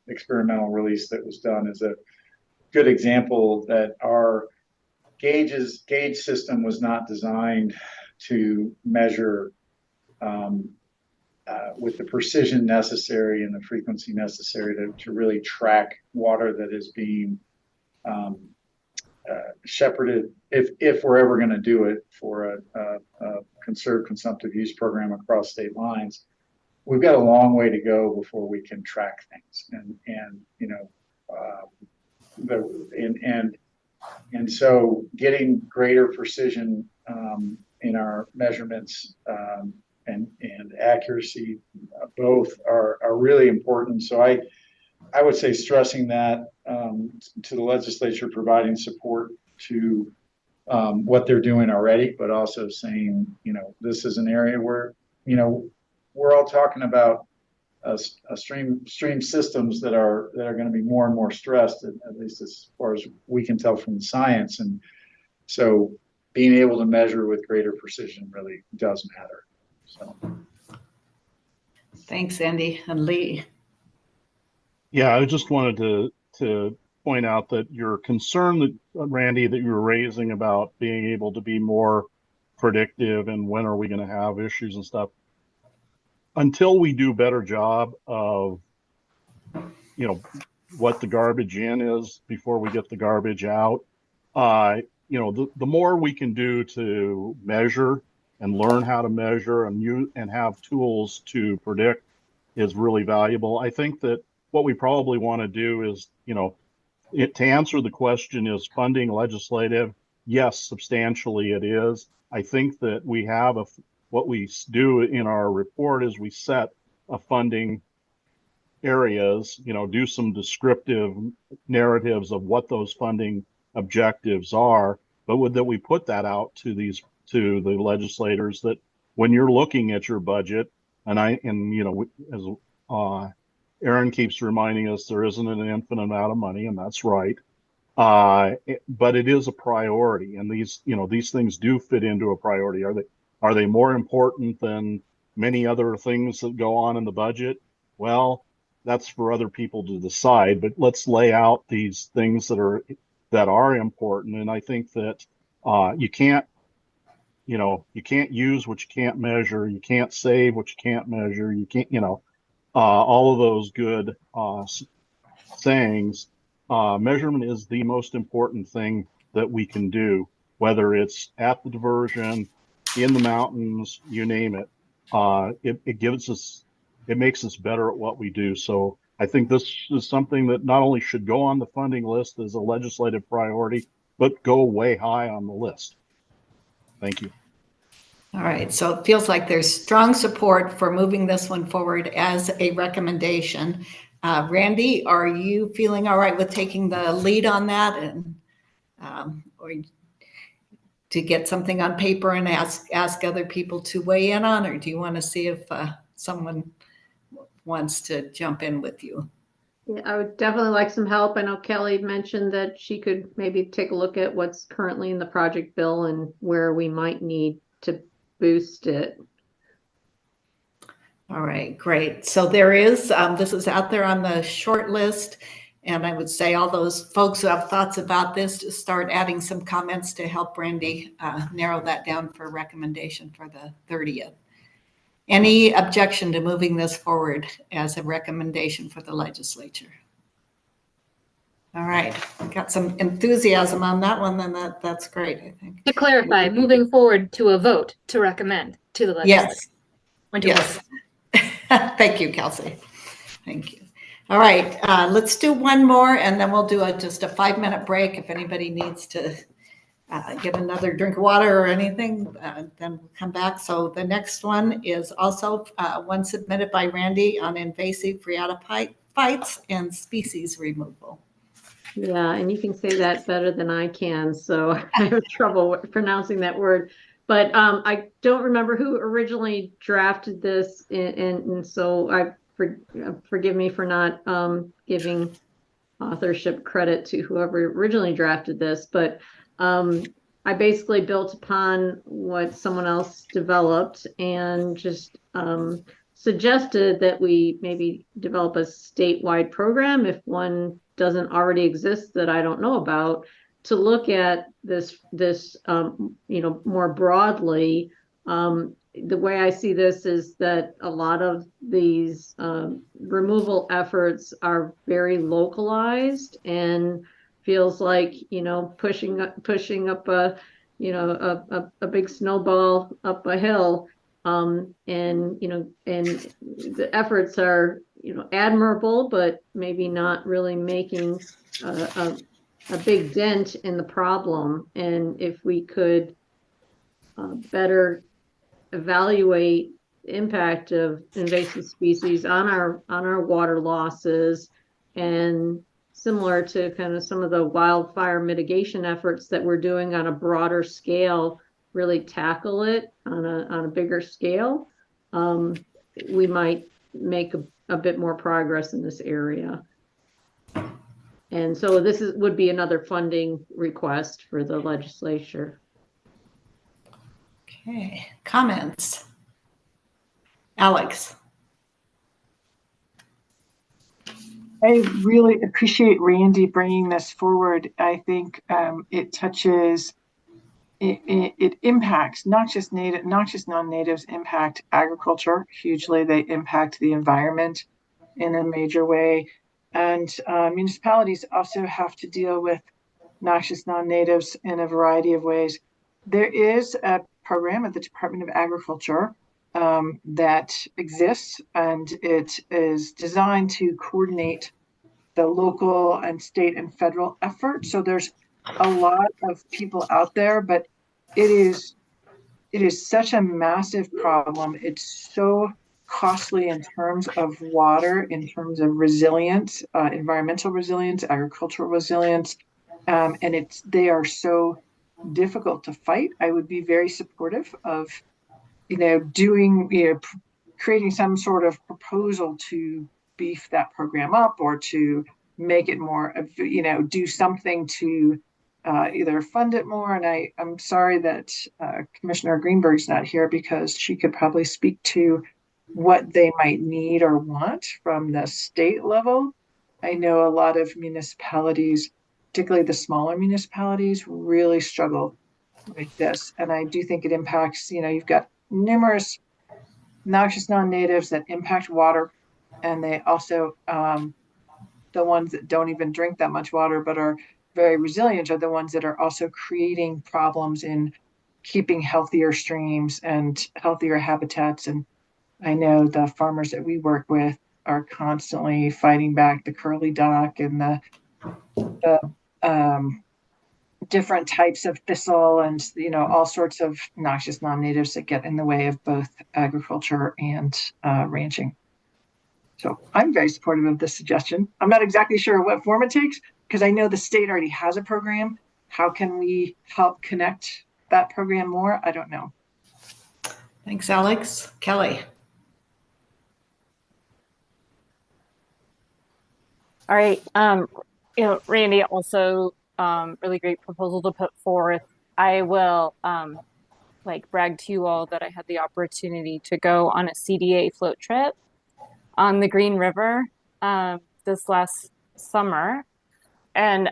experimental release that was done is good example that our gauge system was not designed to measure with the precision necessary and the frequency necessary to really track water that is being shepherded, if we're ever going to do it for a conserved consumptive use program across state lines. We've got a long way to go before we can track things, and you know, and so getting greater precision in our measurements and accuracy, both are really important. So I would say stressing that to the legislature, providing support to what they're doing already, but also saying, you know, this is an area where, you know, we're all talking about stream systems that are going to be more and more stressed, at least as far as we can tell from the science. And so being able to measure with greater precision really does matter. So thanks, Andy. And Lee. Yeah, I just wanted to point out that your concern that, Randy, that you were raising about being able to be more predictive and when are we going to have issues and stuff, until we do a better job of, you know, what the garbage in is before we get the garbage out, you know, the more we can do to measure and learn how to measure and use and have tools to predict is really valuable. I think that what we probably want to do is, you know, to answer the question, is funding legislative? Yes, substantially it is. I think that we have what we do in our report is we set a funding areas, you know, do some descriptive narratives of what those funding objectives are, but that we put that out to the legislators, that when you're looking at your budget, and you know, as Aaron keeps reminding us, there isn't an infinite amount of money, and that's right. But it is a priority, and these, you know, these things do fit into a priority. Are they more important than many other things that go on in the budget? Well, that's for other people to decide, but let's lay out these things that are important. And I think that you can't use what you can't measure. You can't save what you can't measure. You can't, you know, all of those good sayings. Measurement is the most important thing that we can do, whether it's at the diversion, in the mountains, you name it. It makes us better at what we do. So I think this is something that not only should go on the funding list as a legislative priority, but go way high on the list. Thank you. All right, so it feels like there's strong support for moving this one forward as a recommendation. Randy, are you feeling all right with taking the lead on that, and or to get something on paper and ask other people to weigh in on, or do you want to see if someone wants to jump in with you? Yeah, I would definitely like some help. I know Kelly mentioned that she could maybe take a look at what's currently in the project bill and where we might need to boost it. All right, great. So there is, this is out there on the short list. And I would say all those folks who have thoughts about this, to start adding some comments to help Randy narrow that down for recommendation for the 30th. Any objection to moving this forward as a recommendation for the legislature? All right, got some enthusiasm on that one, then that's great, I think. To clarify, moving forward to a vote to recommend to the legislature. Yes. Thank you, Kelsey. Thank you. All right, let's do one more, and then we'll do just a 5-minute break. If anybody needs to get another drink of water or anything, then we'll come back. So the next one is also one submitted by Randy on invasive phytophytes and species removal. Yeah, and you can say that better than I can, so I have trouble pronouncing that word. But I don't remember who originally drafted this, and so forgive me for not giving authorship credit to whoever originally drafted this. But I basically built upon what someone else developed and just suggested that we maybe develop a statewide program if one doesn't already exist that I don't know about, to look at this more broadly. The way I see this is that a lot of these removal efforts are very localized, and feels like pushing up a big snowball up a hill. And the efforts are admirable, but maybe not really making a big dent in the problem. And if we could better evaluate the impact of invasive species on our water losses, and similar to kind of some of the wildfire mitigation efforts that we're doing on a broader scale, really tackle it on a bigger scale, we might make a bit more progress in this area. And so this would be another funding request for the legislature. Okay, comments? Alex. I really appreciate Randy bringing this forward. I think it touches, it impacts not just non-natives, impact agriculture hugely. They impact the environment in a major way. And municipalities also have to deal with noxious non-natives in a variety of ways. There is a program at the Department of Agriculture that exists, and it is designed to coordinate the local and state and federal effort. So there's a lot of people out there, but it is such a massive problem. It's so costly in terms of water, in terms of resilience, environmental resilience, agricultural resilience, and they are so difficult to fight. I would be very supportive of creating some sort of proposal to beef that program up, or to make it more, do something to either fund it more. And I'm sorry that Commissioner Greenberg's not here, because she could probably speak to what they might need or want from the state level. I know a lot of municipalities, particularly the smaller municipalities, really struggle with this. And I do think it impacts, you've got numerous noxious non-natives that impact water, and they also, the ones that don't even drink that much water but are very resilient, are the ones that are also creating problems in keeping healthier streams and healthier habitats. And I know the farmers that we work with are constantly fighting back the curly dock and the different types of thistle, and all sorts of noxious non-natives that get in the way of both agriculture and ranching. So I'm very supportive of this suggestion. I'm not exactly sure what form it takes, because I know the state already has a program. How can we help connect that program more? I don't know. Thanks, Alex. Kelly. All right. Randy, also really great proposal to put forth. I will brag to you all that I had the opportunity to go on a CDA float trip on the Green River this last summer. And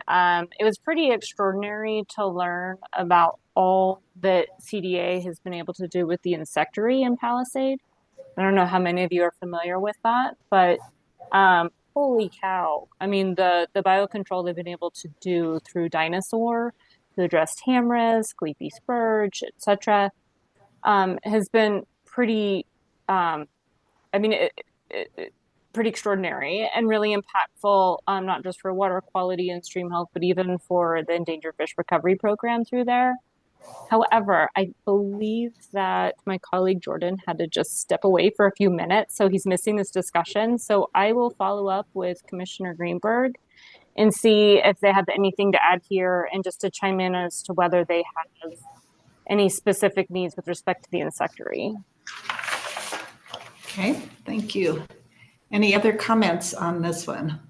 it was pretty extraordinary to learn about all that CDA has been able to do with the insectary in Palisade. I don't know how many of you are familiar with that, but holy cow. I mean, the biocontrol they've been able to do through dinosaur to address tamarisk, leafy spurge, etc., has been pretty, pretty extraordinary and really impactful, not just for water quality and stream health, but even for the endangered fish recovery program through there. However, I believe that my colleague Jordan had to just step away for a few minutes, so he's missing this discussion. So I will follow up with Commissioner Greenberg and see if they have anything to add here, and just to chime in as to whether they have any specific needs with respect to the insectary. Okay, thank you. Any other comments on this one?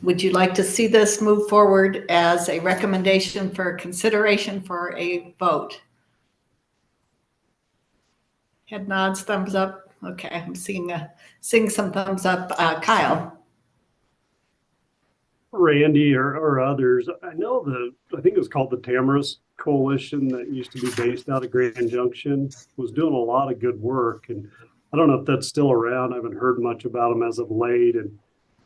Would you like to see this move forward as a recommendation for consideration for a vote? Head nods, thumbs up. Okay, I'm seeing some thumbs up. Kyle. Randy or others. I know I think it was called the Tamara's Coalition that used to be based out of Grand Junction was doing a lot of good work. And I don't know if that's still around. I haven't heard much about them as of late. And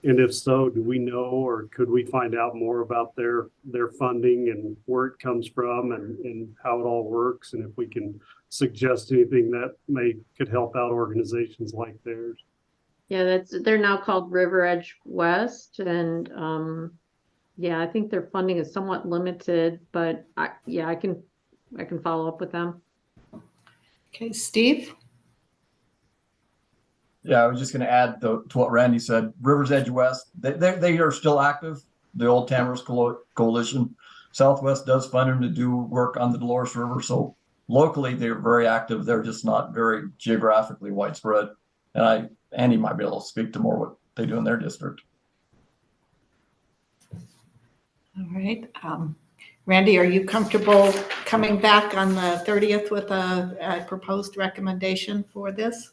if so, do we know or could we find out more about their funding and where it comes from and how it all works? And if we can suggest anything that could help out organizations like theirs. Yeah, they're now called River Edge West, and yeah, I think their funding is somewhat limited, but I can follow up with them. Okay, Steve. Yeah, I was just going to add to what Randy said. Rivers Edge West, they are still active. The old Tamara's Coalition. Southwest does fund them to do work on the Dolores River. So locally, they're very active. They're just not very geographically widespread. And Andy might be able to speak to more what they do in their district. All right. Randy, are you comfortable coming back on the 30th with a proposed recommendation for this?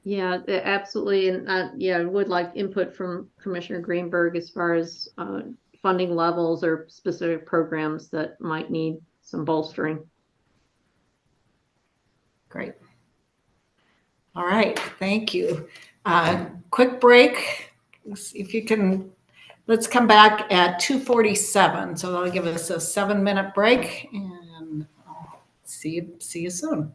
Yeah, absolutely. And yeah, I would like input from Commissioner Greenberg as far as funding levels or specific programs that might need some bolstering. Great. All right, thank you. Quick break. If you can, let's come back at 2:47. So that'll give us a 7-minute break and see you soon.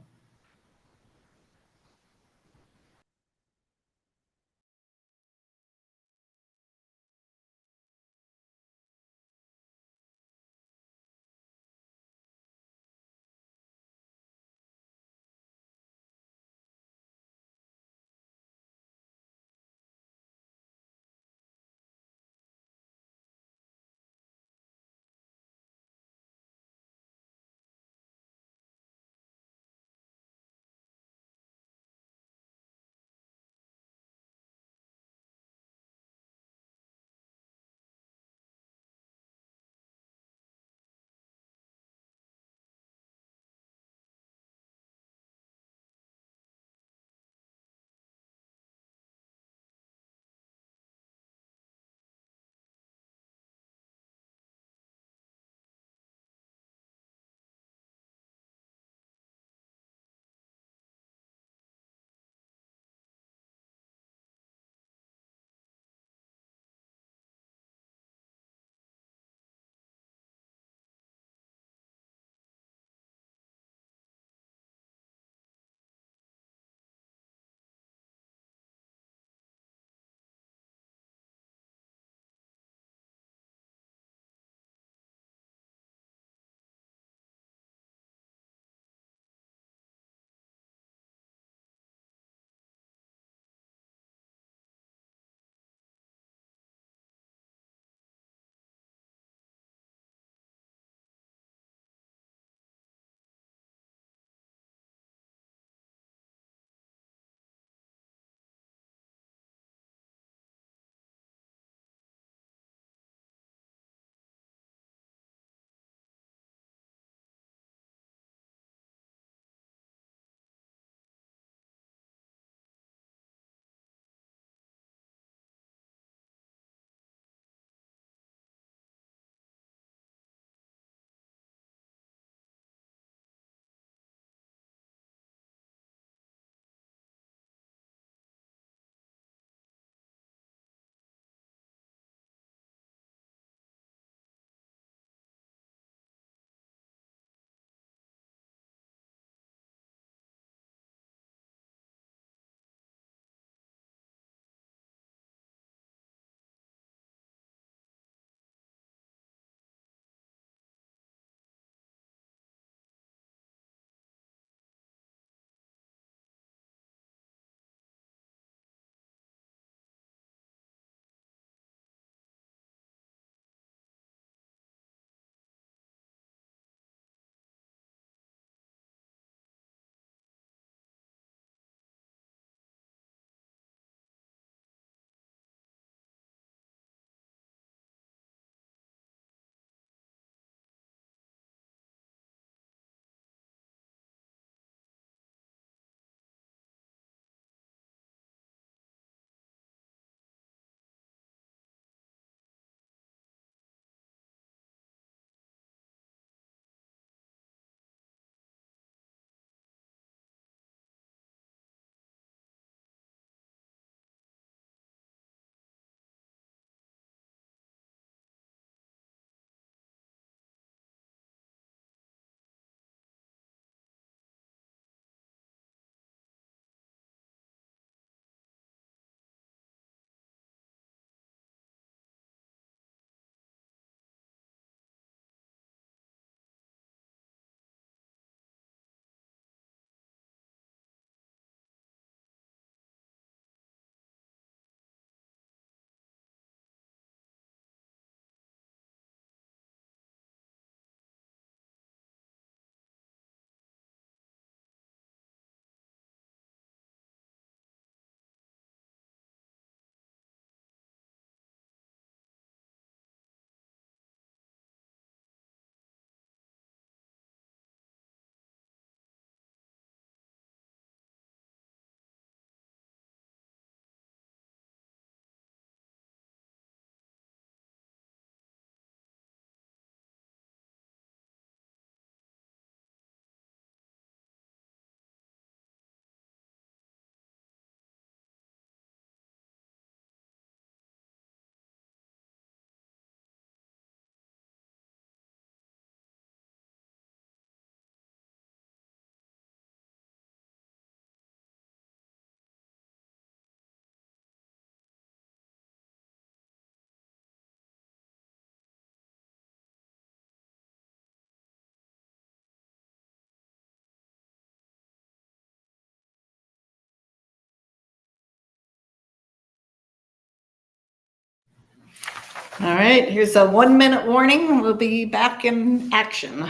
All right, here's a 1-minute warning. We'll be back in action.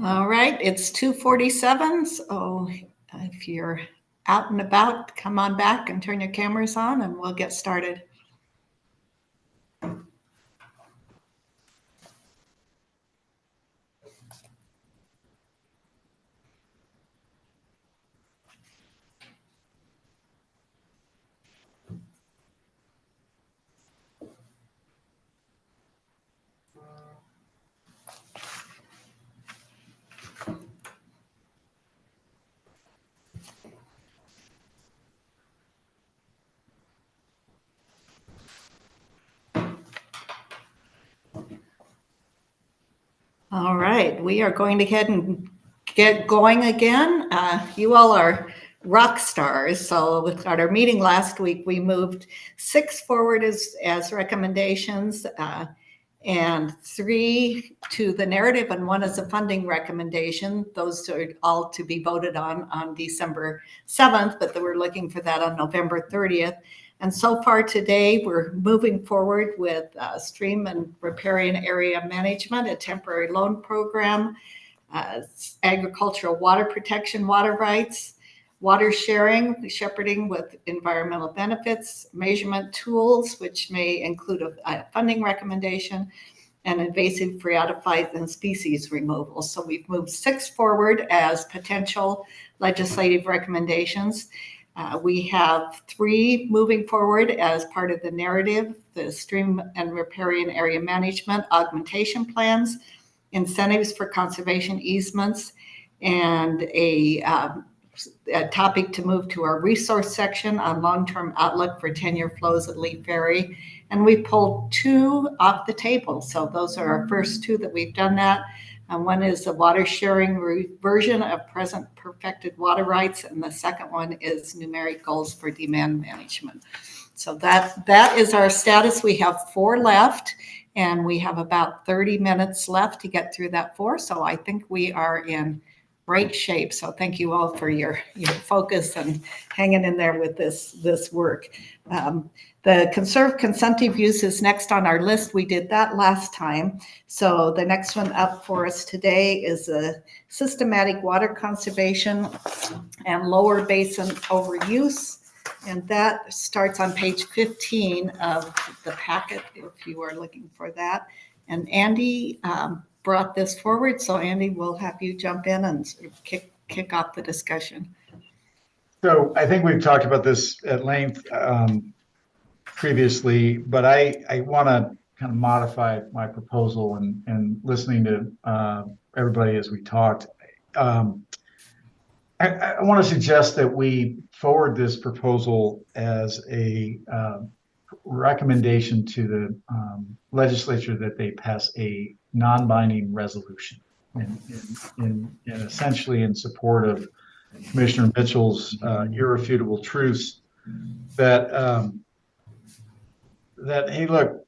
All right, it's 2:47. So if you're out and about, come on back and turn your cameras on and we'll get started. All right, we are going to head and get going again. You all are rock stars. So at our meeting last week, we moved 6 forward as recommendations and 3 to the narrative and 1 as a funding recommendation. Those are all to be voted on December 7th, but we're looking for that on November 30th. And so far today, we're moving forward with stream and riparian area management, a temporary loan program, agricultural water protection, water rights, water sharing, shepherding with environmental benefits, measurement tools, which may include a funding recommendation, and invasive phreatophytes and species removal. So we've moved 6 forward as potential legislative recommendations. We have 3 moving forward as part of the narrative: the stream and riparian area management augmentation plans, incentives for conservation easements, and a topic to move to our resource section on long-term outlook for 10-year flows at Lee Ferry. And we pulled 2 off the table. So those are our first 2 that we've done that. One is a water sharing version of present perfected water rights, and the second one is numeric goals for demand management. So that is our status. We have 4 left, and we have about 30 minutes left to get through that 4. So I think we are in great shape. So thank you all for your focus and hanging in there with this work. The conserve consumptive use is next on our list. We did that last time. So the next one up for us today is a systematic water conservation and lower basin overuse. And that starts on page 15 of the packet, if you are looking for that. And Andy brought this forward. So Andy, we'll have you jump in and sort of kick off the discussion. So I think we've talked about this at length previously, but I want to kind of modify my proposal and listening to everybody as we talked. I want to suggest that we forward this proposal as a recommendation to the legislature that they pass a non-binding resolution and essentially in support of Commissioner Mitchell's irrefutable truths that hey, look,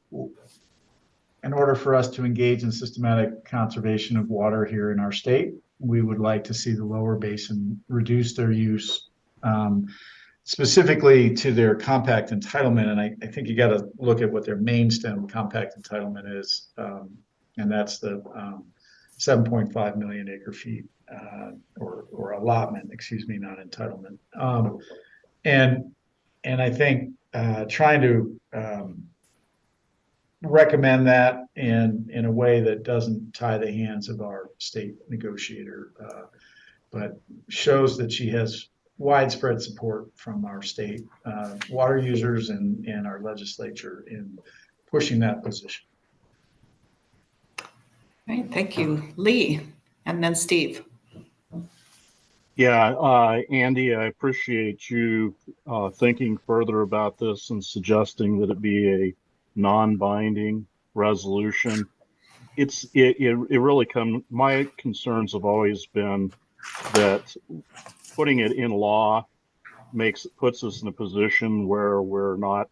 in order for us to engage in systematic conservation of water here in our state, we would like to see the lower basin reduce their use, specifically to their compact entitlement. And I think you got to look at what their main stem compact entitlement is, and that's the 7.5 million acre feet, or allotment, excuse me, not entitlement. And I think trying to recommend that in a way that doesn't tie the hands of our state negotiator but shows that she has widespread support from our state water users and our legislature in pushing that position. Right, thank you, Lee, and then Steve. Yeah, Andy, I appreciate you thinking further about this and suggesting that it be a non-binding resolution. It really my concerns have always been that putting it in law puts us in a position where we're not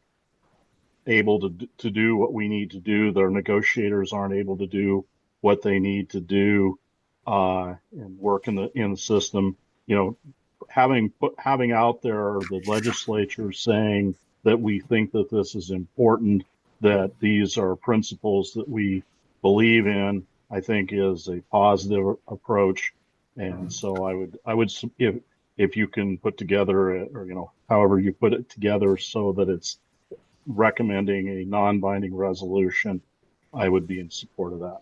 able to do what we need to do. Their negotiators aren't able to do what they need to do and work in the system. You know, having out there the legislature saying that we think that this is important, that these are principles that we believe in, I think is a positive approach. And so I would if you can put together or however you put it together so that it's recommending a non-binding resolution, I would be in support of that.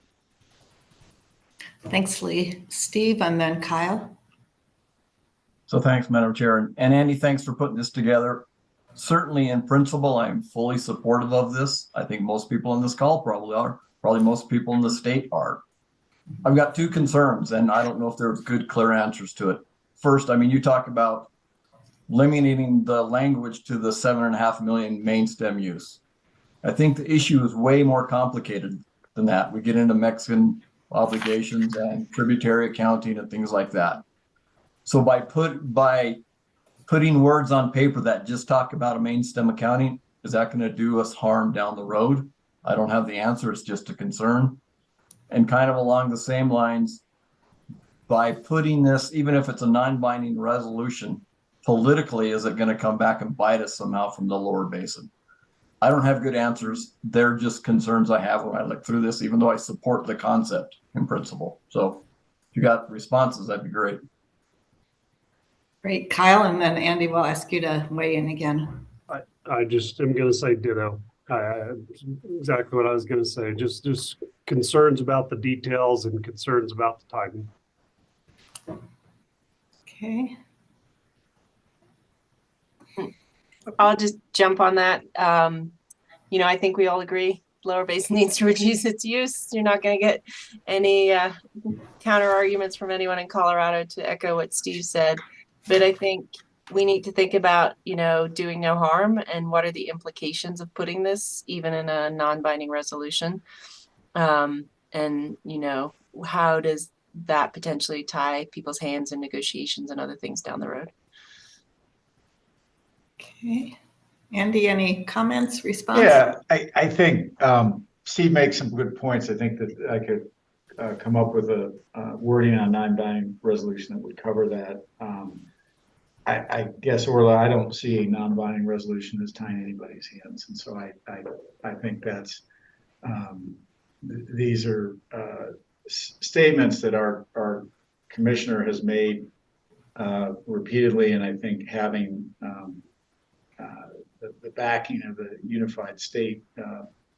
Thanks, Lee. Steve, and then Kyle. So thanks, Madam Chair. And Andy, thanks for putting this together. Certainly in principle, I'm fully supportive of this. I think most people on this call probably are. Probably most people in the state are. I've got two concerns, and I don't know if there's good, clear answers to it. First, I mean, you talk about limiting the language to the 7.5 million main stem use. I think the issue is way more complicated than that. We get into Mexican obligations and tributary accounting and things like that. So by putting words on paper that just talk about a main stem accounting, is that going to do us harm down the road? I don't have the answer. It's just a concern. And kind of along the same lines, by putting this, even if it's a non-binding resolution, politically, is it going to come back and bite us somehow from the lower basin? I don't have good answers. They're just concerns I have when I look through this, even though I support the concept in principle. So if you got responses, that'd be great. Great, Kyle, and then Andy will ask you to weigh in again. I just am going to say ditto. Exactly what I was going to say. Just concerns about the details and concerns about the timing. Okay. I'll just jump on that. I think we all agree lower basin needs to reduce its use. You're not going to get any counter arguments from anyone in Colorado to echo what Steve said. But I think we need to think about, doing no harm and what are the implications of putting this even in a non-binding resolution. And how does that potentially tie people's hands in negotiations and other things down the road? Okay. Andy, any comments, response? Yeah, I think Steve makes some good points. I think that I could come up with a wording on non-binding resolution that would cover that. I guess, Orla, I don't see a non-binding resolution as tying anybody's hands. And so I think that's, these are statements that our commissioner has made repeatedly. And I think having the backing of the unified state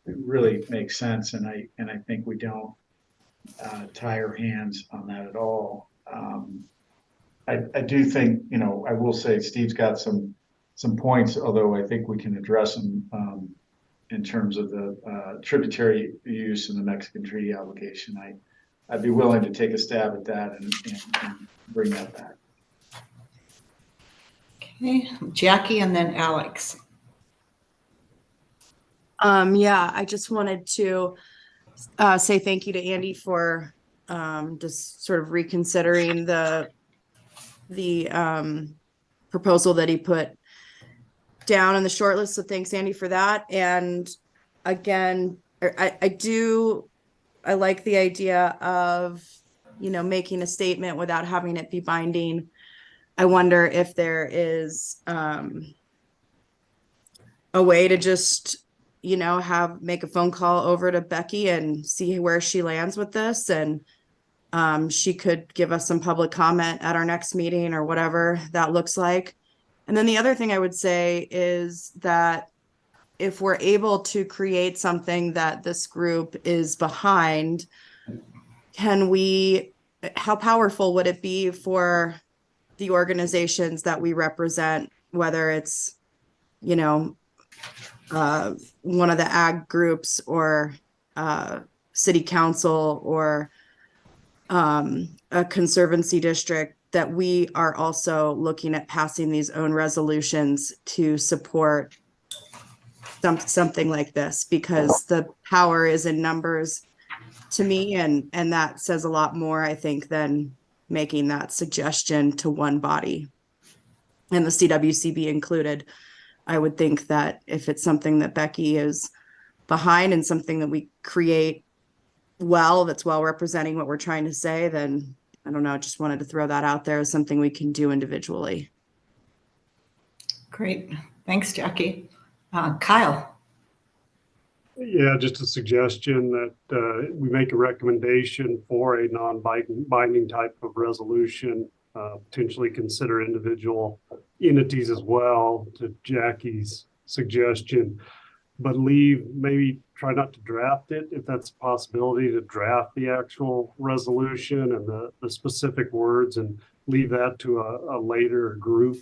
really makes sense. And I think we don't tie our hands on that at all. I do think, I will say Steve's got some points, although I think we can address them in terms of the tributary use in the Mexican treaty obligation. I'd be willing to take a stab at that and bring that back. Okay, Jackie and then Alex. I just wanted to say thank you to Andy for just sort of reconsidering the proposal that he put down in the short list. So thanks, Andy, for that. And again, I like the idea of, making a statement without having it be binding. I wonder if there is a way to just, make a phone call over to Becky and see where she lands with this. And she could give us some public comment at our next meeting or whatever that looks like. And then the other thing I would say is that if we're able to create something that this group is behind, can we how powerful would it be for the organizations that we represent, whether it's, you know, one of the ag groups or city council or a conservancy district, that we are also looking at passing these own resolutions to support something like this, because the power is in numbers to me, and that says a lot more, I think, than making that suggestion to one body, and the CWCB included. I would think that if it's something that Becky is behind and something that we create well, that's well representing what we're trying to say, then I don't know, just wanted to throw that out there as something we can do individually. Great. Thanks, Jackie. Kyle. Yeah, just a suggestion that we make a recommendation for a non-binding type of resolution, potentially consider individual entities as well, to Jackie's suggestion, but maybe try not to draft it if that's a possibility, to draft the actual resolution and the specific words, and leave that to a later group,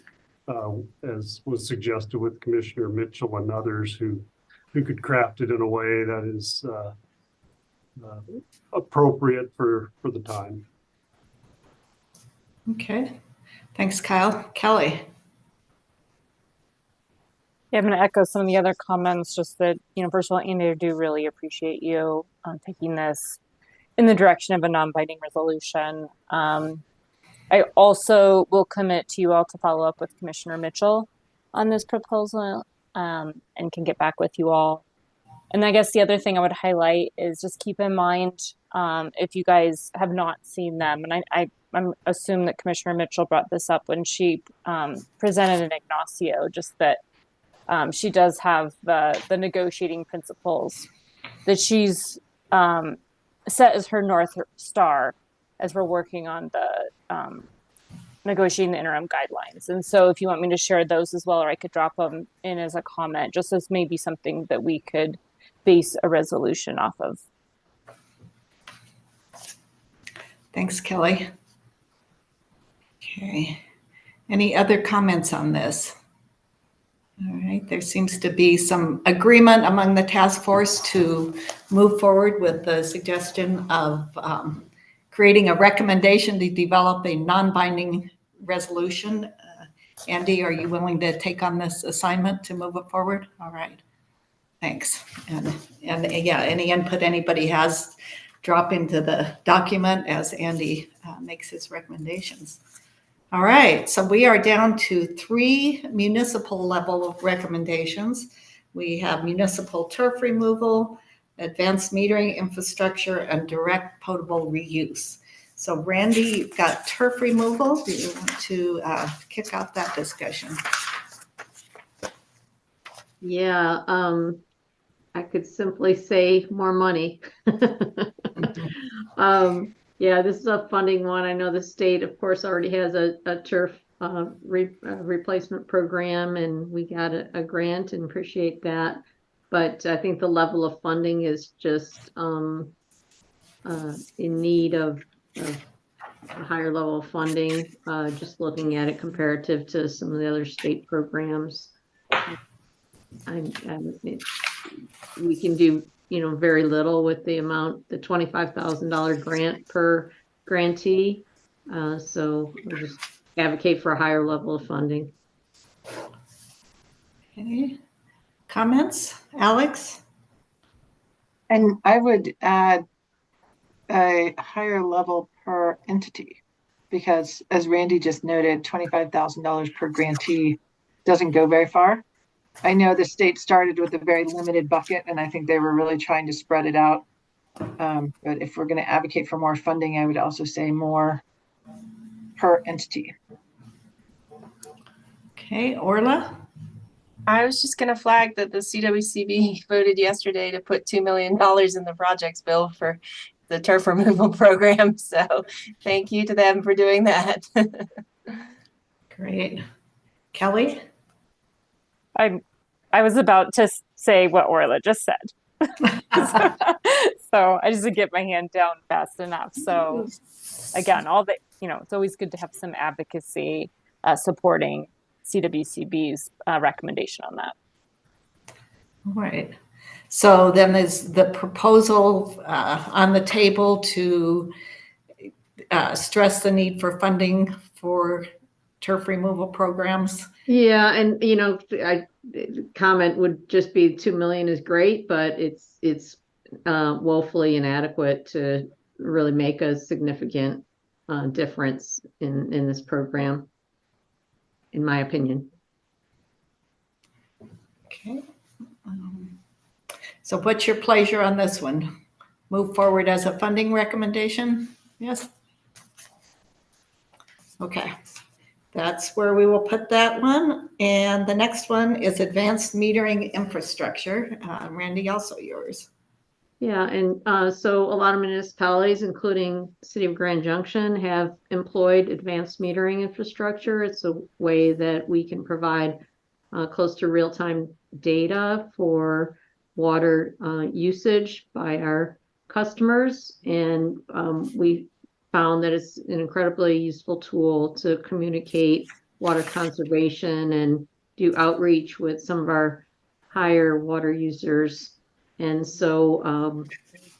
as was suggested with Commissioner Mitchell and others who could craft it in a way that is appropriate for the time. Okay. Thanks, Kyle. Kelly. Yeah, I'm going to echo some of the other comments, just that, first of all, Andy, I do really appreciate you taking this in the direction of a non-binding resolution. I also will commit to you all to follow up with Commissioner Mitchell on this proposal, and can get back with you all. And I guess the other thing I would highlight is just keep in mind, if you guys have not seen them, and I assume that Commissioner Mitchell brought this up when she presented in Ignacio, just that she does have the negotiating principles that she's set as her North Star as we're working on the negotiating the interim guidelines. And so if you want me to share those as well, or I could drop them in as a comment, just as maybe something that we could base a resolution off of. Thanks, Kelly. Okay. Any other comments on this? All right, there seems to be some agreement among the task force to move forward with the suggestion of creating a recommendation to develop a non-binding resolution. Andy, are you willing to take on this assignment to move it forward? All right, thanks. And yeah, any input anybody has, drop into the document as Andy makes his recommendations. All right, so we are down to 3 municipal level recommendations. We have municipal turf removal, advanced metering infrastructure, and direct potable reuse. So Randy, you've got turf removal. Do you want to kick off that discussion? Yeah, I could simply say more money. Yeah, this is a funding one. I know the state, of course, already has a turf replacement program, and we got a grant and appreciate that. But I think the level of funding is just in need of a higher level of funding, just looking at it comparative to some of the other state programs. We can do very little with the amount, the $25,000 grant per grantee. So we'll just advocate for a higher level of funding. Okay. Comments, Alex? And I would add a higher level per entity, because as Randy just noted, $25,000 per grantee doesn't go very far. I know the state started with a very limited bucket, and I think they were really trying to spread it out. But if we're going to advocate for more funding, I would also say more per entity. Okay, Orla? I was just going to flag that the CWCB voted yesterday to put $2 million in the projects bill for the turf removal program. So thank you to them for doing that. Great. Kelly? I was about to say what Orla just said. So I just didn't get my hand down fast enough. So again, it's always good to have some advocacy supporting CWCB's recommendation on that. All right. So then is the proposal on the table to stress the need for funding for turf removal programs? Yeah, and comment would just be 2 million is great, but it's woefully inadequate to really make a significant difference in this program, in my opinion. Okay. So what's your pleasure on this one? Move forward as a funding recommendation? Yes? Okay. That's where we will put that one. And the next one is advanced metering infrastructure. Randy, also yours. Yeah, and so a lot of municipalities, including City of Grand Junction, have employed advanced metering infrastructure. It's a way that we can provide close to real-time data for water usage by our customers. And we found that it's an incredibly useful tool to communicate water conservation and do outreach with some of our higher water users. And so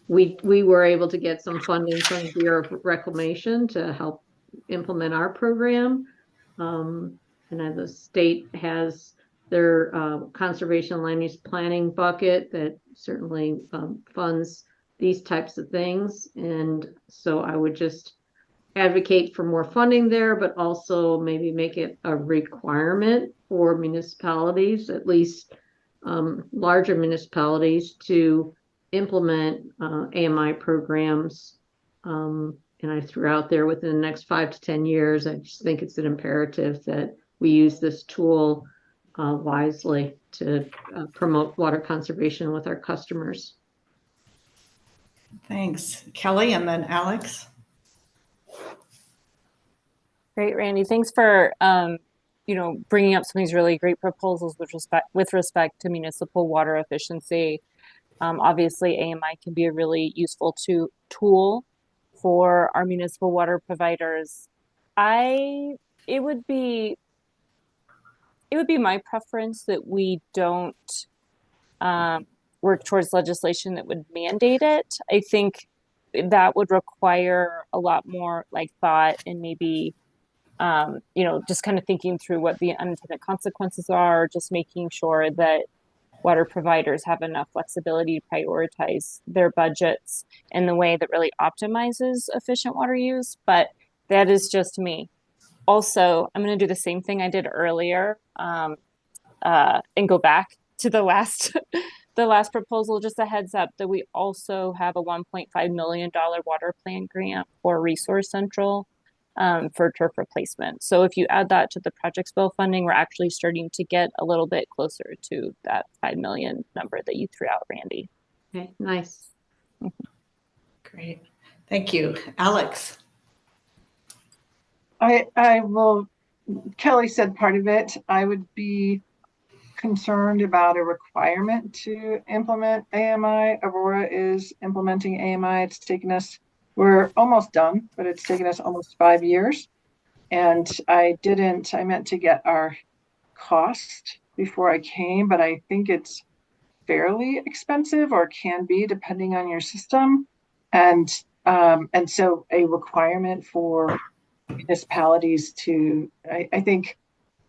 we were able to get some funding from the Bureau of Reclamation to help implement our program. And the state has their conservation land use planning bucket that certainly funds these types of things. And so I would just advocate for more funding there, but also maybe make it a requirement for municipalities, at least larger municipalities, to implement AMI programs. And I threw out there within the next 5 to 10 years. I just think it's an imperative that we use this tool wisely to promote water conservation with our customers. Thanks, Kelly, and then Alex. Great, Randy. Thanks for bringing up some of these really great proposals with respect to municipal water efficiency. Obviously, AMI can be a really useful tool for our municipal water providers. It would be my preference that we don't work towards legislation that would mandate it. I think that would require a lot more thought and maybe just kind of thinking through what the unintended consequences are, just making sure that water providers have enough flexibility to prioritize their budgets in the way that really optimizes efficient water use. But that is just me. Also, I'm going to do the same thing I did earlier and go back to the last proposal. Just a heads up that we also have a $1.5 million water plan grant for Resource Central for turf replacement. So if you add that to the projects bill funding, we're actually starting to get a little bit closer to that 5 million number that you threw out, Randy. Okay, nice. Great. Thank you. Alex. I will, Kelly said part of it. I would be concerned about a requirement to implement AMI. Aurora is implementing AMI. It's taken us, we're almost done, but it's taken us almost 5 years. And I meant to get our cost before I came, but I think it's fairly expensive, or can be, depending on your system. And so a requirement for municipalities to, I think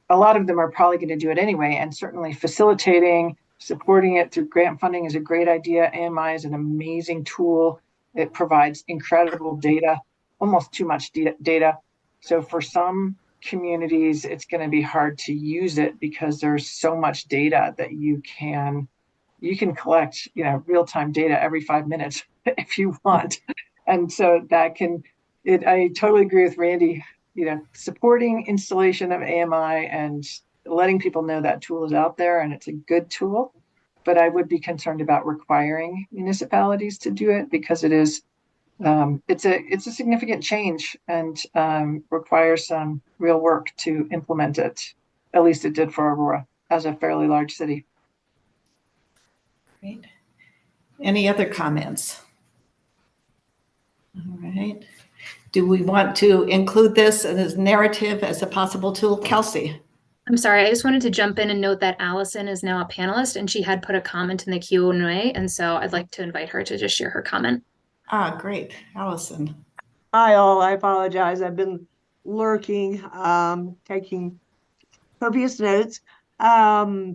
a lot of them are probably going to do it anyway, and certainly facilitating, supporting it through grant funding is a great idea. AMI is an amazing tool. It provides incredible data, almost too much data. So for some communities, it's going to be hard to use it because there's so much data that you can collect, real-time data every 5 minutes if you want. And so I totally agree with Randy, supporting installation of AMI and letting people know that tool is out there and it's a good tool. But I would be concerned about requiring municipalities to do it, because it is, it's a significant change and requires some real work to implement it. At least it did for Aurora as a fairly large city. Great. Any other comments? All right. Do we want to include this as narrative as a possible tool? Kelsey? I'm sorry, I just wanted to jump in and note that Allison is now a panelist and she had put a comment in the Q&A, and so I'd like to invite her to just share her comment. Ah, great. Allison. Hi all, I apologize. I've been lurking, taking copious notes. I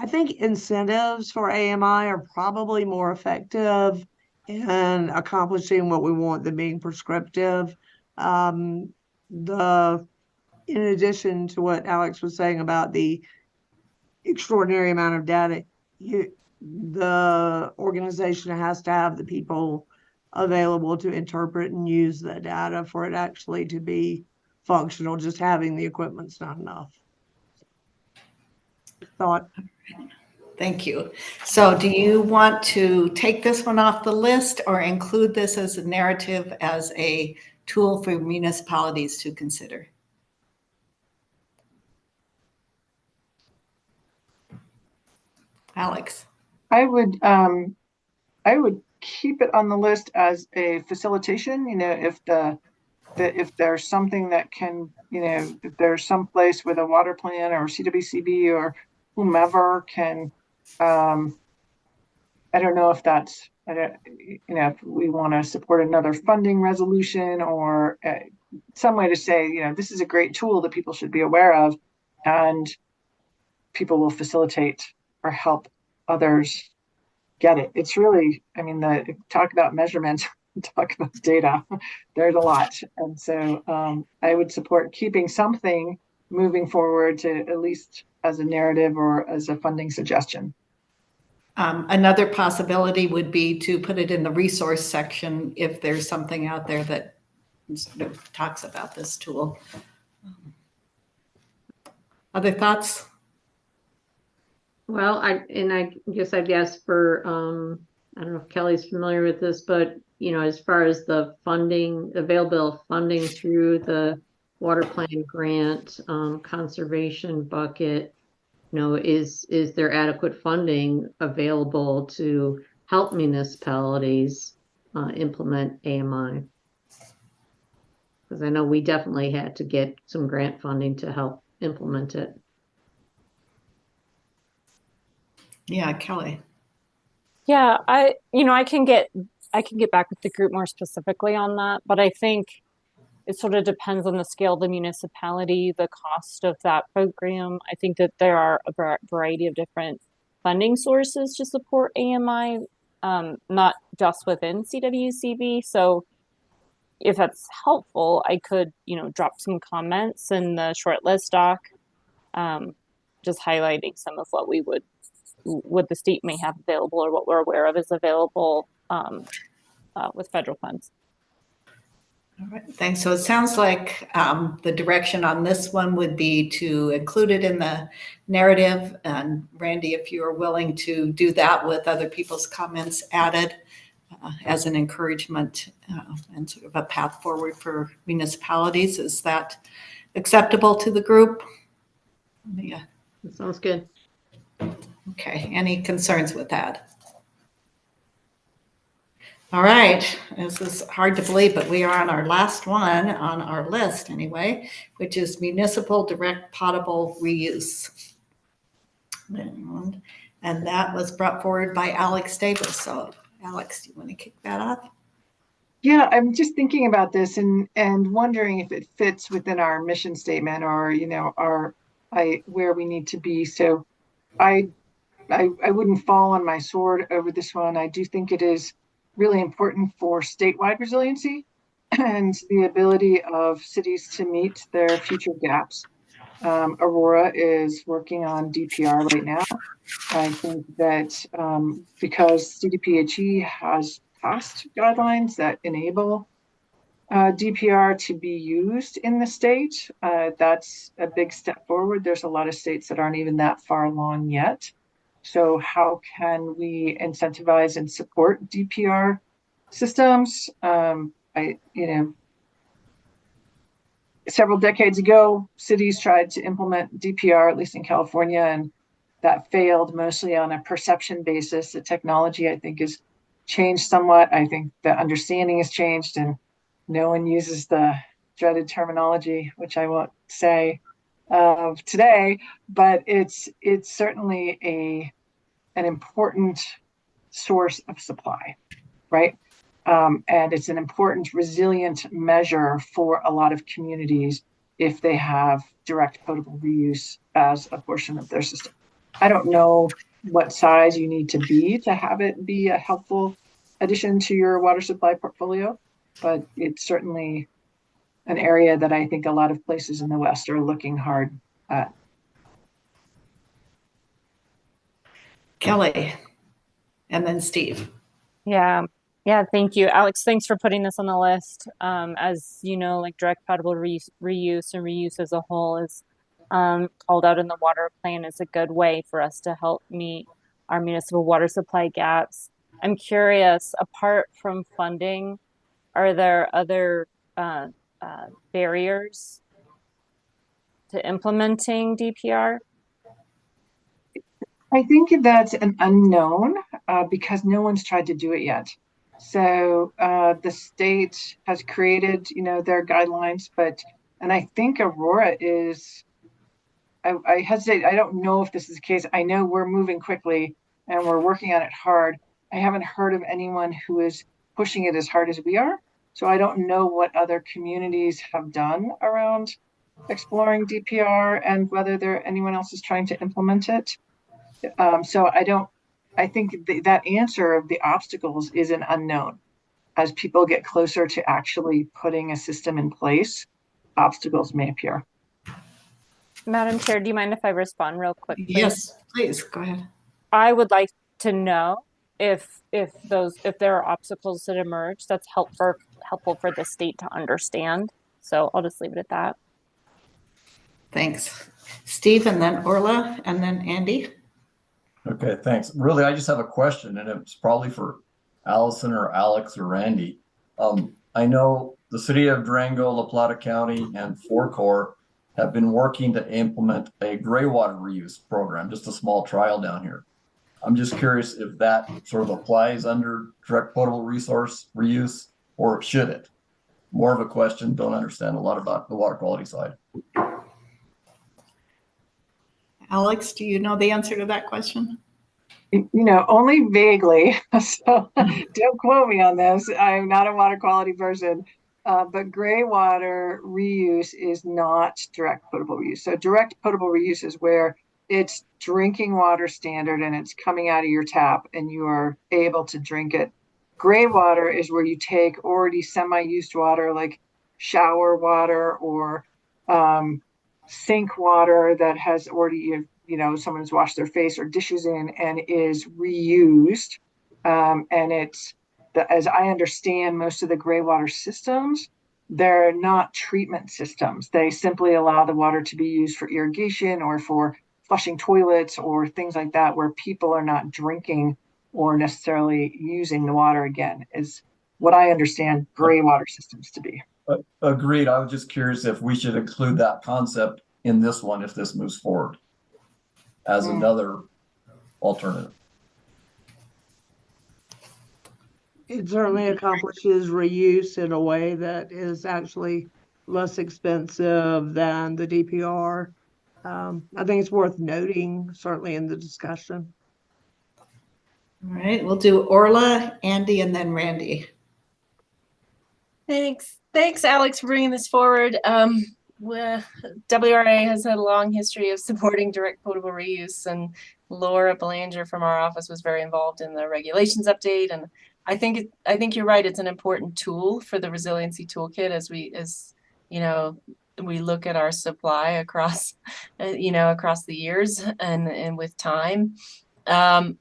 think incentives for AMI are probably more effective in accomplishing what we want than being prescriptive. In addition to what Alex was saying about the extraordinary amount of data, the organization has to have the people available to interpret and use the data for it actually to be functional. Just having the equipment's not enough. Thought. Thank you. So do you want to take this one off the list or include this as a narrative as a tool for municipalities to consider? Alex. I would keep it on the list as a facilitation. You know, if there's something that can, you know, if there's some place with a water plan or CWCB or whomever can, I don't know if that's, you know, if we want to support another funding resolution or some way to say, you know, this is a great tool that people should be aware of, and people will facilitate or help others get it. It's really, I mean, talk about measurement, talk about data, there's a lot. And so I would support keeping something moving forward to at least as a narrative or as a funding suggestion. Another possibility would be to put it in the resource section if there's something out there that talks about this tool. Other thoughts? Well, I guess I'd ask for, I don't know if Kelly's familiar with this, but, you know, as far as the funding, available funding through the water plan grant, conservation bucket, you know, is there adequate funding available to help municipalities implement AMI? Because I know we definitely had to get some grant funding to help implement it. Yeah, Kelly. Yeah, I can get back with the group more specifically on that, but I think it sort of depends on the scale of the municipality, the cost of that program. I think that there are a variety of different funding sources to support AMI, not just within CWCB. So if that's helpful, I could, you know, drop some comments in the shortlist doc, just highlighting some of what the state may have available or what we're aware of is available with federal funds. All right, thanks. So it sounds like the direction on this one would be to include it in the narrative. And Randy, if you are willing to do that with other people's comments added as an encouragement and sort of a path forward for municipalities, is that acceptable to the group? Yeah. That sounds good. Okay, any concerns with that? All right, this is hard to believe, but we are on our last one on our list anyway, which is municipal direct potable reuse. And that was brought forward by Alex Davis. So Alex, do you want to kick that off? Yeah, I'm just thinking about this and wondering if it fits within our mission statement or, you know, where we need to be. So I wouldn't fall on my sword over this one. I do think it is really important for statewide resiliency and the ability of cities to meet their future gaps. Aurora is working on DPR right now. I think that because CDPHE has passed guidelines that enable DPR to be used in the state, that's a big step forward. There's a lot of states that aren't even that far along yet. So how can we incentivize and support DPR systems? Several decades ago, cities tried to implement DPR, at least in California, and that failed mostly on a perception basis. The technology, I think, has changed somewhat. I think the understanding has changed, and no one uses the dreaded terminology, which I won't say today, but it's certainly an important source of supply, right? And it's an important resilient measure for a lot of communities if they have direct potable reuse as a portion of their system. I don't know what size you need to be to have it be a helpful addition to your water supply portfolio, but it's certainly an area that I think a lot of places in the West are looking hard at. Kelly, and then Steve. Yeah. Yeah, thank you. Alex, thanks for putting this on the list. As you know, like direct potable reuse and reuse as a whole is called out in the water plan as a good way for us to help meet our municipal water supply gaps. I'm curious, apart from funding, are there other barriers to implementing DPR? I think that's an unknown because no one's tried to do it yet. So the state has created, their guidelines, and I think Aurora is, I hesitate, I don't know if this is the case. I know we're moving quickly and we're working on it hard. I haven't heard of anyone who is pushing it as hard as we are. So I don't know what other communities have done around exploring DPR and whether anyone else is trying to implement it. So I think that answer of the obstacles is an unknown. As people get closer to actually putting a system in place, obstacles may appear. Madam Chair, do you mind if I respond real quick, please? Yes, please, go ahead. I would like to know if there are obstacles that emerge that's helpful for the state to understand. So I'll just leave it at that. Thanks. Steve, and then Orla, and then Andy. Okay, thanks. Really, I just have a question, and it's probably for Allison or Alex or Randy. I know the city of Durango, La Plata County, and Forcor have been working to implement a gray water reuse program, just a small trial down here. I'm just curious if that sort of applies under direct potable resource reuse, or should it? More of a question, don't understand a lot about the water quality side. Alex, do you know the answer to that question? Only vaguely, so don't quote me on this. I'm not a water quality person, but gray water reuse is not direct potable reuse. So direct potable reuse is where it's drinking water standard and it's coming out of your tap and you are able to drink it. Gray water is where you take already semi-used water like shower water or sink water that has already, someone's washed their face or dishes in and is reused. And as I understand, most of the gray water systems, they're not treatment systems. They simply allow the water to be used for irrigation or for flushing toilets or things like that, where people are not drinking or necessarily using the water again, is what I understand gray water systems to be. Agreed. I was just curious if we should include that concept in this one if this moves forward as another alternative. It certainly accomplishes reuse in a way that is actually less expensive than the DPR. I think it's worth noting, certainly in the discussion. All right, we'll do Orla, Andy, and then Randy. Thanks, Alex, for bringing this forward. WRA has had a long history of supporting direct potable reuse, and Laura Belanger from our office was very involved in the regulations update. And I think you're right. It's an important tool for the resiliency toolkit as we look at our supply across the years and with time. I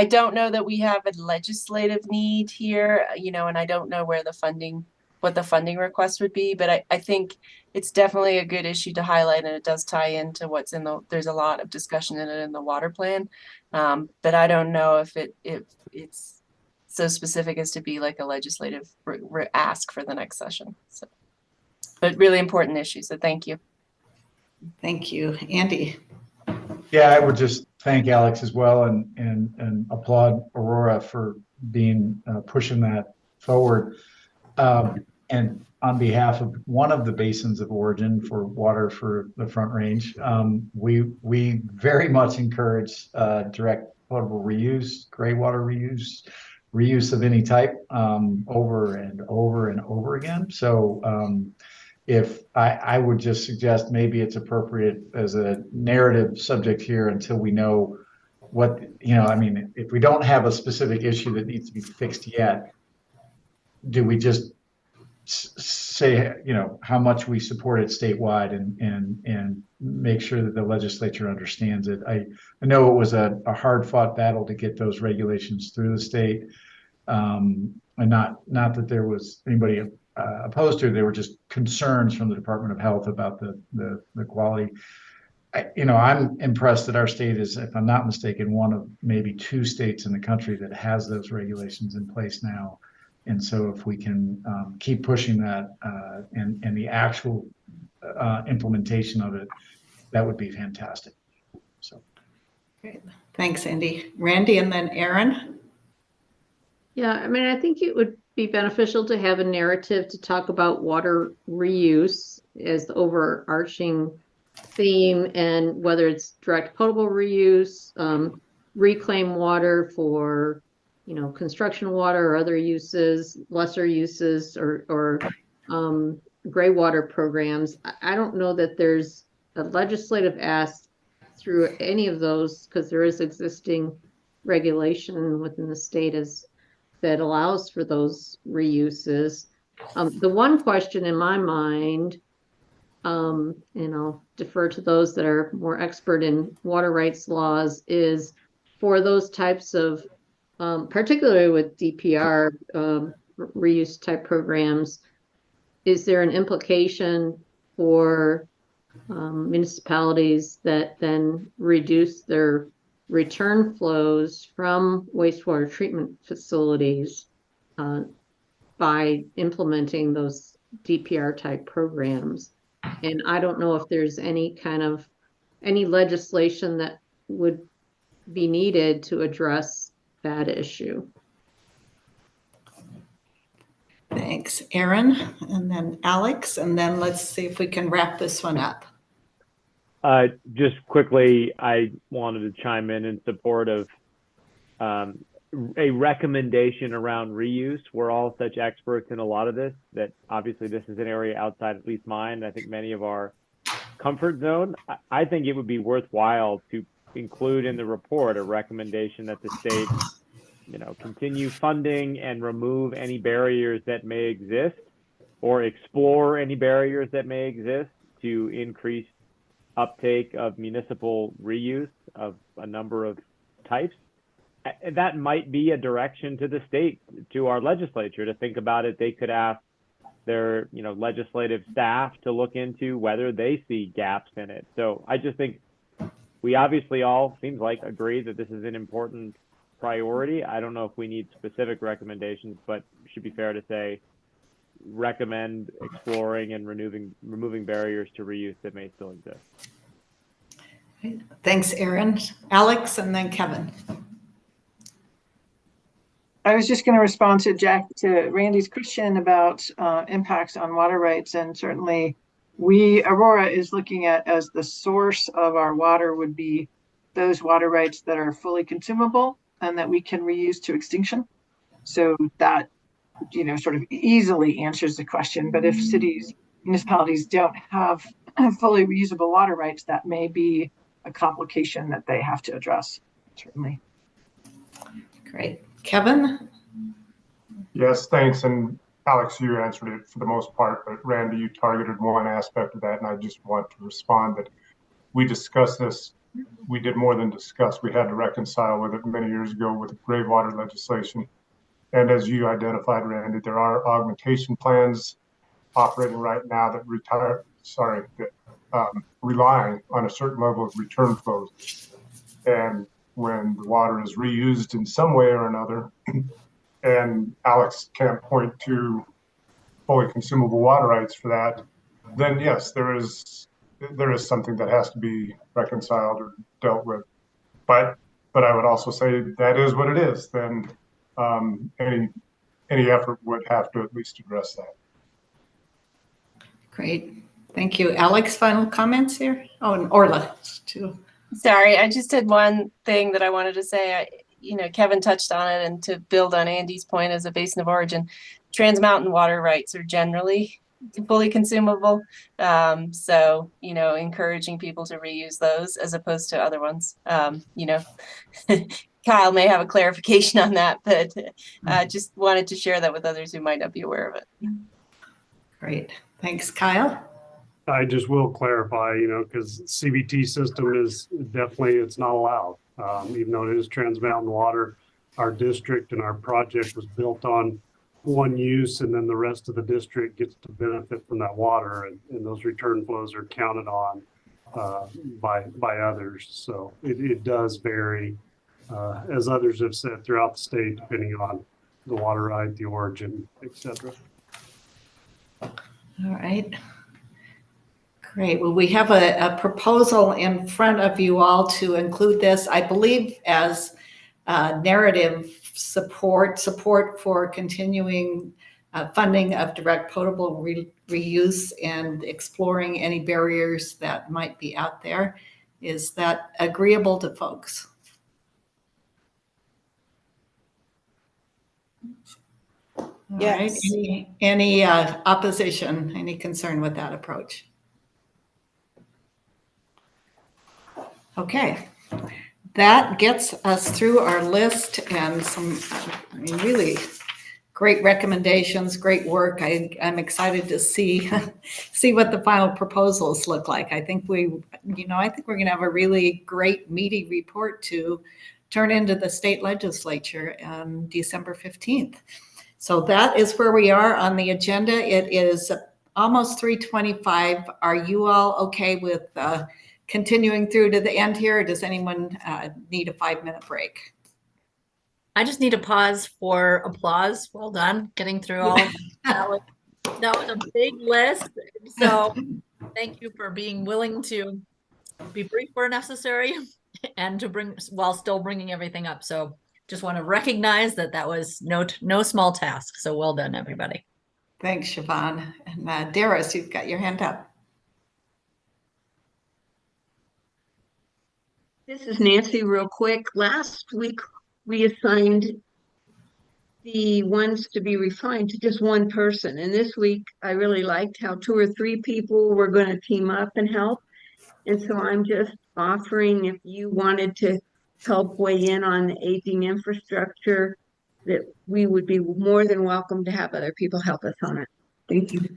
don't know that we have a legislative need here, and I don't know what the funding request would be, but I think it's definitely a good issue to highlight, and it does tie into what's there's a lot of discussion in it in the water plan. But I don't know if it's so specific as to be like a legislative ask for the next session. So, but really important issue. So thank you. Thank you. Andy. Yeah, I would just thank Alex as well and applaud Aurora for being pushing that forward. and on behalf of one of the basins of origin for water for the Front Range, we very much encourage direct potable reuse, gray water reuse of any type, over and over and over again. So if I would just suggest maybe it's appropriate as a narrative subject here until we know what, I mean, if we don't have a specific issue that needs to be fixed yet, do we just say, how much we support it statewide and make sure that the legislature understands it. I know it was a hard fought battle to get those regulations through the state. And not that there was anybody opposed to it, they were just concerns from the Department of Health about the quality. I'm impressed that our state is, if I'm not mistaken, one of maybe 2 states in the country that has those regulations in place now. And so if we can keep pushing that and the actual implementation of it, that would be fantastic. So, great. Thanks, Andy. Randy, and then Aaron. Yeah, I mean, I think it would be beneficial to have a narrative to talk about water reuse as the overarching theme, and whether it's direct potable reuse, reclaim water for construction water or other uses, lesser uses, or gray water programs. I don't know that there's a legislative ask through any of those, because there is existing regulation within the state that allows for those reuses. The one question in my mind, and I'll defer to those that are more expert in water rights laws, is for those types of particularly with DPR reuse type programs, is there an implication for municipalities that then reduce their return flows from wastewater treatment facilities by implementing those DPR type programs? And I don't know if there's any legislation that would be needed to address that issue. Thanks, Aaron, and then Alex, and then let's see if we can wrap this one up. Just quickly, I wanted to chime in support of a recommendation around reuse. We're all such experts in a lot of this that obviously this is an area outside at least mine, I think many of our comfort zone. I think it would be worthwhile to include in the report a recommendation that the state, continue funding and remove any barriers that may exist, or explore any barriers that may exist to increase uptake of municipal reuse of a number of types. That might be a direction to the state, to our legislature to think about it. They could ask their, legislative staff to look into whether they see gaps in it. So I just think we obviously all seems like agree that this is an important priority. I don't know if we need specific recommendations, but it should be fair to say recommend exploring and removing barriers to reuse that may still exist. Thanks, Aaron. Alex, and then Kevin. I was just going to respond to Randy's question about impacts on water rights, and certainly Aurora is looking at as the source of our water would be those water rights that are fully consumable and that we can reuse to extinction. So that, sort of easily answers the question. But if municipalities don't have fully reusable water rights, that may be a complication that they have to address, certainly. Great. Kevin? Yes, thanks. And Alex, you answered it for the most part, but Randy, you targeted one aspect of that, and I just want to respond that we discussed this. We did more than discuss. We had to reconcile with it many years ago with the gray water legislation. And as you identified, Randy, there are augmentation plans operating right now that rely on a certain level of return flows. And when the water is reused in some way or another, and Alex can't point to fully consumable water rights for that, then yes, there is something that has to be reconciled or dealt with. But I would also say that is what it is. Then any effort would have to at least address that. Great. Thank you. Alex, final comments here? Oh, and Orla too. Sorry, I just had one thing that I wanted to say. Kevin touched on it, and to build on Andy's point as a basin of origin, Trans Mountain water rights are generally fully consumable. So, encouraging people to reuse those as opposed to other ones. Kyle may have a clarification on that, but just wanted to share that with others who might not be aware of it. Great. Thanks, Kyle. I just will clarify, because CBT system is definitely, it's not allowed. Even though it is Trans Mountain water, our district and our project was built on one use, and then the rest of the district gets to benefit from that water, and those return flows are counted on by others. So it does vary, as others have said, throughout the state, depending on the water right, the origin, etc. All right. Great. Well, we have a proposal in front of you all to include this, I believe, as narrative support for continuing funding of direct potable reuse and exploring any barriers that might be out there. Is that agreeable to folks? All right. Any opposition, any concern with that approach? Okay, that gets us through our list and some, really great recommendations, great work. I'm excited to see what the final proposals look like. I think we're going to have a really great meaty report to turn into the state legislature on December 15th. So that is where we are on the agenda. It is almost 3:25. Are you all okay with continuing through to the end here, or does anyone need a 5-minute break? I just need a pause for applause. Well done, getting through all of that. That was a big list. So thank you for being willing to be brief where necessary and to bring while still bringing everything up. So just want to recognize that was no small task. So well done, everybody. Thanks, Siobhan. And Darius, you've got your hand up. This is Nancy real quick. Last week, we assigned the ones to be refined to just one person. And this week, I really liked how 2 or 3 people were going to team up and help. And so I'm just offering, if you wanted to help weigh in on the aging infrastructure, that we would be more than welcome to have other people help us on it. Thank you.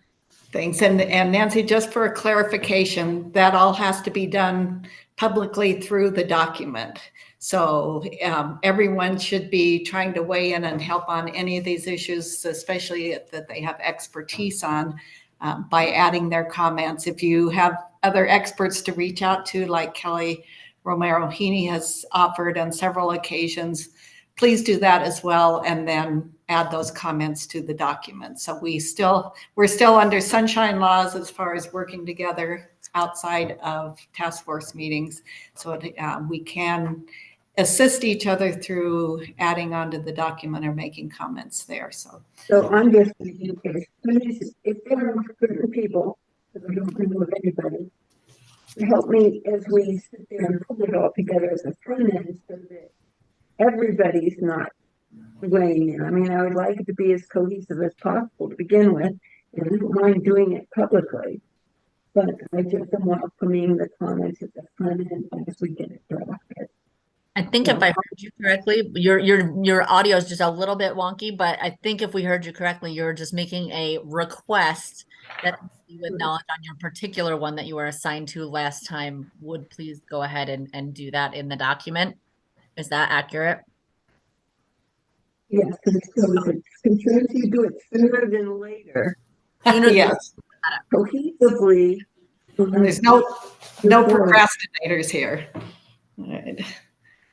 Thanks. And Nancy, just for a clarification, that all has to be done publicly through the document. So everyone should be trying to weigh in and help on any of these issues, especially that they have expertise on, by adding their comments. If you have other experts to reach out to, like Kelly Romero-Heaney has offered on several occasions, please do that as well, and then add those comments to the document. So we're still under sunshine laws as far as working together outside of task force meetings. So we can assist each other through adding onto the document or making comments there. So I'm just thinking, if there are certain people, because I don't agree with anybody, to help me as we sit there and pull it all together as a front end, so that everybody's not weighing in. I mean, I would like it to be as cohesive as possible to begin with, and I don't mind doing it publicly. But I just am welcoming the comments at the front end as we get it drafted. I think if I heard you correctly, your audio is just a little bit wonky, but I think if we heard you correctly, you're just making a request that you acknowledge on your particular one that you were assigned to last time would please go ahead and do that in the document. Is that accurate? Yes, consider you do it sooner than later. Yes. Cohesively. There's no procrastinators here.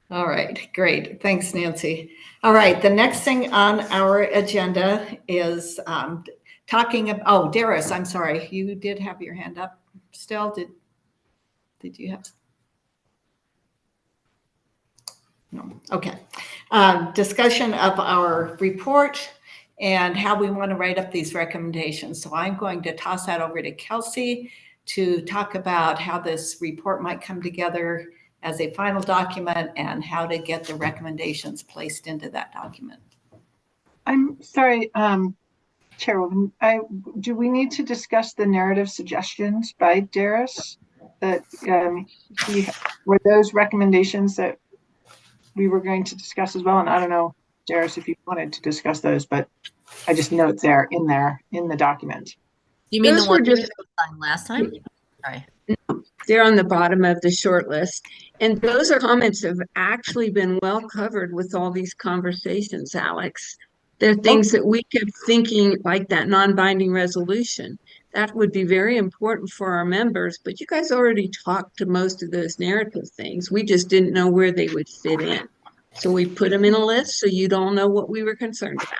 All right, great. Thanks, Nancy. All right, the next thing on our agenda is talking about, oh, Darius, I'm sorry. You did have your hand up still. Did you have? No. Okay. Discussion of our report and how we want to write up these recommendations. So I'm going to toss that over to Kelsey to talk about how this report might come together as a final document and how to get the recommendations placed into that document. I'm sorry, Chairwoman, do we need to discuss the narrative suggestions by Darius? That were those recommendations that we were going to discuss as well? And I don't know, Darius, if you wanted to discuss those, but I just note there in the document. You mean Those the were one we just signed last time? Sorry. they're on the bottom of the short list. And those are comments that have actually been well covered with all these conversations, Alex. They're things that we kept thinking, like that non-binding resolution. That would be very important for our members, but you guys already talked to most of those narrative things. We just didn't know where they would fit in. So we put them in a list so you'd all know what we were concerned about.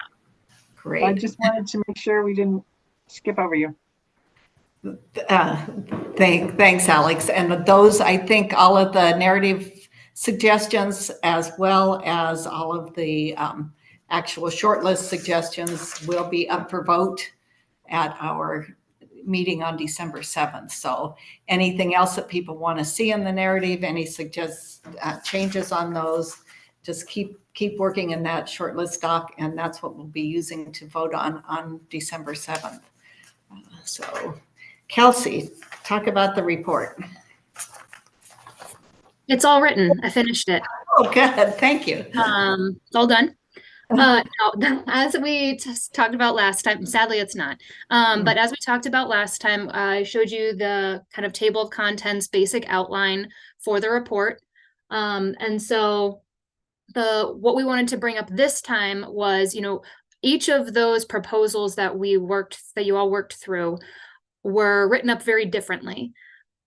Great. I just wanted to make sure we didn't skip over you. Thanks, Alex. And those, I think all of the narrative suggestions, as well as all of the actual shortlist suggestions, will be up for vote at our meeting on December 7th. So anything else that people want to see in the narrative, any changes on those, just keep working in that shortlist doc, and that's what we'll be using to vote on December 7th. So Kelsey, talk about the report. It's all written. I finished it. Oh, good. Thank you. It's all done. No, as we talked about last time, sadly it's not. But as we talked about last time, I showed you the kind of table of contents, basic outline for the report. And so what we wanted to bring up this time was, each of those proposals that you all worked through were written up very differently.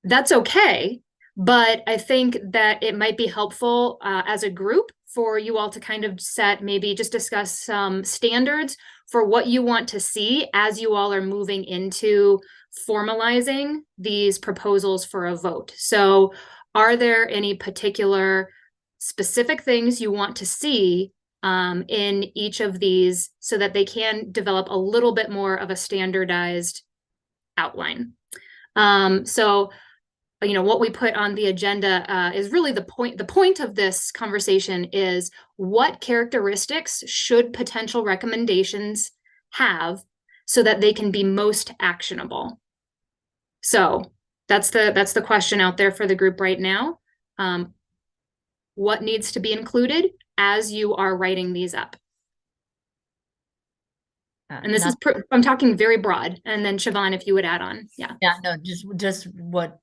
That's okay, but I think that it might be helpful as a group for you all to kind of discuss some standards for what you want to see as you all are moving into formalizing these proposals for a vote. So are there any particular specific things you want to see in each of these so that they can develop a little bit more of a standardized outline? So what we put on the agenda is really the point of this conversation is what characteristics should potential recommendations have so that they can be most actionable. So that's the question out there for the group right now. What needs to be included as you are writing these up? And this I'm talking very broad. And then Siobhan, if you would add on. Yeah. Yeah, no, just what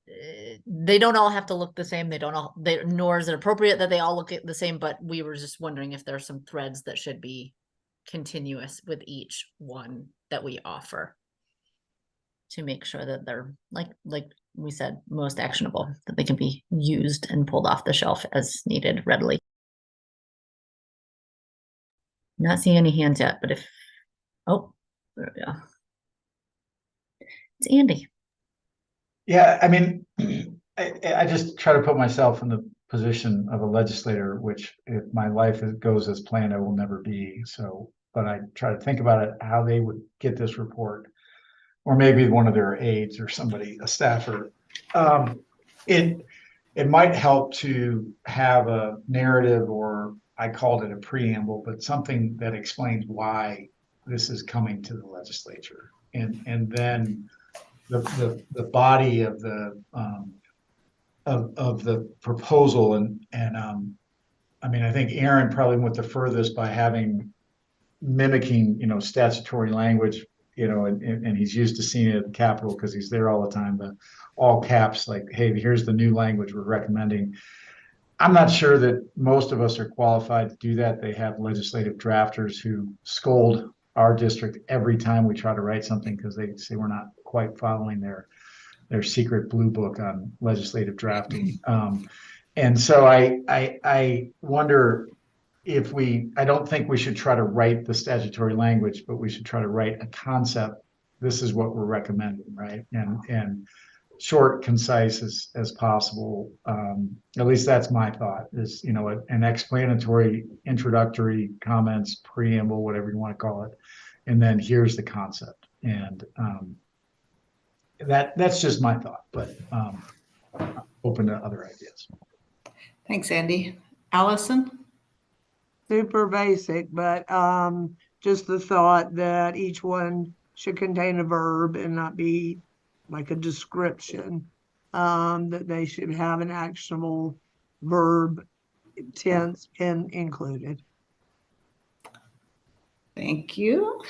they don't all have to look the same. Nor is it appropriate that they all look the same, but we were just wondering if there's some threads that should be continuous with each one that we offer to make sure that they're like we said, most actionable, that they can be used and pulled off the shelf as needed readily. Not seeing any hands yet, but oh, there we go. It's Andy. Yeah, I mean, I just try to put myself in the position of a legislator, which if my life goes as planned, I will never be. So, but I try to think about it, how they would get this report, or maybe one of their aides or somebody, a staffer. It might help to have a narrative, or I called it a preamble, but something that explains why this is coming to the legislature, and then the body of the proposal, and I mean, I think Aaron probably went the furthest by mimicking statutory language, and he's used to seeing it at the Capitol because he's there all the time. The all caps, like, hey, here's the new language we're recommending. I'm not sure that most of us are qualified to do that. They have legislative drafters who scold our district every time we try to write something because they say we're not quite following their secret blue book on legislative drafting. And so I wonder if I don't think we should try to write the statutory language, but we should try to write a concept. This is what we're recommending, right? And short, concise as possible. At least that's my thought, is, an explanatory, introductory comments, preamble, whatever you want to call it, and then here's the concept. And that's just my thought, but open to other ideas. Thanks, Andy. Allison? Super basic, but just the thought that each one should contain a verb and not be like a description. That they should have an actionable verb tense included. Thank you.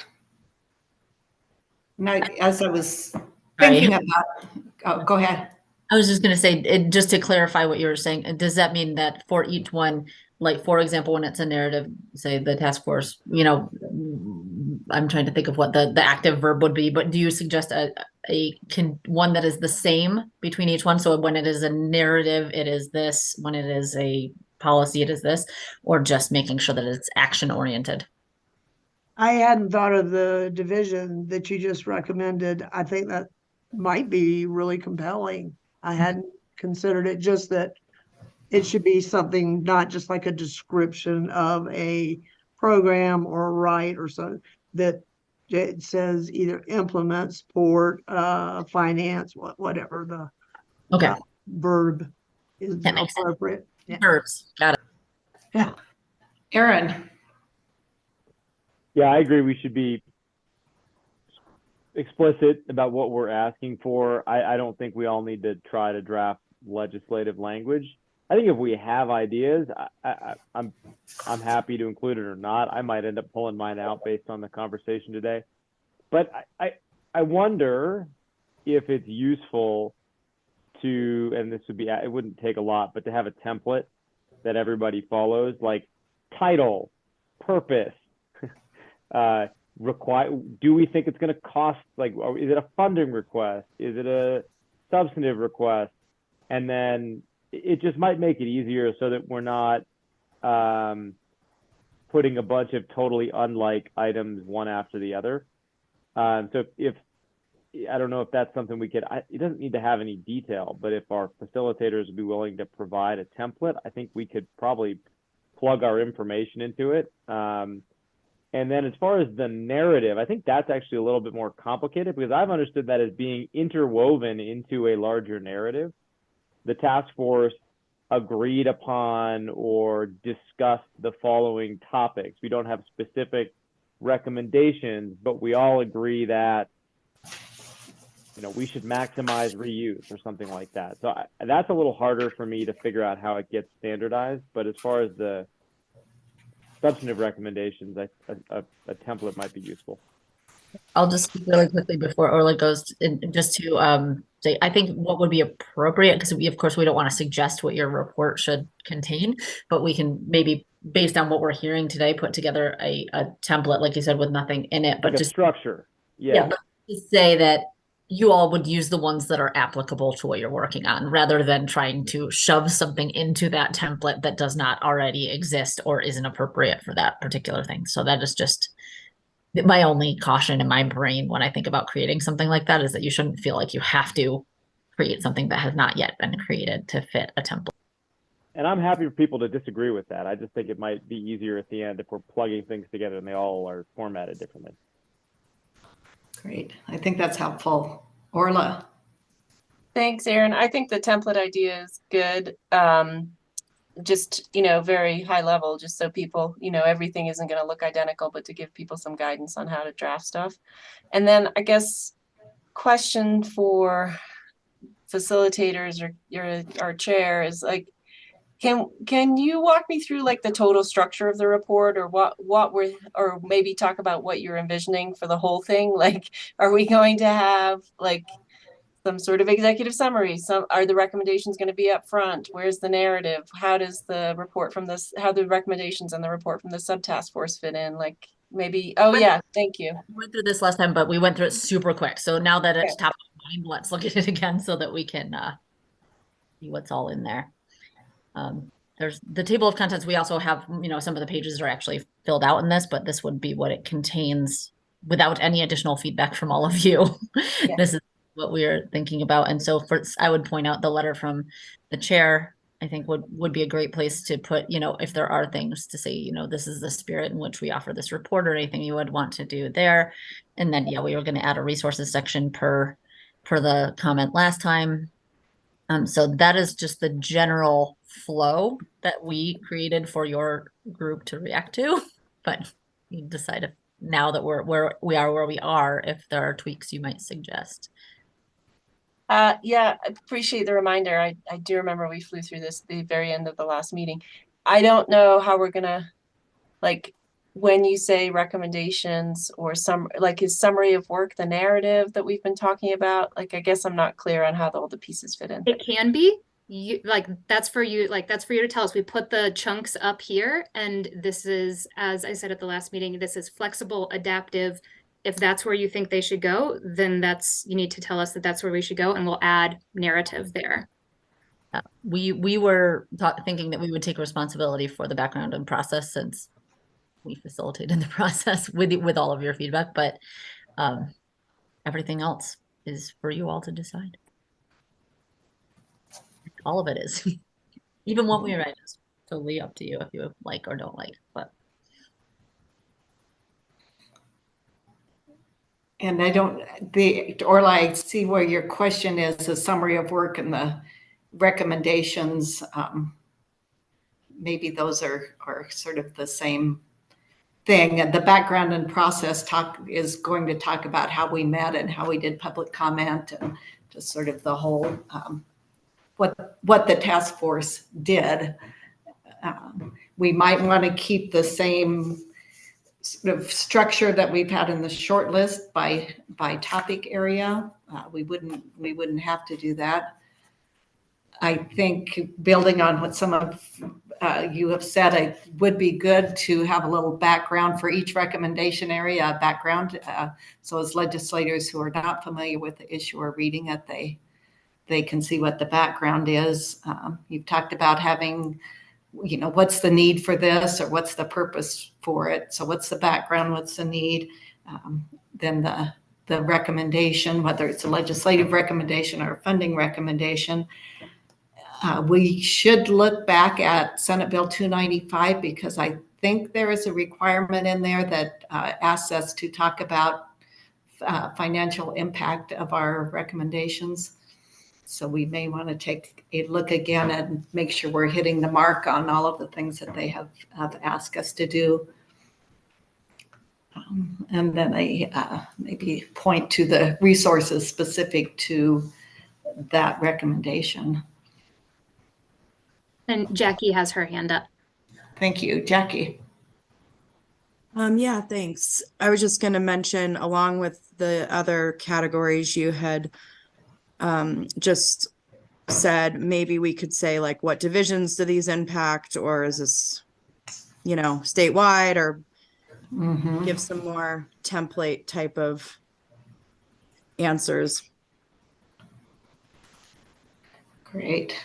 Now, as I was thinking about, go ahead. I was just going to say, just to clarify what you were saying, does that mean that for each one, like, for example, when it's a narrative, say the task force, I'm trying to think of what the active verb would be, but do you suggest one that is the same between each one? So when it is a narrative, it is this, when it is a policy, it is this, or just making sure that it's action oriented? I hadn't thought of the division that you just recommended. I think that might be really compelling. I hadn't considered it, just that it should be something not just like a description of a program or a right or something, that it says either implement, support, finance, whatever the verb is appropriate. Yeah. Verbs, got it. Yeah. Aaron? Yeah, I agree. We should be explicit about what we're asking for. I don't think we all need to try to draft legislative language. I think if we have ideas, I'm happy to include it or not. I might end up pulling mine out based on the conversation today. But I wonder if it's useful to, and this would be, it wouldn't take a lot, but to have a template that everybody follows, like title, purpose, do we think it's going to cost, like, is it a funding request? Is it a substantive request? And then it just might make it easier so that we're not putting a bunch of totally unlike items one after the other. So if I don't know if that's something we could, it doesn't need to have any detail, but if our facilitators would be willing to provide a template, I think we could probably plug our information into it. And then as far as the narrative, I think that's actually a little bit more complicated, because I've understood that as being interwoven into a larger narrative. The task force agreed upon or discussed the following topics. We don't have specific recommendations, but we all agree that we should maximize reuse or something like that. So that's a little harder for me to figure out how it gets standardized. But as far as the substantive recommendations, a template might be useful. I'll just speak really quickly before Orla goes, just to say, I think what would be appropriate, because of course we don't want to suggest what your report should contain, but we can maybe, based on what we're hearing today, put together a template, like you said, with nothing in it, but like just structure. Yeah, but to say that you all would use the ones that are applicable to what you're working on, rather than trying to shove something into that template that does not already exist or isn't appropriate for that particular thing. So that is just my only caution in my brain when I think about creating something like that, is that you shouldn't feel like you have to create something that has not yet been created to fit a template. And I'm happy for people to disagree with that. I just think it might be easier at the end if we're plugging things together and they all are formatted differently. Great. I think that's helpful. Orla? Thanks, Aaron. I think the template idea is good. Just, very high level, just so people, everything isn't going to look identical, but to give people some guidance on how to draft stuff. And then I guess question for facilitators or our chair is, like, can you walk me through, like, the total structure of the report, or or maybe talk about what you're envisioning for the whole thing? Like, are we going to have, like, some sort of executive summary? Are the recommendations going to be up front? Where's the narrative? How does the report from this, how the recommendations and the report from the subtask force fit in? Like, maybe, thank you. We went through this last time, but we went through it super quick. So now that it's top of mind, let's look at it again so that we can see what's all in there. There's the table of contents. We also have, some of the pages are actually filled out in this, but this would be what it contains without any additional feedback from all of you. Yeah. This is what we are thinking about. And so first, I would point out the letter from the chair I think would be a great place to put, you know, if there are things to say, you know, this is the spirit in which we offer this report, or anything you would want to do there. And then, yeah, we were going to add a resources section per the comment last time. So that is just the general flow that we created for your group to react to. But you decide if, now that we're where we are, if there are tweaks you might suggest. Yeah, I appreciate the reminder. I do remember we flew through this the very end of the last meeting. I don't know how we're gonna, like, when you say recommendations or some, like, is summary of work the narrative that we've been talking about? Like, I guess I'm not clear on how all the pieces fit in. It can be. You like that's for you, like that's for you to tell us. We put the chunks up here, and this is, as I said at the last meeting, this is flexible, adaptive. If that's where you think they should go, then you need to tell us that that's where we should go, and we'll add narrative there. We were thinking that we would take responsibility for the background and process, since we facilitated the process with all of your feedback, but everything else is for you all to decide. All of it is. Even what we write is totally up to you if you like or don't like. But And Orla, I see where your question is, a summary of work and the recommendations. Maybe those are sort of the same thing. And the background and process talk is going to talk about how we met and how we did public comment, and just sort of the whole, what the task force did. We might want to keep the same sort of structure that we've had in the short list by topic area. We wouldn't have to do that. I think building on what some of you have said, it would be good to have a little background for each recommendation area, so as legislators who are not familiar with the issue or reading it, they can see what the background is. You've talked about having, you know, what's the need for this, or what's the purpose for it? So what's the background, what's the need? Then the recommendation, whether it's a legislative recommendation or a funding recommendation. We should look back at Senate Bill 295, because I think there is a requirement in there that asks us to talk about financial impact of our recommendations. So we may want to take a look again and make sure we're hitting the mark on all of the things that they have asked us to do. And then maybe point to the resources specific to that recommendation. And Jackie has her hand up. Thank you, Jackie. Yeah, thanks. I was just going to mention, along with the other categories you had just said, maybe we could say, like, what divisions do these impact, or is this, you know, statewide, or give some more template type of answers. Great.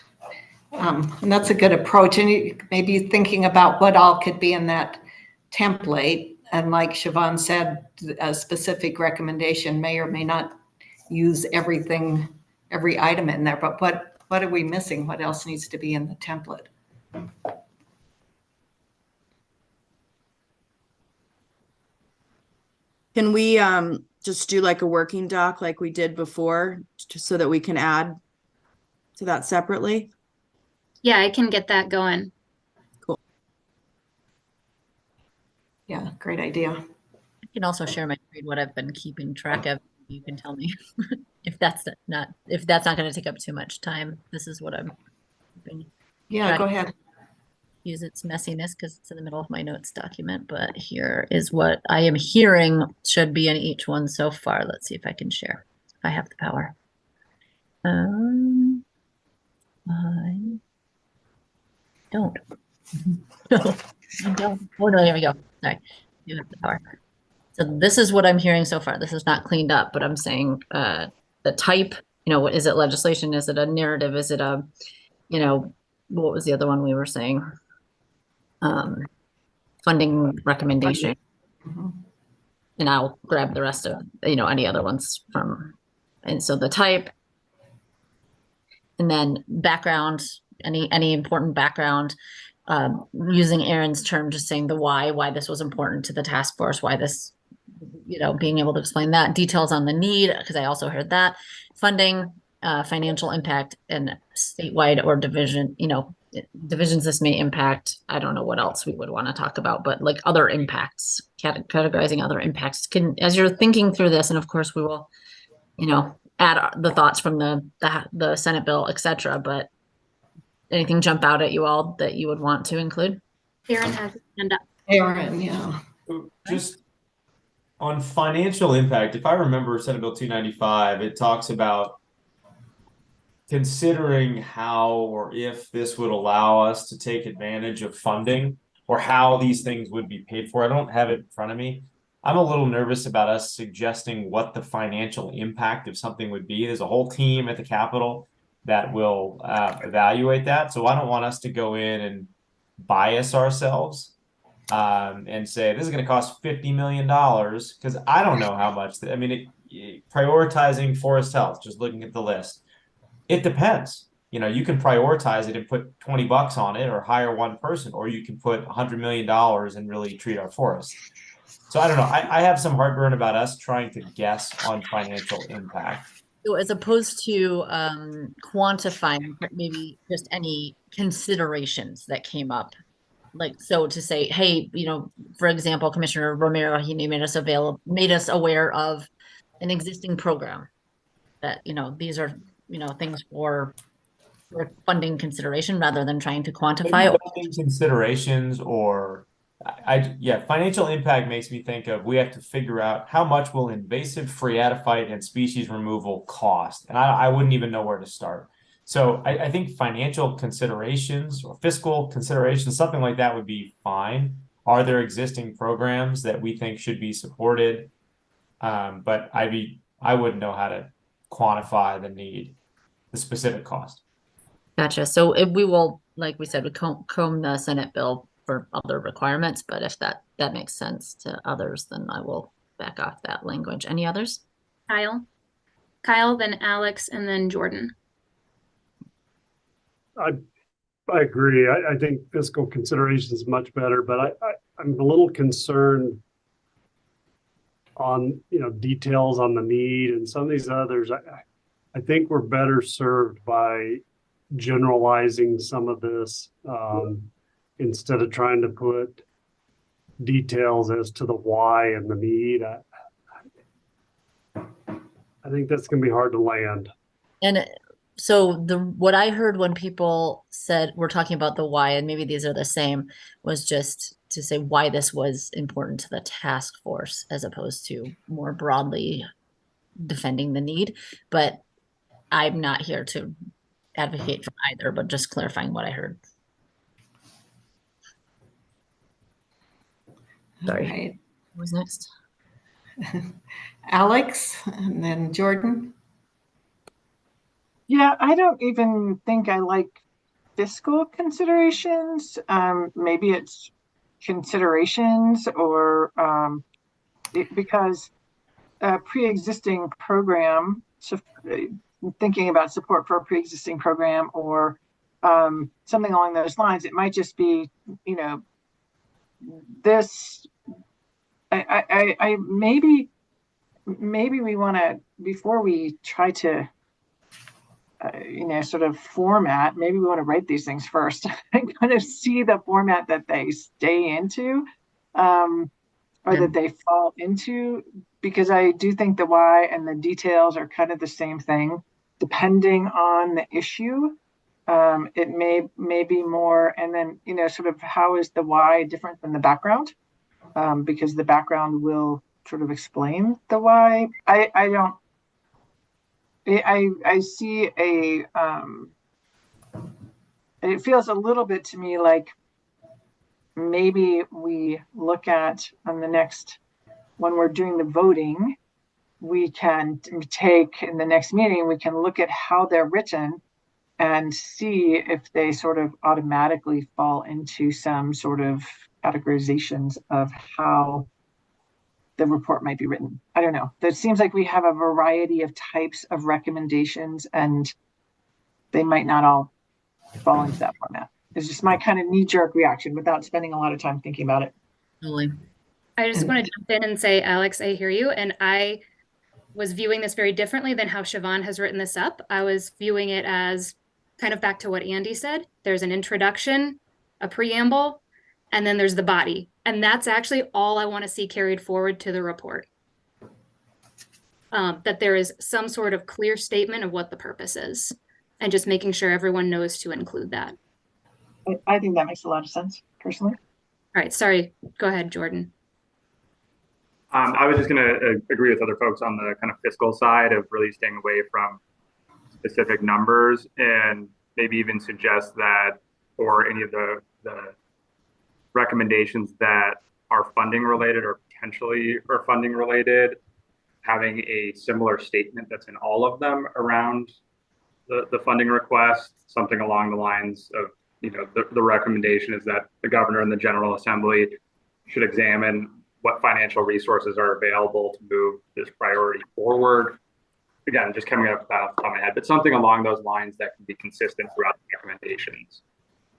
And that's a good approach. And maybe thinking about what all could be in that template. And like Siobhan said, a specific recommendation may or may not use everything, every item in there, but what are we missing? What else needs to be in the template? Can we just do like a working doc like we did before, just so that we can add to that separately? Yeah, I can get that going. Cool. Yeah, great idea. I can also share my screen, what I've been keeping track of. You can tell me if that's not going to take up too much time. This is what I'm keeping. Yeah, go ahead. Use its messiness because it's in the middle of my notes document, but here is what I am hearing should be in each one so far. Let's see if I can share. I have the power. I don't. No, I don't. Oh no, here we go. Sorry, you have the power. So this is what I'm hearing so far. This is not cleaned up, but I'm saying the type, you know, what is it, legislation? Is it a narrative? Is it a, you know, what was the other one we were saying? Funding recommendation. And I'll grab the rest of, you know, any other ones from, and so the type, and then background any important background, using Aaron's term, just saying the why this was important to the task force, why this, being able to explain that, details on the need, because I also heard that, funding, financial impact, and statewide or division, divisions this may impact. I don't know what else we would want to talk about, but like other impacts, categorizing other impacts. As you're thinking through this, and of course we will, add the thoughts from the Senate bill, etc. But anything jump out at you all that you would want to include? Aaron has his hand up. Aaron, yeah. Just on financial impact, if I remember Senate Bill 295, it talks about considering how or if this would allow us to take advantage of funding or how these things would be paid for. I don't have it in front of me. I'm a little nervous about us suggesting what the financial impact of something would be. There's a whole team at the Capitol that will evaluate that. So I don't want us to go in and bias ourselves and say this is going to cost $50 million, because I don't know how much. Prioritizing forest health, just looking at the list, it depends. You can prioritize it and put $20 on it or hire one person, or you can put $100 million and really treat our forests. So I don't know. I have some heartburn about us trying to guess on financial impact. So as opposed to quantifying maybe just any considerations that came up, like, so to say, hey, for example, Commissioner Romero, he made us aware of an existing program that, these are, things for funding consideration rather than trying to quantify. Funding considerations or financial impact makes me think of, we have to figure out how much will invasive phreatophyte and species removal cost. And I wouldn't even know where to start. So I think financial considerations or fiscal considerations, something like that would be fine. Are there existing programs that we think should be supported? But I wouldn't know how to quantify the specific cost. Gotcha. So if we will, like we said, we comb the Senate bill for other requirements, but if that makes sense to others, then I will back off that language. Any others? Kyle, then Alex, and then Jordan. I agree. I think fiscal consideration is much better, but I'm a little concerned on details on the need and some of these others. I think we're better served by generalizing some of this instead of trying to put details as to the why and the need. I think that's going to be hard to land. And so what I heard when people said we're talking about the why, and maybe these are the same, was just to say why this was important to the task force as opposed to more broadly defending the need. But I'm not here to advocate for either, but just clarifying what I heard. Sorry. Right. Who's next? Alex, and then Jordan. Yeah, I don't even think I like fiscal considerations. Maybe it's considerations or because a pre-existing program, so thinking about support for a pre-existing program or something along those lines, it might just be, this, I maybe we want to, before we try to sort of format, maybe we want to write these things first and kind of see the format that they stay into or that they fall into, because I do think the why and the details are kind of the same thing depending on the issue. It may be more, and then sort of how is the why different than the background, because the background will sort of explain the why. I see it feels a little bit to me like maybe we look at on the next, when we're doing the voting, we can take in the next meeting, we can look at how they're written and see if they sort of automatically fall into some sort of categorizations of how the report might be written. I don't know. It seems like we have a variety of types of recommendations and they might not all fall into that format. It's just my kind of knee-jerk reaction without spending a lot of time thinking about it. Totally. I just want to jump in and say, Alex, I hear you. And I was viewing this very differently than how Siobhan has written this up. I was viewing it as kind of back to what Andy said. There's an introduction, a preamble, and then there's the body. And that's actually all I want to see carried forward to the report. That there is some sort of clear statement of what the purpose is, and just making sure everyone knows to include that. I think that makes a lot of sense, personally. All right, sorry. Go ahead, Jordan. I was just going to agree with other folks on the kind of fiscal side of really staying away from specific numbers, and maybe even suggest that for any of the recommendations that are funding related or potentially are funding related, having a similar statement that's in all of them around the funding request, something along the lines of, the recommendation is that the governor and the General Assembly should examine what financial resources are available to move this priority forward. Again, just coming up with that off the top of my head, but something along those lines that can be consistent throughout the recommendations.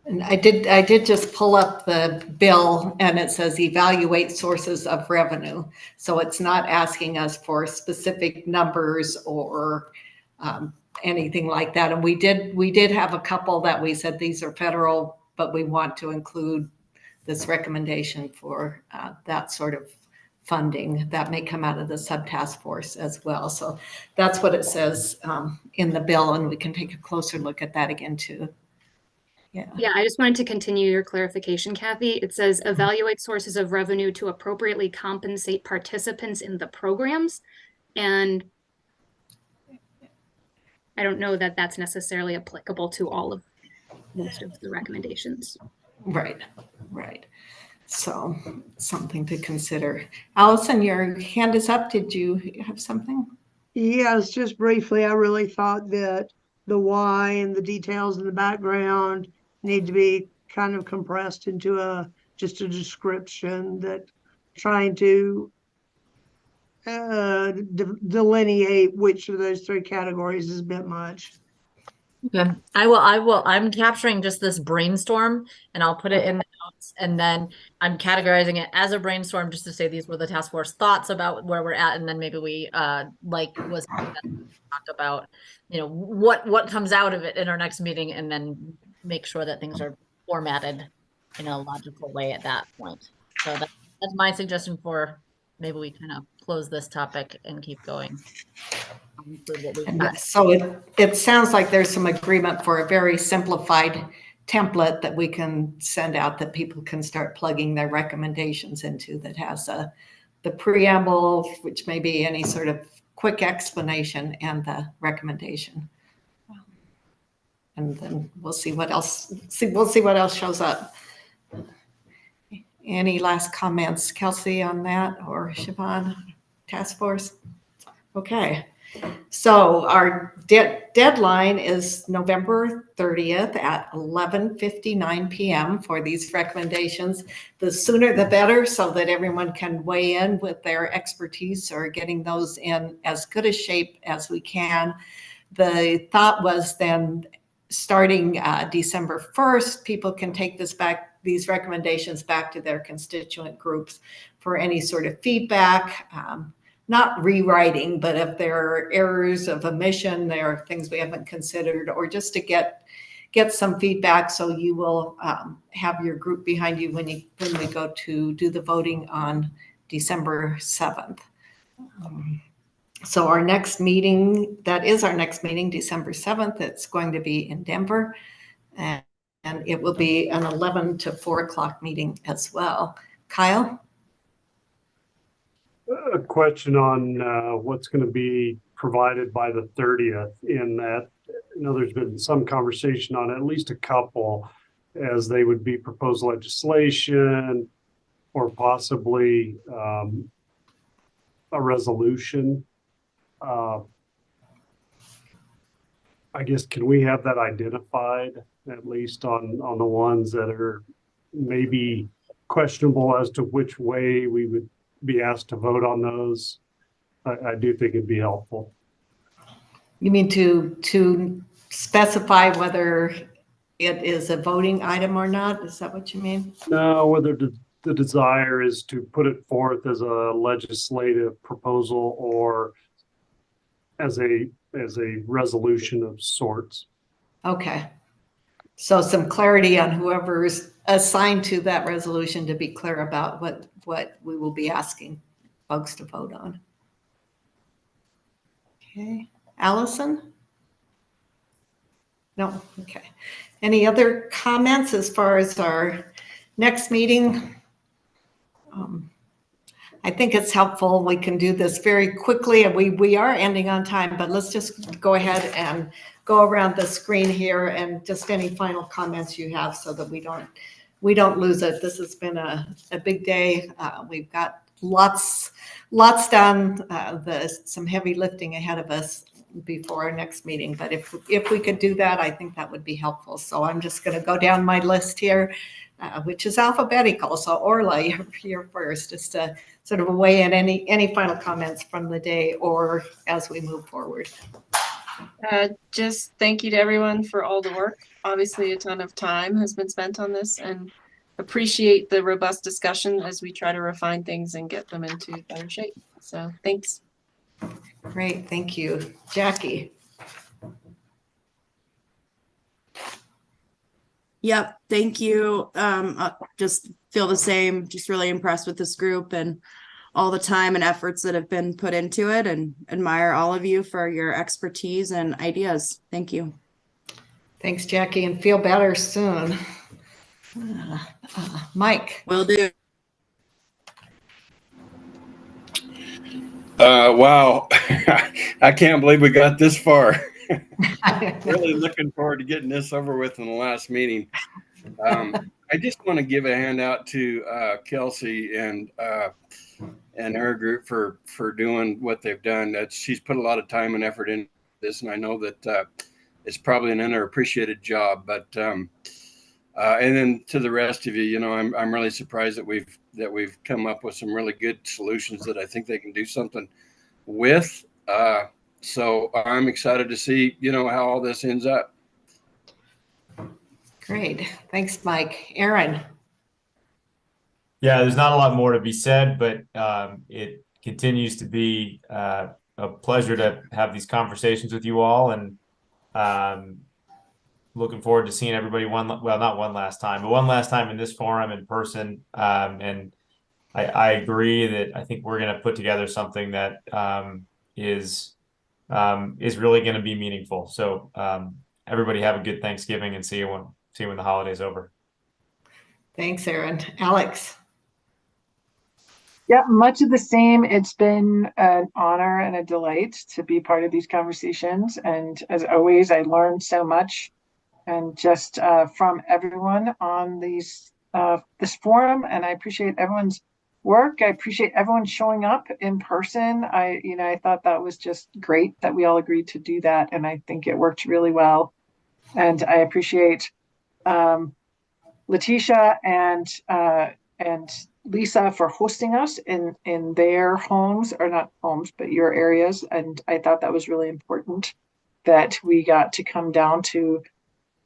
And I did just pull up the bill, and it says evaluate sources of revenue. So it's not asking us for specific numbers or anything like that. And we did have a couple that we said these are federal, but we want to include this recommendation for that sort of funding that may come out of the subtask force as well. So that's what it says in the bill, and we can take a closer look at that again too. Yeah, I just wanted to continue your clarification, Kathy. It says evaluate sources of revenue to appropriately compensate participants in the programs. And I don't know that that's necessarily applicable to all of most of the recommendations. Right. So something to consider. Allison, your hand is up. Did you have something? Yes, just briefly, I really thought that the why and the details in the background need to be kind of compressed into just a description, that trying to delineate which of those three categories is a bit much. Okay, I will. I'm capturing just this brainstorm, and I'll put it in the notes, and then I'm categorizing it as a brainstorm just to say these were the task force thoughts about where we're at, and then maybe we was talk about what comes out of it in our next meeting, and then make sure that things are formatted in a logical way at that point. So that's my suggestion for maybe we kind of close this topic and keep going. So it sounds like there's some agreement for a very simplified template that we can send out that people can start plugging their recommendations into, that has the preamble, which may be any sort of quick explanation, and the recommendation. And then we'll see what else. We'll see what else shows up. Any last comments, Kelsey, on that, or Siobhan, task force? Okay. So our deadline is November 30th at 11:59 p.m. for these recommendations. The sooner the better, so that everyone can weigh in with their expertise, or getting those in as good a shape as we can. The thought was then, starting December 1st, people can take these recommendations back to their constituent groups for any sort of feedback. Not rewriting, but if there are errors of omission, there are things we haven't considered, or just to get some feedback, so you will have your group behind you when we go to do the voting on December 7th. So our next meeting, December 7th, it's going to be in Denver, and it will be an 11 to 4 o'clock meeting as well. Kyle? A question on what's going to be provided by the 30th, in that, there's been some conversation on at least a couple, as they would be proposed legislation or possibly a resolution. I guess, can we have that identified, at least on the ones that are maybe questionable as to which way we would be asked to vote on those? I do think it'd be helpful. You mean to specify whether it is a voting item or not. Is that what you mean? No, whether the desire is to put it forth as a legislative proposal or as a resolution of sorts. Okay. So some clarity on whoever's assigned to that resolution to be clear about what we will be asking folks to vote on. Okay. Allison? No? Okay. Any other comments as far as our next meeting? I think it's helpful. We can do this very quickly, and we are ending on time, but let's just go ahead and go around the screen here and just any final comments you have so that we don't lose it. This has been a big day. We've got lots done, some heavy lifting ahead of us before our next meeting. But if we could do that, I think that would be helpful. So I'm just going to go down my list here, which is alphabetical. So Orla, you're first, just to sort of weigh in any final comments from the day or as we move forward. Just thank you to everyone for all the work. Obviously, a ton of time has been spent on this, and appreciate the robust discussion as we try to refine things and get them into better shape. So thanks. Great, thank you. Jackie. Yep, thank you. Just feel the same, just really impressed with this group and all the time and efforts that have been put into it, and admire all of you for your expertise and ideas. Thank you. Thanks, Jackie, and feel better soon. Mike. Will do. Wow. I can't believe we got this far. Really looking forward to getting this over with in the last meeting. I just want to give a hand out to Kelsey and her group for doing what they've done. She's put a lot of time and effort in this, and I know that it's probably an underappreciated job. But and then to the rest of you, I'm really surprised that we've come up with some really good solutions that I think they can do something with. So I'm excited to see how all this ends up. Great, thanks, Mike. Aaron. Yeah, there's not a lot more to be said, but it continues to be a pleasure to have these conversations with you all, and looking forward to seeing everybody not one last time, but one last time in this forum in person. And I agree that I think we're going to put together something that is really going to be meaningful. So everybody have a good Thanksgiving, and see you when the holiday's over. Thanks, Aaron. Alex. Yeah, much of the same. It's been an honor and a delight to be part of these conversations. And as always, I learned so much, and just from everyone on this forum. And I appreciate everyone's work. I appreciate everyone showing up in person. I thought that was just great that we all agreed to do that. And I think it worked really well. And I appreciate Letitia and Lisa for hosting us in their homes, or not homes, but your areas. And I thought that was really important that we got to come down to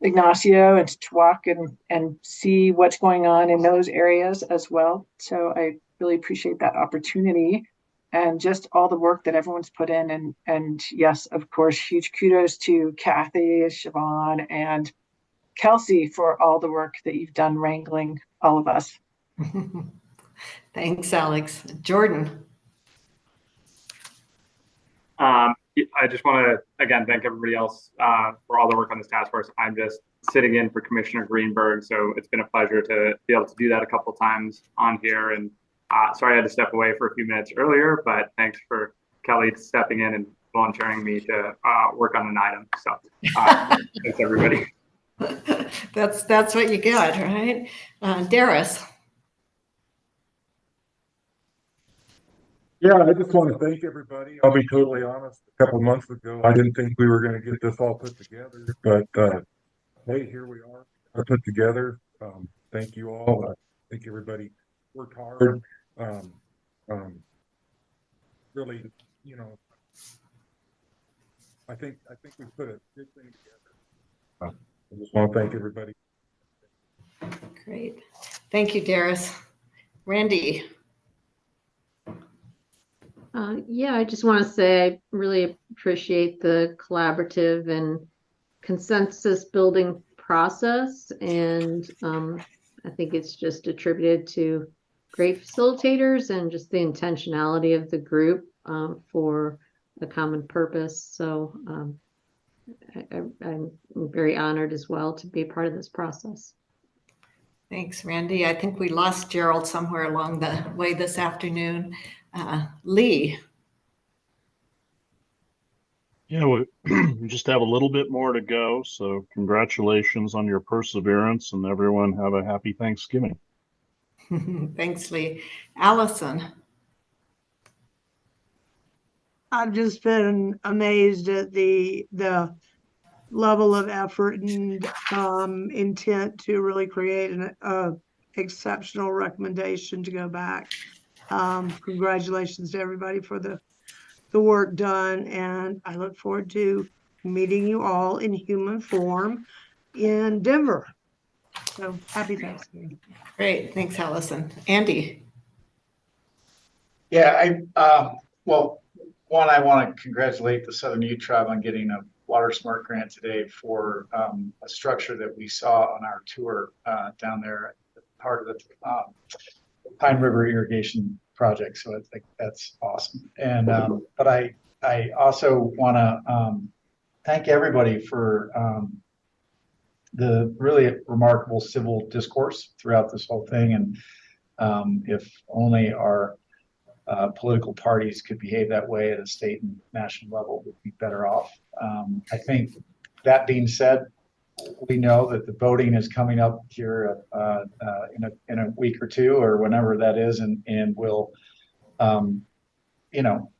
Ignacio and to walk and see what's going on in those areas as well. So I really appreciate that opportunity and just all the work that everyone's put in. And yes, of course, huge kudos to Kathy, Siobhan, and Kelsey for all the work that you've done wrangling all of us. Thanks, Alex. Jordan. I just want to, again, thank everybody else for all the work on this task force. I'm just sitting in for Commissioner Greenberg, so it's been a pleasure to be able to do that a couple times on here. And sorry I had to step away for a few minutes earlier, but thanks for Kelly stepping in and volunteering me to work on an item. So thanks, everybody. That's what you got, right? Darius. Yeah, I just want to thank everybody. I'll be totally honest. A couple months ago, I didn't think we were going to get this all put together, but hey, here we are. Put together. Thank you all. I think everybody worked hard. Really, I think we put a good thing together. I just want to thank everybody. Great. Thank you, Darius. Randy. Yeah, I just want to say I really appreciate the collaborative and consensus building process. And I think it's just attributed to great facilitators and just the intentionality of the group for a common purpose. So I'm very honored as well to be a part of this process. Thanks, Randy. I think we lost Gerald somewhere along the way this afternoon. Lee. Yeah, we just have a little bit more to go. So congratulations on your perseverance, and everyone have a happy Thanksgiving. Thanks, Lee. Allison. I've just been amazed at the level of effort and intent to really create an exceptional recommendation to go back. Congratulations to everybody for the work done, and I look forward to meeting you all in human form in Denver. So happy Thanksgiving. Great. Thanks, Allison. Andy. Yeah, well, one, I want to congratulate the Southern Ute Tribe on getting a Water Smart grant today for a structure that we saw on our tour down there, part of the Pine River irrigation project. So I think that's awesome. And but I also want to thank everybody for the really remarkable civil discourse throughout this whole thing. And if only our political parties could behave that way at a state and national level, would be better off. I think that being said, we know that the voting is coming up here in a week or two or whenever that is, and we'll,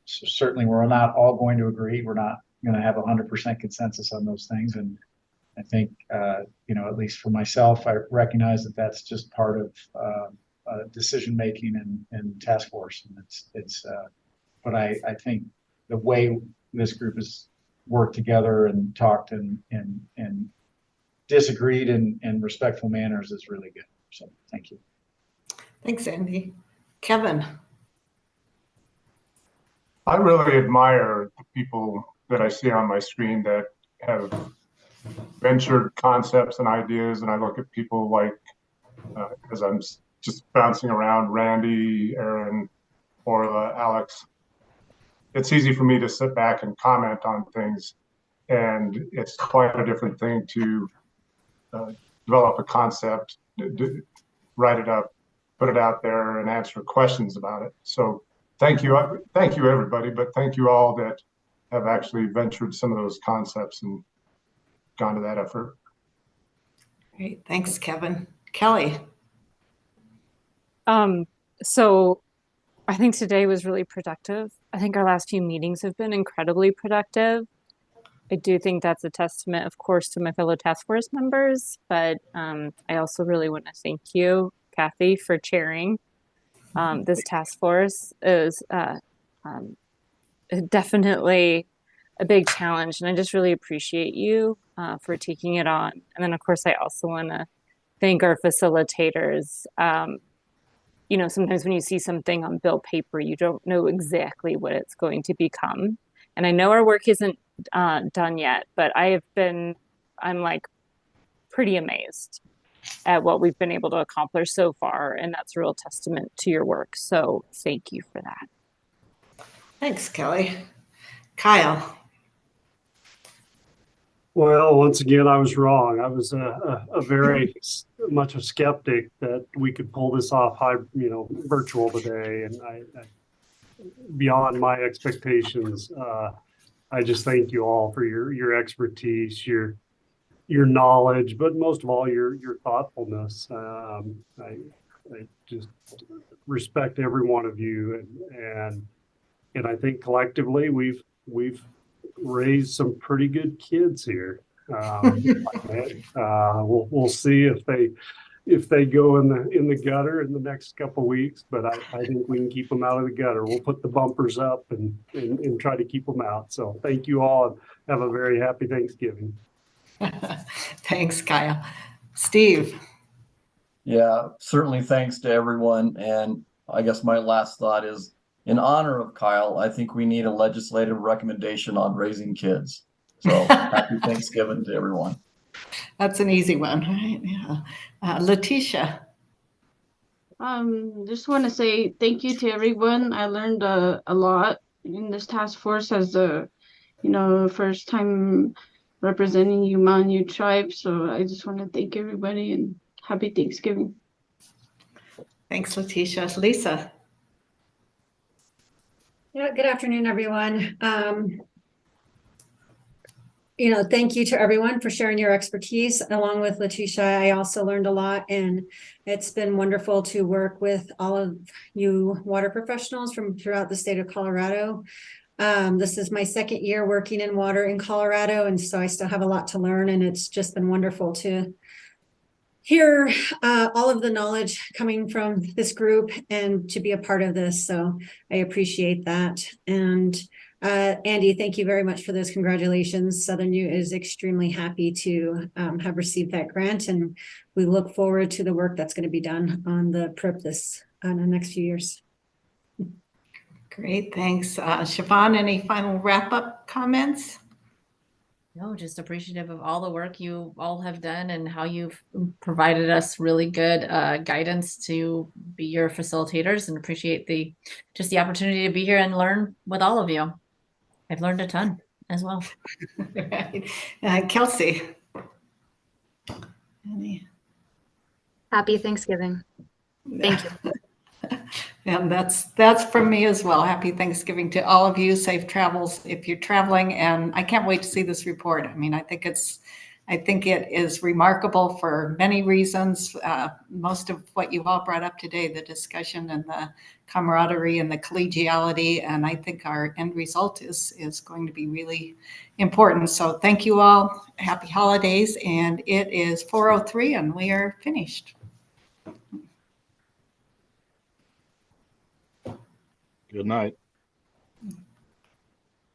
certainly we're not all going to agree. We're not going to have 100% consensus on those things, and I think at least for myself, I recognize that that's just part of decision making and task force, and but I think the way this group has worked together and talked and disagreed in respectful manners is really good. So thank you. Thanks, Andy. Kevin. I really admire the people that I see on my screen that have ventured concepts and ideas, and I look at people like, as I'm just bouncing around, Randy, Aaron, Orla, Alex. It's easy for me to sit back and comment on things, and it's quite a different thing to develop a concept, write it up, put it out there, and answer questions about it. So thank you everybody, but thank you all that have actually ventured some of those concepts and gone to that effort. Great, thanks, Kevin. Kelly. So I think today was really productive. I think our last few meetings have been incredibly productive. I do think that's a testament, of course, to my fellow task force members, but I also really want to thank you, Kathy, for chairing this task force. It was definitely a big challenge, and I just really appreciate you for taking it on. And then, of course, I also want to thank our facilitators. Sometimes when you see something on bill paper, you don't know exactly what it's going to become. And I know our work isn't done yet, but I'm like pretty amazed at what we've been able to accomplish so far. And that's a real testament to your work. So thank you for that. Thanks, Kelly. Kyle. Well, once again, I was wrong. I was a very much a skeptic that we could pull this off virtual today, and I beyond my expectations. I just thank you all for your expertise, your knowledge, but most of all your thoughtfulness. I just respect every one of you, and I think collectively we've raised some pretty good kids here. We'll see if they go in the gutter in the next couple of weeks, but I think we can keep them out of the gutter. We'll put the bumpers up and try to keep them out. So thank you all, and have a very happy Thanksgiving. Thanks, Kyle. Steve. Yeah, certainly thanks to everyone. And I guess my last thought is, in honor of Kyle, I think we need a legislative recommendation on raising kids. So happy Thanksgiving to everyone. That's an easy one, right? Yeah. Letitia. Just want to say thank you to everyone. I learned a lot in this task force as a, first time representing Umanu tribe. So I just want to thank everybody and happy Thanksgiving. Thanks, Letitia. Lisa. Yeah, good afternoon, everyone. Thank you to everyone for sharing your expertise. Along with Letitia, I also learned a lot, and it's been wonderful to work with all of you water professionals from throughout the state of Colorado. This is my second year working in water in Colorado, and so I still have a lot to learn, and it's just been wonderful to hear all of the knowledge coming from this group and to be a part of this. So I appreciate that. And Andy, thank you very much for those congratulations. Southern U is extremely happy to have received that grant, and we look forward to the work that's going to be done on the PRIP in the next few years. Great, thanks. Siobhan, any final wrap-up comments? No, just appreciative of all the work you all have done and how you've provided us really good guidance to be your facilitators, and appreciate the opportunity to be here and learn with all of you. I've learned a ton as well. Right. Kelsey. Happy Thanksgiving. Thank you. And that's from me as well. Happy Thanksgiving to all of you. Safe travels if you're traveling. And I can't wait to see this report. I mean, I think it is remarkable for many reasons. Most of what you've all brought up today, the discussion and the camaraderie and the collegiality. And I think our end result is going to be really important. So thank you all. Happy holidays. And it is 4:03 and we are finished. Good night.